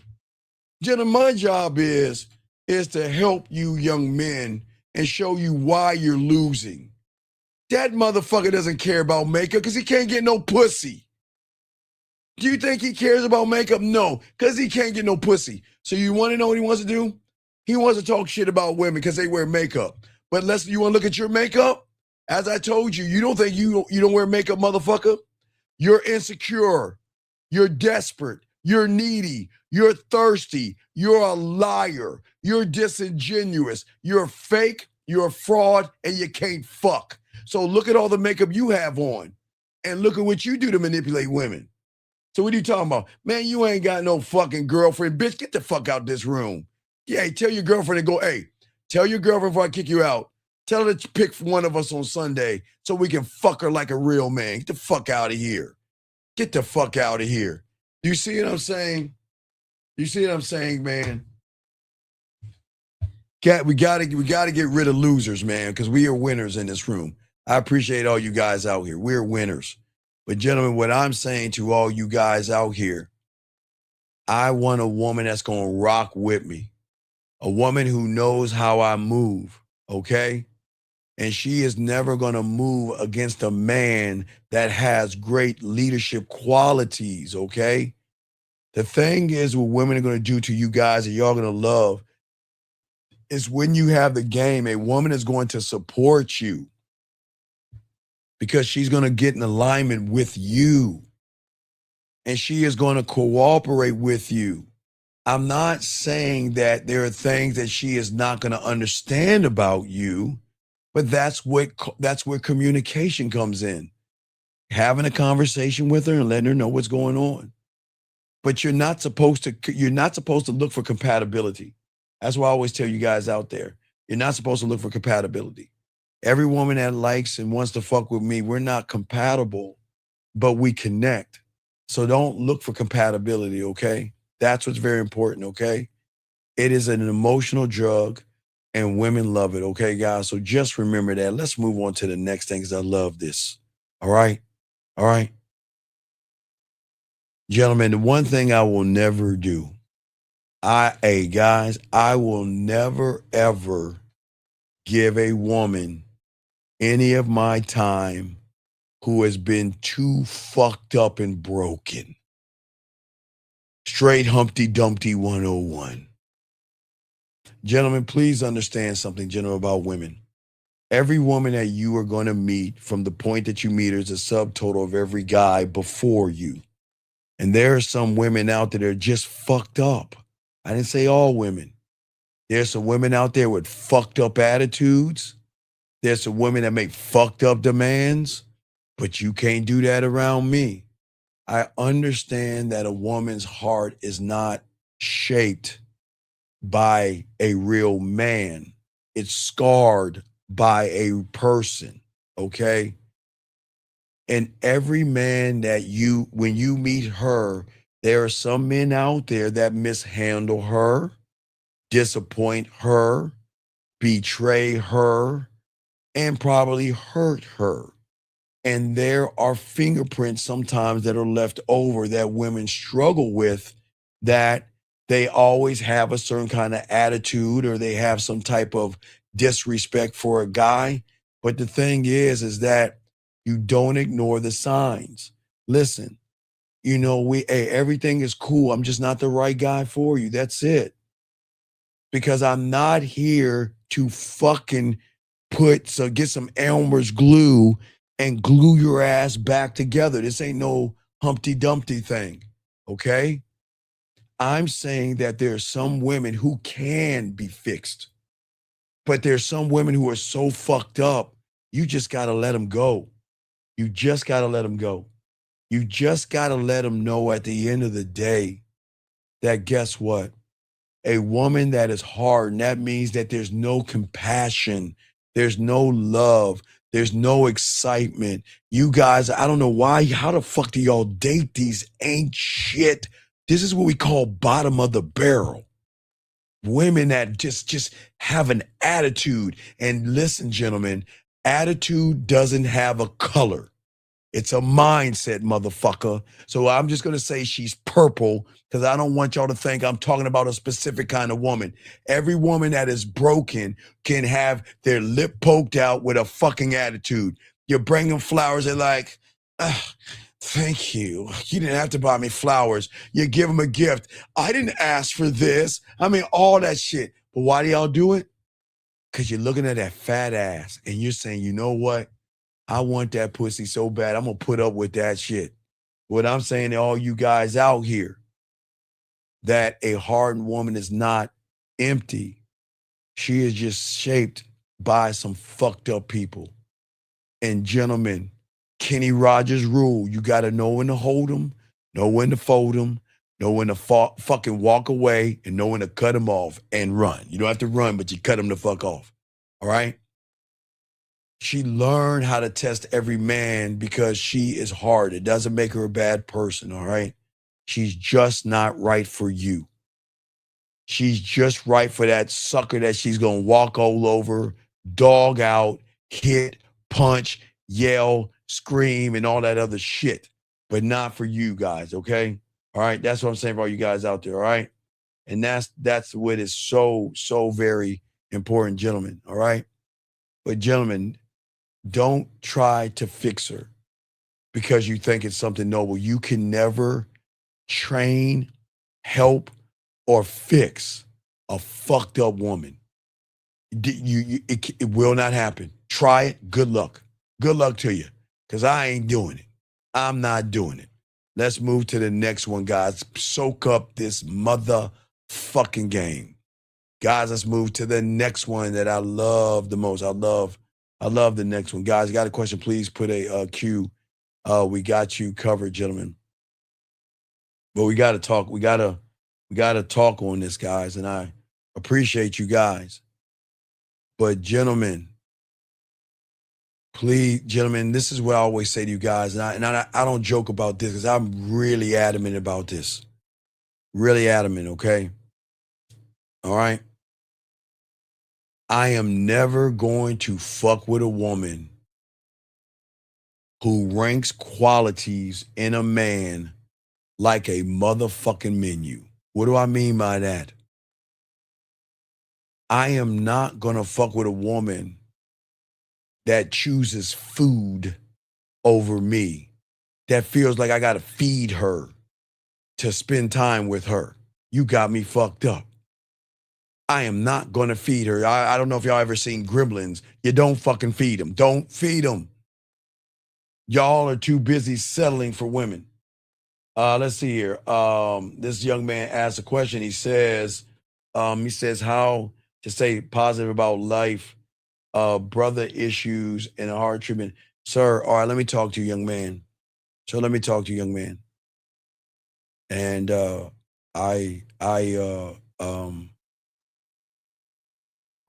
Gentlemen, my job is to help you young men and show you why you're losing. That motherfucker doesn't care about makeup because he can't get no pussy. Do you think he cares about makeup? No, because he can't get no pussy. So you want to know what he wants to do? He wants to talk shit about women because they wear makeup. But you want to look at your makeup? As I told you, you don't think you don't wear makeup, motherfucker? You're insecure. You're desperate. You're needy. You're thirsty. You're a liar. You're disingenuous. You're fake. You're a fraud, and you can't fuck. So look at all the makeup you have on, and look at what you do to manipulate women. So what are you talking about? Man, you ain't got no fucking girlfriend. Bitch, get the fuck out this room. Yeah, tell your girlfriend to go, hey, tell your girlfriend before I kick you out. Tell her to pick one of us on Sunday so we can fuck her like a real man. Get the fuck out of here. Get the fuck out of here. You see what I'm saying? You see what I'm saying, man? We gotta get rid of losers, man, because we are winners in this room. I appreciate all you guys out here. We're winners. But gentlemen, what I'm saying to all you guys out here, I want a woman that's going to rock with me. A woman who knows how I move, okay? And she is never going to move against a man that has great leadership qualities, okay? The thing is what women are going to do to you guys that y'all going to love is when you have the game, a woman is going to support you because she's going to get in alignment with you. And she is going to cooperate with you. I'm not saying that there are things that she is not going to understand about you, but that's where communication comes in. Having a conversation with her and letting her know what's going on. But you're not supposed to look for compatibility. That's why I always tell you guys out there, you're not supposed to look for compatibility. Every woman that likes and wants to fuck with me, we're not compatible, but we connect. So don't look for compatibility, okay? That's what's very important, okay? It is an emotional drug and women love it, okay, guys? So just remember that. Let's move on to the next thing because I love this. All right? All right? Gentlemen, the one thing I will never do, guys, I will never, ever give a woman any of my time who has been too fucked up and broken. Straight Humpty Dumpty 101. Gentlemen, please understand something, gentlemen, about women. Every woman that you are going to meet from the point that you meet her is a subtotal of every guy before you. And there are some women out there that are just fucked up. I didn't say all women. There's some women out there with fucked up attitudes. There's some women that make fucked up demands, but you can't do that around me. I understand that a woman's heart is not shaped by a real man. It's scarred by a person, okay? And every man that when you meet her, there are some men out there that mishandle her, disappoint her, betray her, and probably hurt her. And there are fingerprints sometimes that are left over that women struggle with, that they always have a certain kind of attitude or they have some type of disrespect for a guy. But the thing is that you don't ignore the signs. Listen, hey, everything is cool. I'm just not the right guy for you. That's it. Because I'm not here to fucking get some Elmer's glue and glue your ass back together. This ain't no Humpty Dumpty thing, okay? I'm saying that there's some women who can be fixed, but there's some women who are so fucked up, you just got to let them go. You just got to let them go. You just got to let them know at the end of the day that guess what? A woman that is hard, and that means that there's no compassion, there's no love, there's no excitement. You guys, I don't know why, how the fuck do y'all date these ain't shit? This is what we call bottom of the barrel. Women that just have an attitude. And listen, gentlemen, attitude doesn't have a color. It's a mindset, motherfucker. So I'm just going to say she's purple because I don't want y'all to think I'm talking about a specific kind of woman. Every woman that is broken can have their lip poked out with a fucking attitude. You bring them flowers, they're like, thank you. You didn't have to buy me flowers. You give them a gift. I didn't ask for this. I mean, all that shit. But why do y'all do it? Because you're looking at that fat ass and you're saying, you know what? I want that pussy so bad. I'm going to put up with that shit. What I'm saying to all you guys out here, that a hardened woman is not empty. She is just shaped by some fucked up people. And gentlemen, Kenny Rogers rule, you got to know when to hold them, know when to fold them, know when to fucking walk away, and know when to cut them off and run. You don't have to run, but you cut them the fuck off. All right? She learned how to test every man because she is hard. It doesn't make her a bad person, all right? She's just not right for you. She's just right for that sucker that she's going to walk all over, dog out, hit, punch, yell, scream, and all that other shit. But not for you guys, okay? All right? That's what I'm saying for all you guys out there, all right? And that's what is so very important, gentlemen, all right? But gentlemen, don't try to fix her because you think it's something noble. You can never train, help, or fix a fucked up woman. It will not happen. Try it. Good luck. Good luck to you because I ain't doing it. I'm not doing it. Let's move to the next one, guys. Soak up this motherfucking game. Guys, let's move to the next one that I love the most. I love the next one. Guys, got a question, please put a Q. We got you covered, gentlemen. But we got to talk. We got to talk on this, guys, and I appreciate you guys. But gentlemen, Please, gentlemen, this is what I always say to you guys, and I don't joke about this because I'm really adamant about this. Really adamant, okay? All right? I am never going to fuck with a woman who ranks qualities in a man like a motherfucking menu. What do I mean by that? I am not going to fuck with a woman that chooses food over me, that feels like I got to feed her to spend time with her. You got me fucked up. I am not going to feed her. I don't know if y'all ever seen Gremlins. You don't fucking feed them. Don't feed them. Y'all are too busy settling for women. Let's see here. This young man asked a question. He says how to stay positive about life, brother issues, and a hard treatment. Sir, all right, let me talk to you, young man. So let me talk to you, young man. And I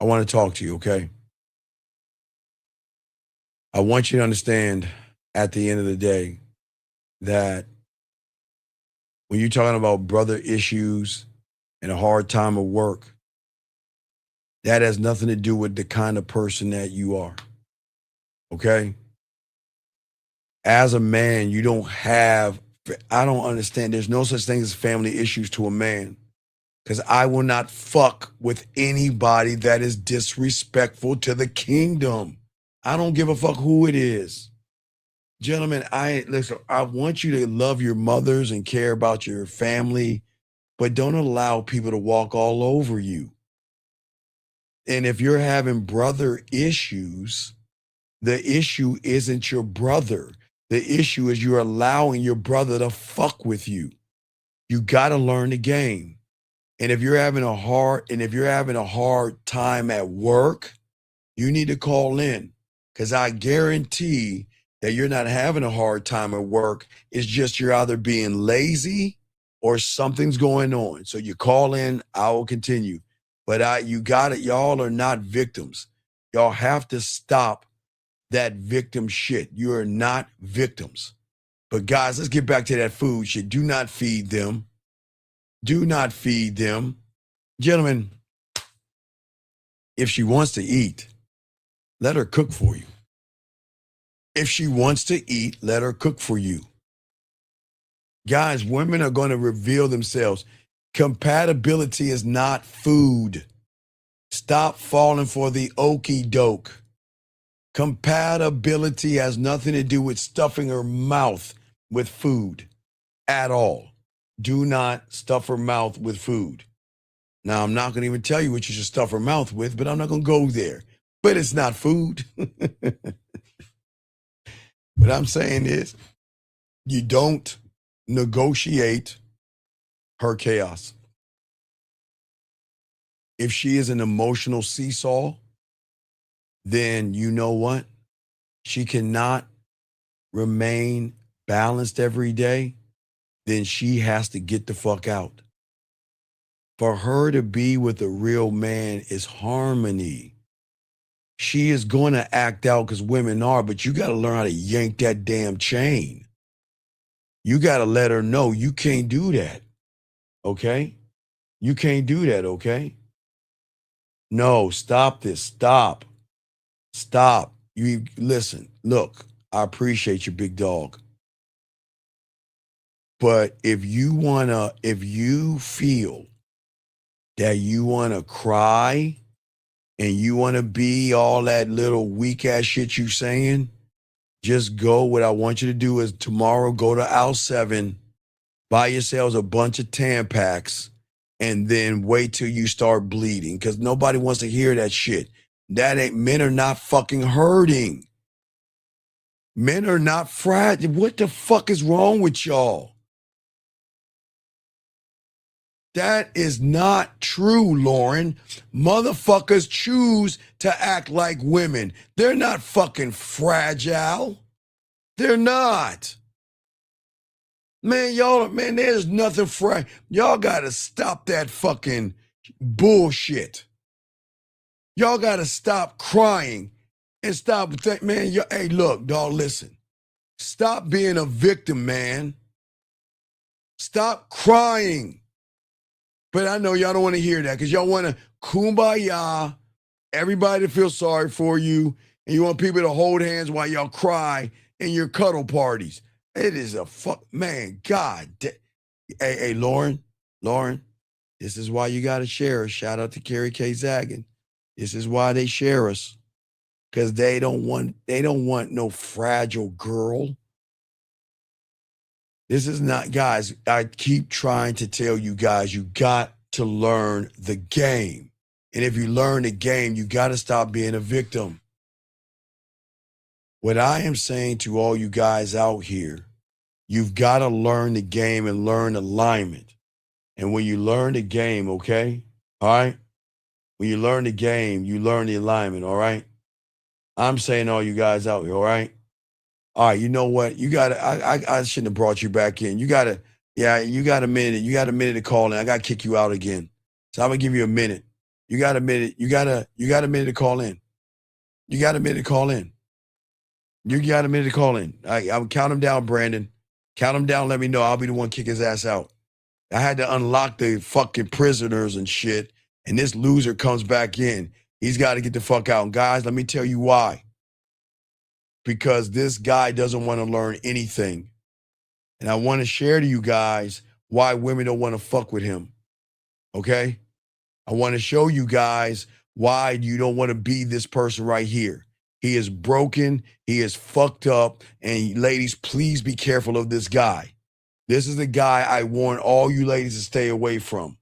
want to talk to you, okay? I want you to understand at the end of the day that when you're talking about brother issues and a hard time of work, that has nothing to do with the kind of person that you are, okay? As a man, you don't have, I don't understand, there's no such thing as family issues to a man. Because I will not fuck with anybody that is disrespectful to the kingdom. I don't give a fuck who it is. Gentlemen, listen, I want you to love your mothers and care about your family, but don't allow people to walk all over you. And if you're having brother issues, the issue isn't your brother. The issue is you're allowing your brother to fuck with you. You got to learn the game. And if you're having a hard time at work, you need to call in, because I guarantee that you're not having a hard time at work. It's just you're either being lazy or something's going on. So you call in, I will continue. But you got it. Y'all are not victims. Y'all have to stop that victim shit. You are not victims. But guys, let's get back to that food shit. Do not feed them. Do not feed them. Gentlemen, if she wants to eat, let her cook for you. If she wants to eat, let her cook for you. Guys, women are going to reveal themselves. Compatibility is not food. Stop falling for the okie doke. Compatibility has nothing to do with stuffing her mouth with food at all. Do not stuff her mouth with food. Now, I'm not going to even tell you what you should stuff her mouth with, but I'm not going to go there. But it's not food. What I'm saying is, you don't negotiate her chaos. If she is an emotional seesaw, then you know what? She cannot remain balanced every day. Then she has to get the fuck out. For her to be with a real man is harmony. She is going to act out because women are, but you got to learn how to yank that damn chain. You got to let her know you can't do that. Okay? You can't do that, okay? No, stop this. Stop. Stop. You listen, look, I appreciate you, big dog. But if you feel that you want to cry and you want to be all that little weak ass shit you saying, just go. What I want you to do is tomorrow go to Aisle 7, buy yourselves a bunch of Tampax, and then wait till you start bleeding, because nobody wants to hear that shit. Men are not fucking hurting. Men are not fragile. What the fuck is wrong with y'all? That is not true, Lauren. Motherfuckers choose to act like women. They're not fucking fragile. They're not. Man, there's nothing fragile. Y'all gotta stop that fucking bullshit. Y'all gotta stop crying And stop, man. Hey, look, dog, listen. Stop being a victim, man. Stop crying. But I know y'all don't want to hear that because y'all want to kumbaya, everybody to feel sorry for you, and you want people to hold hands while y'all cry in your cuddle parties. It is a man, God. Hey, Lauren, this is why you got to share us. Shout out to Carrie K. Zaggin. This is why they share us. Because they don't want no fragile girl. This is not, guys, I keep trying to tell you guys, you got to learn the game. And if you learn the game, you got to stop being a victim. What I am saying to all you guys out here, you've got to learn the game and learn alignment. And when you learn the game, okay, all right? When you learn the game, you learn the alignment, all right? I'm saying all you guys out here, all right? All right, you know what? You got to, I shouldn't have brought you back in. You got to, you got a minute. You got a minute to call in. I got to kick you out again. So I'm going to give you a minute. You got a minute. You got a minute to call in. You got a minute to call in. You got a minute to call in. I'll count him down, Brandon. Count him down. Let me know. I'll be the one kick his ass out. I had to unlock the fucking prisoners and shit. And this loser comes back in. He's got to get the fuck out. And guys, let me tell you why. Because this guy doesn't want to learn anything. And I want to share to you guys why women don't want to fuck with him. Okay? I want to show you guys why you don't want to be this person right here. He is broken. He is fucked up. And ladies, please be careful of this guy. This is the guy I warn all you ladies to stay away from.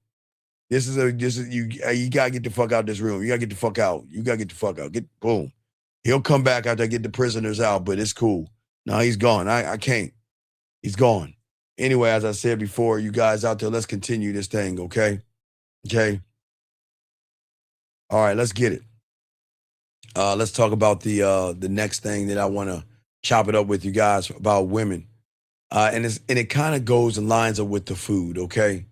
You gotta get the fuck out of this room. You gotta get the fuck out. You gotta get the fuck out. Boom. He'll come back after I get the prisoners out, but it's cool. No, he's gone. I can't. He's gone. Anyway, as I said before, you guys out there, let's continue this thing, okay? Okay. All right, let's get it. Let's talk about the next thing that I want to chop it up with you guys about women. And it kind of goes and lines up with the food, okay?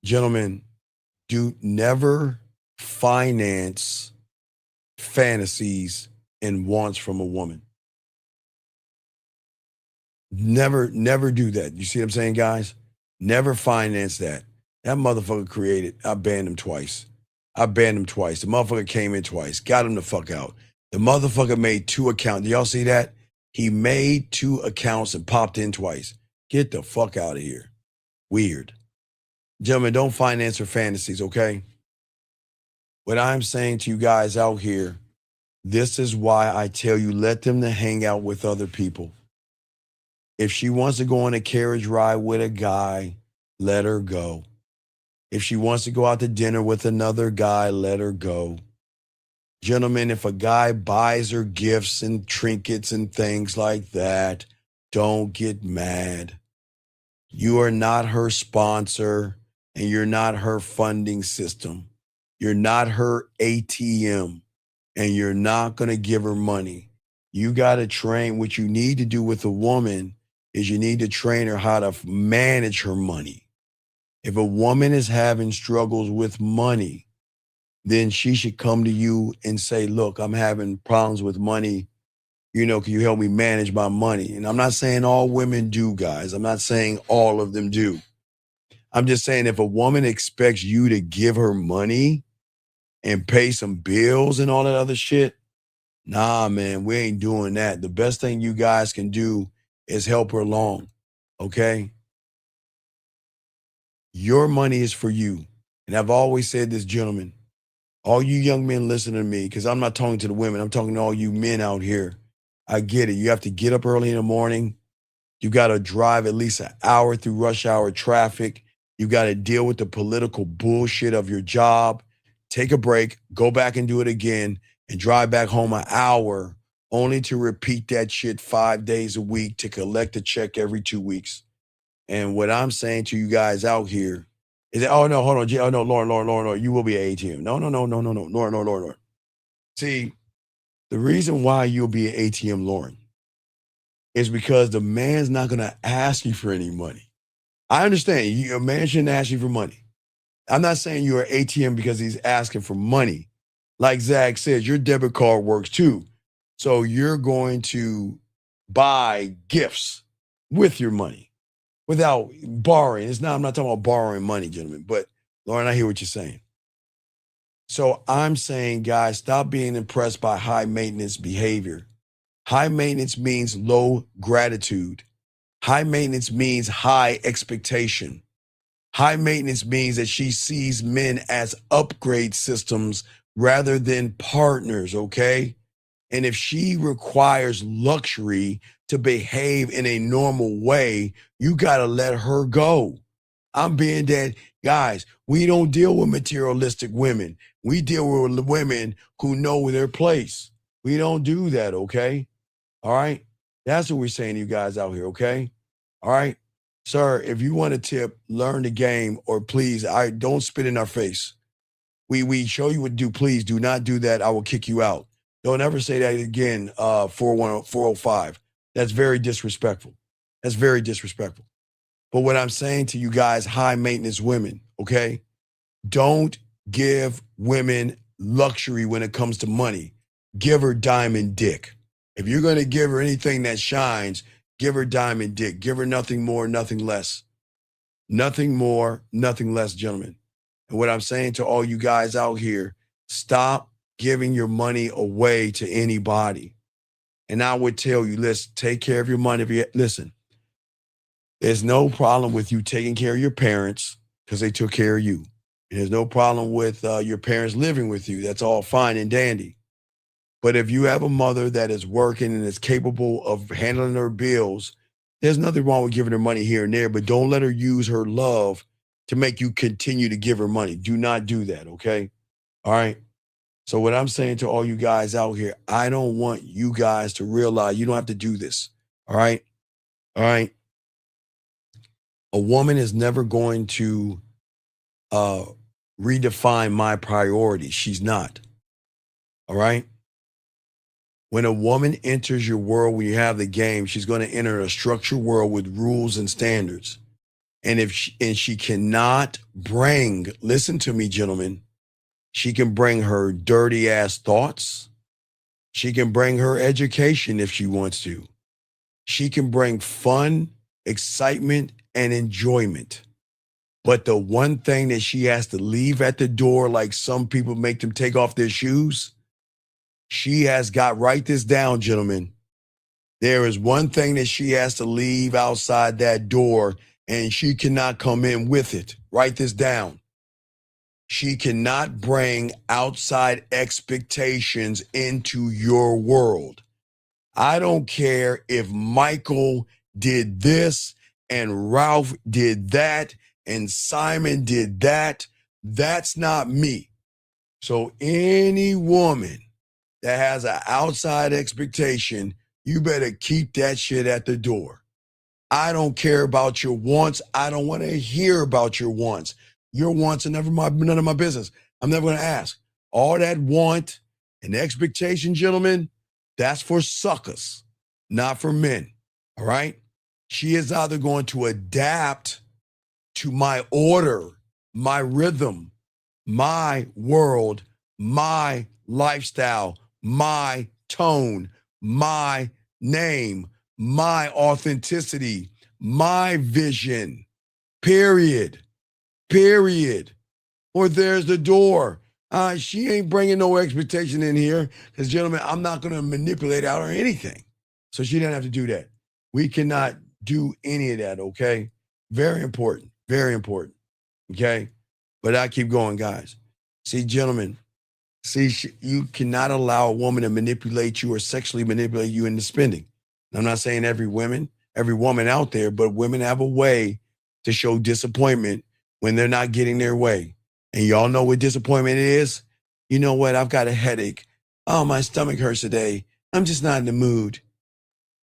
Gentlemen, do never finance fantasies and wants from a woman. Never do that. You see what I'm saying, guys? Never finance that. That motherfucker created, I banned him twice. The motherfucker came in twice, got him the fuck out. The motherfucker made 2 accounts. Do y'all see that? He made 2 accounts and popped in twice. Get the fuck out of here. Weird. Gentlemen, don't finance her fantasies, okay? What I'm saying to you guys out here, this is why I tell you, let them to hang out with other people. If she wants to go on a carriage ride with a guy, let her go. If she wants to go out to dinner with another guy, let her go. Gentlemen, if a guy buys her gifts and trinkets and things like that, don't get mad. You are not her sponsor and you're not her funding system. You're not her ATM and you're not going to give her money. You got to train. What you need to do with a woman is you need to train her how to manage her money. If a woman is having struggles with money, then she should come to you and say, look, I'm having problems with money. You know, can you help me manage my money? And I'm not saying all women do, guys. I'm not saying all of them do. I'm just saying if a woman expects you to give her money and pay some bills and all that other shit, nah, man, we ain't doing that. The best thing you guys can do is help her along, okay? Your money is for you. And I've always said this, gentlemen, all you young men listen to me, because I'm not talking to the women. I'm talking to all you men out here. I get it. You have to get up early in the morning. You got to drive at least an hour through rush hour traffic. You got to deal with the political bullshit of your job. Take a break, go back and do it again, and drive back home an hour only to repeat that shit 5 days a week to collect a check every 2 weeks. And what I'm saying to you guys out here is that, oh, no, hold on. Oh, no, Lauren, you will be an ATM. No, Lauren. See, the reason why you'll be an ATM, Lauren, is because the man's not going to ask you for any money. I understand. A man shouldn't ask you for money. I'm not saying you're an ATM because he's asking for money. like Zach says, your debit card works too. So you're going to buy gifts with your money without borrowing. I'm not talking about borrowing money, gentlemen, but Lauren, I hear what you're saying. So I'm saying, guys, stop being impressed by high maintenance behavior. High maintenance means low gratitude. High maintenance means high expectation. High maintenance means that she sees men as upgrade systems rather than partners, okay? And if she requires luxury to behave in a normal way, you got to let her go. I'm being dead. Guys, we don't deal with materialistic women. We deal with women who know their place. We don't do that, okay? All right? That's what we're saying to you guys out here, okay? All right? Sir, if you want a tip, learn the game, or please, don't spit in our face. We show you what to do. Please do not do that. I will kick you out. Don't ever say that again, 405. That's very disrespectful. That's very disrespectful. But what I'm saying to you guys, high maintenance women, okay? Don't give women luxury when it comes to money. Give her diamond dick. If you're going to give her anything that shines, give her diamond dick. Give her nothing more, nothing less. Nothing more, nothing less, gentlemen. And what I'm saying to all you guys out here, stop giving your money away to anybody. And I would tell you, listen, take care of your money. Listen, there's no problem with you taking care of your parents because they took care of you. There's no problem with your parents living with you. That's all fine and dandy. But if you have a mother that is working and is capable of handling her bills, there's nothing wrong with giving her money here and there, but don't let her use her love to make you continue to give her money. Do not do that, okay? All right? So what I'm saying to all you guys out here, I don't want you guys to realize you don't have to do this, all right? All right? A woman is never going to redefine my priorities. She's not, all right? When a woman enters your world, when you have the game, she's going to enter a structured world with rules and standards. And she cannot bring, listen to me, gentlemen, she can bring her dirty ass thoughts. She can bring her education if she wants to. She can bring fun, excitement, and enjoyment. But the one thing that she has to leave at the door, like some people make them take off their shoes, she has got, write this down, gentlemen. There is one thing that she has to leave outside that door, and she cannot come in with it. Write this down. She cannot bring outside expectations into your world. I don't care if Michael did this and Ralph did that and Simon did that. That's not me. So any woman that has an outside expectation, you better keep that shit at the door. I don't care about your wants. I don't want to hear about your wants. Your wants are none of my business. I'm never going to ask. All that want and expectation, gentlemen, that's for suckers, not for men. All right? She is either going to adapt to my order, my rhythm, my world, my lifestyle, my tone, my name, my authenticity, my vision, period, or there's the door. She ain't bringing no expectation in here because, gentlemen, I'm not going to manipulate out or anything. So she doesn't have to do that. We cannot do any of that, okay? Very important, okay? But I keep going, guys. See, gentlemen, you cannot allow a woman to manipulate you or sexually manipulate you into spending. I'm not saying every woman out there, but women have a way to show disappointment when they're not getting their way. And y'all know what disappointment is? You know what? I've got a headache. Oh, my stomach hurts today. I'm just not in the mood.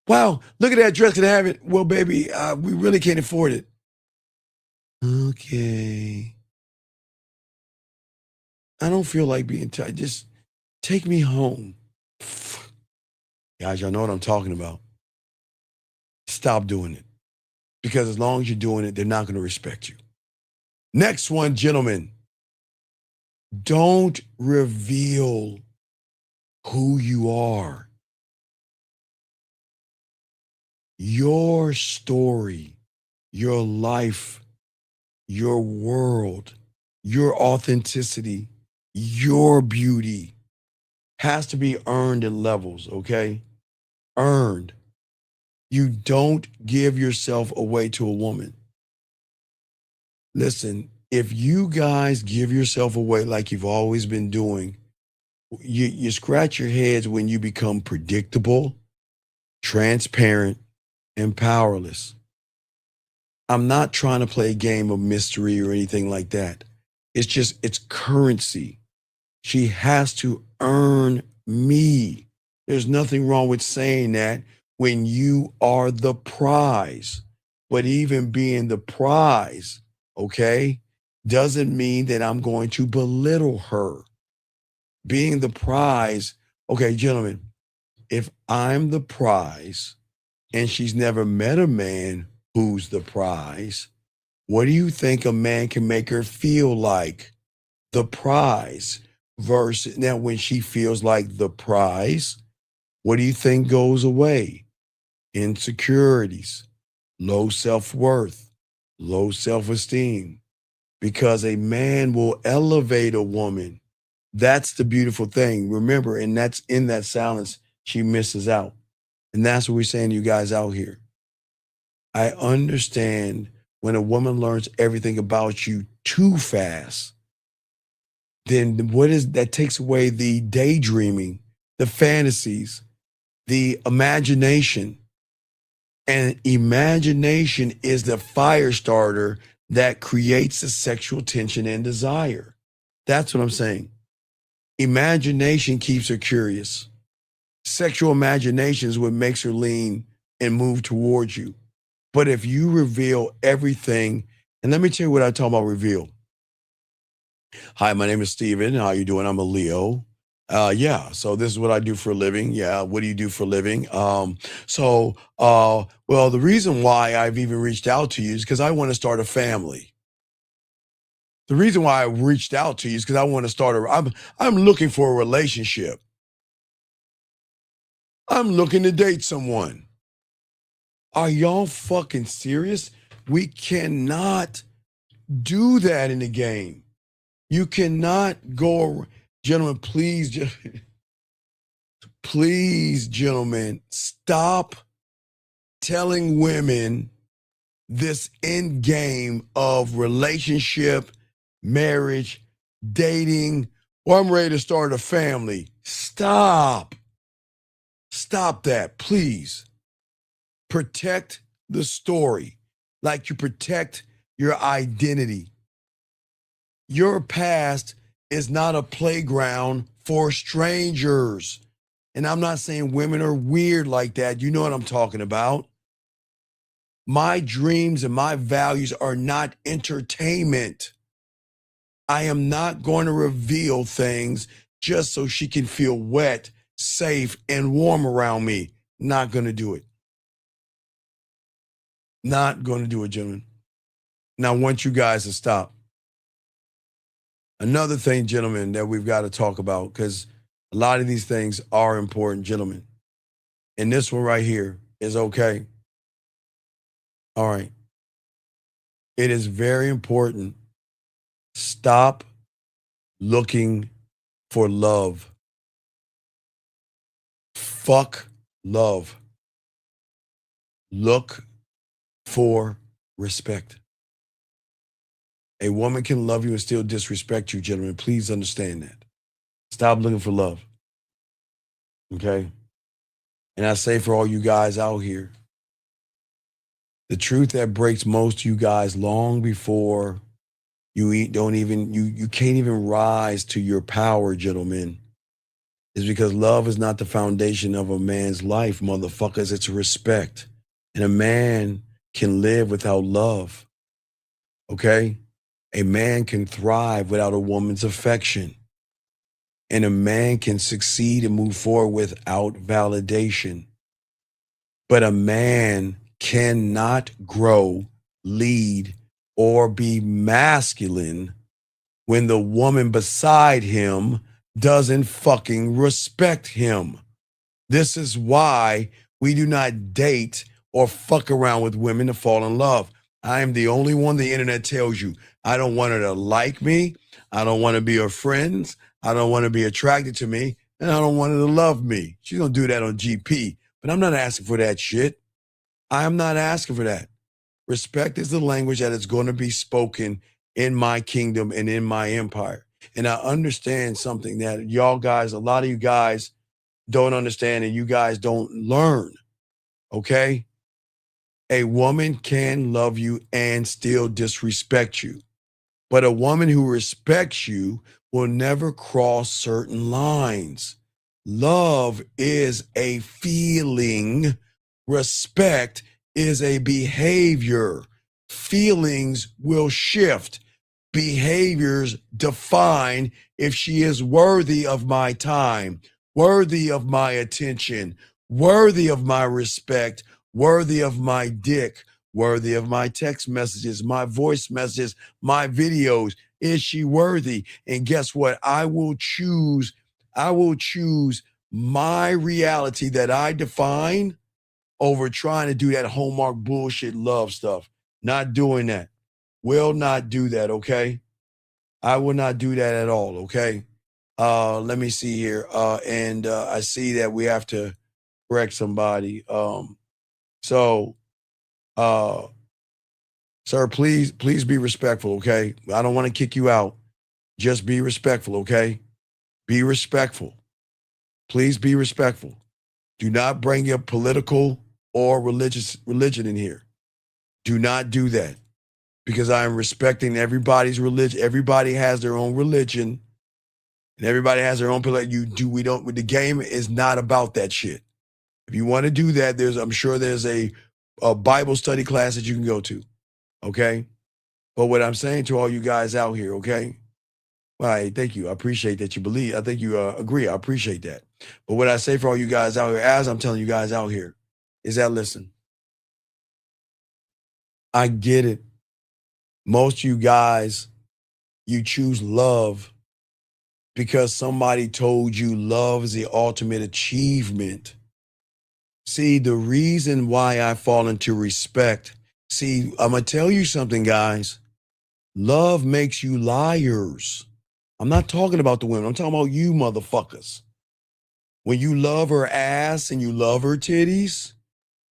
Wow, look at that dress. Can I have it? Well, baby, we really can't afford it. Okay. I don't feel like being tired. Just take me home. Guys, y'all know what I'm talking about. Stop doing it. Because as long as you're doing it, they're not going to respect you. Next one, gentlemen. Don't reveal who you are. Your story, your life, your world, your authenticity, your beauty has to be earned in levels, okay? Earned. You don't give yourself away to a woman. Listen, if you guys give yourself away like you've always been doing, you scratch your heads when you become predictable, transparent, and powerless. I'm not trying to play a game of mystery or anything like that. It's currency. She has to earn me. There's nothing wrong with saying that when you are the prize. But even being the prize, okay, doesn't mean that I'm going to belittle her. Being the prize, okay, gentlemen, if I'm the prize and she's never met a man who's the prize, what do you think a man can make her feel like? The prize versus now when she feels like the prize, what do you think goes away? Insecurities, low self-worth, low self-esteem, because a man will elevate a woman. That's the beautiful thing. Remember, and that's in that silence, she misses out. And that's what we're saying to you guys out here. I understand when a woman learns everything about you too fast, then what is that takes away the daydreaming, the fantasies, the imagination. And imagination is the fire starter that creates the sexual tension and desire. That's what I'm saying. Imagination keeps her curious. Sexual imagination is what makes her lean and move towards you. But if you reveal everything, and let me tell you what I talk about reveal. Hi, my name is Steven. How you doing? I'm a Leo. Yeah, so this is what I do for a living. Yeah, what do you do for a living? Well, the reason why I've even reached out to you is because I want to start a family. The reason why I reached out to you is because I want to start I'm looking for a relationship. I'm looking to date someone. Are y'all fucking serious? We cannot do that in the game. You cannot go, gentlemen, please, please, gentlemen, stop telling women this end game of relationship, marriage, dating, or I'm ready to start a family. Stop. Stop that, please. Protect the story like you protect your identity. Your past is not a playground for strangers. And I'm not saying women are weird like that. You know what I'm talking about. My dreams and my values are not entertainment. I am not going to reveal things just so she can feel wet, safe, and warm around me. Not going to do it. Not going to do it, gentlemen. And I want you guys to stop. Another thing, gentlemen, that we've got to talk about, because a lot of these things are important, gentlemen. And this one right here is okay. All right. It is very important. Stop looking for love. Fuck love. Look for respect. A woman can love you and still disrespect you, gentlemen. Please understand that. Stop looking for love. Okay? And I say for all you guys out here, the truth that breaks most of you guys long before you can't even rise to your power, gentlemen, is because love is not the foundation of a man's life, motherfuckers. It's respect. And a man can live without love. Okay? A man can thrive without a woman's affection. And a man can succeed and move forward without validation. But a man cannot grow, lead, or be masculine when the woman beside him doesn't fucking respect him. This is why we do not date or fuck around with women to fall in love. I am the only one the internet tells you. I don't want her to like me. I don't want to be her friends. I don't want to be attracted to me. And I don't want her to love me. She's going to do that on GP. But I'm not asking for that shit. I'm not asking for that. Respect is the language that is going to be spoken in my kingdom and in my empire. And I understand something that y'all guys, a lot of you guys don't understand and you guys don't learn, okay? A woman can love you and still disrespect you. But a woman who respects you will never cross certain lines. Love is a feeling. Respect is a behavior. Feelings will shift. Behaviors define if she is worthy of my time, worthy of my attention, worthy of my respect, worthy of my dick, worthy of my text messages, my voice messages, my videos. Is she worthy? And guess what? I will choose my reality that I define over trying to do that Hallmark bullshit love stuff. Not doing that. Will not do that, okay? I will not do that at all, okay? Let me see here. And I see that we have to correct somebody. Sir, please be respectful, okay? I don't want to kick you out. Just be respectful, okay? Be respectful. Please be respectful. Do not bring your political or religion in here. Do not do that because I am respecting everybody's religion. Everybody has their own religion and everybody has their own the game is not about that shit. If you want to do that, I'm sure there's a Bible study class that you can go to. Okay. But what I'm saying to all you guys out here, okay? All right, thank you. I appreciate that you believe. I think you agree. I appreciate that. But what I say for all you guys out here, as I'm telling you guys out here, is that listen, I get it. Most of you guys, you choose love because somebody told you love is the ultimate achievement. See, the reason why I fall into respect, see, I'm going to tell you something, guys. Love makes you liars. I'm not talking about the women. I'm talking about you motherfuckers. When you love her ass and you love her titties,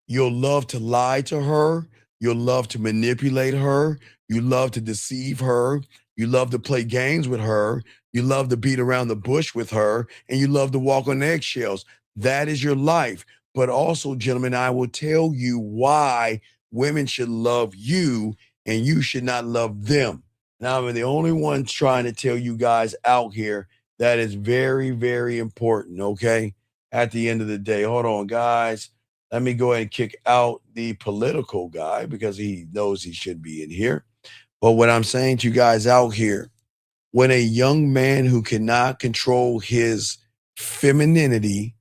you'll love to lie to her. You'll love to manipulate her. You love to deceive her. You love to play games with her. You love to beat around the bush with her. And you love to walk on eggshells. That is your life. But also, gentlemen, I will tell you why women should love you and you should not love them. Now, I'm the only one trying to tell you guys out here that is very, very important, okay? At the end of the day, hold on, guys. Let me go ahead and kick out the political guy because he knows he should be in here. But what I'm saying to you guys out here, when a young man who cannot control his femininity,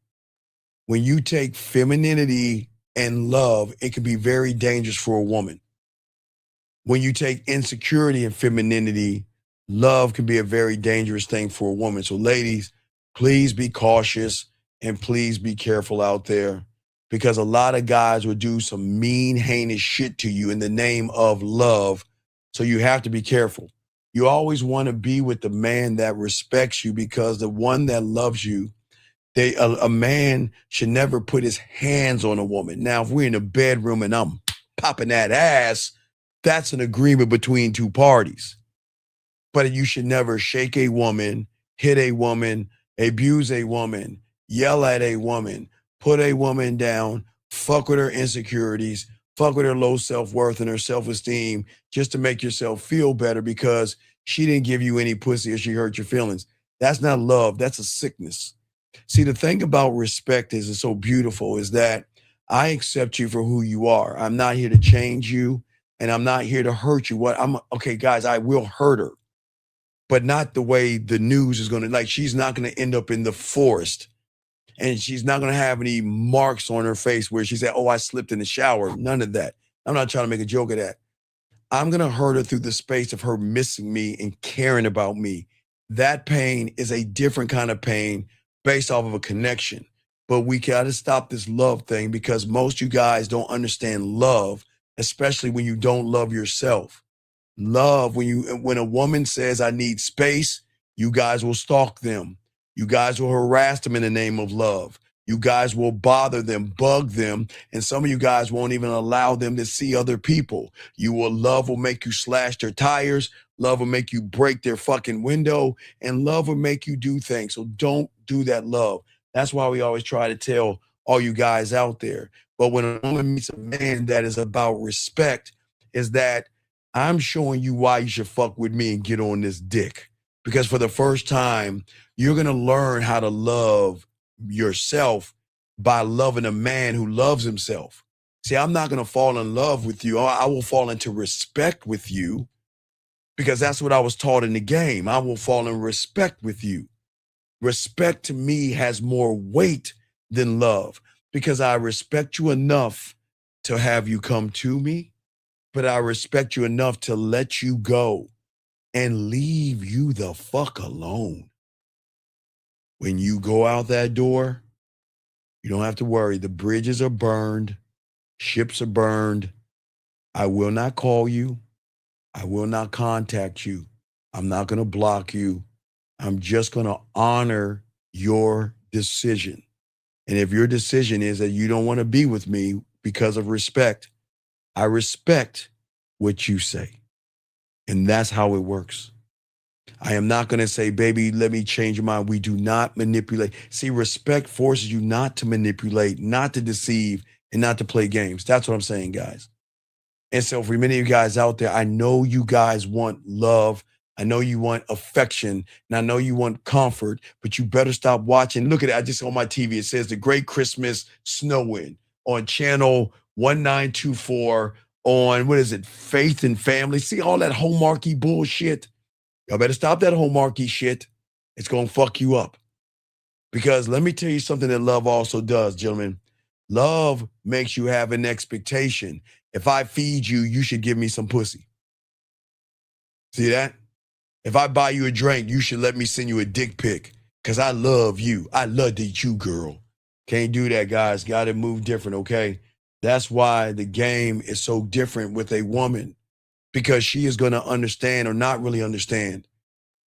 when you take femininity and love, it can be very dangerous for a woman. When you take insecurity and femininity, love can be a very dangerous thing for a woman. So ladies, please be cautious and please be careful out there because a lot of guys will do some mean, heinous shit to you in the name of love. So you have to be careful. You always want to be with the man that respects you because the one that loves you, a man should never put his hands on a woman. Now, if we're in a bedroom and I'm popping that ass, that's an agreement between two parties. But you should never shake a woman, hit a woman, abuse a woman, yell at a woman, put a woman down, fuck with her insecurities, fuck with her low self-worth and her self-esteem just to make yourself feel better because she didn't give you any pussy or she hurt your feelings. That's not love. That's a sickness. See, the thing about respect is it's so beautiful is that I accept you for who you are. I'm not here to change you. And I'm not here to hurt you. Okay, guys, I will hurt her, but not the way the news is going to, like, she's not going to end up in the forest and she's not going to have any marks on her face where she said, oh, I slipped in the shower. None of that. I'm not trying to make a joke of that. I'm going to hurt her through the space of her missing me and caring about me. That pain is a different kind of pain based off of a connection. But we got to stop this love thing because most you guys don't understand love, especially when you don't love yourself. Love, when a woman says, I need space, you guys will stalk them. You guys will harass them in the name of love. You guys will bother them, bug them, and some of you guys won't even allow them to see other people. Love will make you slash their tires. Love will make you break their fucking window, and love will make you do things. So don't do that, love. That's why we always try to tell all you guys out there. But when a woman meets a man that is about respect, is that I'm showing you why you should fuck with me and get on this dick. Because for the first time, you're going to learn how to love yourself by loving a man who loves himself. See, I'm not going to fall in love with you. I will fall into respect with you because that's what I was taught in the game. I will fall in respect with you. Respect to me has more weight than love because I respect you enough to have you come to me, but I respect you enough to let you go and leave you the fuck alone. When you go out that door, you don't have to worry. The bridges are burned. Ships are burned. I will not call you. I will not contact you. I'm not going to block you. I'm just going to honor your decision. And if your decision is that you don't want to be with me because of respect, I respect what you say. And that's how it works. I am not going to say, baby, let me change your mind. We do not manipulate. See, respect forces you not to manipulate, not to deceive, and not to play games. That's what I'm saying, guys. And so for many of you guys out there, I know you guys want love. I know you want affection, and I know you want comfort, but you better stop watching. Look at it. I just on my TV, it says The Great Christmas Snow-In on channel 1924 on, what is it, Faith and Family. See all that Hallmarky bullshit? Y'all better stop that Hallmarky shit. It's going to fuck you up. Because let me tell you something that love also does, gentlemen. Love makes you have an expectation. If I feed you, you should give me some pussy. See that? If I buy you a drink, you should let me send you a dick pic because I love you. I love to eat you, girl. Can't do that, guys. Got to move different, okay? That's why the game is so different with a woman, because she is going to understand or not really understand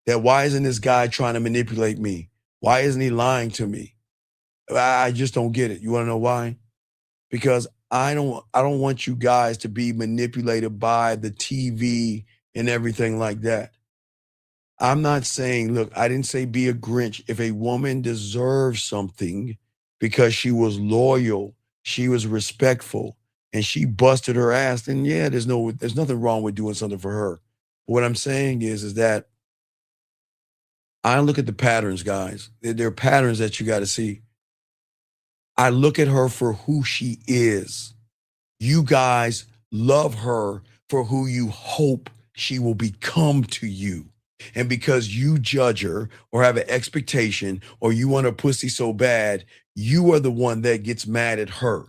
that why isn't this guy trying to manipulate me? Why isn't he lying to me? I just don't get it. You want to know why? Because I don't want you guys to be manipulated by the TV and everything like that. I'm not saying, look, I didn't say be a Grinch. If a woman deserves something because she was loyal, she was respectful, and she busted her ass, then yeah, there's nothing wrong with doing something for her. But what I'm saying is that I look at the patterns, guys. There are patterns that you got to see. I look at her for who she is. You guys love her for who you hope she will become to you. And because you judge her or have an expectation or you want her pussy so bad, you are the one that gets mad at her.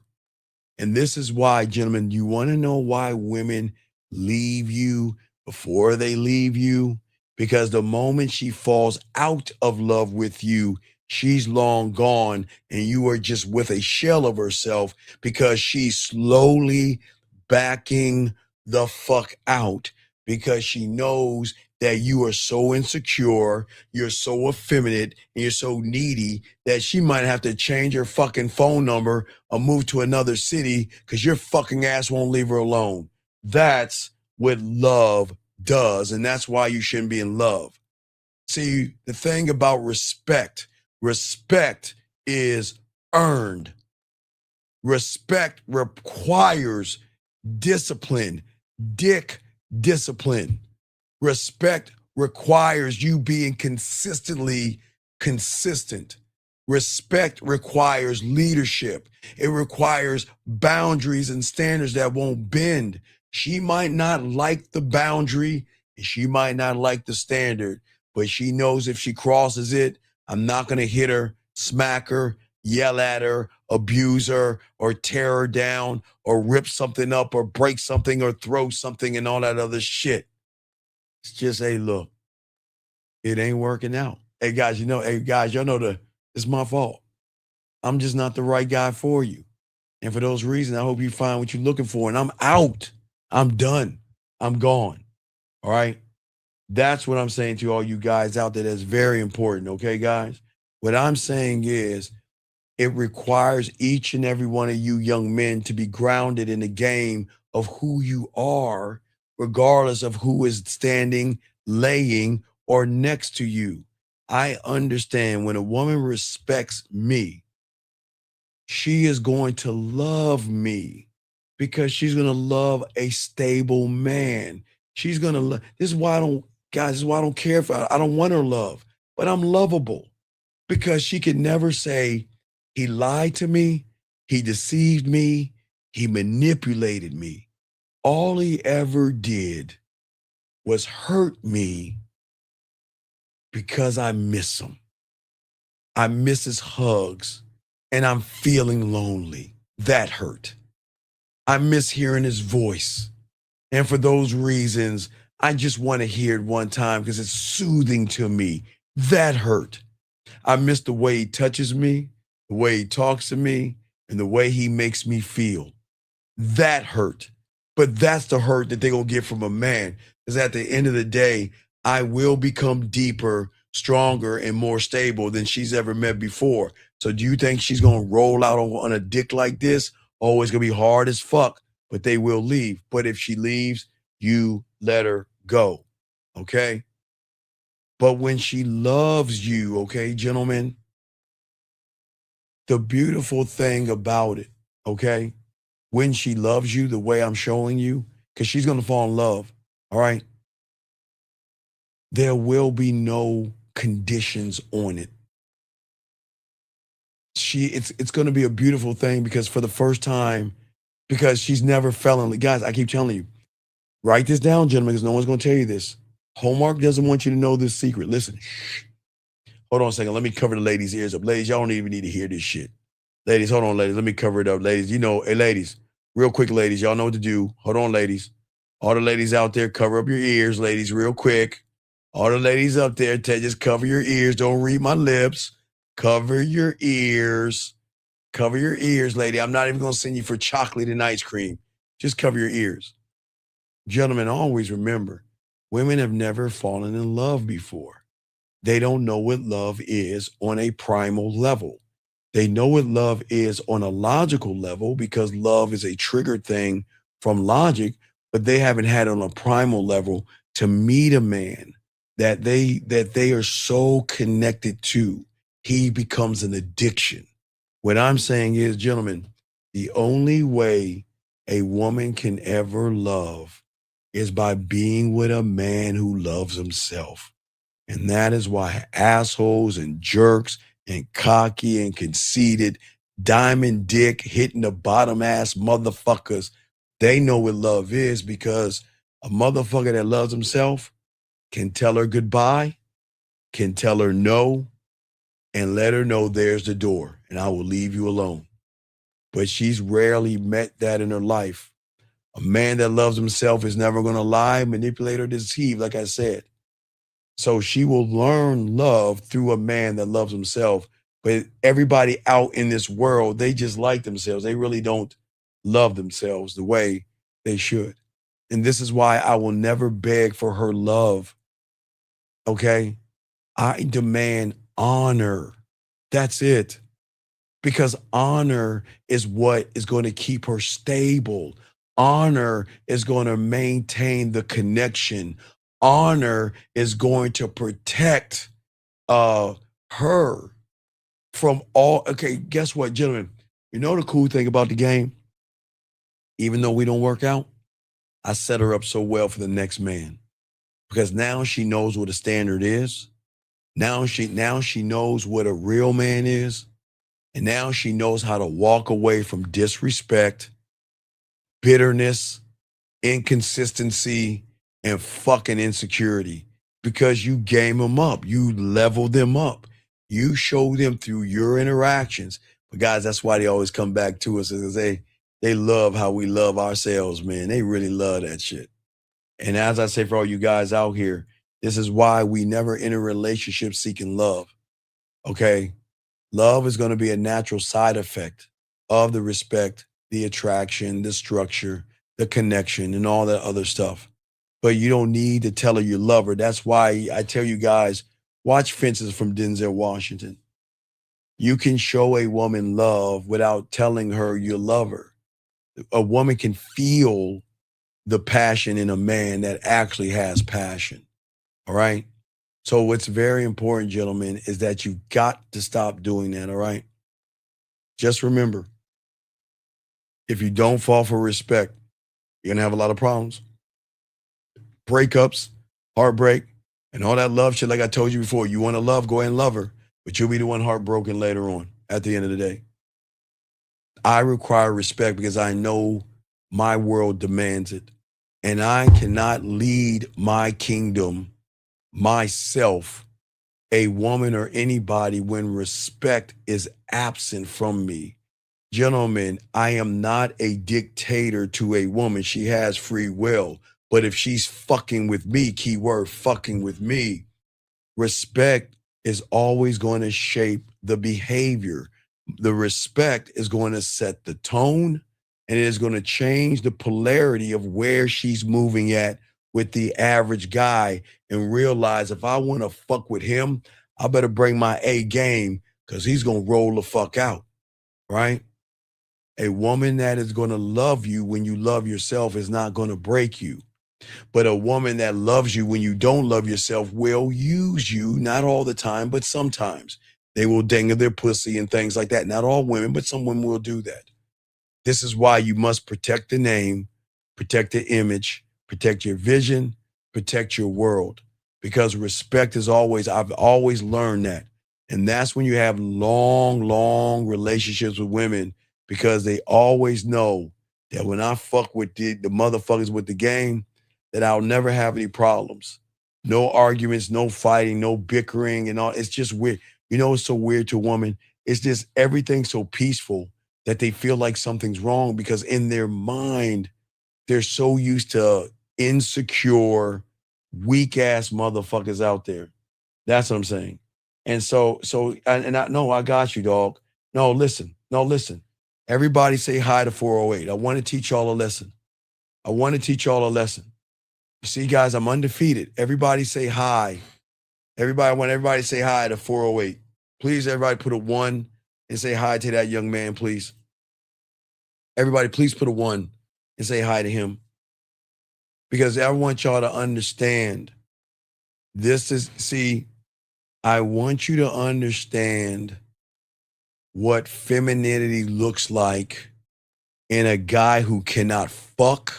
And this is why, gentlemen, you want to know why women leave you before they leave you? Because the moment she falls out of love with you, she's long gone and you are just with a shell of herself because she's slowly backing the fuck out because she knows that you are so insecure, you're so effeminate, and you're so needy that she might have to change her fucking phone number or move to another city because your fucking ass won't leave her alone. That's what love does, and that's why you shouldn't be in love. See, the thing about respect is earned. Respect requires discipline, discipline. Respect requires you being consistently consistent. Respect requires leadership. It requires boundaries and standards that won't bend. She might not like the boundary, and she might not like the standard, but she knows if she crosses it, I'm not going to hit her, smack her, yell at her, abuse her or tear her down or rip something up or break something or throw something and all that other shit. It's just, hey, look, it ain't working out. Hey guys, y'all know it's my fault. I'm just not the right guy for you. And for those reasons, I hope you find what you're looking for. And I'm out. I'm done. I'm gone. All right. That's what I'm saying to all you guys out there. That's very important. Okay, guys? What I'm saying is it requires each and every one of you young men to be grounded in the game of who you are, regardless of who is standing, laying, or next to you. I understand when a woman respects me, she is going to love me because she's going to love a stable man. She's going to love. This is why this is why I don't care if I don't want her love, but I'm lovable because she could never say, he lied to me, he deceived me, he manipulated me. All he ever did was hurt me because I miss him. I miss his hugs and I'm feeling lonely. That hurt. I miss hearing his voice. And for those reasons, I just want to hear it one time because it's soothing to me. That hurt. I miss the way he touches me, the way he talks to me, and the way he makes me feel. That hurt. But that's the hurt that they're going to get from a man. Because at the end of the day, I will become deeper, stronger, and more stable than she's ever met before. So do you think she's going to roll out on a dick like this? Oh, it's going to be hard as fuck, but they will leave. But if she leaves, you let her go. Okay? But when she loves you, okay, gentlemen, the beautiful thing about it, okay, when she loves you the way I'm showing you, because she's going to fall in love, all right, there will be no conditions on it. It's going to be a beautiful thing because for the first time, because she's never fell in love. Guys, I keep telling you, write this down, gentlemen, because no one's going to tell you this. Hallmark doesn't want you to know this secret. Listen, shh. Hold on a second. Let me cover the ladies' ears up. Ladies, y'all don't even need to hear this shit. Ladies, hold on, ladies. Let me cover it up. Ladies, hey, ladies, real quick, ladies, y'all know what to do. Hold on, ladies. All the ladies out there, cover up your ears, ladies, real quick. All the ladies up there, just cover your ears. Don't read my lips. Cover your ears. Cover your ears, lady. I'm not even going to send you for chocolate and ice cream. Just cover your ears. Gentlemen, always remember, women have never fallen in love before. They don't know what love is on a primal level. They know what love is on a logical level because love is a triggered thing from logic, but they haven't had on a primal level to meet a man that they are so connected to. He becomes an addiction. What I'm saying is, gentlemen, the only way a woman can ever love is by being with a man who loves himself. And that is why assholes and jerks and cocky and conceited, diamond dick, hitting the bottom ass motherfuckers, they know what love is because a motherfucker that loves himself can tell her goodbye, can tell her no, and let her know there's the door and I will leave you alone. But she's rarely met that in her life. A man that loves himself is never going to lie, manipulate, or deceive, like I said. So she will learn love through a man that loves himself. But everybody out in this world, they just like themselves. They really don't love themselves the way they should. And this is why I will never beg for her love. Okay? I demand honor. That's it. Because honor is what is going to keep her stable. Honor is going to maintain the connection. Honor is going to protect her from all. Okay, guess what, gentlemen? You know the cool thing about the game? Even though we don't work out, I set her up so well for the next man. Because now she knows what a standard is. Now she knows what a real man is. And now she knows how to walk away from disrespect, bitterness, inconsistency, and fucking insecurity because you game them up. You level them up. You show them through your interactions. But guys, that's why they always come back to us, because they love how we love ourselves, man. They really love that shit. And as I say, for all you guys out here, this is why we never enter a relationship seeking love. Okay? Love is going to be a natural side effect of the respect, the attraction, the structure, the connection, and all that other stuff. But you don't need to tell her you love her. That's why I tell you guys, watch Fences from Denzel Washington. You can show a woman love without telling her you love her. A woman can feel the passion in a man that actually has passion. All right? So what's very important, gentlemen, is that you've got to stop doing that, all right? Just remember, if you don't fall for respect, you're going to have a lot of problems. Breakups, heartbreak, and all that love shit, like I told you before. You want to love, go ahead and love her, but you'll be the one heartbroken later on at the end of the day. I require respect because I know my world demands it. And I cannot lead my kingdom, myself, a woman or anybody when respect is absent from me. Gentlemen, I am not a dictator to a woman. She has free will. But if she's fucking with me, keyword fucking with me, respect is always going to shape the behavior. The respect is going to set the tone, and it is going to change the polarity of where she's moving at with the average guy, and realize if I want to fuck with him, I better bring my A game, because he's going to roll the fuck out, right? A woman that is going to love you when you love yourself is not going to break you. But a woman that loves you when you don't love yourself will use you, not all the time, but sometimes. They will dangle their pussy and things like that. Not all women, but some women will do that. This is why you must protect the name, protect the image, protect your vision, protect your world. Because respect is always, I've always learned that. And that's when you have long, long relationships with women, because they always know that when I fuck with the motherfuckers with the game, that I'll never have any problems. No arguments, no fighting, no bickering and all. It's just weird. You know, it's so weird to a woman. It's just everything's so peaceful that they feel like something's wrong, because in their mind, they're so used to insecure, weak ass motherfuckers out there. That's what I'm saying. And I got you, dog. No, listen. Everybody say hi to 408. I want to teach y'all a lesson. You see, guys, I'm undefeated. Everybody say hi. I want everybody to say hi to 408. Please, everybody put a 1 and say hi to that young man, please. Everybody, please put a 1 and say hi to him. Because I want y'all to understand. I want you to understand what femininity looks like in a guy who cannot fuck,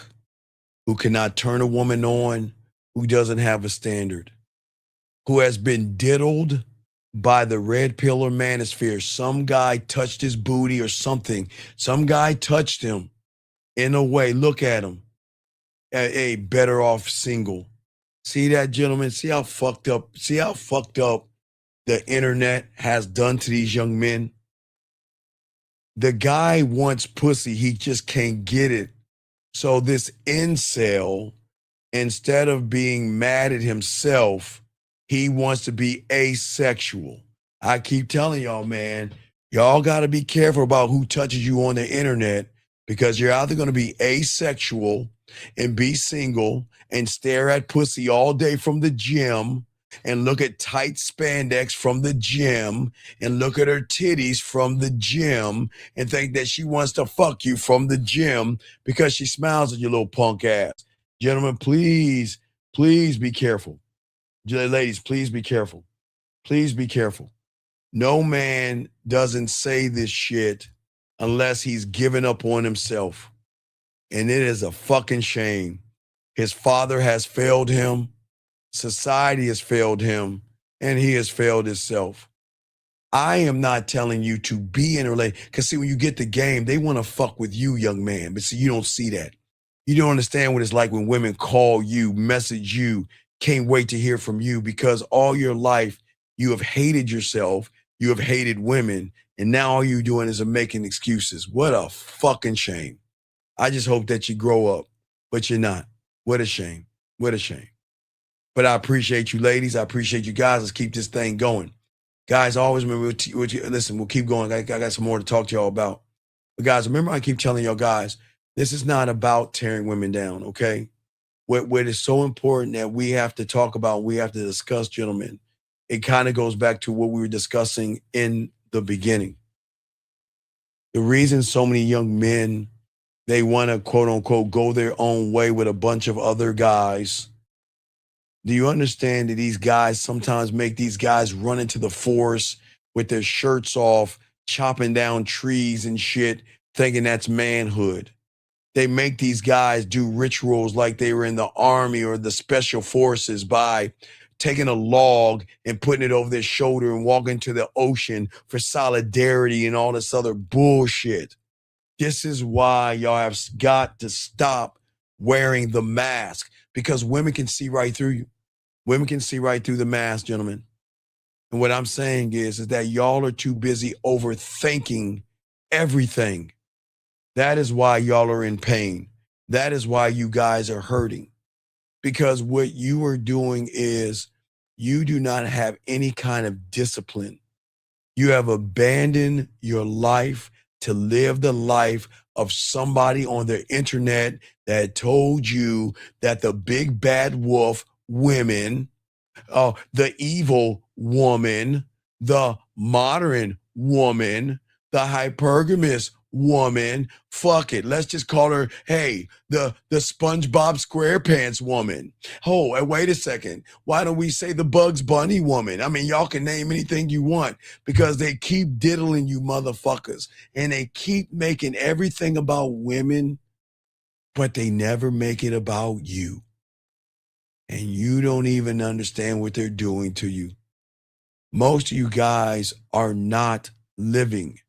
who cannot turn a woman on, who doesn't have a standard, who has been diddled by the red pill or manosphere. Some guy touched his booty or something. Some guy touched him in a way. Look at him. A better off single. See that, gentlemen? See how fucked up the internet has done to these young men? The guy wants pussy. He just can't get it. So this incel, instead of being mad at himself, he wants to be asexual. I keep telling y'all, man, y'all got to be careful about who touches you on the internet, because you're either going to be asexual and be single and stare at pussy all day from the gym and look at tight spandex from the gym and look at her titties from the gym and think that she wants to fuck you from the gym because she smiles at your little punk ass. Gentlemen, please be careful. Ladies, please be careful. Please be careful. No man doesn't say this shit unless he's given up on himself. And it is a fucking shame. His father has failed him. Society has failed him. And he has failed himself. I am not telling you to be in a relationship. Because see, when you get the game, they want to fuck with you, young man. But see, you don't see that. You don't understand what it's like when women call you, message you, can't wait to hear from you, because all your life you have hated yourself. You have hated women, and now all you're doing is making excuses. What a fucking shame. I just hope that you grow up, but you're not. What a shame. What a shame. But I appreciate you, ladies. I appreciate you guys. Let's keep this thing going. Guys, always remember, listen, we'll keep going. I got some more to talk to y'all about. But guys, remember I keep telling y'all guys, this is not about tearing women down, okay? What is so important that we have to talk about, we have to discuss, gentlemen, it kind of goes back to what we were discussing in the beginning. The reason so many young men, they want to, quote unquote, go their own way with a bunch of other guys. Do you understand that these guys sometimes make these guys run into the forest with their shirts off, chopping down trees and shit, thinking that's manhood? They make these guys do rituals like they were in the army or the special forces by taking a log and putting it over their shoulder and walking to the ocean for solidarity and all this other bullshit. This is why y'all have got to stop wearing the mask, because women can see right through you. Women can see right through the mask, gentlemen. And what I'm saying is that y'all are too busy overthinking everything. That is why y'all are in pain. That is why you guys are hurting. Because what you are doing is you do not have any kind of discipline. You have abandoned your life to live the life of somebody on the internet that told you that the big bad wolf women, the evil woman, the modern woman, the hypergamous woman, fuck it, let's just call her, hey, the SpongeBob SquarePants woman. Oh, and wait a second, why don't we say the Bugs Bunny woman? I mean, y'all can name anything you want, because they keep diddling you motherfuckers, and they keep making everything about women, but they never make it about you. And you don't even understand what they're doing to you. Most of you guys are not living.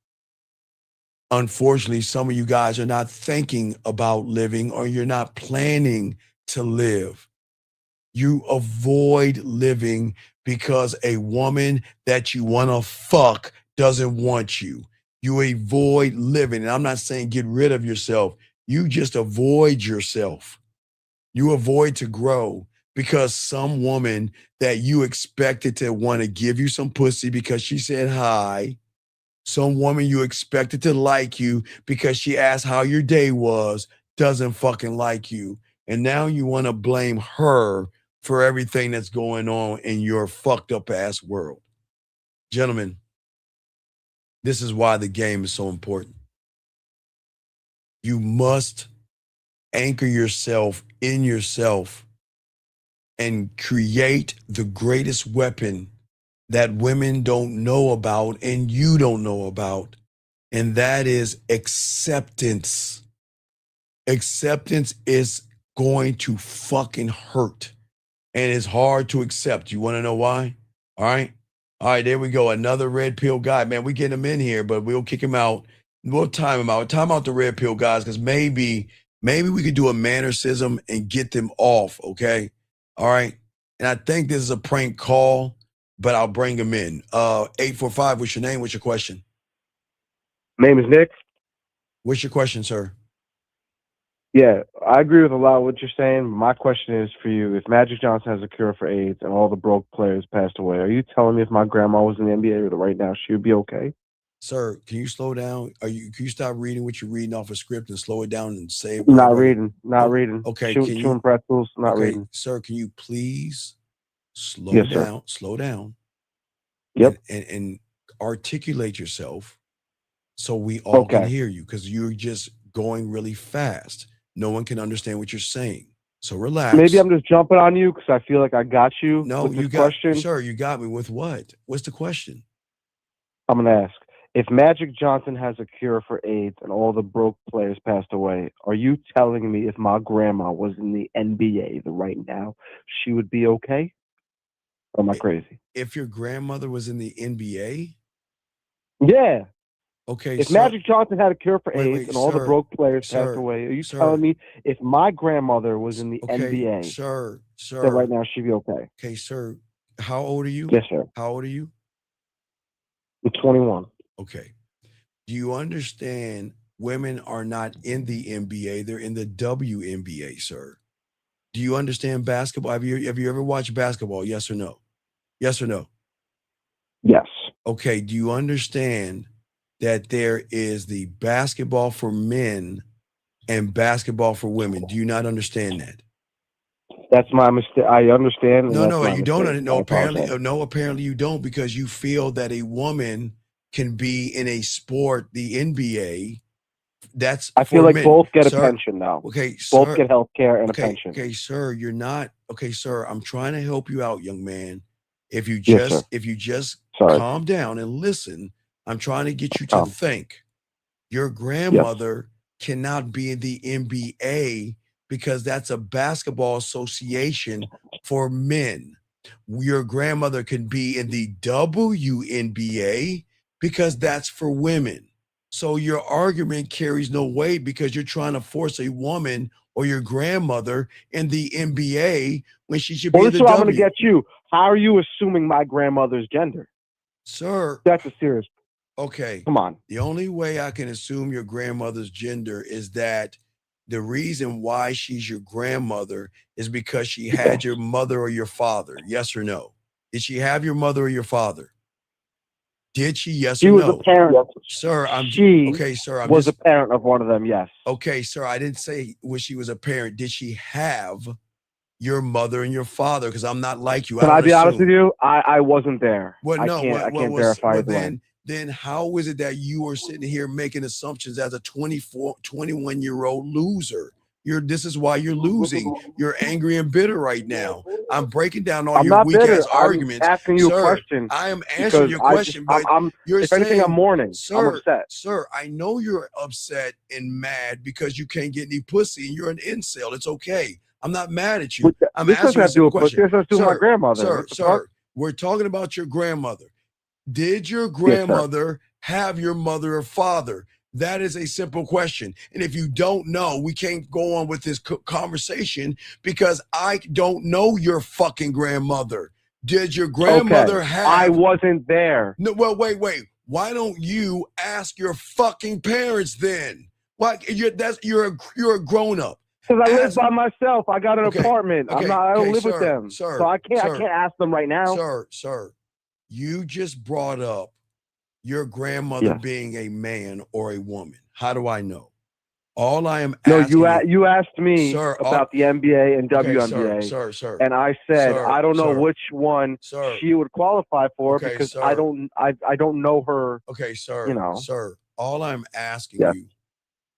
Unfortunately, some of you guys are not thinking about living, or you're not planning to live. You avoid living because a woman that you want to fuck doesn't want you. You avoid living. And I'm not saying get rid of yourself. You just avoid yourself. You avoid to grow because some woman that you expected to want to give you some pussy because she said hi, some woman you expected to like you because she asked how your day was, doesn't fucking like you. And now you want to blame her for everything that's going on in your fucked up ass world. Gentlemen, this is why the game is so important. You must anchor yourself in yourself and create the greatest weapon that women don't know about and you don't know about. And that is acceptance. Acceptance is going to fucking hurt. And it's hard to accept. You want to know why? All right. All right, there we go. Another red pill guy. Man, we get him in here, but we'll kick him out. We'll time him out. Time out the red pill guys, because maybe we could do a mannerism and get them off, okay? All right. And I think this is a prank call, but I'll bring him in. 845, what's your name? What's your question? Name is Nick. What's your question, sir? Yeah, I agree with a lot of what you're saying. My question is for you: if Magic Johnson has a cure for AIDS and all the broke players passed away, are you telling me if my grandma was in the NBA right now, she would be okay? Sir, can you slow down? Can you stop reading what you're reading off a script and slow it down and say it? Not reading. Reading. Okay, Chewing pretzels. Not reading. Sir, can you please slow Yes, down? sir. Slow down. Yep. And articulate yourself so we all can hear you, because you're just going really fast. No one can understand what you're saying. So relax. Maybe I'm just jumping on you because I feel like I got you. No, with this you got question. Sir, you got me with what? What's the question? I'm gonna ask: if Magic Johnson has a cure for AIDS and all the broke players passed away, are you telling me if my grandma was in the NBA right now, she would be okay? Or am I crazy? If your grandmother was in the NBA? Yeah. Okay. If Magic Johnson had a cure for AIDS and all the sir, broke players sir, passed away, are you sir. telling me if my grandmother was in the NBA, Sir, then right now she'd be okay? Okay, sir. How old are you? Yes, sir. How old are you? I'm 21. Okay. Do you understand women are not in the NBA, they're in the WNBA, sir? Do you understand basketball? Have you ever watched basketball? Yes or no? Yes or no? Yes. Okay, do you understand that there is the basketball for men and basketball for women? Do you not understand that? That's my mistake. I understand. No, And no, that's my you don't. mistake. No, I apparently, apologize. no, apparently you don't, because you feel that a woman can be in a sport, the NBA, that's I feel for like men. both get a Sir, pension now. okay, Both sir. get health care and a Okay, pension. okay, sir, you're not okay, sir. I'm trying to help you out, young man. If you Yes, sir. just Sorry. calm down and listen, I'm trying to get you to think. Your Yes. grandmother cannot be in the NBA because that's a basketball association for men. Your grandmother can be in the WNBA because that's for women. So your argument carries no weight because you're trying to force a woman or your grandmother in the NBA when she should be Well, in this the is what I'm going to W. get you. How are you assuming my grandmother's gender? Sir, That's a serious. okay. Come on. The only way I can assume your grandmother's gender is that the reason why she's your grandmother is because she had your mother or your father. Yes or no? Did she have your mother or your father? Did she? Yes She or was a no? parent. Sir, She okay, sir. I'm was just a parent of one of them. Yes. okay, sir. I didn't say when she was a parent. Did she have your mother and your father? Because I'm not like you. I Can I don't be honest with assume. you? I wasn't there. Well, no. I can't verify either way. Then how is it that you are sitting here making assumptions as a 24, 21-year-old loser? This is why you're losing. You're angry and bitter right now. I'm breaking down all I'm your not weak bitter. ass I'm arguments. asking you a Sir, question I am answering because your question, but I'm you're if anything, I'm saying, mourning. I'm sir, upset. sir, I know you're upset and mad because you can't get any pussy and you're an incel. It's okay. I'm not mad at you. I'm This doesn't asking you a have to do simple with pussy. question. This has to do with my grandmother. Sir, What the fuck? we're talking about your grandmother. Did your Yes, sir. grandmother have your mother or father? That is a simple question. And if you don't know, we can't go on with this conversation because I don't know your fucking grandmother. Did your grandmother Okay. have? I wasn't there. No, well, wait. Why don't you ask your fucking parents then? Why you're a grown up. Because I live by myself. I got an apartment. I don't live with them. Sir, So I can't ask them right now. Sir, you just brought up your grandmother Yes. being a man or a woman. How do I know? All I am No, asking you asked me sir, about the NBA and okay, WNBA. sir. And I said Sir, I don't know sir, which one sir. she would qualify for Okay, because sir. I don't know her. Okay, sir. You know. Sir, all I'm asking Yes. you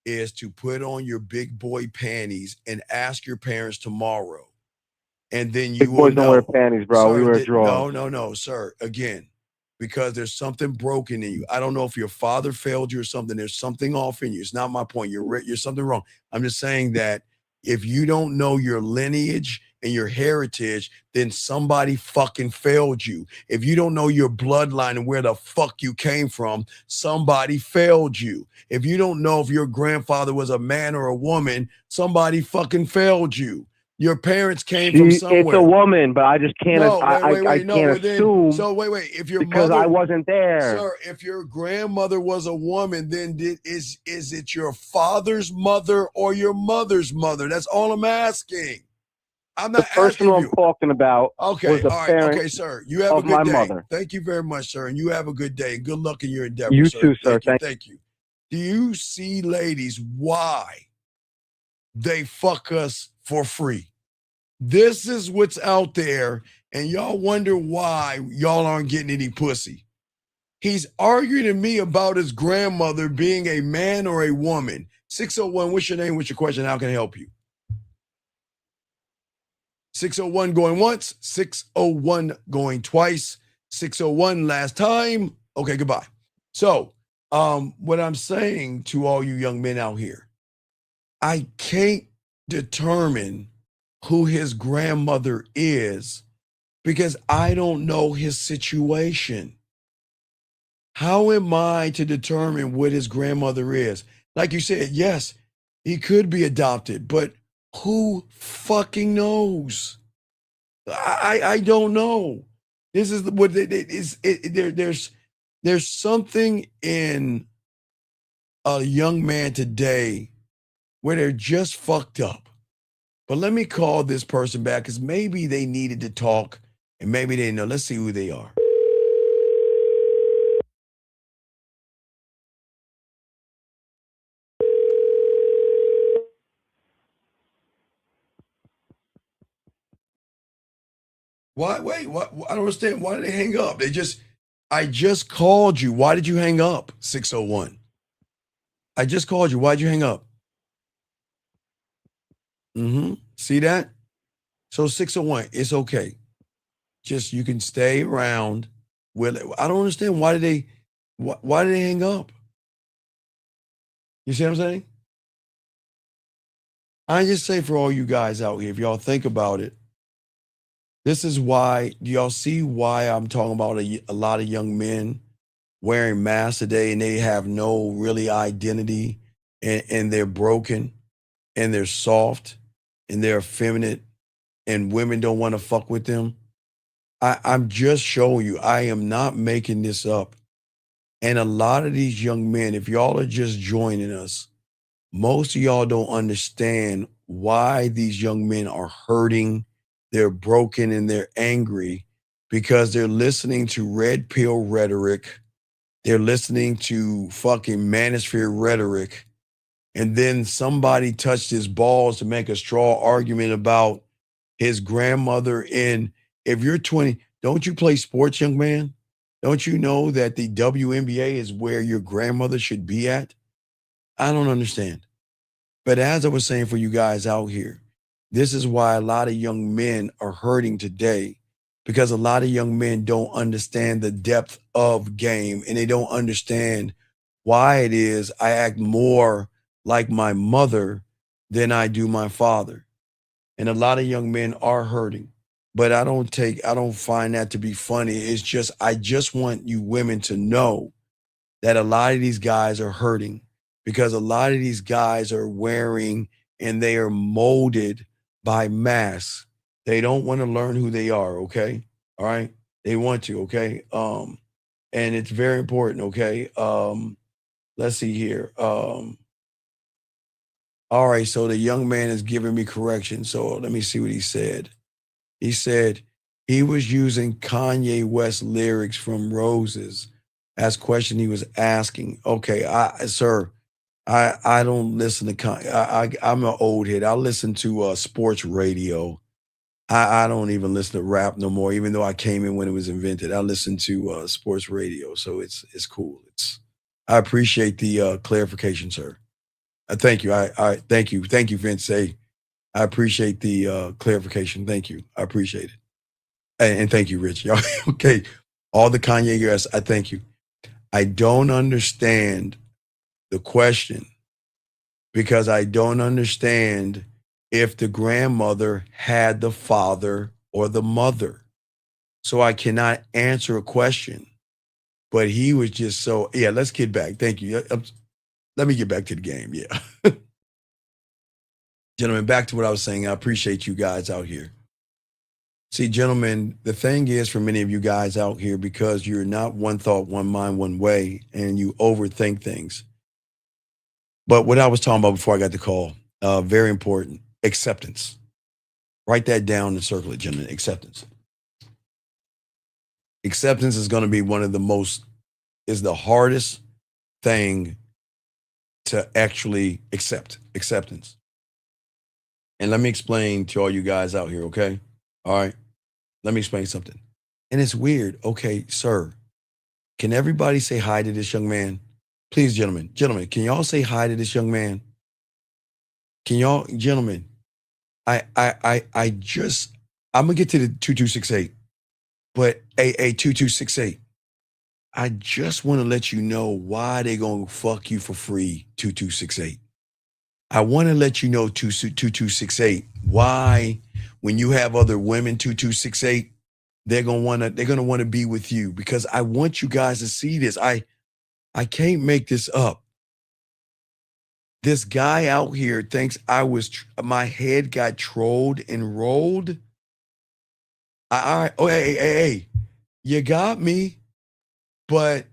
is to put on your big boy panties and ask your parents tomorrow. And then you Big will boys don't wear know. panties, bro. Sir, We wear drawers. no, sir. Again, because there's something broken in you. I don't know if your father failed you or something. There's something off in you. It's not my point. You're something wrong. I'm just saying that if you don't know your lineage and your heritage, then somebody fucking failed you. If you don't know your bloodline and where the fuck you came from, somebody failed you. If you don't know if your grandfather was a man or a woman, somebody fucking failed you. Your parents came from somewhere. It's a woman, but I just can't. No, I can't assume. So wait. If your because mother, I wasn't there. sir, if your grandmother was a woman, then is it your father's mother or your mother's mother? That's all I'm asking. I'm The not person asking who I'm you. talking about Okay, was the all right, parent okay, sir. You have a of good my day. mother. Thank you very much, sir, and you have a good day. Good luck in your endeavor, You sir. too, sir. Thank you. Do you see, ladies, why they fuck us for free? This is what's out there, and y'all wonder why y'all aren't getting any pussy. He's arguing to me about his grandmother being a man or a woman. 601, what's your name? What's your question? How can I help you? 601 going once, 601 going twice, 601 last time. Okay, goodbye. So, what I'm saying to all you young men out here, I can't determine who his grandmother is because I don't know his situation. How am I to determine what his grandmother is? Like you said, yes, he could be adopted, but who fucking knows? I don't know. This is what there's There's something in a young man today where they're just fucked up. But let me call this person back because maybe they needed to talk and maybe they know. Let's see who they are. Why? Wait, what? I don't understand. Why did they hang up? I just called you. Why did you hang up? 601. I just called you. Why'd you hang up? See that? So 601, it's okay. Just you can stay around. I don't understand. Why did they hang up? You see what I'm saying? I just say for all you guys out here, if y'all think about it, this is why, do y'all see why I'm talking about a lot of young men wearing masks today and they have no really identity and they're broken and they're soft and they're effeminate and women don't want to fuck with them? I'm just showing you, I am not making this up. And a lot of these young men, if y'all are just joining us, most of y'all don't understand why these young men are hurting, they're broken, and they're angry because they're listening to red pill rhetoric. They're listening to fucking manosphere rhetoric. And then somebody touched his balls to make a straw argument about his grandmother. And if you're 20, don't you play sports, young man? Don't you know that the WNBA is where your grandmother should be at? I don't understand. But as I was saying for you guys out here, this is why a lot of young men are hurting today because a lot of young men don't understand the depth of game and they don't understand why it is I act more like my mother than I do my father. And a lot of young men are hurting, but I don't find that to be funny. It's just, I just want you women to know that a lot of these guys are hurting because a lot of these guys are wearing and they are molded by masks. They don't want to learn who they are. Okay. All right. They want to. Okay. And it's very important. Okay. Let's see here. All right. So the young man is giving me correction. So let me see what he said. He said he was using Kanye West lyrics from Roses as question he was asking. Okay, sir, I don't listen to Kanye. I'm an old head. I listen to sports radio. I don't even listen to rap no more, even though I came in when it was invented. I listen to sports radio, so it's cool. I appreciate the clarification, sir. Thank you. I thank you, Vince. I appreciate the clarification. Thank you. I appreciate it. And thank you, Rich. Y'all, okay. All the Kanye years, I thank you. I don't understand the question because I don't understand if the grandmother had the father or the mother. So I cannot answer a question. But he was just so, yeah, let's get back. Thank you. Let me get back to the game. Yeah. Gentlemen, back to what I was saying. I appreciate you guys out here. See, gentlemen, the thing is for many of you guys out here, because you're not one thought, one mind, one way, and you overthink things. But what I was talking about before I got the call, very important, acceptance. Write that down and circle it, gentlemen, acceptance. Acceptance is going to be is the hardest thing to actually acceptance. And let me explain to all you guys out here, okay? All right. Let me explain something. And it's weird. Okay, sir, can everybody say hi to this young man? Please, gentlemen, can y'all say hi to this young man? Can y'all, gentlemen, I'm gonna get to the 2268, but AA 2268. I just want to let you know why they gonna fuck you for free, 2268. I want to let you know 2268 why when you have other women 2268 they're gonna want to be with you, because I want you guys to see this. I can't make this up. This guy out here thinks my head got trolled and rolled. Hey, you got me, but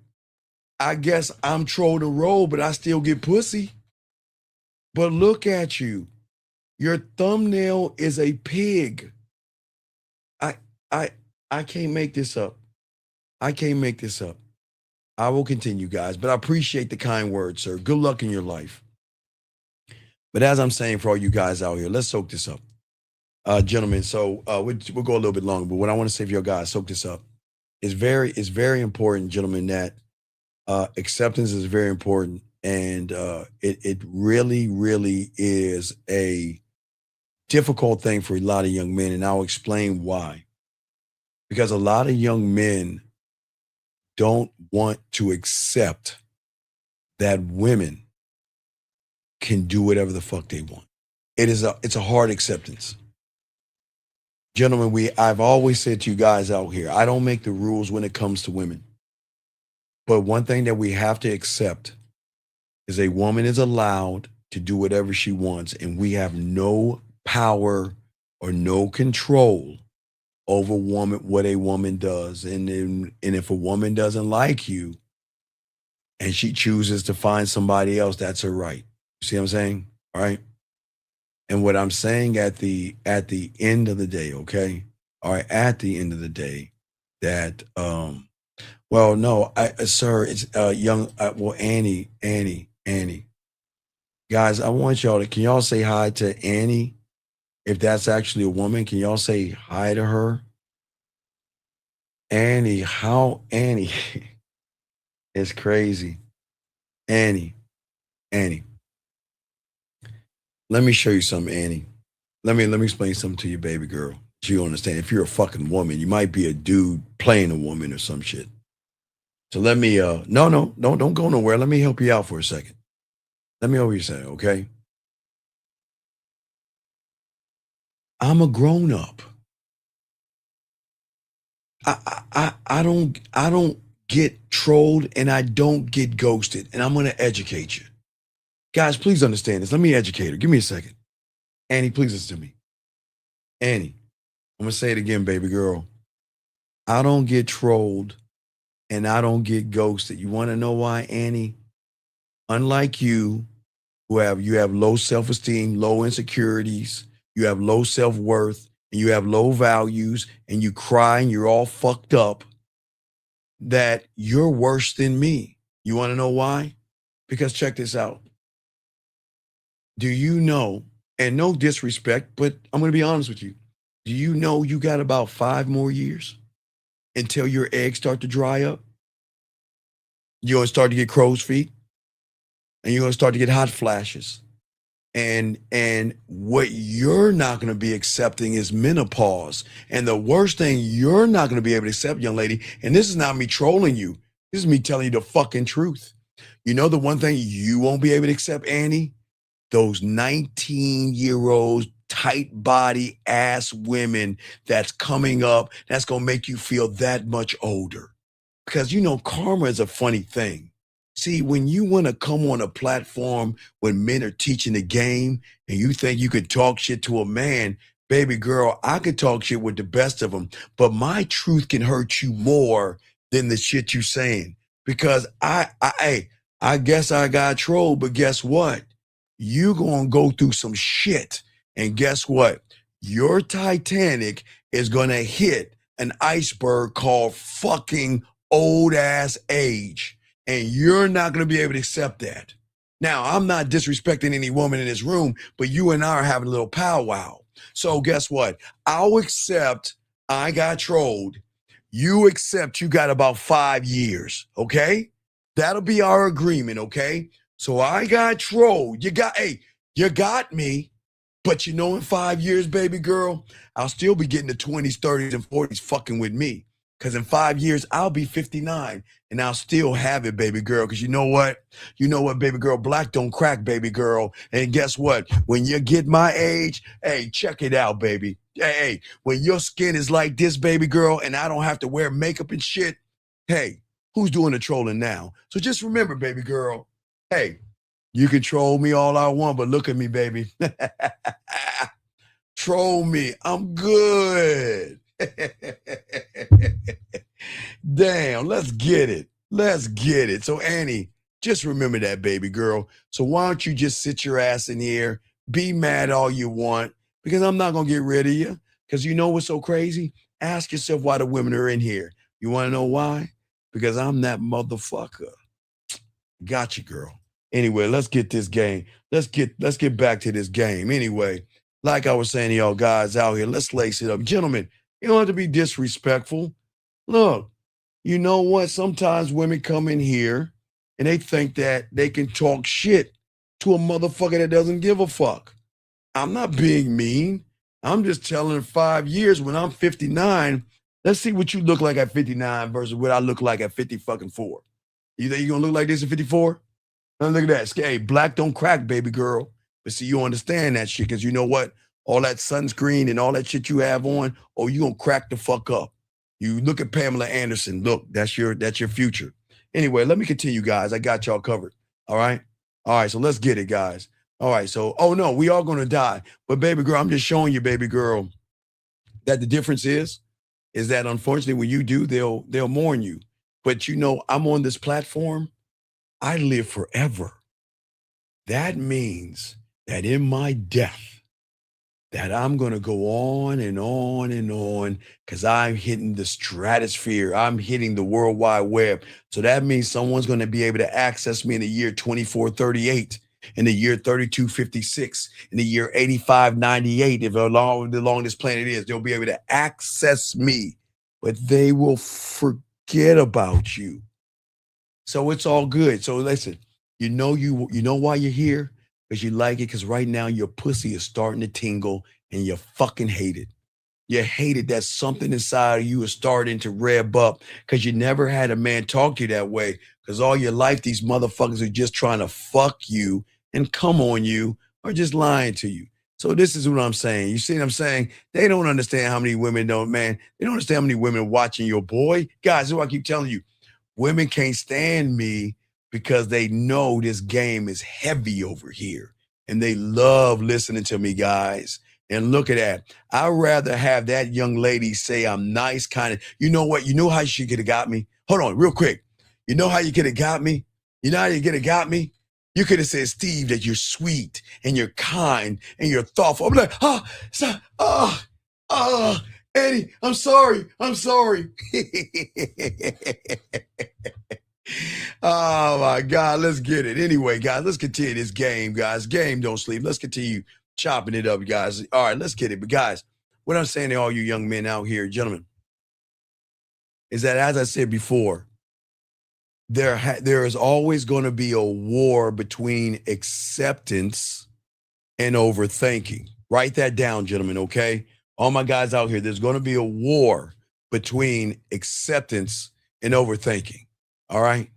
I guess I'm troll the roll, but I still get pussy. But look at you. Your thumbnail is a pig. I can't make this up. I can't make this up. I will continue, guys, but I appreciate the kind words, sir. Good luck in your life. But as I'm saying for all you guys out here, let's soak this up. Gentlemen, so we'll go a little bit longer, but what I want to say for your guys, soak this up. It's very important, gentlemen, that acceptance is very important. And it really is a difficult thing for a lot of young men. And I'll explain why. Because a lot of young men don't want to accept that women can do whatever the fuck they want. It's a hard acceptance. Gentlemen, I've always said to you guys out here, I don't make the rules when it comes to women. But one thing that we have to accept is a woman is allowed to do whatever she wants, and we have no power or no control over what a woman does. And if a woman doesn't like you and she chooses to find somebody else, that's her right. You see what I'm saying? All right. And what I'm saying at the end of the day, okay? All right, at the end of the day, that well, no, sir, it's Annie. Guys, I want y'all can y'all say hi to Annie? If that's actually a woman, can y'all say hi to her? Annie, Annie? It's crazy. Annie. Let me show you something, Annie. Let me explain something to you, baby girl. So you understand, if you're a fucking woman, you might be a dude playing a woman or some shit. So let me, no, don't go nowhere. Let me help you out for a second. Let me help you say, okay? I'm a grown up. I don't get trolled and I don't get ghosted, and I'm gonna educate you. Guys, please understand this. Let me educate her. Give me a second. Annie, please listen to me. Annie, I'm gonna say it again, baby girl. I don't get trolled and I don't get ghosted. You wanna know why, Annie? Unlike you have low self-esteem, low insecurities, you have low self-worth, and you have low values, and you cry and you're all fucked up, that you're worse than me. You want to know why? Because check this out. Do you know, and no disrespect, but I'm going to be honest with you. Do you know you got about 5 more years until your eggs start to dry up? You're going to start to get crow's feet, and you're going to start to get hot flashes. And what you're not going to be accepting is menopause. And the worst thing you're not going to be able to accept, young lady, and this is not me trolling you. This is me telling you the fucking truth. You know the one thing you won't be able to accept, Annie? Those 19-year-old tight body ass women that's coming up, that's going to make you feel that much older. Because, karma is a funny thing. See, when you want to come on a platform when men are teaching the game and you think you could talk shit to a man, baby girl, I could talk shit with the best of them, but my truth can hurt you more than the shit you saying. Because I guess I got trolled, but guess what? You gonna go through some shit. And guess what? Your Titanic is gonna hit an iceberg called fucking old ass age. And you're not going to be able to accept that. Now, I'm not disrespecting any woman in this room, but you and I are having a little powwow. So guess what? I'll accept I got trolled. You accept you got about 5 years, okay? That'll be our agreement, okay? So I got trolled. You got me. But in 5 years, baby girl, I'll still be getting the 20s, 30s, and 40s fucking with me. Because in 5 years, I'll be 59 and I'll still have it, baby girl. Because you know what? Baby girl? Black don't crack, baby girl. And guess what? When you get my age, hey, check it out, baby. Hey, when your skin is like this, baby girl, and I don't have to wear makeup and shit, hey, who's doing the trolling now? So just remember, baby girl, hey, you can troll me all I want, but look at me, baby. Troll me. I'm good. Damn, let's get it. Let's get it. So Annie, just remember that, baby girl. So why don't you just sit your ass in here, be mad all you want, because I'm not going to get rid of you. Because you know what's so crazy? Ask yourself why the women are in here. You want to know why? Because I'm that motherfucker. Got you, girl. Anyway, let's get this game. Let's get back to this game. Anyway, like I was saying to y'all guys out here, let's lace it up. Gentlemen, you don't have to be disrespectful. Look, you know what? Sometimes women come in here and they think that they can talk shit to a motherfucker that doesn't give a fuck. I'm not being mean. I'm just telling 5 years when I'm 59, let's see what you look like at 59 versus what I look like at 50 fucking 4. You think you're going to look like this at 54? Now look at that. Hey, black don't crack, baby girl. But see, you understand that shit because you know what? All that sunscreen and all that shit you have on, oh, you going to crack the fuck up. You look at Pamela Anderson. Look, that's your future. Anyway, let me continue, guys. I got y'all covered. All right? All right, so let's get it, guys. All right, so, oh, no, we are going to die. But, baby girl, I'm just showing you, baby girl, that the difference is that, unfortunately, when you do, they'll mourn you. But, you know, I'm on this platform. I live forever. That means that in my death, that I'm going to go on and on and on because I'm hitting the stratosphere. I'm hitting the World Wide Web. So that means someone's going to be able to access me in the year 2438, in the year 3256, in the year 8598. If along this planet is, they'll be able to access me, but they will forget about you. So it's all good. So listen, you know why you're here? Because you like it, because right now your pussy is starting to tingle and you fucking hate it. You hate it that something inside of you is starting to rev up because you never had a man talk to you that way. Because all your life, these motherfuckers are just trying to fuck you and come on you or just lying to you. So this is what I'm saying. You see what I'm saying? They don't understand how many women don't, man. They don't understand how many women are watching your boy. Guys, this is what I keep telling you. Women can't stand me because they know this game is heavy over here and they love listening to me, guys. And look at that. I'd rather have that young lady say I'm nice, kind of. You know what? You know how she could have got me? Hold on, real quick. You know how you could have got me? You know how you could have got me? You could have said, Steve, that you're sweet and you're kind and you're thoughtful. I'm like, Eddie, I'm sorry. Oh my God, let's get it. Anyway, guys, let's continue this game, guys. Game don't sleep. Let's continue chopping it up, guys. All right, let's get it. But guys, what I'm saying to all you young men out here, gentlemen, is that as I said before, there is always going to be a war between acceptance and overthinking. Write that down, gentlemen, okay? All my guys out here, there's going to be a war between acceptance and overthinking. All right?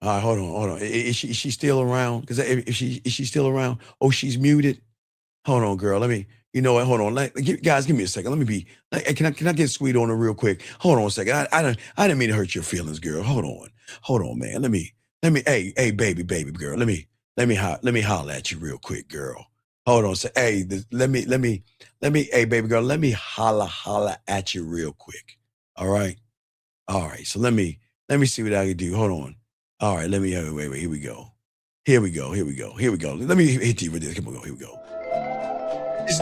All right, hold on. Is she still around? Because is she still around? Oh, she's muted. Hold on, girl. Let me. You know what? Hold on. Guys, give me a second. Let me be. Can I get sweet on her real quick? Hold on a second. I didn't mean to hurt your feelings, girl. Hold on, man. Let me. Hey, baby, girl. Let me holler at you real quick, girl. Hold on. Hey, let me. Hey, baby girl. Let me holler at you real quick. All right. So let me see what I can do. Hold on. All right. Wait. Here we go. Let me hit you with this. Come on. Here we go. Let's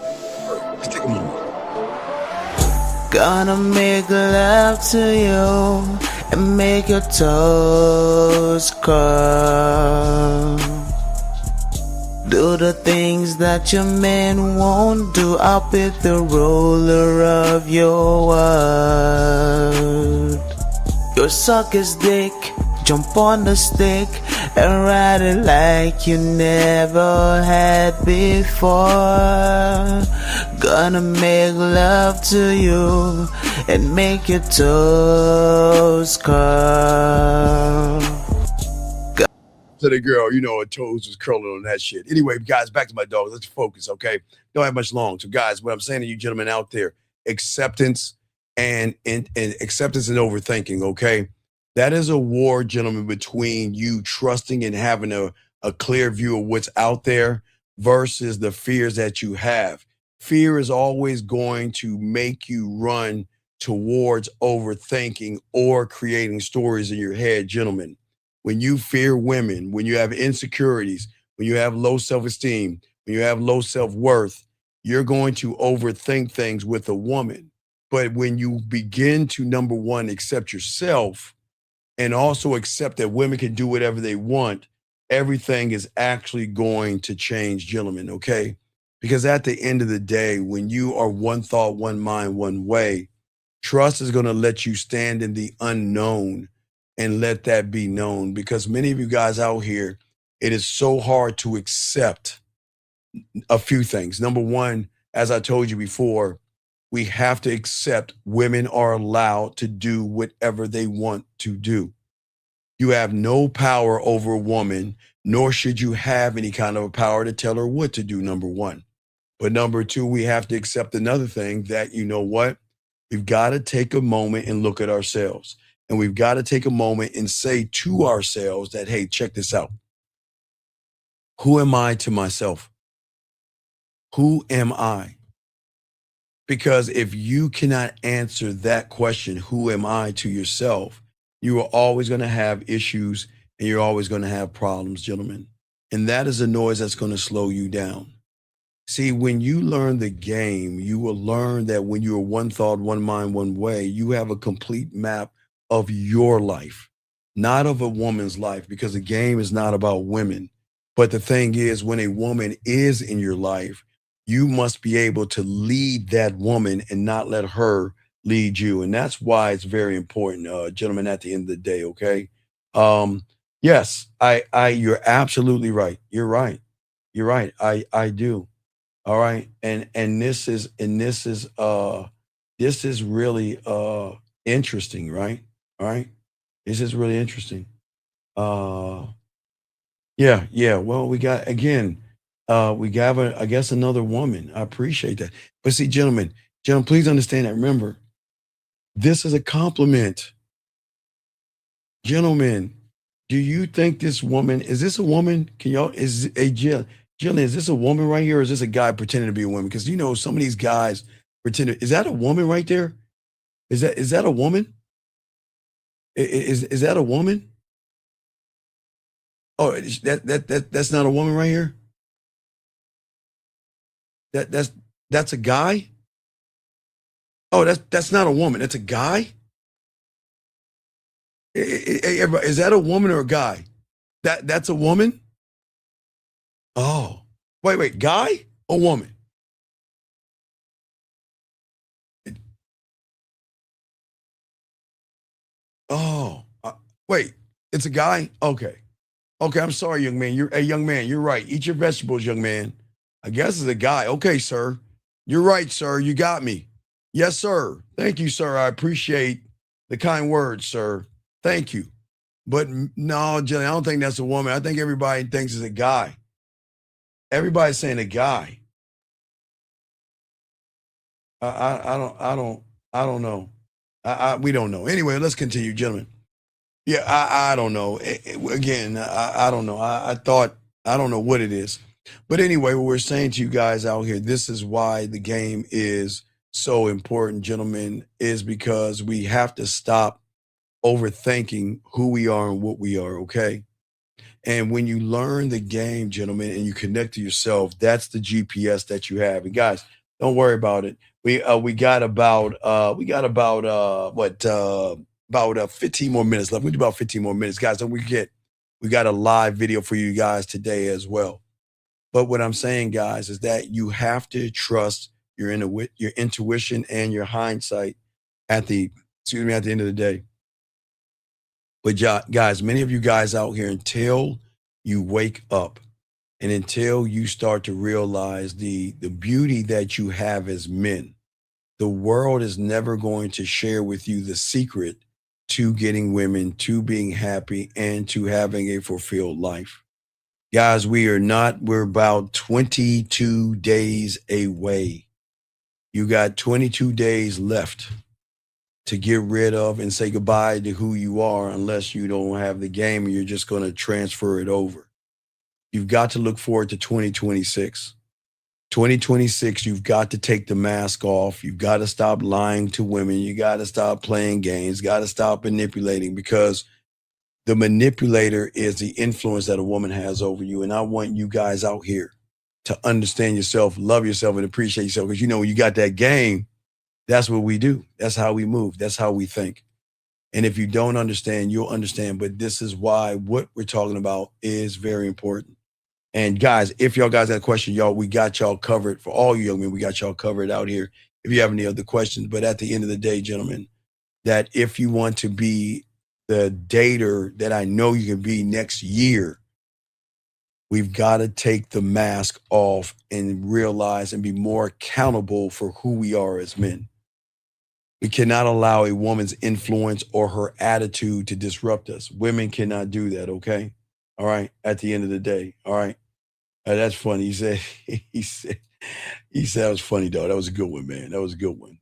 take a moment. Gonna make love to you and make your toes curl. Do the things that your man won't do. I'll be the ruler of your world. Your sucker's dick, jump on the stick and ride it like you never had before. Gonna make love to you and make your toes curl. To the girl, you know, her toes was curling on that shit. Anyway, guys, back to my dog. Let's focus, okay? Don't have much long. So, guys, what I'm saying to you gentlemen out there, acceptance and acceptance and overthinking, okay? That is a war, gentlemen, between you trusting and having a clear view of what's out there versus the fears that you have. Fear is always going to make you run towards overthinking or creating stories in your head, gentlemen. When you fear women, when you have insecurities, when you have low self-esteem, when you have low self-worth, you're going to overthink things with a woman. But when you begin to, number one, accept yourself and also accept that women can do whatever they want, everything is actually going to change, gentlemen, okay? Because at the end of the day, when you are one thought, one mind, one way, trust is going to let you stand in the unknown and let that be known. Because many of you guys out here, it is so hard to accept a few things. Number one, as I told you before, we have to accept women are allowed to do whatever they want to do. You have no power over a woman, nor should you have any kind of a power to tell her what to do, number one. But number two, we have to accept another thing that, you know what? We've got to take a moment and look at ourselves. And we've got to take a moment and say to ourselves that, hey, check this out. Who am I to myself? Who am I? Because if you cannot answer that question, who am I to yourself, you are always going to have issues and you're always going to have problems, gentlemen. And that is a noise that's going to slow you down. See, when you learn the game, you will learn that when you are one thought, one mind, one way, you have a complete map of your life, not of a woman's life, because the game is not about women. But the thing is, when a woman is in your life, you must be able to lead that woman and not let her lead you. And that's why it's very important, gentlemen, at the end of the day, okay? Yes, you're absolutely right. You're right. You're right. I do. All right. And this is really interesting, right? All right. This is really interesting. Yeah. Well, we got again, we got I guess another woman. I appreciate that. But see, gentlemen, please understand that. Remember, this is a compliment. Gentlemen, do you think this woman, is this a woman? Can y'all, is a Jill, is this a woman right here, or is this a guy pretending to be a woman? Because you know, some of these guys pretend, is that a woman right there? Is that a woman? Is that a woman? Oh, that's not a woman right here? That's a guy? Oh, that's not a woman. That's a guy? Everybody, is that a woman or a guy? That's a woman? Oh, wait, guy or woman? Oh, wait, it's a guy? Okay. I'm sorry, young man. You're a young man. You're right. Eat your vegetables, young man. I guess it's a guy. Okay, sir. You're right, sir. You got me. Yes, sir. Thank you, sir. I appreciate the kind words, sir. Thank you. But no, Jenny, I don't think that's a woman. I think everybody thinks it's a guy. Everybody's saying a guy. I don't know. We don't know. Anyway, let's continue, gentlemen. Yeah, I don't know. Again, I don't know. I thought, I don't know what it is. But anyway, what we're saying to you guys out here, this is why the game is so important, gentlemen, is because we have to stop overthinking who we are and what we are, okay? And when you learn the game, gentlemen, and you connect to yourself, that's the GPS that you have. And guys, don't worry about it. We got about 15 more minutes left. We do about 15 more minutes, guys. And we got a live video for you guys today as well. But what I'm saying, guys, is that you have to trust your intuition and your hindsight at the end of the day. But guys, many of you guys out here, until you wake up and until you start to realize the beauty that you have as men, the world is never going to share with you the secret to getting women, to being happy, and to having a fulfilled life. Guys, we're about 22 days away. You got 22 days left to get rid of and say goodbye to who you are, unless you don't have the game and you're just going to transfer it over. You've got to look forward to 2026. 2026, you've got to take the mask off. You've got to stop lying to women. You got to stop playing games. Got to stop manipulating, because the manipulator is the influence that a woman has over you. And I want you guys out here to understand yourself, love yourself, and appreciate yourself. Because when you got that game, that's what we do. That's how we move. That's how we think. And if you don't understand, you'll understand. But this is why what we're talking about is very important. And guys, if y'all guys got a question, we got y'all covered. For all you young men, we got y'all covered out here if you have any other questions. But at the end of the day, gentlemen, that if you want to be the dater that I know you can be next year, we've got to take the mask off and realize and be more accountable for who we are as men. We cannot allow a woman's influence or her attitude to disrupt us. Women cannot do that, okay? All right, at the end of the day, all right? That's funny. He said that was funny, though. That was a good one, man. That was a good one.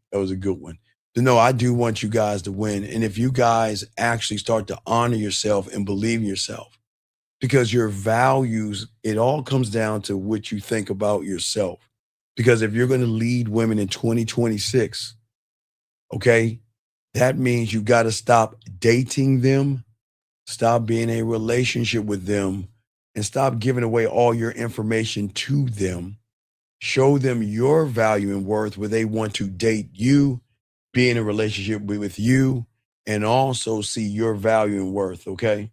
But no, I do want you guys to win. And if you guys actually start to honor yourself and believe in yourself, because your values, it all comes down to what you think about yourself. Because if you're going to lead women in 2026, okay, that means you got to stop dating them, stop being in a relationship with them, and stop giving away all your information to them. Show them your value and worth where they want to date you, be in a relationship with you, and also see your value and worth, okay?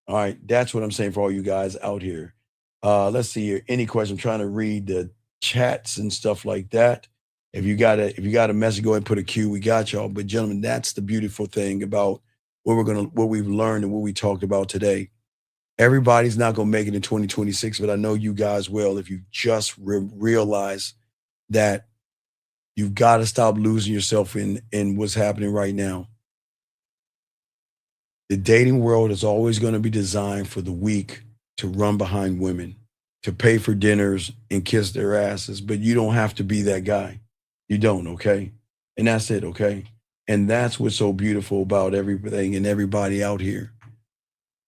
All right, that's what I'm saying for all you guys out here. Let's see here. Any questions? I'm trying to read the chats and stuff like that. If you got a message, go ahead and put a Q. We got y'all. But gentlemen, that's the beautiful thing about what we've learned and what we talked about today. Everybody's not gonna make it in 2026, but I know you guys will if you just realize that you've got to stop losing yourself in what's happening right now. The dating world is always going to be designed for the weak to run behind women, to pay for dinners and kiss their asses. But you don't have to be that guy. You don't, okay? And that's it, okay? And that's what's so beautiful about everything and everybody out here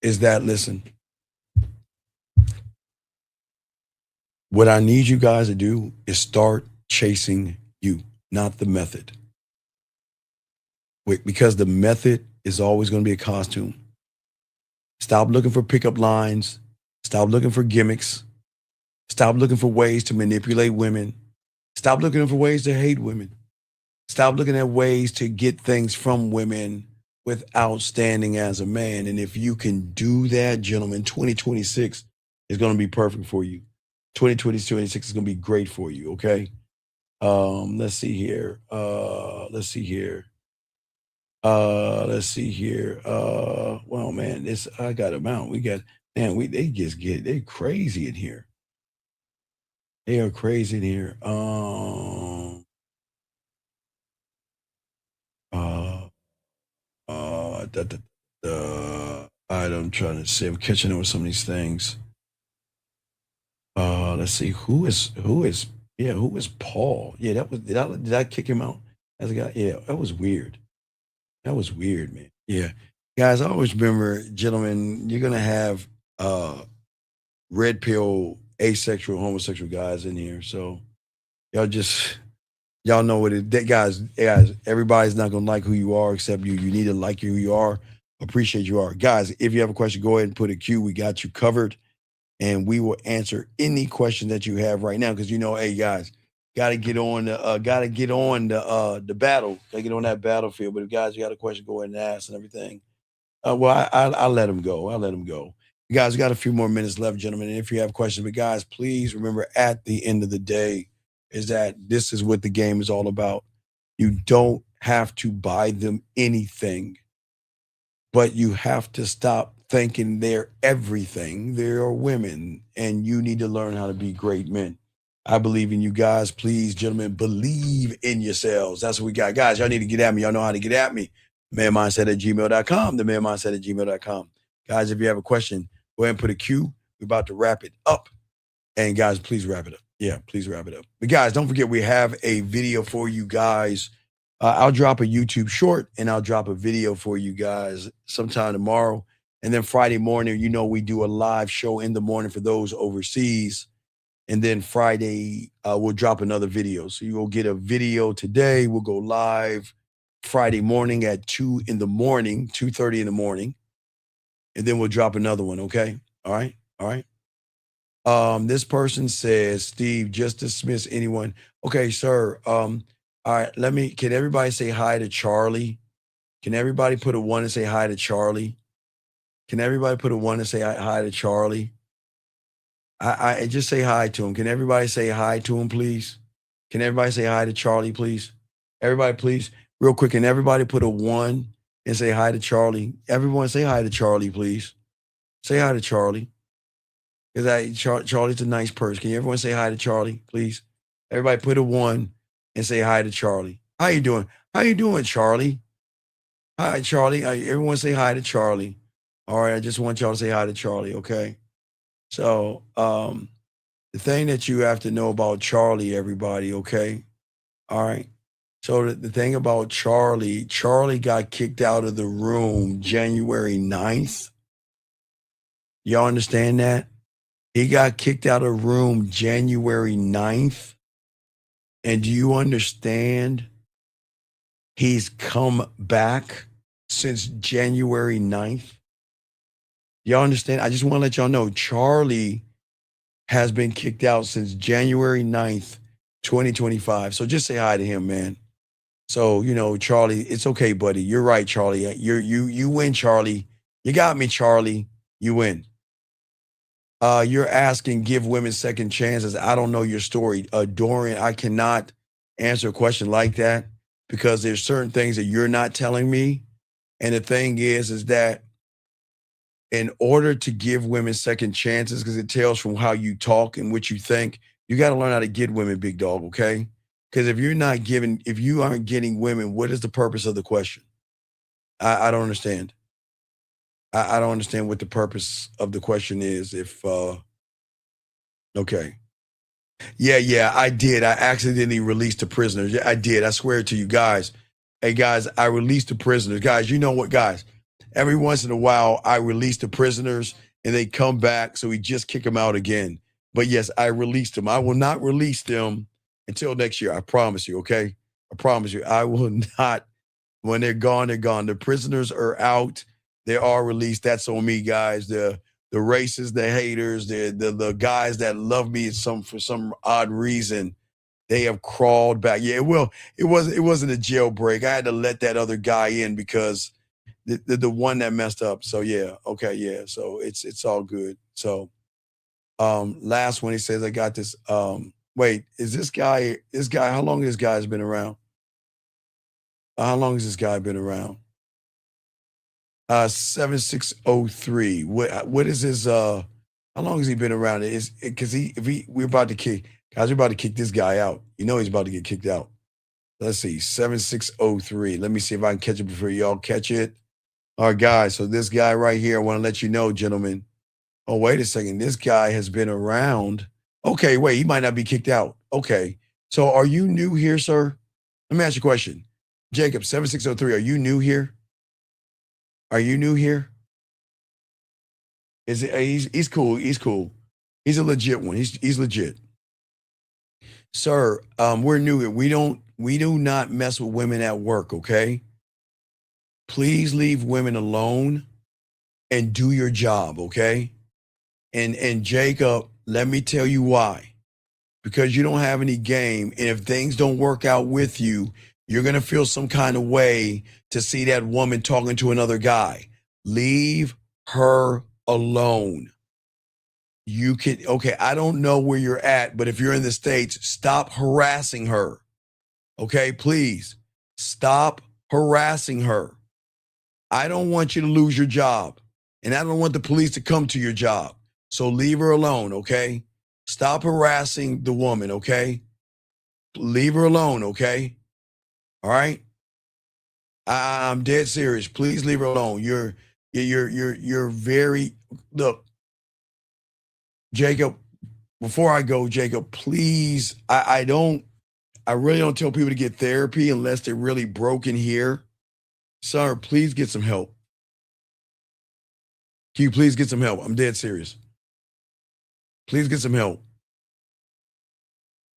is that, listen, what I need you guys to do is start chasing you, not the method. Because the method is always going to be a costume. Stop looking for pickup lines. Stop looking for gimmicks. Stop looking for ways to manipulate women. Stop looking for ways to hate women. Stop looking at ways to get things from women without standing as a man. And if you can do that, gentlemen, 2026 is going to be perfect for you. 2026 is going to be great for you, okay? Let's see here. Well, man, I got them out. They crazy in here. They are crazy in here. I'm trying to see. I'm catching up with some of these things. Let's see. Who is Paul? Yeah, did I kick him out as a guy? Yeah, that was weird. That was weird, man. Yeah. Guys, I always remember, gentlemen, you're gonna have red pill, asexual, homosexual guys in here. So y'all know what it is. Guys, everybody's not gonna like who you are except you. You need to like who you are, appreciate you are. Guys, if you have a question, go ahead and put a Q. We got you covered. And we will answer any question that you have right now. Because hey guys, gotta get on the battle. Gotta get on that battlefield. But if guys, you got a question, go ahead and ask and everything. Well, I'll let them go. You guys, we got a few more minutes left, gentlemen. And if you have questions, but guys, please remember at the end of the day is that this is what the game is all about. You don't have to buy them anything, but you have to stop thinking they're everything. They're women, and you need to learn how to be great men. I believe in you guys. Please, gentlemen, believe in yourselves. That's what we got. Guys, y'all need to get at me. Y'all know how to get at me. manmindset@gmail.com, themanmindset@gmail.com. Guys, if you have a question, go ahead and put a Q. We're about to wrap it up. And guys, please wrap it up. Yeah, please wrap it up. But guys, don't forget, we have a video for you guys. I'll drop a YouTube short and I'll drop a video for you guys sometime tomorrow. And then Friday morning, we do a live show in the morning for those overseas. And then Friday, we'll drop another video. So you will get a video today. We'll go live Friday morning at 2 in the morning, 2:30 in the morning. And then we'll drop another one, okay? All right? All right. This person says, Steve, just dismiss anyone. Okay, sir. All right, can everybody say hi to Charlie? Can everybody put a 1 and say hi to Charlie? Can everybody put a 1 and say hi to Charlie? I just say hi to him. Can everybody say hi to him, please? Can everybody say hi to Charlie, please? Everybody, please, real quick. Can everybody put a 1 and say hi to Charlie? Everyone say hi to Charlie, please. Say hi to Charlie. Because Charlie's a nice person. Can everyone say hi to Charlie, please? Everybody put a 1 and say hi to Charlie. How you doing? How you doing, Charlie? Hi, Charlie. Everyone say hi to Charlie. All right, I just want y'all to say hi to Charlie, okay? So, the thing that you have to know about Charlie, everybody, okay? All right. So the thing about Charlie got kicked out of the room January 9th. Y'all understand that? He got kicked out of the room January 9th. And do you understand? He's come back since January 9th. Y'all understand? I just want to let y'all know Charlie has been kicked out since January 9th, 2025. So just say hi to him, man. So, Charlie, it's okay, buddy. You're right, Charlie. You win, Charlie. You got me, Charlie. You win. You're asking, give women second chances. I don't know your story. Dorian, I cannot answer a question like that because there's certain things that you're not telling me. And the thing is that in order to give women second chances, because it tells from how you talk and what you think, you got to learn how to get women, big dog, okay? Because if you aren't getting women, what is the purpose of the question? I don't understand. I don't understand what the purpose of the question is. Okay. Yeah, I did. I accidentally released the prisoners. Yeah, I did. I swear to you guys. Hey, guys, I released the prisoners. Guys, you know what, guys? Every once in a while, I release the prisoners and they come back, so we just kick them out again. But yes, I released them. I will not release them until next year. I promise you, okay? I promise you. I will not. When they're gone, they're gone. The prisoners are out. They are released. That's on me, guys. The racists, the haters, the guys that love me for some odd reason, they have crawled back. Yeah, well, it wasn't a jailbreak. I had to let that other guy in because the one that messed up. So yeah, okay, yeah. So it's all good. So last one, he says, I got this. Wait, is this guy, how long has this guy's been around? How long has this guy been around? 7603. What is his how long has he been around? Because we're about to kick this guy out. You know he's about to get kicked out. Let's see, 7603. Let me see if I can catch it before y'all catch it. All right, guys. So this guy right here, I want to let you know, gentlemen. Oh, wait a second. This guy has been around. Okay, wait, he might not be kicked out. Okay. So are you new here, sir? Let me ask you a question. Jacob, 7603, are you new here? Are you new here? He's cool. He's cool. He's a legit one. He's legit. Sir, we're new here. We do not mess with women at work, okay? Please leave women alone and do your job, okay? And Jacob, let me tell you why. Because you don't have any game, and if things don't work out with you, you're gonna feel some kind of way to see that woman talking to another guy. Leave her alone. Okay, I don't know where you're at, but if you're in the States, stop harassing her. Okay, please stop harassing her. I don't want you to lose your job, and I don't want the police to come to your job. So leave her alone, okay? Stop harassing the woman, okay? Leave her alone, okay? All right? I'm dead serious. Please leave her alone. You're very, look, Jacob, before I go, Jacob, please, I really don't tell people to get therapy unless they're really broken here. Sir, please get some help. Can you please get some help? I'm dead serious. Please get some help.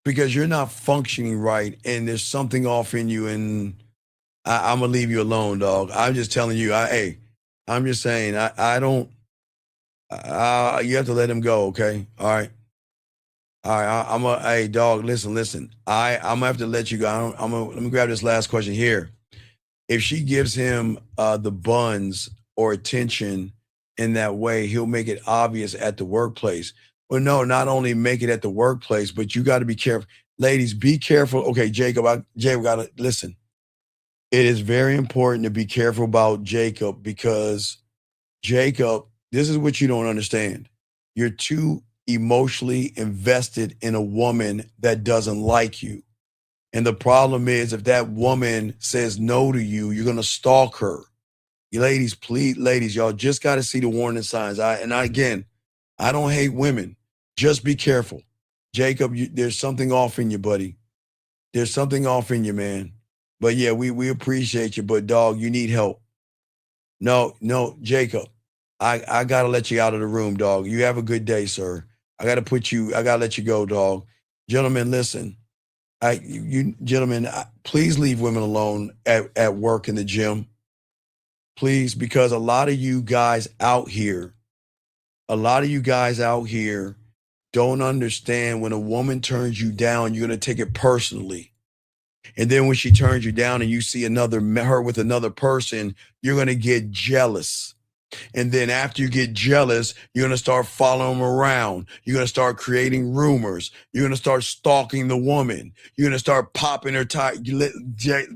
because you're not functioning right, and there's something off in you, and I'm gonna leave you alone, dog. I'm just telling you. I'm just saying. I don't. You have to let him go. Okay. All right. All right. I'm a. Hey, dog. Listen. I'm gonna have to let you go. Let me grab this last question here. If she gives him the buns or attention in that way, he'll make it obvious at the workplace. Well, no, not only make it at the workplace, but you got to be careful. Ladies, be careful. Okay, Jacob, Jacob got to listen. It is very important to be careful about Jacob because Jacob, this is what you don't understand. You're too emotionally invested in a woman that doesn't like you. And the problem is, if that woman says no to you, you're going to stalk her. You ladies, please, ladies, y'all just got to see the warning signs. Again, I don't hate women. Just be careful. Jacob, there's something off in you, buddy. There's something off in you, man. But yeah, we appreciate you. But dog, you need help. No, Jacob, I got to let you out of the room, dog. You have a good day, sir. I got to let you go, dog. Gentlemen, listen. You gentlemen, please leave women alone at work in the gym. Please, because a lot of you guys out here don't understand when a woman turns you down, you're going to take it personally. And then when she turns you down and you see her with another person, you're going to get jealous. And then after you get jealous, you're going to start following them around. You're going to start creating rumors. You're going to start stalking the woman. You're going to start popping her tie.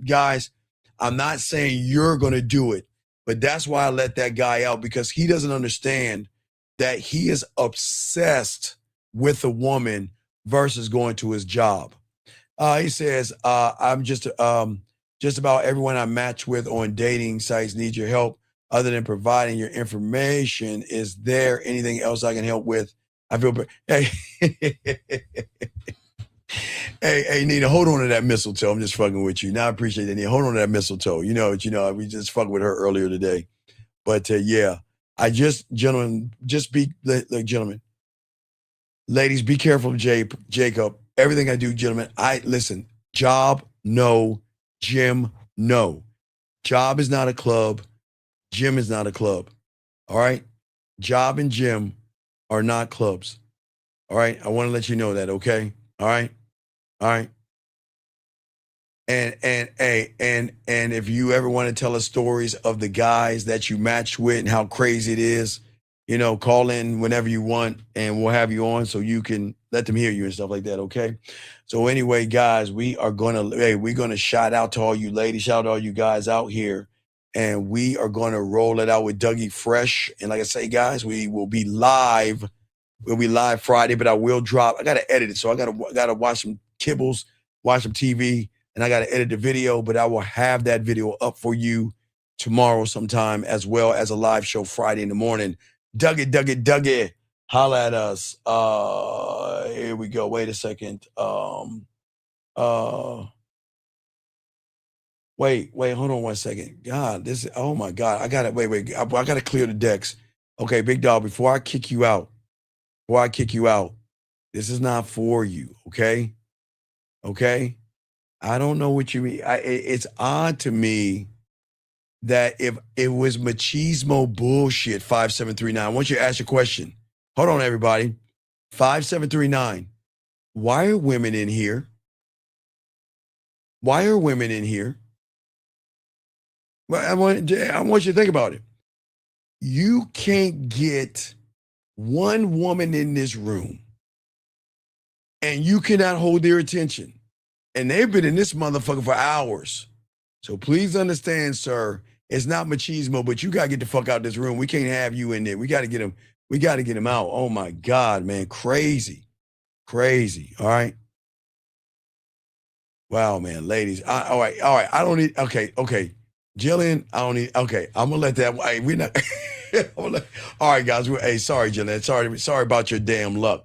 Guys, I'm not saying you're going to do it, but that's why I let that guy out, because he doesn't understand that he is obsessed with a woman versus going to his job. He says, I'm just about everyone I match with on dating sites needs your help. Other than providing your information, is there anything else I can help with? I feel, hey, hey, Nina, hold on to that mistletoe. I'm just fucking with you. Now I appreciate that, Nina. Hold on to that mistletoe. We just fucked with her earlier today. But yeah, gentlemen, gentlemen, ladies, be careful of Jacob. Everything I do, gentlemen, listen, job, no, gym, no. Job is not a club. Gym is not a club. All right. Job and gym are not clubs. All right. I want to let you know that. Okay. All right. All right. And if you ever want to tell us stories of the guys that you matched with and how crazy it is, call in whenever you want and we'll have you on so you can let them hear you and stuff like that. Okay. So anyway, guys, we're going to shout out to all you ladies, shout out to all you guys out here. And we are going to roll it out with Dougie Fresh. And like I say, guys, we will be live. We'll be live Friday, but I will drop. I got to edit it. So I got to watch some kibbles, watch some TV, and I got to edit the video. But I will have that video up for you tomorrow sometime, as well as a live show Friday in the morning. Dougie. Holla at us. Here we go. Wait a second. Wait, hold on one second. God, oh my God. I got to clear the decks. Okay, big dog, before I kick you out, this is not for you, okay? Okay? I don't know what you mean. It's odd to me that if it was machismo bullshit, 5739, I want you to ask a question. Hold on, everybody. 5739, why are women in here? Why are women in here? Well, I want you to think about it. You can't get one woman in this room and you cannot hold their attention. And they've been in this motherfucker for hours. So please understand, sir, it's not machismo, but you got to get the fuck out of this room. We can't have you in there. We got to get him out. Oh my God, man. Crazy. All right. Wow, man. Ladies. All right. I don't need, okay. Jillian, I don't need, okay. I'm going to let that, hey, we're not, all right, guys. Hey, sorry, Jillian. Sorry about your damn luck.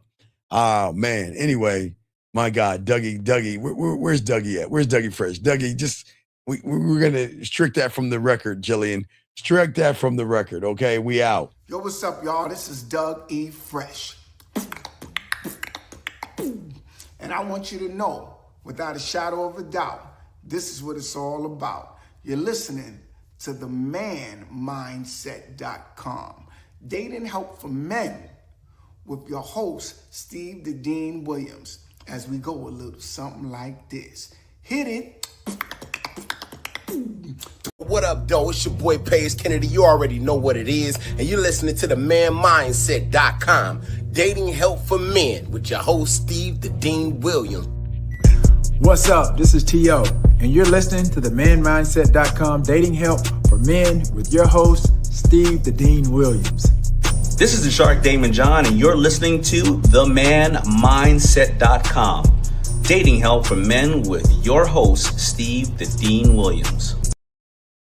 Oh, man. Anyway, my God, Dougie, where's Dougie at? Where's Dougie Fresh? Dougie, we're going to strike that from the record, Jillian. Strike that from the record, okay? We out. Yo, what's up, y'all? This is Doug E. Fresh. And I want you to know, without a shadow of a doubt, this is what it's all about. You're listening to themanmindset.com. Dating help for men with your host, Steve the Dean Williams, as we go a little something like this. Hit it. What up, though? It's your boy, Paige Kennedy. You already know what it is. And you're listening to themanmindset.com. Dating help for men with your host, Steve the Dean Williams. What's up? This is T.O. And you're listening to themanmindset.com. Dating help for men with your host, Steve the Dean Williams. This is the Shark Damon John, and you're listening to themanmindset.com. Dating help for men with your host, Steve the Dean Williams.